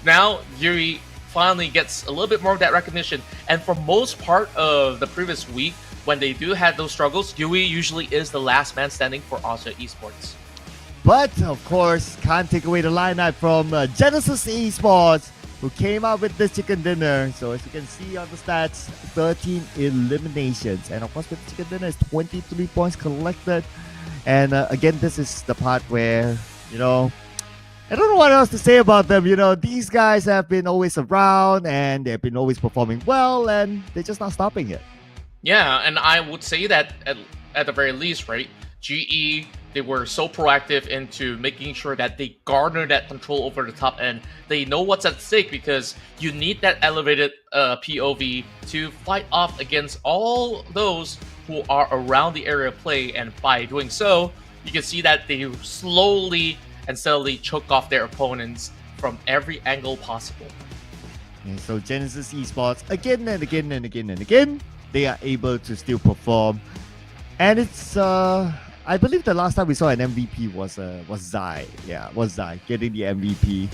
Now, Yuri finally gets a little bit more of that recognition, and for most part of the previous week, when they do have those struggles, Yui usually is the last man standing for Austria Esports. But, of course, can't take away the lineup from Genesis Esports, who came out with this chicken dinner. So, as you can see on the stats, 13 eliminations. And, of course, with the chicken dinner, it's 23 points collected. And, again, this is the part where, you know, I don't know what else to say about them. You know, these guys have been always around, and they've been always performing well, and they're just not stopping it. Yeah, and I would say that at the very least, right, GE, they were so proactive into making sure that they garner that control over the top end. They know what's at stake because you need that elevated POV to fight off against all those who are around the area of play, and by doing so, you can see that they slowly and steadily choke off their opponents from every angle possible. And so Genesis Esports, again and again and again and again, they are able to still perform. And it's, I believe the last time we saw an MVP was Zai. Yeah, was Zai getting the MVP.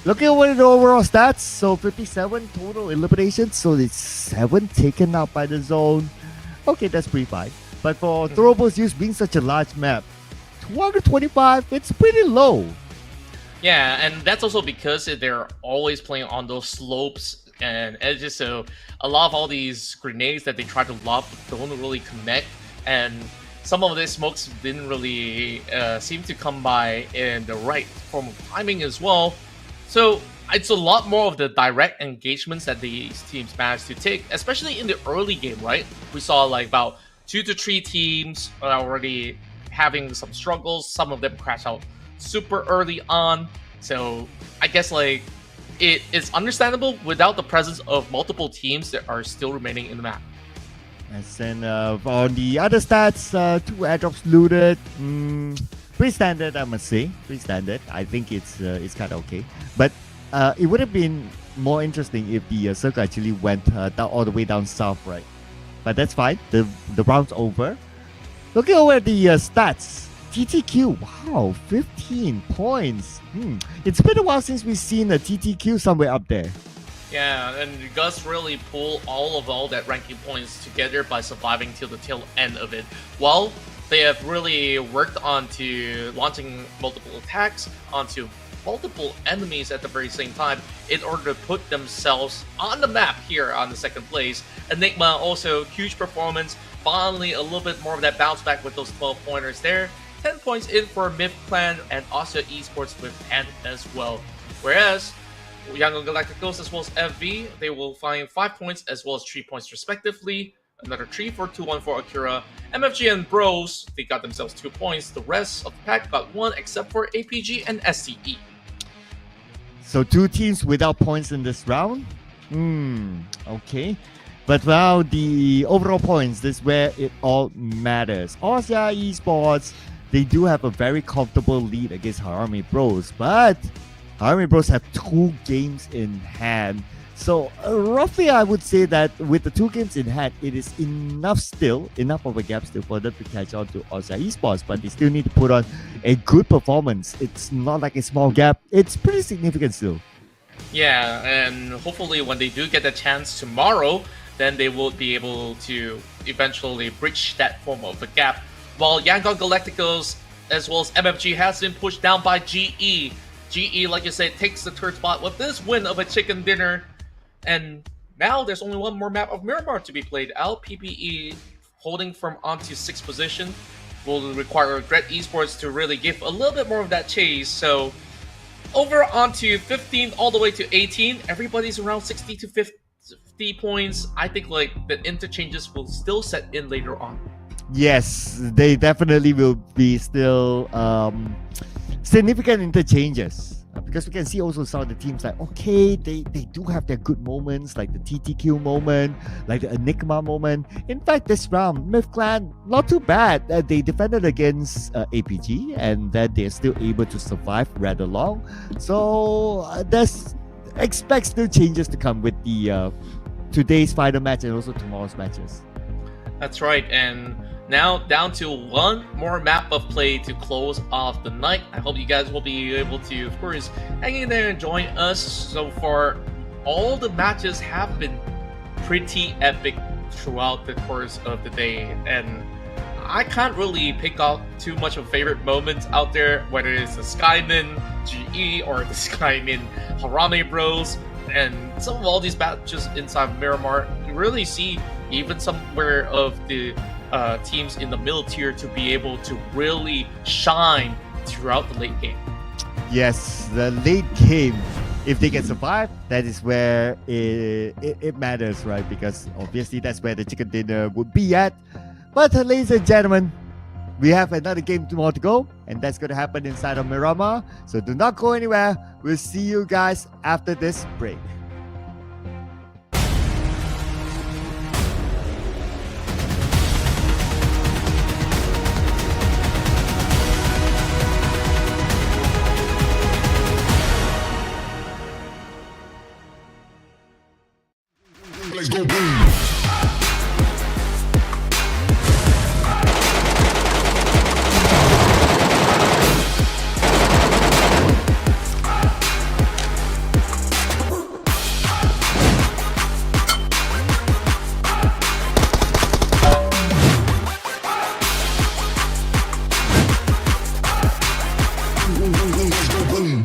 Looking over the overall stats, so 57 total eliminations, so it's 7 taken out by the zone. Okay, that's pretty fine. But for throwables used being such a large map, 225, it's pretty low. Yeah, and that's also because they're always playing on those slopes and edges, so a lot of all these grenades that they try to lob don't really connect, and some of these smokes didn't really seem to come by in the right form of timing as well. So it's a lot more of the direct engagements that these teams managed to take, especially in the early game, right? We saw like about 2 to 3 teams are already having some struggles. Some of them crash out super early on. So I guess like it is understandable without the presence of multiple teams that are still remaining in the map. And then on the other stats, 2 airdrops looted. Pretty standard, I must say. Pretty standard. I think it's kind of okay. But it would have been more interesting if the circle actually went down, all the way down south, right? But that's fine. The round's over. Looking over at the stats. TTQ, wow, 15 points. It's been a while since we've seen a TTQ somewhere up there. Yeah, and Gus really pulled all that ranking points together by surviving till the tail end of it. Well, they have really worked on to launching multiple attacks onto multiple enemies at the very same time in order to put themselves on the map here on the second place. Enigma also huge performance, finally a little bit more of that bounce back with those 12 pointers there. 10 points in for Myth Clan and also Esports with 10 as well. Whereas Young Galacticos as well as FV, they will find 5 points as well as 3 points respectively. Another 3 for 2-1 for Akira. MFG and Bros, they got themselves 2 points. The rest of the pack got 1 except for APG and SCE. So 2 teams without points in this round? Okay. But now the overall points, this is where it all matters. Austria Esports, they do have a very comfortable lead against Harami Bros, but Harami Bros have 2 games in hand. So roughly I would say that with the 2 games in hand, it is enough of a gap still for them to catch on to Austria Esports, but they still need to put on a good performance. It's not like a small gap, it's pretty significant still. Yeah, and hopefully when they do get the chance tomorrow, then they will be able to eventually bridge that form of a gap. While Yangon Galacticos as well as MFG has been pushed down by GE. GE, like you said, takes the third spot with this win of a chicken dinner. And now there's only one more map of Miramar to be played out. PPE holding from onto 6th position will require Gret Esports to really give a little bit more of that chase. So over onto 15 all the way to 18, everybody's around 60 to 50 points. I think like the interchanges will still set in later on. Yes, they definitely will be still significant interchanges. Because we can see also some of the teams like, okay, they do have their good moments, like the TTQ moment, like the Enigma moment. In fact, this round, Myth Clan, not too bad. They defended against APG, and then they're still able to survive rather long. So expect still changes to come with the today's final match and also tomorrow's matches. That's right, and now down to one more map of play to close off the night. I hope you guys will be able to, of course, hang in there and join us. So far, all the matches have been pretty epic throughout the course of the day, and I can't really pick out too much of favorite moments out there, whether it's the Skymin GE or the Skymin Harame Bros, and some of all these matches inside Miramar. You really see even somewhere of the teams in the middle tier to be able to really shine throughout the late game. Yes, the late game, if they can survive, that is where it matters, right? Because obviously that's where the chicken dinner would be at. But ladies and gentlemen, we have another game more to go, and that's going to happen inside of Miramar. So do not go anywhere. We'll see you guys after this break. Let's go boom. Let's go boom.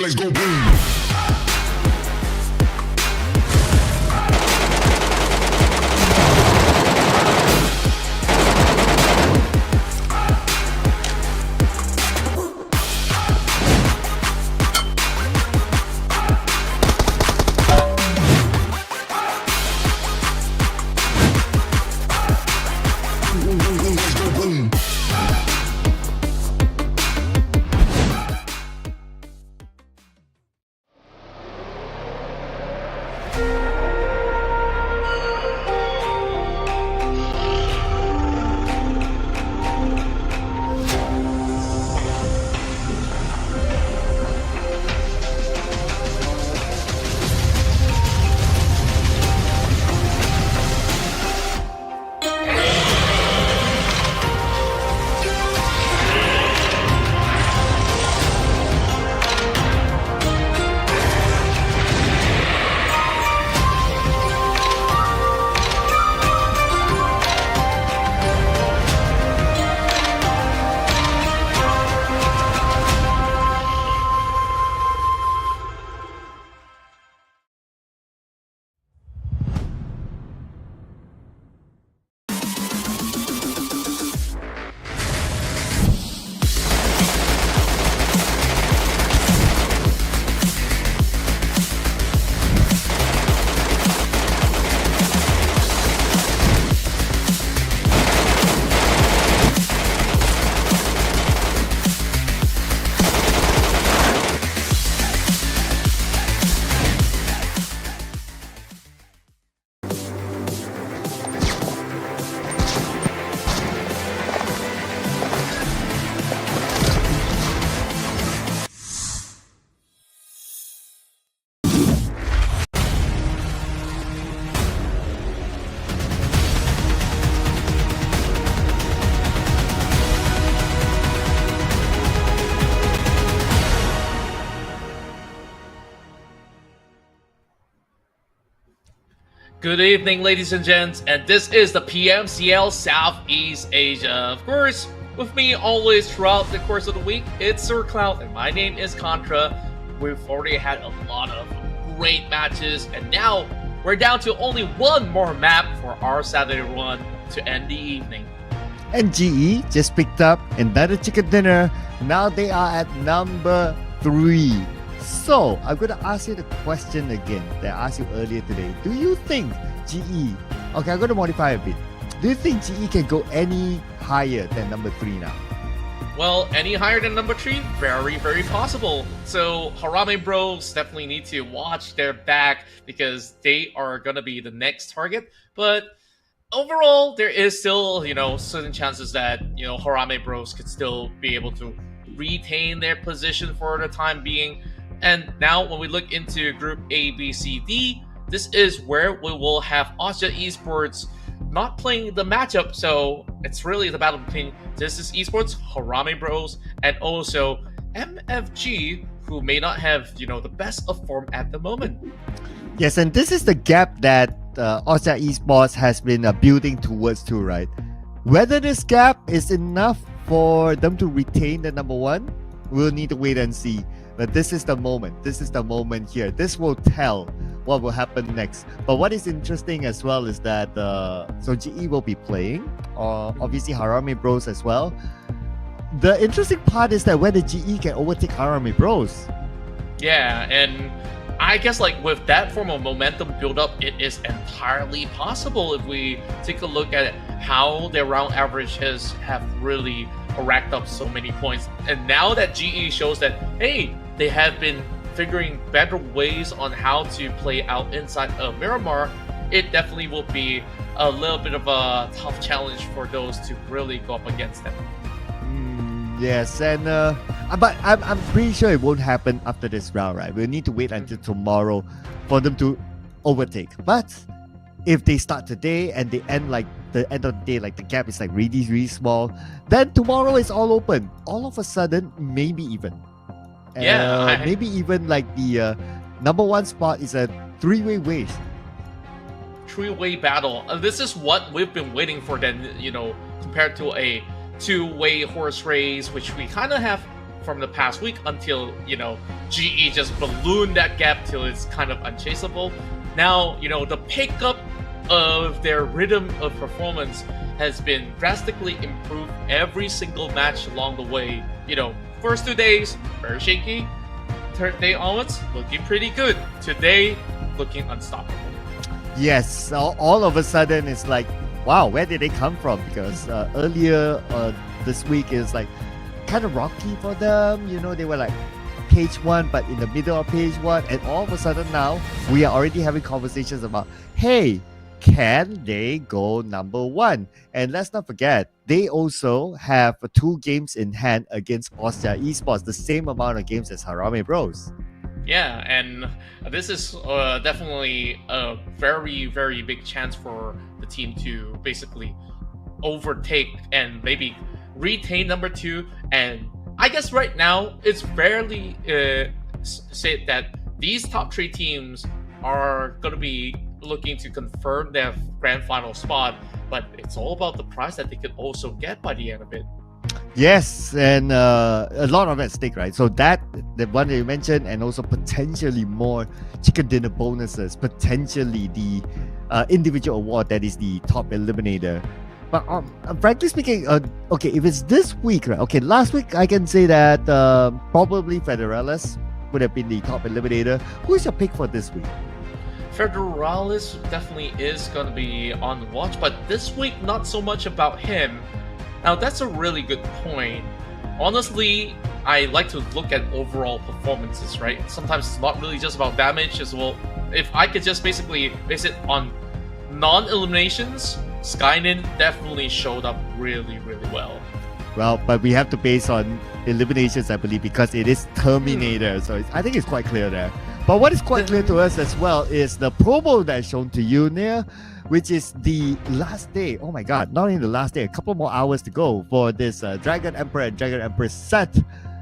Let's go boom. Let's go boom. Good evening, ladies and gents, and this is the PMCL Southeast Asia. Of course, with me always throughout the course of the week, it's Sir Cloud, and my name is Contra. We've already had a lot of great matches, and now we're down to only one more map for our Saturday run to end the evening. And GE just picked up another chicken dinner. Now they are at number 3. So, I'm going to ask you the question again that I asked you earlier today. Do you think GE, okay, I'm going to modify a bit. Do you think GE can go any higher than number 3 now? Well, any higher than number 3? Very, very possible. So, Harame Bros definitely need to watch their back because they are going to be the next target. But overall, there is still, certain chances that, Harame Bros could still be able to retain their position for the time being. And now when we look into Group A, B, C, D, this is where we will have Austria Esports not playing the matchup. So it's really the battle between This is Esports, Harame Bros, and also MFG, who may not have, the best of form at the moment. Yes, and this is the gap that Austria Esports has been building towards too, right? Whether this gap is enough for them to retain the number 1, we'll need to wait and see. But this is the moment. This is the moment here. This will tell what will happen next. But what is interesting as well is that so GE will be playing, obviously Harame Bros as well. The interesting part is that whether GE can overtake Harame Bros. Yeah, and I guess with that form of momentum build up, it is entirely possible if we take a look at how their round average have really racked up so many points. And now that GE shows that, hey, they have been figuring better ways on how to play out inside of Miramar, it definitely will be a little bit of a tough challenge for those to really go up against them. Yes, and but I'm pretty sure it won't happen after this round, right? We'll need to wait until tomorrow for them to overtake. But if they start today and they end the end of the day, the gap is really, really small, then tomorrow is all open. All of a sudden, maybe even. Maybe even the number 1 spot is a 3-way race. 3-way battle. This is what we've been waiting for then, compared to a 2-way horse race, which we kind of have from the past week until, GE just ballooned that gap till it's kind of unchaseable. Now, the pickup of their rhythm of performance has been drastically improved every single match along the way. First 2 days, very shaky. Third day onwards, looking pretty good. Today, looking unstoppable. Yes, all of a sudden it's like, wow, where did they come from? Because earlier this week is like kind of rocky for them. They were like page 1, but in the middle of page 1, and all of a sudden now we are already having conversations about, hey, can they go number 1? And let's not forget, they also have 2 games in hand against Austria Esports, the same amount of games as Harame Bros. Yeah, and this is definitely a very, very big chance for the team to basically overtake and maybe retain number 2. And I guess right now it's fairly said that these top 3 teams are going to be looking to confirm their grand final spot, but it's all about the prize that they could also get by the end of it. Yes, and a lot of at stake, right? So the one that you mentioned, and also potentially more chicken dinner bonuses, potentially the individual award that is the top eliminator. But frankly speaking, okay, if it's this week, right? Okay, last week I can say that probably Federalis would have been the top eliminator. Who's your pick for this week? Federalis definitely is going to be on the watch, but this week not so much about him. Now that's a really good point. Honestly, I like to look at overall performances, right? Sometimes it's not really just about damage as well. If I could just basically base it on non-eliminations, Skynin definitely showed up really, really well. Well, but we have to base on eliminations, I believe, because it is Terminator. So I think it's quite clear there. But what is quite clear to us as well is the promo that's shown to you, Nia, which is the last day. Oh my god, not only the last day, a couple more hours to go for this Dragon Emperor and Dragon Empress set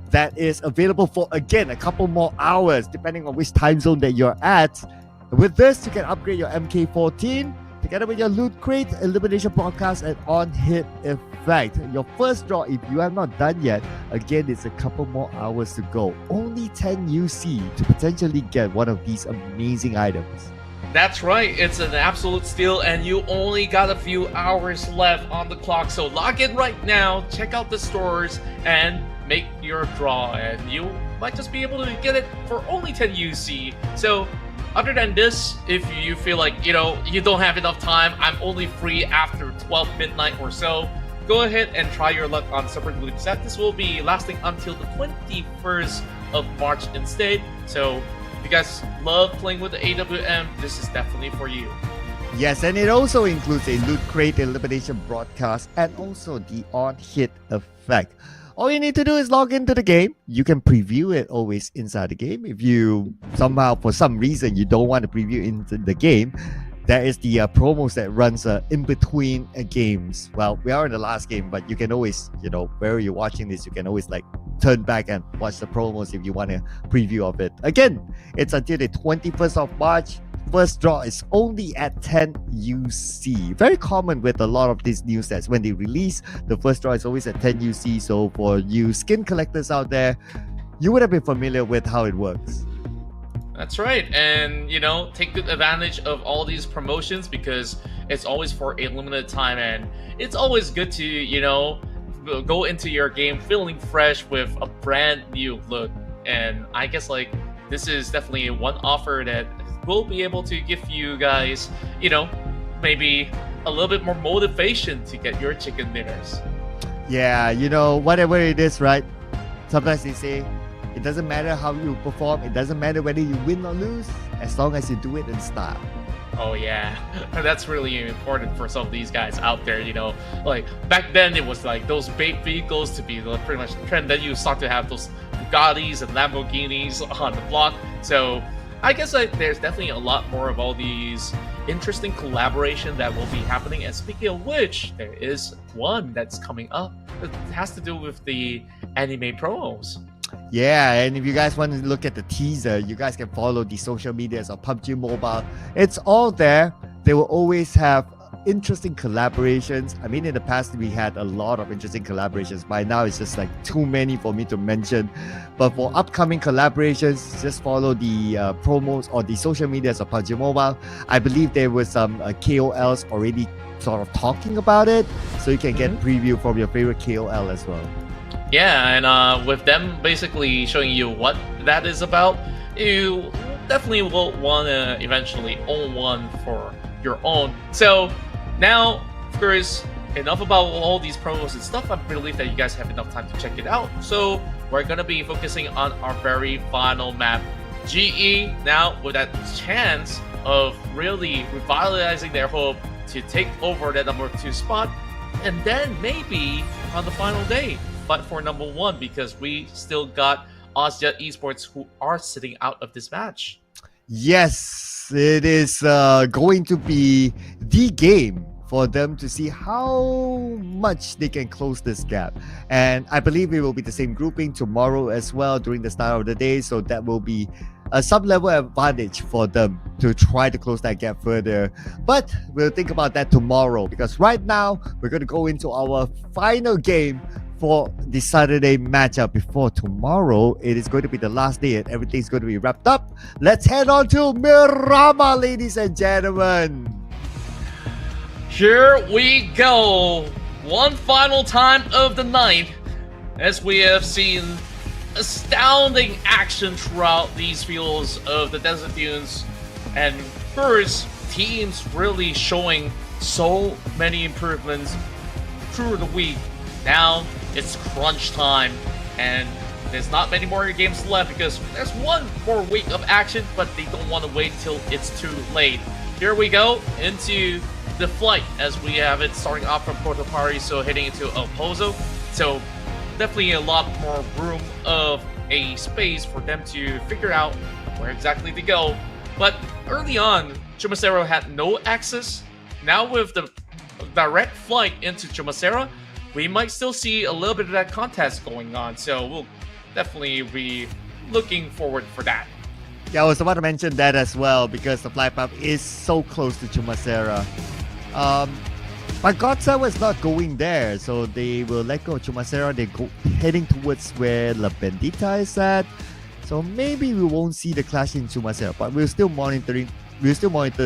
that is available for, again, a couple more hours, depending on which time zone that you're at. With this, you can upgrade your MK14 together with your Loot Crate, Elimination Broadcast, and On-Hit Effect. Your first draw, if you have not done yet, again, it's a couple more hours to go. Only 10 UC to potentially get one of these amazing items. That's right, it's an absolute steal, and you only got a few hours left on the clock, so log in right now, check out the stores, and make your draw, and you might just be able to get it for only 10 UC. So other than this, if you feel like, you don't have enough time, I'm only free after 12 midnight or so, go ahead and try your luck on Super Glue set. This will be lasting until the 21st of March instead. So if you guys love playing with the AWM, this is definitely for you. Yes, and it also includes a Loot Crate, Elimination Broadcast, and also the On-Hit Effect. All you need to do is log into the game. You can preview it always inside the game. If you somehow, for some reason, you don't want to preview into the game, there is the promos that runs in between games. Well, we are in the last game, but you can always, wherever you're watching this, you can always turn back and watch the promos if you want a preview of it. Again, it's until the 21st of March. First draw is only at 10 UC. Very common with a lot of these new sets. When they release, the first draw is always at 10 UC. So for you skin collectors out there, you would have been familiar with how it works. That's right, and take good advantage of all these promotions because it's always for a limited time, and it's always good to go into your game feeling fresh with a brand new look. And I guess this is definitely one offer that will be able to give you guys, maybe a little bit more motivation to get your chicken dinners. Yeah, whatever it is, right? Sometimes they say it doesn't matter how you perform, it doesn't matter whether you win or lose, as long as you do it in style. Oh yeah, that's really important for some of these guys out there, back then it was those bait vehicles to be pretty much the trend. Then you start to have those Bugattis and Lamborghinis on the block. So I guess there's definitely a lot more of all these interesting collaboration that will be happening. And speaking of which, there is one that's coming up. It has to do with the anime promos. Yeah, and if you guys want to look at the teaser, you guys can follow the social medias of PUBG Mobile. It's all there. They will always have interesting collaborations. I mean, in the past we had a lot of interesting collaborations. By now, it's just like too many for me to mention. But for upcoming collaborations, just follow the promos or the social medias of PUBG Mobile. I believe there were some KOLs already sort of talking about it, so you can get preview from your favorite KOL as well. Yeah, and with them basically showing you what that is about, you definitely will want to eventually own one for your own. So now, of course, enough about all these promos and stuff. I believe that you guys have enough time to check it out. So we're going to be focusing on our very final map, GE, now with that chance of really revitalizing their hope to take over that number 2 spot, and then maybe on the final day fight for number 1, because we still got Ozjet Esports who are sitting out of this match. Yes, it is going to be the game for them to see how much they can close this gap. And I believe it will be the same grouping tomorrow as well during the start of the day. So that will be a some-level advantage for them to try to close that gap further. But we'll think about that tomorrow, because right now we're going to go into our final game for the Saturday matchup. Before tomorrow, it is going to be the last day and everything's going to be wrapped up. Let's head on to Miramar, ladies and gentlemen. Here we go. One final time of the night, as we have seen astounding action throughout these fields of the Desert Dunes. And first, teams really showing so many improvements through the week. Now it's crunch time, and there's not many more games left because there's one more week of action, but they don't want to wait till it's too late. Here we go into the flight, as we have it starting off from Porto Pari, so heading into El Pozo. So definitely a lot more room of a space for them to figure out where exactly to go. But early on, Chumacero had no access. Now with the direct flight into Chumacero, we might still see a little bit of that contest going on, so we'll definitely be looking forward for that. Yeah, I was about to mention that as well, because the flight path is so close to Chumacera. But Godsa was not going there, so they will let go of Chumacera. They go heading towards where La Bendita is at. So maybe we won't see the clash in Chumacera, but we'll still monitor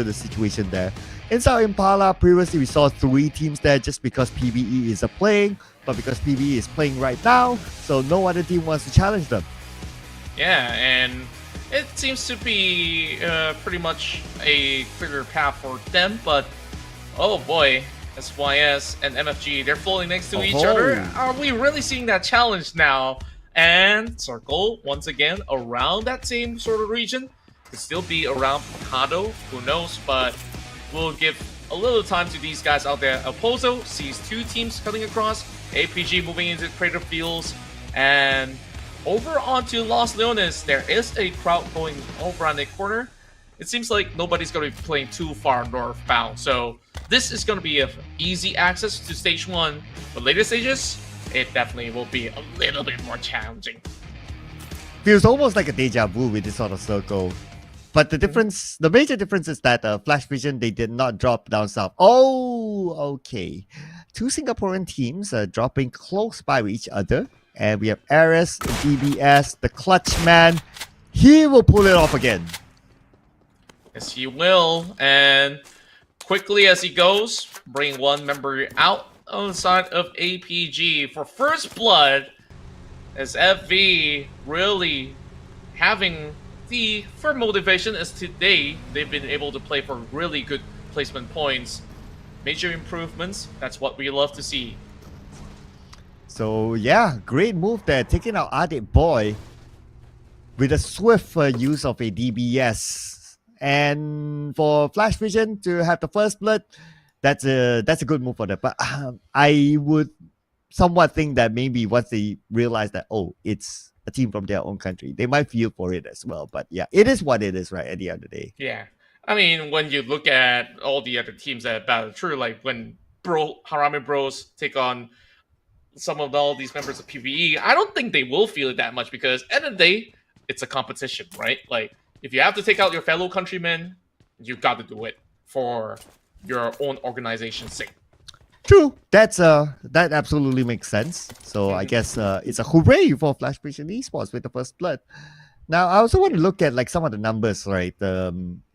the situation there. In South Impala, previously we saw 3 teams there just because PBE is playing, but because PBE is playing right now, so no other team wants to challenge them. Yeah, and it seems to be pretty much a clearer path for them, but oh boy, SYS and MFG, they're floating next to each other. Are we really seeing that challenge now? And Circle, once again, around that same sort of region. Could still be around Picado, who knows, but we'll give a little time to these guys out there. El Pozo sees 2 teams cutting across, APG moving into Crater Fields, and over onto Los Leones, there is a crowd going over on the corner. It seems like nobody's going to be playing too far northbound, so this is going to be an easy access to Stage 1. But later stages, it definitely will be a little bit more challenging. Feels almost like a deja vu with this sort of circle. But the major difference is that Flash Vision, they did not drop down south. Oh, okay. 2 Singaporean teams are dropping close by with each other. And we have Ares, DBS, the clutch man. He will pull it off again. Yes, he will. And quickly as he goes, bring one member out on the side of APG for first blood, as FV really having the firm motivation, as today they've been able to play for really good placement points. Major improvements, that's what we love to see. So yeah, great move there, taking out Adit Boy with a swift use of a DBS. And for Flash Vision to have the first blood, that's a good move for them. But I would somewhat think that maybe once they realize that, oh, it's a team from their own country, they might feel for it as well. But yeah, it is what it is, right, at the end of the day. Yeah. I mean, when you look at all the other teams that battle through, like when Harami Bros take on all these members of PvE, I don't think they will feel it that much, because at the end of the day, it's a competition, right? Like, if you have to take out your fellow countrymen, you've got to do it for your own organization's sake. True. That absolutely makes sense. So I guess it's a hooray for Flash Vision Esports with the first blood. Now I also want to look at like some of the numbers, right?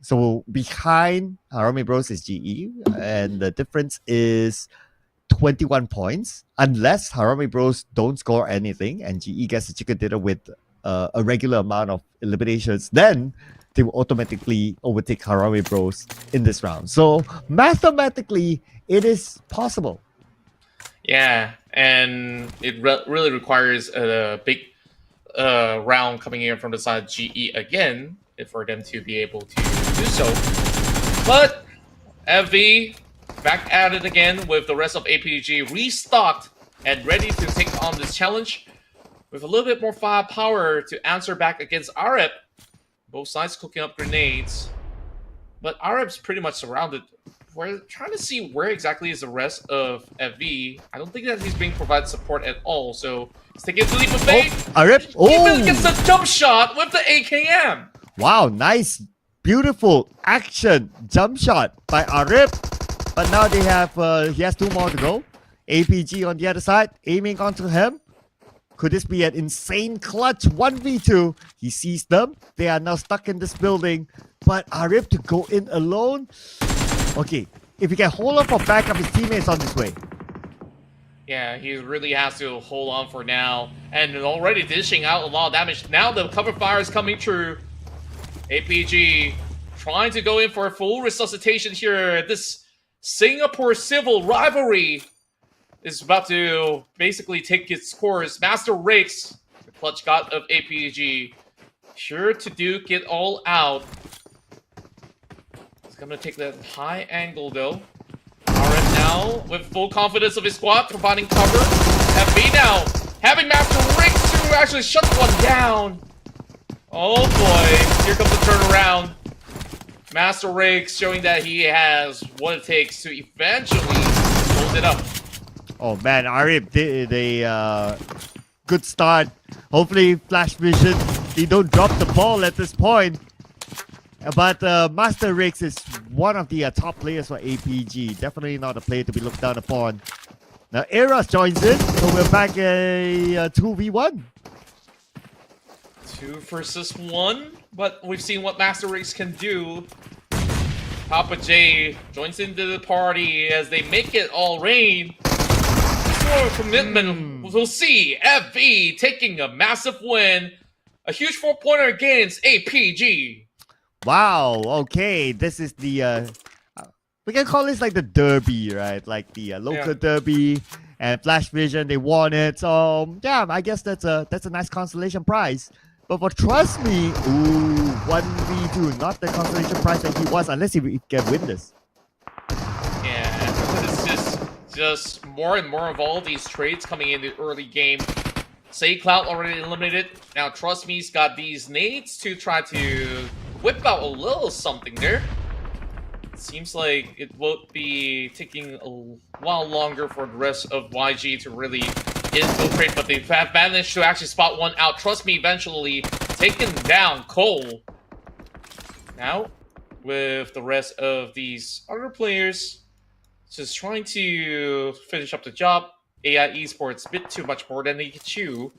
So behind Harami Bros is GE, and the difference is 21 points. Unless Harami Bros don't score anything and GE gets a chicken dinner with a regular amount of eliminations, then they will automatically overtake Harami Bros in this round. So mathematically, it is possible. Yeah, and it really requires a big round coming in from the side of GE again for them to be able to do so. But FV back at it again with the rest of APG restocked and ready to take on this challenge with a little bit more firepower to answer back against Arep. Both sides cooking up grenades, but Arep's pretty much surrounded. We're trying to see where exactly is the rest of FV. I don't think that he's being provided support at all, so he's taking a leap of faith. Arep, He even gets a jump shot with the AKM. Wow, nice, beautiful action jump shot by Arep. But now they have, he has 2 more to go. APG on the other side, aiming onto him. Could this be an insane clutch 1v2? He sees them. They are now stuck in this building. But Arif to go in alone. Okay, if he can hold on for backup, his teammates on this way. Yeah, he really has to hold on for now. And already dishing out a lot of damage. Now the cover fire is coming through. APG trying to go in for a full resuscitation here. This Singapore civil rivalry is about to basically take its course. Master Rakes, the clutch god of APG, sure to duke it all out. He's gonna take that high angle though. RF now with full confidence of his squad, providing cover. FB now having Master Rakes to actually shut one down. Oh boy, here comes the turnaround. Master Rakes showing that he has what it takes to eventually close it up. Oh man, Arif, they good start. Hopefully, Flash Vision, they don't drop the ball at this point. But Master Riggs is one of the top players for APG. Definitely not a player to be looked down upon. Now, Eras joins in, so we're back a 2v1. 2 versus 1, but we've seen what Master Riggs can do. Papa J joins into the party as they make it all rain. For commitment, we'll see FV taking a massive win. A huge 4-pointer against APG. Wow, okay. This is the, we can call this like the derby, right? Like the local derby. And Flash Vision, they won it. So, yeah, I guess that's a nice consolation prize. But for Trust Me, ooh, 1v2, not the consolation prize that he was, unless he can win this. Yeah, it's just more and more of all these trades coming in the early game. Say Cloud already eliminated. Now Trust Me's got these nades to try to whip out a little something there. It seems like it will be taking a while longer for the rest of YG to really infiltrate, but they've managed to actually spot one out. Trust Me eventually taking down Cole. Now, with the rest of these other players, just trying to finish up the job. AI Esports, a bit too much more than they can chew.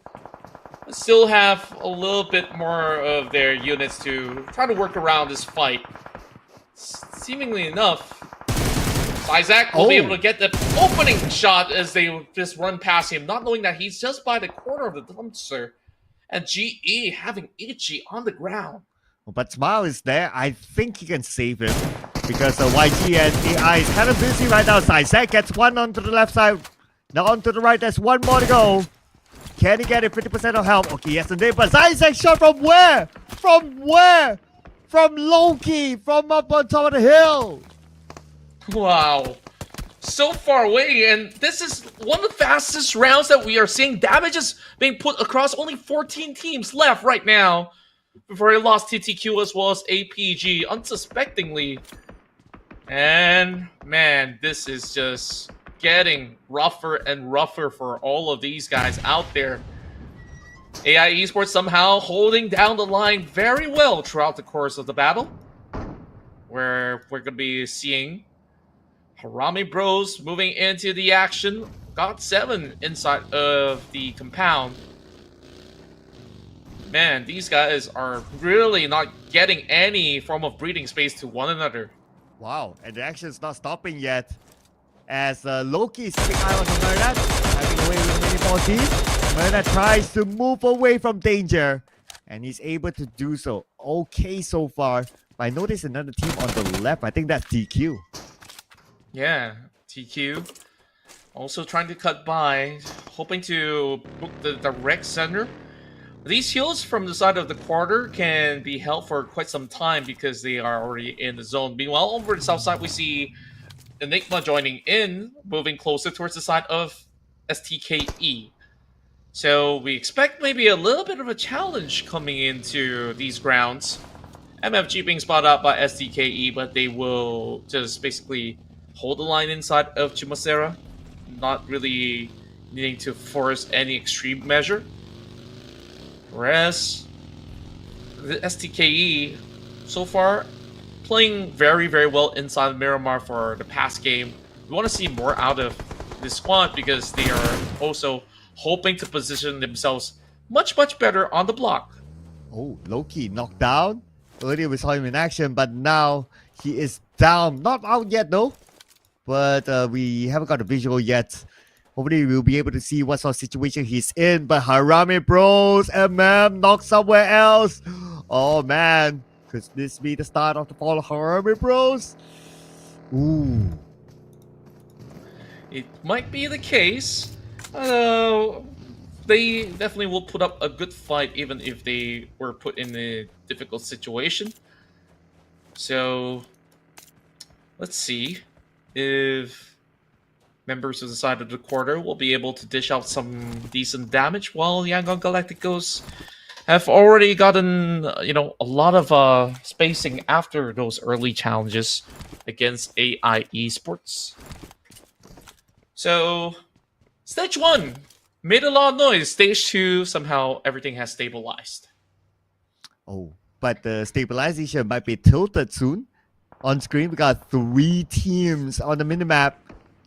Still have a little bit more of their units to try to work around this fight. Seemingly enough, Isaac will be able to get the opening shot as they just run past him, not knowing that he's just by the corner of the dumpster. And GE having Ichi on the ground. But Smile is there. I think he can save him because YG and AI is kind of busy right now. Isaac gets one onto the left side. Now onto the right, there's one more to go. Can he get it? 50% of health. Okay, yes, and they, but Isaac shot from where? From where? From Loki, from up on top of the hill. Wow. So far away, and this is one of the fastest rounds that we are seeing. Damage is being put across only 14 teams left right now before he lost TTQ as well as APG unsuspectingly. And man, this is just getting rougher and rougher for all of these guys out there. AI Esports somehow holding down the line very well throughout the course of the battle, where we're going to be seeing Harami Bros moving into the action. Got 7 inside of the compound. Man, these guys are really not getting any form of breathing space to one another. Wow, and the action's not stopping yet. As Loki is keeping eye on the Murdat, having away with mini ball team. Murdat tries to move away from danger, and he's able to do so. Okay so far. But I notice another team on the left. I think that's TQ. Yeah, TQ. Also trying to cut by, hoping to book the direct center. These heals from the side of the quarter can be held for quite some time because they are already in the zone. Meanwhile, over the south side, we see Enigma joining in, moving closer towards the side of STKE. So we expect maybe a little bit of a challenge coming into these grounds. MFG being spotted out by STKE, but they will just basically hold the line inside of Chumacera, not really needing to force any extreme measure. Whereas the STKE, so far, playing very, very well inside Miramar for the past game. We want to see more out of this squad because they are also hoping to position themselves much, much better on the block. Oh, Loki knocked down. Earlier we saw him in action, but now he is down. Not out yet though, but we haven't got a visual yet. Hopefully we'll be able to see what sort of situation he's in. But Harami Bros, knocked somewhere else. Oh man, could this be the start of the fall of Harami Bros? Ooh. It might be the case. They definitely will put up a good fight even if they were put in a difficult situation. So let's see if members of the side of the quarter will be able to dish out some decent damage, while Yangon Galacticos have already gotten, a lot of spacing after those early challenges against AI Esports. So, stage 1 made a lot of noise. Stage 2, somehow everything has stabilized. Oh, but the stabilization might be tilted soon. On screen, we got 3 teams on the minimap.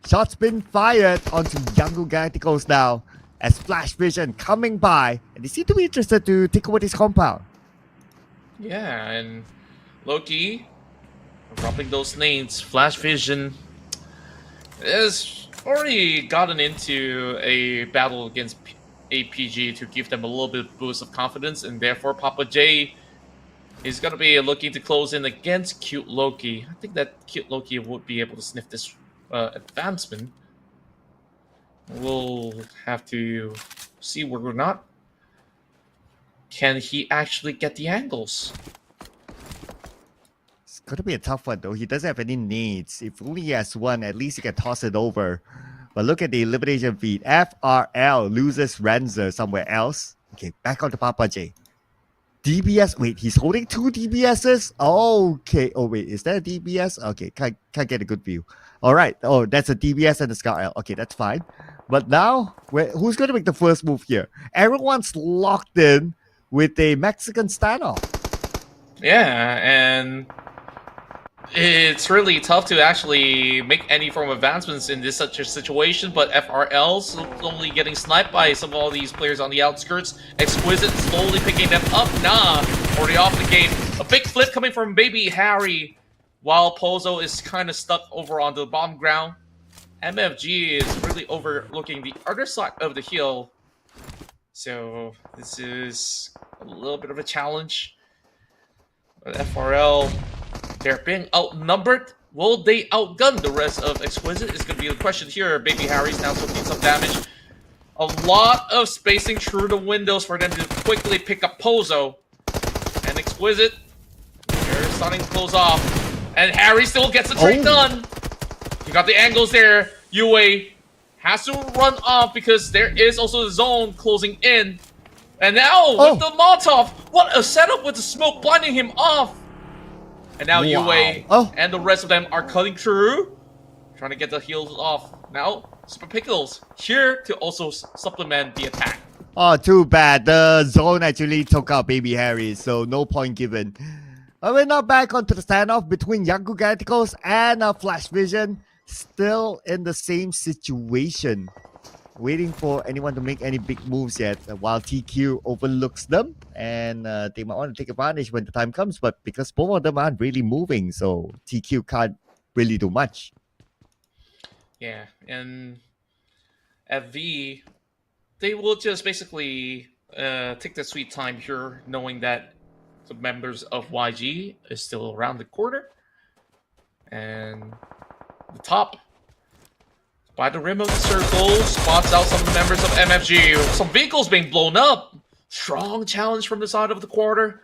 Shots been fired onto Yangon Galacticos now, as Flash Vision coming by, and they seem to be interested to take over this compound. Yeah, and Loki, dropping those names, Flash Vision has already gotten into a battle against APG to give them a little bit of boost of confidence, and therefore Papa J is going to be looking to close in against Cute Loki. I think that Cute Loki would be able to sniff this advancement. We'll have to see whether or not can he actually get the angles. It's gonna be a tough one though. He doesn't have any nades. If only he has one, at least he can toss it over. But look at the elimination feed. FRL loses Renzer somewhere else. Okay, back on to Papa J. DBS. Wait, he's holding 2 DBSs? Okay. Oh, wait. Is that a DBS? Okay, can't get a good view. All right. Oh, that's a DBS and a Scar L. Okay, that's fine. But now, who's going to make the first move here? Everyone's locked in with a Mexican standoff. Yeah, and it's really tough to actually make any form of advancements in such a situation, but FRL's only getting sniped by some of all these players on the outskirts. Exquisite slowly picking them up. Already off the game. A big flip coming from Baby Harry, while Pozo is kind of stuck over on the bottom ground. MFG is really overlooking the other side of the hill. So this is a little bit of a challenge. But FRL, they're being outnumbered. Will they outgun the rest of Exquisite is going to be the question here. Baby Harry's now taking some damage. A lot of spacing through the windows for them to quickly pick up Pozo. And Exquisite, they're starting to close off. And Harry still gets the trick done. He got the angles there. Yue has to run off because there is also the zone closing in. And now with the Molotov, what a setup with the smoke blinding him off. And now Yue and the rest of them are cutting through, trying to get the heals off. Now, Super Pickles here to also supplement the attack. Oh, too bad. The zone actually took out Baby Harry, so no point given. But we're now back onto the standoff between Yangon Galacticos and Flash Vision. still in the same situation, waiting for anyone to make any big moves yet, while TQ overlooks them, and they might want to take advantage when the time comes, but because both of them aren't really moving, so TQ can't really do much. Yeah, and at V, they will just basically take the sweet time here, knowing that the members of YG is still around the corner. And the top, by the rim of the circle, spots out some of the members of MFG. Some vehicles being blown up. Strong challenge from the side of the quarter.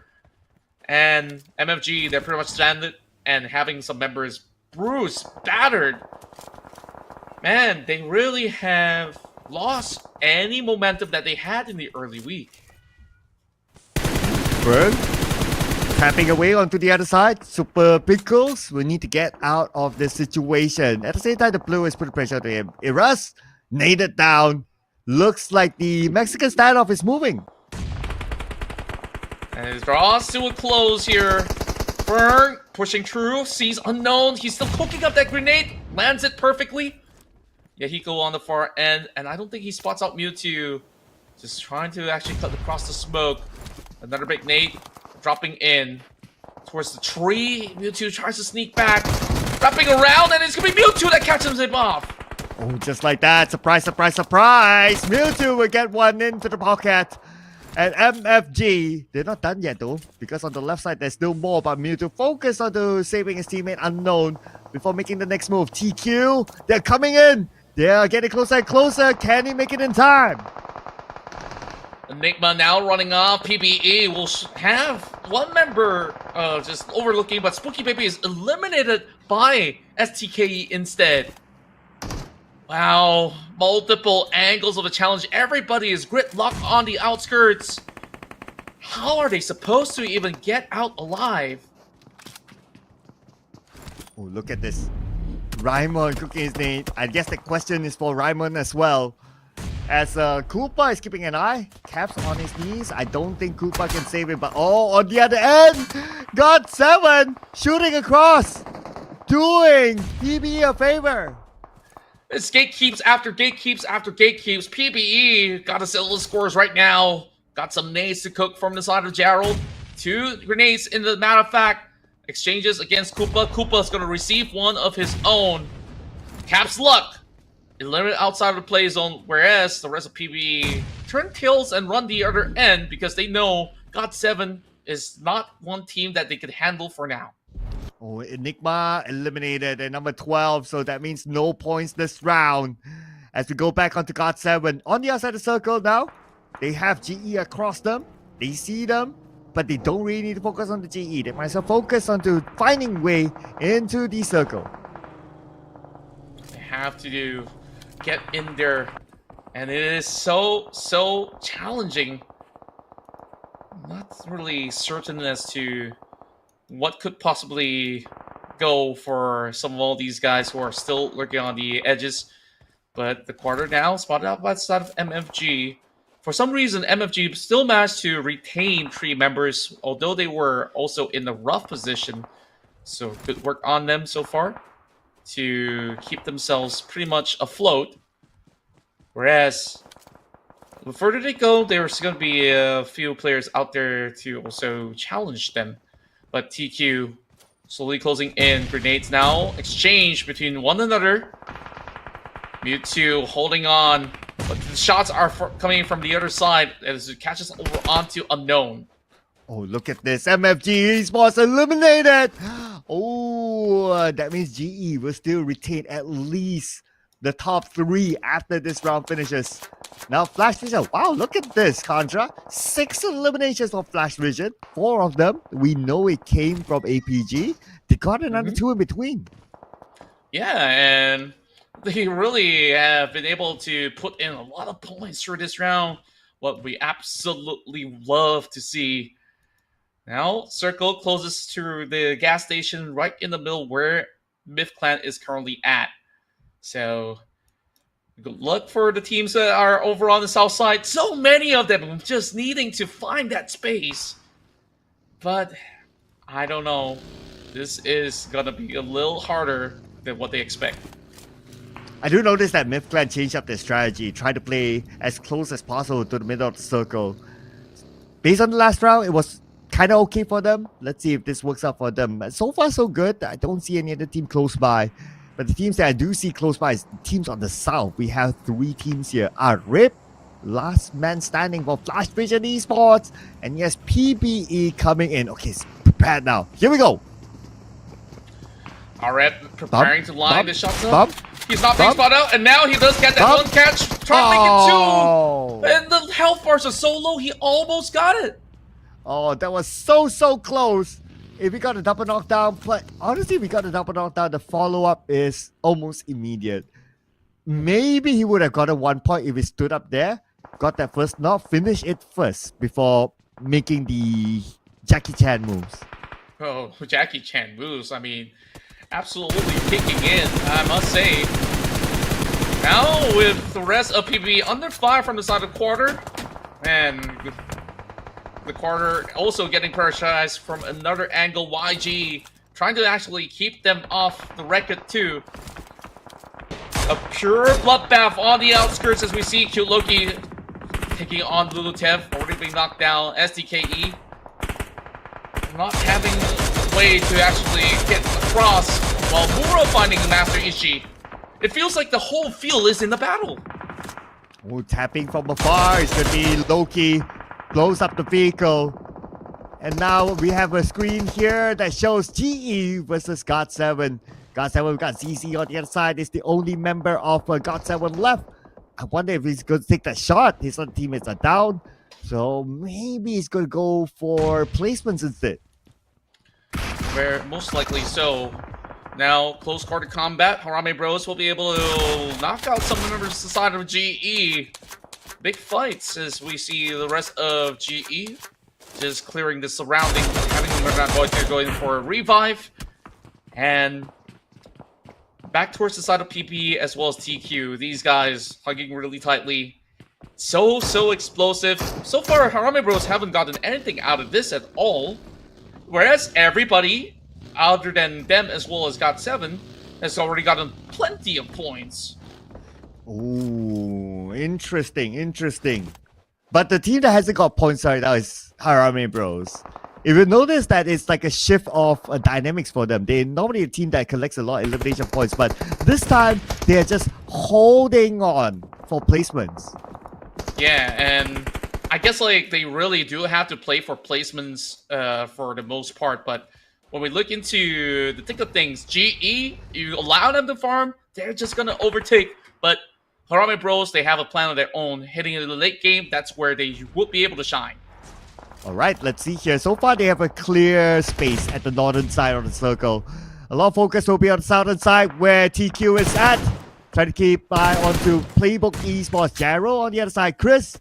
And MFG, they're pretty much stranded and having some members bruised, battered. Man, they really have lost any momentum that they had in the early week. Burn. Tapping away onto the other side. Super Pickles will need to get out of this situation. At the same time, the blue is putting pressure to him. Iras naded down. Looks like the Mexican standoff is moving. And it draws to a close here. Burn pushing through, sees unknown. He's still cooking up that grenade. Lands it perfectly. Yahiko on the far end, and I don't think he spots out Mewtwo. Just trying to actually cut across the smoke. Another big nade dropping in towards the tree. Mewtwo tries to sneak back, wrapping around, and it's gonna be Mewtwo that catches him off. Oh, just like that. Surprise, surprise, surprise. Mewtwo will get one into the pocket. And MFG, they're not done yet though, because on the left side there's still more, but Mewtwo focus on to saving his teammate Unknown before making the next move. TQ, they're coming in. They're getting closer and closer. Can he make it in time? Enigma now running off. PBE will have one member just overlooking, but Spooky Baby is eliminated by STKE instead. Wow, multiple angles of the challenge. Everybody is gridlocked on the outskirts. How are they supposed to even get out alive? Oh, look at this. Raimon cooking his name. I guess the question is for Raimon as well. As Koopa is keeping an eye, Caps on his knees. I don't think Koopa can save him, but oh, on the other end, God7 shooting across, doing PBE a favor. It's gatekeeps after gatekeeps after gatekeeps. PBE got to settle the scores right now. Got some nades to cook from the side of Gerald. 2 grenades in the matter of fact. Exchanges against Koopa. Koopa's going to receive one of his own. Cap's luck. Eliminated outside of the play zone, whereas the rest of PBE turn tails and run the other end because they know God7 is not one team that they could handle for now. Oh, Enigma eliminated at number 12, so that means no points this round. As we go back onto God7, on the outside of the circle now, they have GE across them. They see them, but they don't really need to focus on the GE. They might as well focus on to finding way into the circle. They have to get in there, and it is so challenging. Not really certain as to what could possibly go for some of all these guys who are still lurking on the edges. But the quarter now spotted out by the side of MFG. For some reason, MFG still managed to retain 3 members, although they were also in the rough position. So good work on them so far to keep themselves pretty much afloat. Whereas, the further they go, there's going to be a few players out there to also challenge them. But TQ slowly closing in. Grenades now exchange between one another. Mewtwo holding on, but the shots are coming from the other side as it catches over onto Unknown. Oh, look at this. MFG Esports eliminated. Oh, that means GE will still retain at least the top 3 after this round finishes. Now, Flash Vision. Wow, look at this, Contra. 6 eliminations of Flash Vision. 4 of them, we know it came from APG. They got another 2 in between. Yeah, and they really have been able to put in a lot of points for this round. What we absolutely love to see. Now, Circle closes to the gas station right in the middle where Myth Clan is currently at. So, good luck for the teams that are over on the south side. So many of them just needing to find that space. But, I don't know. This is going to be a little harder than what they expect. I do notice that Myth Clan changed up their strategy, try to play as close as possible to the middle of the circle. Based on the last round, it was kind of okay for them. Let's see if this works out for them. So far, so good. I don't see any other team close by. But the teams that I do see close by is teams on the south. We have 3 teams here. RIP, last man standing for Flash Vision Esports. And yes, PBE coming in. Okay, it's prepared now. Here we go. RIP preparing to line the shots up. Bump. He's not being spotted out, and now he does get that one catch. Trying to make it 2. And the health bars are so low, he almost got it. Oh, that was so close. If we got a double knockdown, but honestly, we got a double knockdown. The follow-up is almost immediate. Maybe he would have gotten 1 point if he stood up there, got that first knock, finish it first before making the Jackie Chan moves. Oh, Jackie Chan moves. I mean, absolutely kicking in, I must say. Now with the rest of PB under fire from the side of quarter, and the quarter also getting pressurized from another angle. YG trying to actually keep them off the record too. A pure bloodbath on the outskirts as we see Cute Loki taking on Lulutev, already being knocked down. SDKE not having a way to actually get across, while Mura finding Master Ishi. It feels like the whole field is in the battle. Oh, tapping from afar. It's going to be Loki. Blows up the vehicle. And now we have a screen here that shows GE versus God7. God7, we've got ZZ on the other side. It's the only member of God7 left. I wonder if he's going to take that shot. His other teammates are down. So maybe he's going to go for placements instead. Most likely so. Now, close quarter combat. Harame Bros will be able to knock out some members of the side of GE. Big fights as we see the rest of GE just clearing the surrounding, having them not going for a revive. And back towards the side of PP as well as TQ. These guys hugging really tightly. So explosive. So far, Harame Bros haven't gotten anything out of this at all. Whereas everybody, other than them as well as God7, has already gotten plenty of points. Ooh, interesting. But the team that hasn't got points right now is Harame Bros. If you notice that it's like a shift of dynamics for them. They're normally a team that collects a lot of elimination points, but this time they're just holding on for placements. Yeah, and I guess like they really do have to play for placements for the most part, but when we look into the thick of things, GE, you allow them to farm, they're just gonna overtake. But Harame Bros, they have a plan of their own. Heading into the late game, that's where they would be able to shine. Alright, let's see here. So far, they have a clear space at the northern side of the circle. A lot of focus will be on the southern side where TQ is at. Try to keep eye onto Playbook Esports. Jaro on the other side. Chris,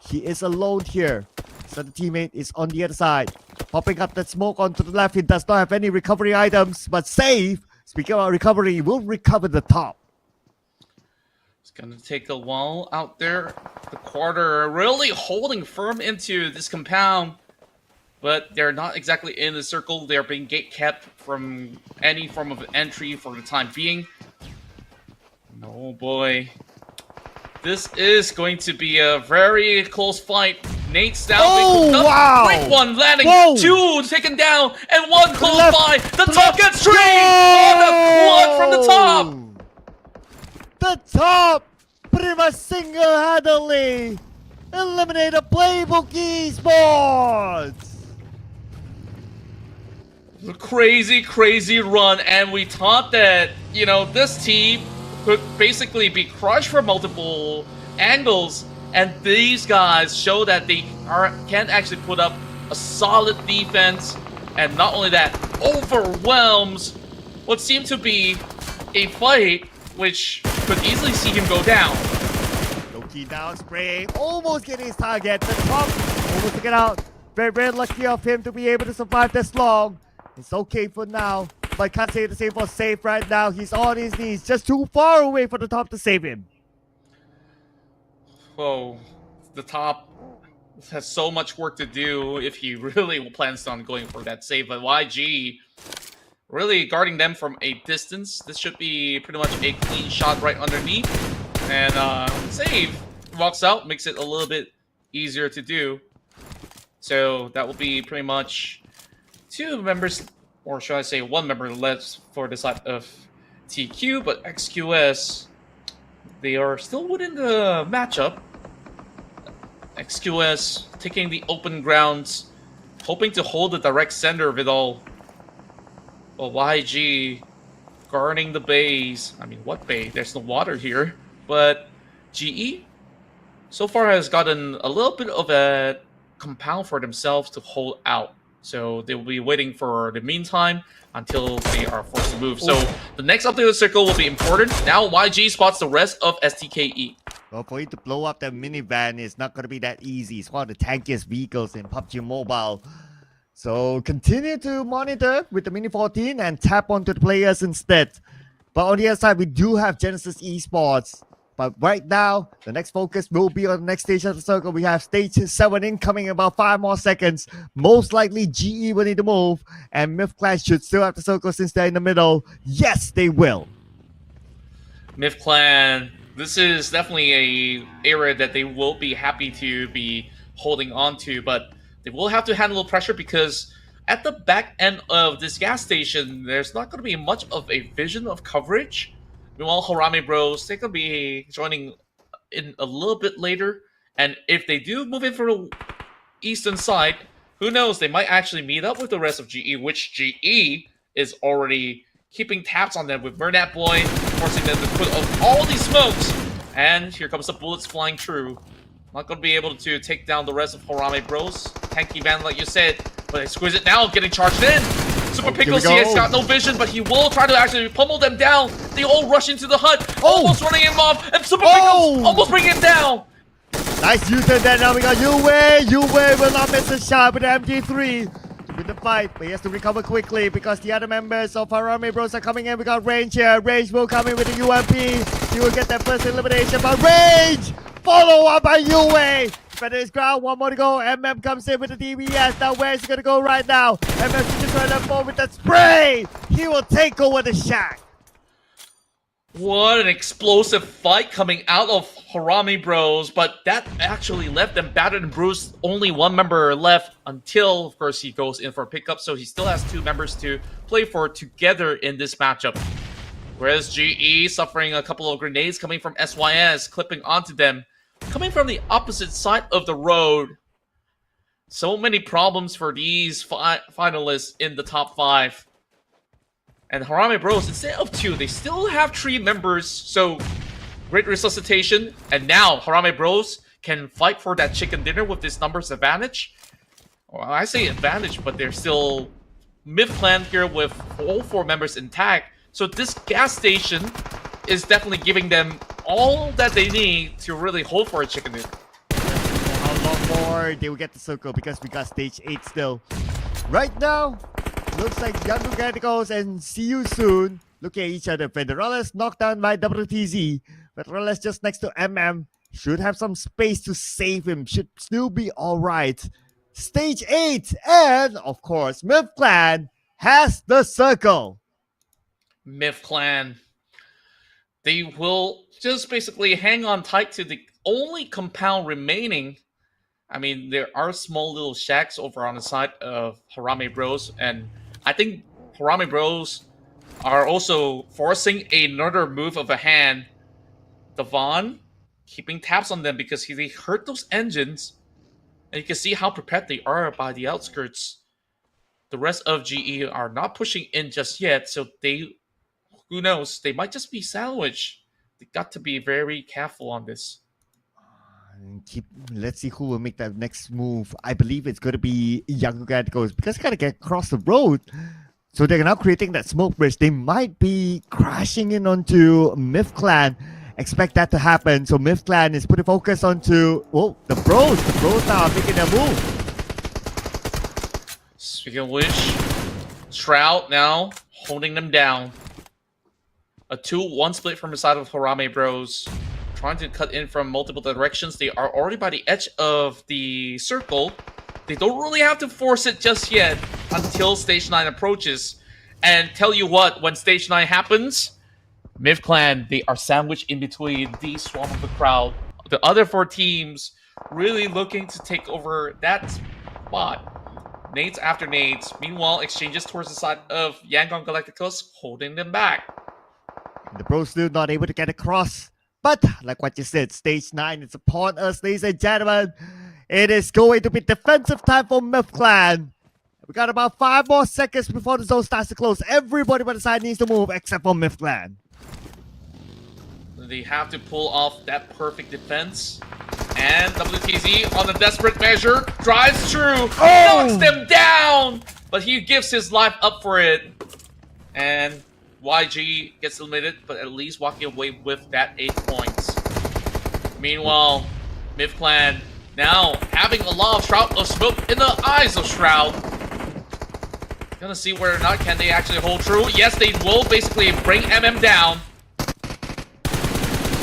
he is alone here. So the teammate is on the other side. Popping up that smoke onto the left. He does not have any recovery items, but save. Speaking about recovery, he will recover the top. It's gonna take a while out there. The quarter really holding firm into this compound, but they're not exactly in the circle. They're being gate kept from any form of entry for the time being. Oh boy. This is going to be a very close fight. Nate's down. Oh, wow. Quick one landing. Whoa. 2 taken down. And 1 close left. by. The top gets streamed. Oh, the quad from the top. The top pretty much single-handedly eliminated Playbook Esports. Crazy run. And we thought that, you know, this team could basically be crushed from multiple angles, and these guys show that they can actually put up a solid defense, and not only that, overwhelms what seemed to be a fight which could easily see him go down. Loki down spraying, almost getting his target. The top almost to get out. Very lucky of him to be able to survive this long. It's okay for now, but can't say the same for Safe right now. He's on his knees, just too far away for the top to save him. Oh, the top has so much work to do if he really plans on going for that save. But YG really guarding them from a distance. This should be pretty much a clean shot right underneath. And save. Walks out, makes it a little bit easier to do. So that will be pretty much 2 members, or should I say 1 member left for the side of TQ, but XQS, they are still within the matchup. XQS taking the open grounds, hoping to hold the direct center of it all. Well, YG guarding the bays. I mean, what bay? There's no water here. But GE so far has gotten a little bit of a compound for themselves to hold out. So they will be waiting for the meantime until they are forced to move. So the next updated circle will be important. Now YG spots the rest of STKE. Well, for you to blow up that minivan is not going to be that easy. It's one of the tankiest vehicles in PUBG Mobile. So continue to monitor with the Mini 14 and tap onto the players instead. But on the other side, we do have Genesis Esports. But right now, the next focus will be on the next stage of the circle. We have stage 7 incoming in about 5 more seconds. Most likely GE will need to move. And Myth Clan should still have the circle since they're in the middle. Yes, they will. Myth Clan, this is definitely a area that they will be happy to be holding on to. But they will have to handle pressure because at the back end of this gas station, there's not going to be much of a vision of coverage. Meanwhile, Harame Bros, they're going to be joining in a little bit later. And if they do move in from the eastern side, who knows, they might actually meet up with the rest of GE, which GE is already keeping tabs on them with Burnat Boy, forcing them to put up all these smokes. And here comes the bullets flying through. Not going to be able to take down the rest of Harame Bros. Tanky van, like you said, but they squeeze it now, getting charged in. Super Pickles, he has got no vision, but he will try to actually pummel them down. They all rush into the hut, almost running him off, and Super Pickles almost bring him down. Nice U-turn there. Now we got Yue. Yue will not miss a shot with the MG3 to win the fight, but he has to recover quickly because the other members of Harame Bros are coming in. We got Range here. Range will come in with the UMP. He will get that first elimination, but Range follow up by Yue. Defender is ground, 1 more to go. MM comes in with the DBS. Now where is he going to go right now? MM just trying to forward with that spray. He will take over the shack. What an explosive fight coming out of Harame Bros, but that actually left them battered and bruised. Only 1 member left until, of course, he goes in for a pickup, so he still has 2 members to play for together in this matchup. Whereas GE suffering a couple of grenades coming from SYS, clipping onto them. Coming from the opposite side of the road. So many problems for these finalists in the top 5. And Harame Bros, instead of 2, they still have 3 members. So, great resuscitation. And now, Harame Bros can fight for that chicken dinner with this numbers advantage. Well, I say advantage, but they're still Myth Clan here with all 4 members intact. So this gas station is definitely giving them all that they need to really hold for a chicken dinner. How long more they will get the circle because we got stage 8 still. Right now, looks like Young Gadicals and See You Soon look at each other. Federales knocked down by WTZ. Federales just next to MM. Should have some space to save him. Should still be alright. Stage 8 and, of course, Myth Clan has the circle. Myth Clan. They will just basically hang on tight to the only compound remaining. I mean, there are small little shacks over on the side of Harame Bros, and I think Harame Bros are also forcing another move of a hand. Devon keeping tabs on them because they hurt those engines, and you can see how prepared they are by the outskirts. The rest of GE are not pushing in just yet, so they, who knows, they might just be sandwiched. They got to be very careful on this. Let's see who will make that next move. I believe it's going to be Young Gadicals because they got to get across the road. So they're now creating that smoke bridge. They might be crashing in onto Myth Clan. Expect that to happen. So Myth Clan is putting focus onto the Bros. The Bros now are making their move. Speaking of which, Shroud now holding them down. A 2-1 split from the side of Harame Bros. Trying to cut in from multiple directions. They are already by the edge of the circle. They don't really have to force it just yet until Stage 9 approaches. And tell you what, when Stage 9 happens, Myth Clan, they are sandwiched in between the swarm of the crowd. The other 4 teams really looking to take over that spot. Nades after nades. Meanwhile, exchanges towards the side of Yangon Galacticos, holding them back. The Bros still not able to get across. But, like what you said, Stage 9 is upon us, ladies and gentlemen. It is going to be defensive time for Myth Clan. We got about 5 more seconds before the zone starts to close. Everybody by the side needs to move except for Myth Clan. They have to pull off that perfect defense. And WTZ on a desperate measure drives through, knocks them down, but he gives his life up for it. And YG gets eliminated, but at least walking away with that 8 points. Meanwhile, Myth Clan now having a lot of Shroud of Smoke in the eyes of Shroud. Gonna see whether or not can they actually hold true. Yes, they will basically bring MM down.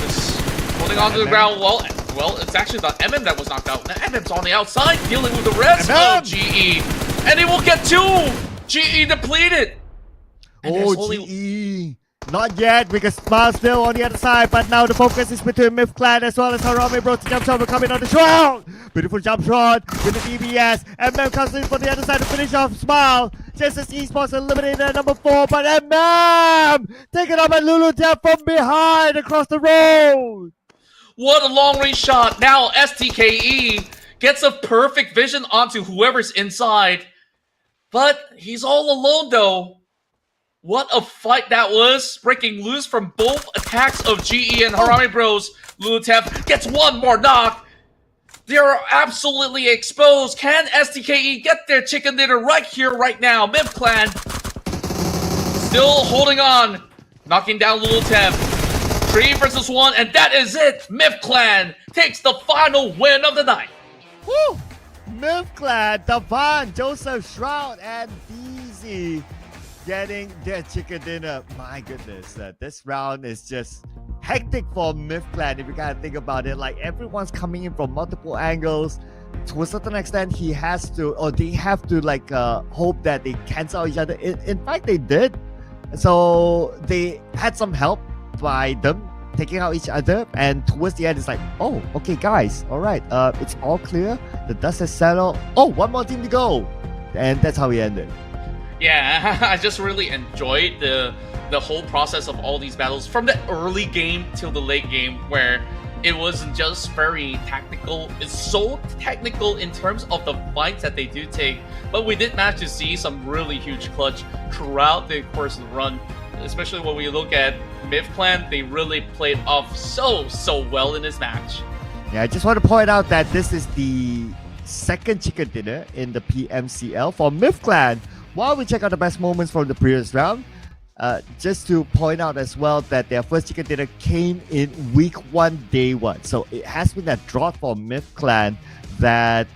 Just holding on to the ground. Well, it's actually the MM that was knocked out. Now MM's on the outside dealing with the rest of GE. And they will get 2! GE depleted! And GE. Not yet, because Smile's still on the other side, but now the focus is between Myth Clan as well as Harame Bros. The jump shot will come in on the Shroud. Beautiful jump shot with the DBS. MM comes in from the other side to finish off Smile. Just as Esports eliminated at number 4, but MM taken up by Lulu Tap from behind across the road. What a long range shot. Now STKE gets a perfect vision onto whoever's inside. But he's all alone though. What a fight that was, breaking loose from both attacks of GE and Harame Bros. Lulutef gets 1 more knock. They are absolutely exposed. Can STKE get their chicken dinner right here, right now? Myth Clan still holding on, knocking down Lulutef. 3 versus 1, and that is it. Myth Clan takes the final win of the night. Woo! Myth Clan, Davan, Joseph, Shroud, and DZ getting their chicken dinner. My goodness, this round is just hectic for Myth Clan if you gotta think about it. Like, everyone's coming in from multiple angles. To a certain extent, he has to, or they have to, like, hope that they cancel each other. In fact, they did. So they had some help by them taking out each other, and towards the end it's like, oh, okay guys, all right, it's all clear, the dust has settled, oh, 1 more team to go, and that's how we ended. Yeah, I just really enjoyed the whole process of all these battles from the early game till the late game, where it wasn't just very tactical. It's so technical in terms of the fights that they do take, but we did manage to see some really huge clutch throughout the course of the run, especially when we look at Myth Clan. They really played off so well in this match. Yeah, I just want to point out that this is the second chicken dinner in the PMCL for Myth Clan. While we check out the best moments from the previous round, just to point out as well that their first chicken dinner came in week 1, day 1. So it has been a drought for Myth Clan that,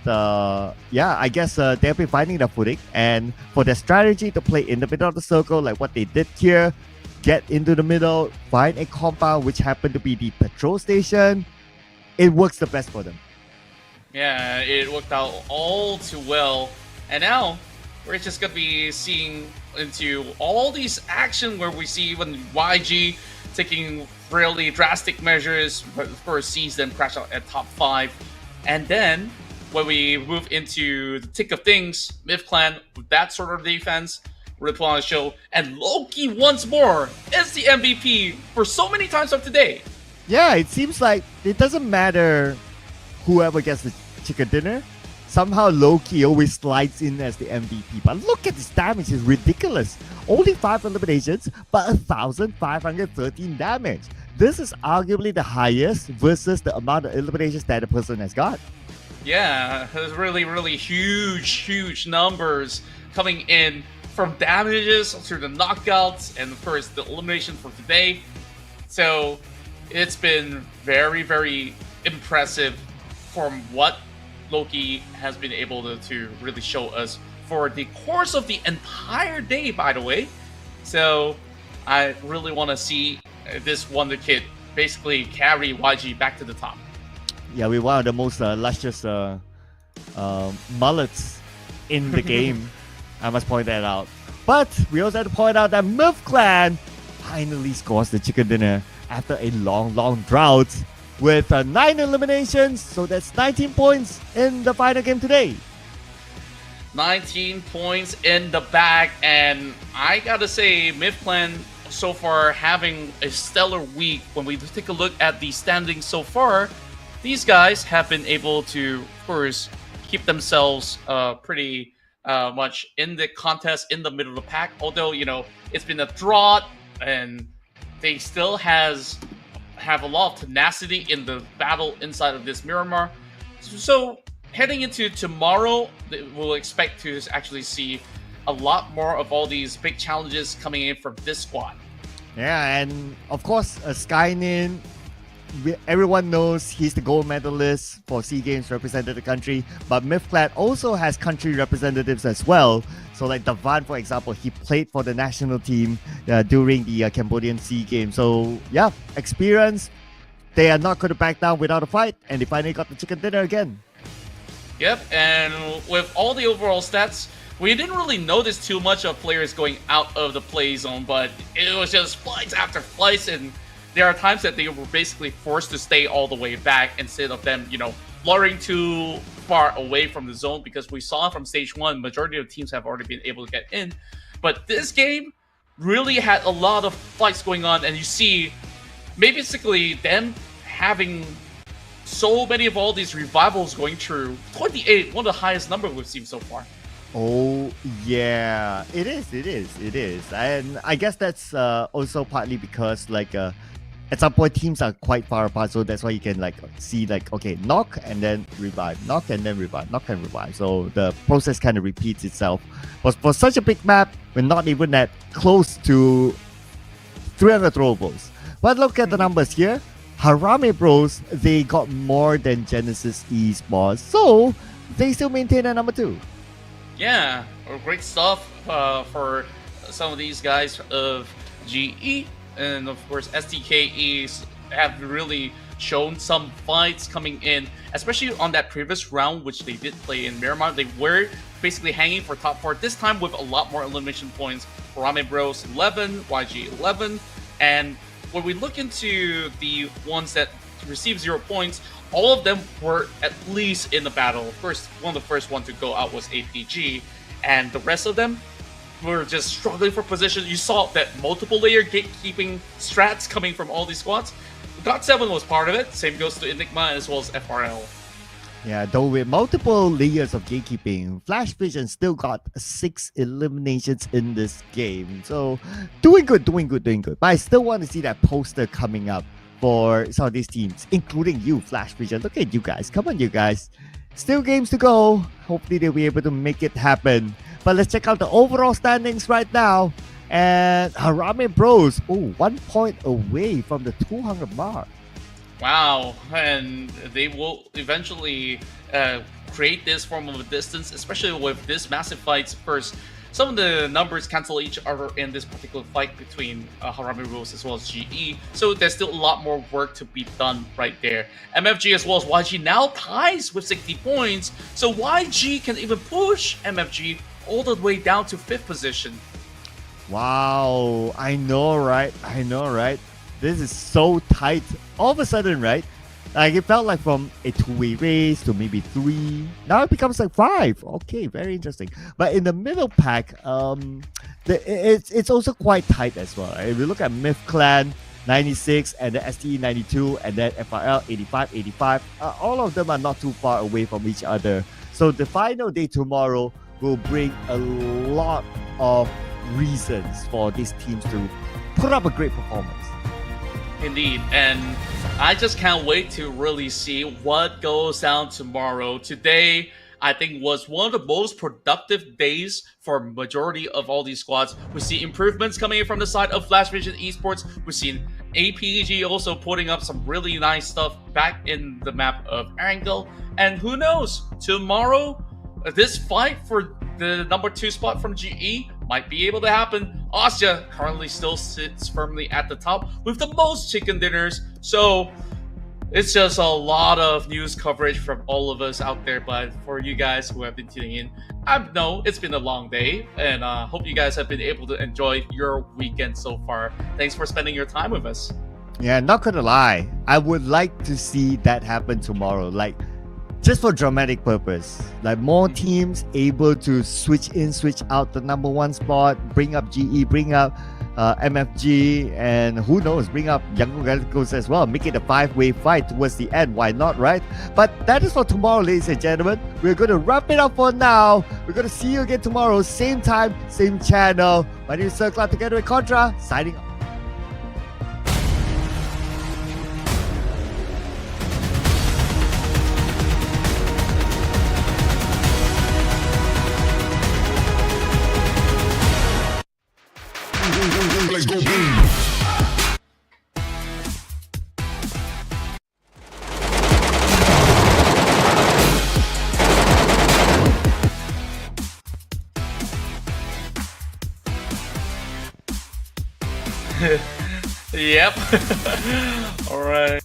yeah, I guess they've been finding their footing. And for their strategy to play in the middle of the circle, like what they did here, get into the middle, find a compound which happened to be the patrol station, it works the best for them. Yeah, it worked out all too well. And now we're just going to be seeing into all these action where we see even YG taking really drastic measures, but of course sees them crash out at top 5. And then when we move into the thick of things, Myth Clan with that sort of defense really put on a show. And Loki once more is the MVP for so many times of today. Yeah, it seems like it doesn't matter whoever gets the chicken dinner. Somehow Loki always slides in as the MVP. But look at this damage, it's ridiculous. Only 5 eliminations, but 1,513 damage. This is arguably the highest versus the amount of eliminations that a person has got. Yeah, there's really huge numbers coming in from damages to the knockouts and of course the elimination for today. So it's been very impressive from what Loki has been able to really show us for the course of the entire day, by the way. So I really want to see this Wonder Kid basically carry YG back to the top. Yeah, we're one of the most luscious mullets in the game. I must point that out. But we also have to point out that MIF Clan finally scores the chicken dinner after a long drought with 9 eliminations. So that's 19 points in the final game today. 19 points in the bag, and I gotta say, MIF Clan so far having a stellar week. When we take a look at the standings so far, these guys have been able to, of course, keep themselves pretty much in the contest in the middle of the pack. Although, you know, it's been a drought, and they still have a lot of tenacity in the battle inside of this Miramar. So heading into tomorrow, we'll expect to actually see a lot more of all these big challenges coming in from this squad. Yeah, and of course, Skynin, everyone knows he's the gold medalist for SEA Games, represented the country, but MIF Clan also has country representatives as well. So like Davan, for example, he played for the national team during the Cambodian SEA Games. So yeah, experience. They are not going to back down without a fight, and they finally got the chicken dinner again. Yep, and with all the overall stats, we didn't really notice too much of players going out of the play zone, but it was just flights after flights, and there are times that they were basically forced to stay all the way back instead of them, you know, luring too far away from the zone, because we saw from stage 1, majority of teams have already been able to get in. But this game really had a lot of fights going on, and you see basically them having so many of all these revivals going through. 28, one of the highest number we've seen so far. Oh yeah, it is, and I guess that's also partly because like at some point teams are quite far apart, so that's why you can like see like, okay, knock and then revive, knock and then revive, knock and revive. So the process kind of repeats itself. But for such a big map, we're not even that close to 300 throwables. But look at the numbers here. Harame Bros, they got more than Genesis Esports, so they still maintain a number 2. Yeah, great stuff for some of these guys of GE, and of course STKEs have really shown some fights coming in, especially on that previous round which they did play in Miramar. They were basically hanging for top 4, this time with a lot more elimination points. Harame Bros 11, YG 11, and when we look into the ones that received 0 points, all of them were at least in the battle. First, one of the first one to go out was APG, and the rest of them were just struggling for position. You saw that multiple layer gatekeeping strats coming from all these squads. GOT7 was part of it. Same goes to Enigma as well as FRL. Yeah, though with multiple layers of gatekeeping, Flash Vision still got 6 eliminations in this game. So doing good. But I still want to see that poster coming up for some of these teams, including you, Flash Vision. Look at you guys. Come on, you guys. Still games to go. Hopefully they'll be able to make it happen. But let's check out the overall standings right now. And Harame Bros, 1 point away from the 200 mark. Wow, and they will eventually create this form of a distance, especially with this massive fights. First, some of the numbers cancel each other in this particular fight between Harame Bros as well as GE, so there's still a lot more work to be done right there. MFG as well as YG now ties with 60 points, so YG can even push MFG all the way down to 5th position. Wow, I know, right? This is so tight. All of a sudden, right? Like it felt like from a 2-way race to maybe 3. Now it becomes like 5. Okay, very interesting. But in the middle pack, it's also quite tight as well. Right? If you look at MIF Clan 96 and the STE 92 and then FRL 85, all of them are not too far away from each other. So the final day tomorrow will bring a lot of reasons for these teams to put up a great performance. Indeed, and I just can't wait to really see what goes down tomorrow. Today, I think, was one of the most productive days for majority of all these squads. We see improvements coming in from the side of Flash Vision Esports. We've seen APG also putting up some really nice stuff back in the map of Erangel. And who knows, tomorrow, this fight for the number 2 spot from GE might be able to happen. Austria currently still sits firmly at the top with the most chicken dinners. So it's just a lot of news coverage from all of us out there. But for you guys who have been tuning in, I know it's been a long day, and hope you guys have been able to enjoy your weekend so far. Thanks for spending your time with us. Yeah, not gonna lie, I would like to see that happen tomorrow. Like, just for dramatic purpose, like more teams able to switch in, switch out the number one spot, bring up GE, bring up MFG, and who knows, bring up Young Galacticos as well. Make it a 5-way fight towards the end. Why not, right? But that is for tomorrow, ladies and gentlemen. We're going to wrap it up for now. We're going to see you again tomorrow, same time, same channel. My name is Sir Clark, together with Contra, signing off. Let's go boom. Yep. All right.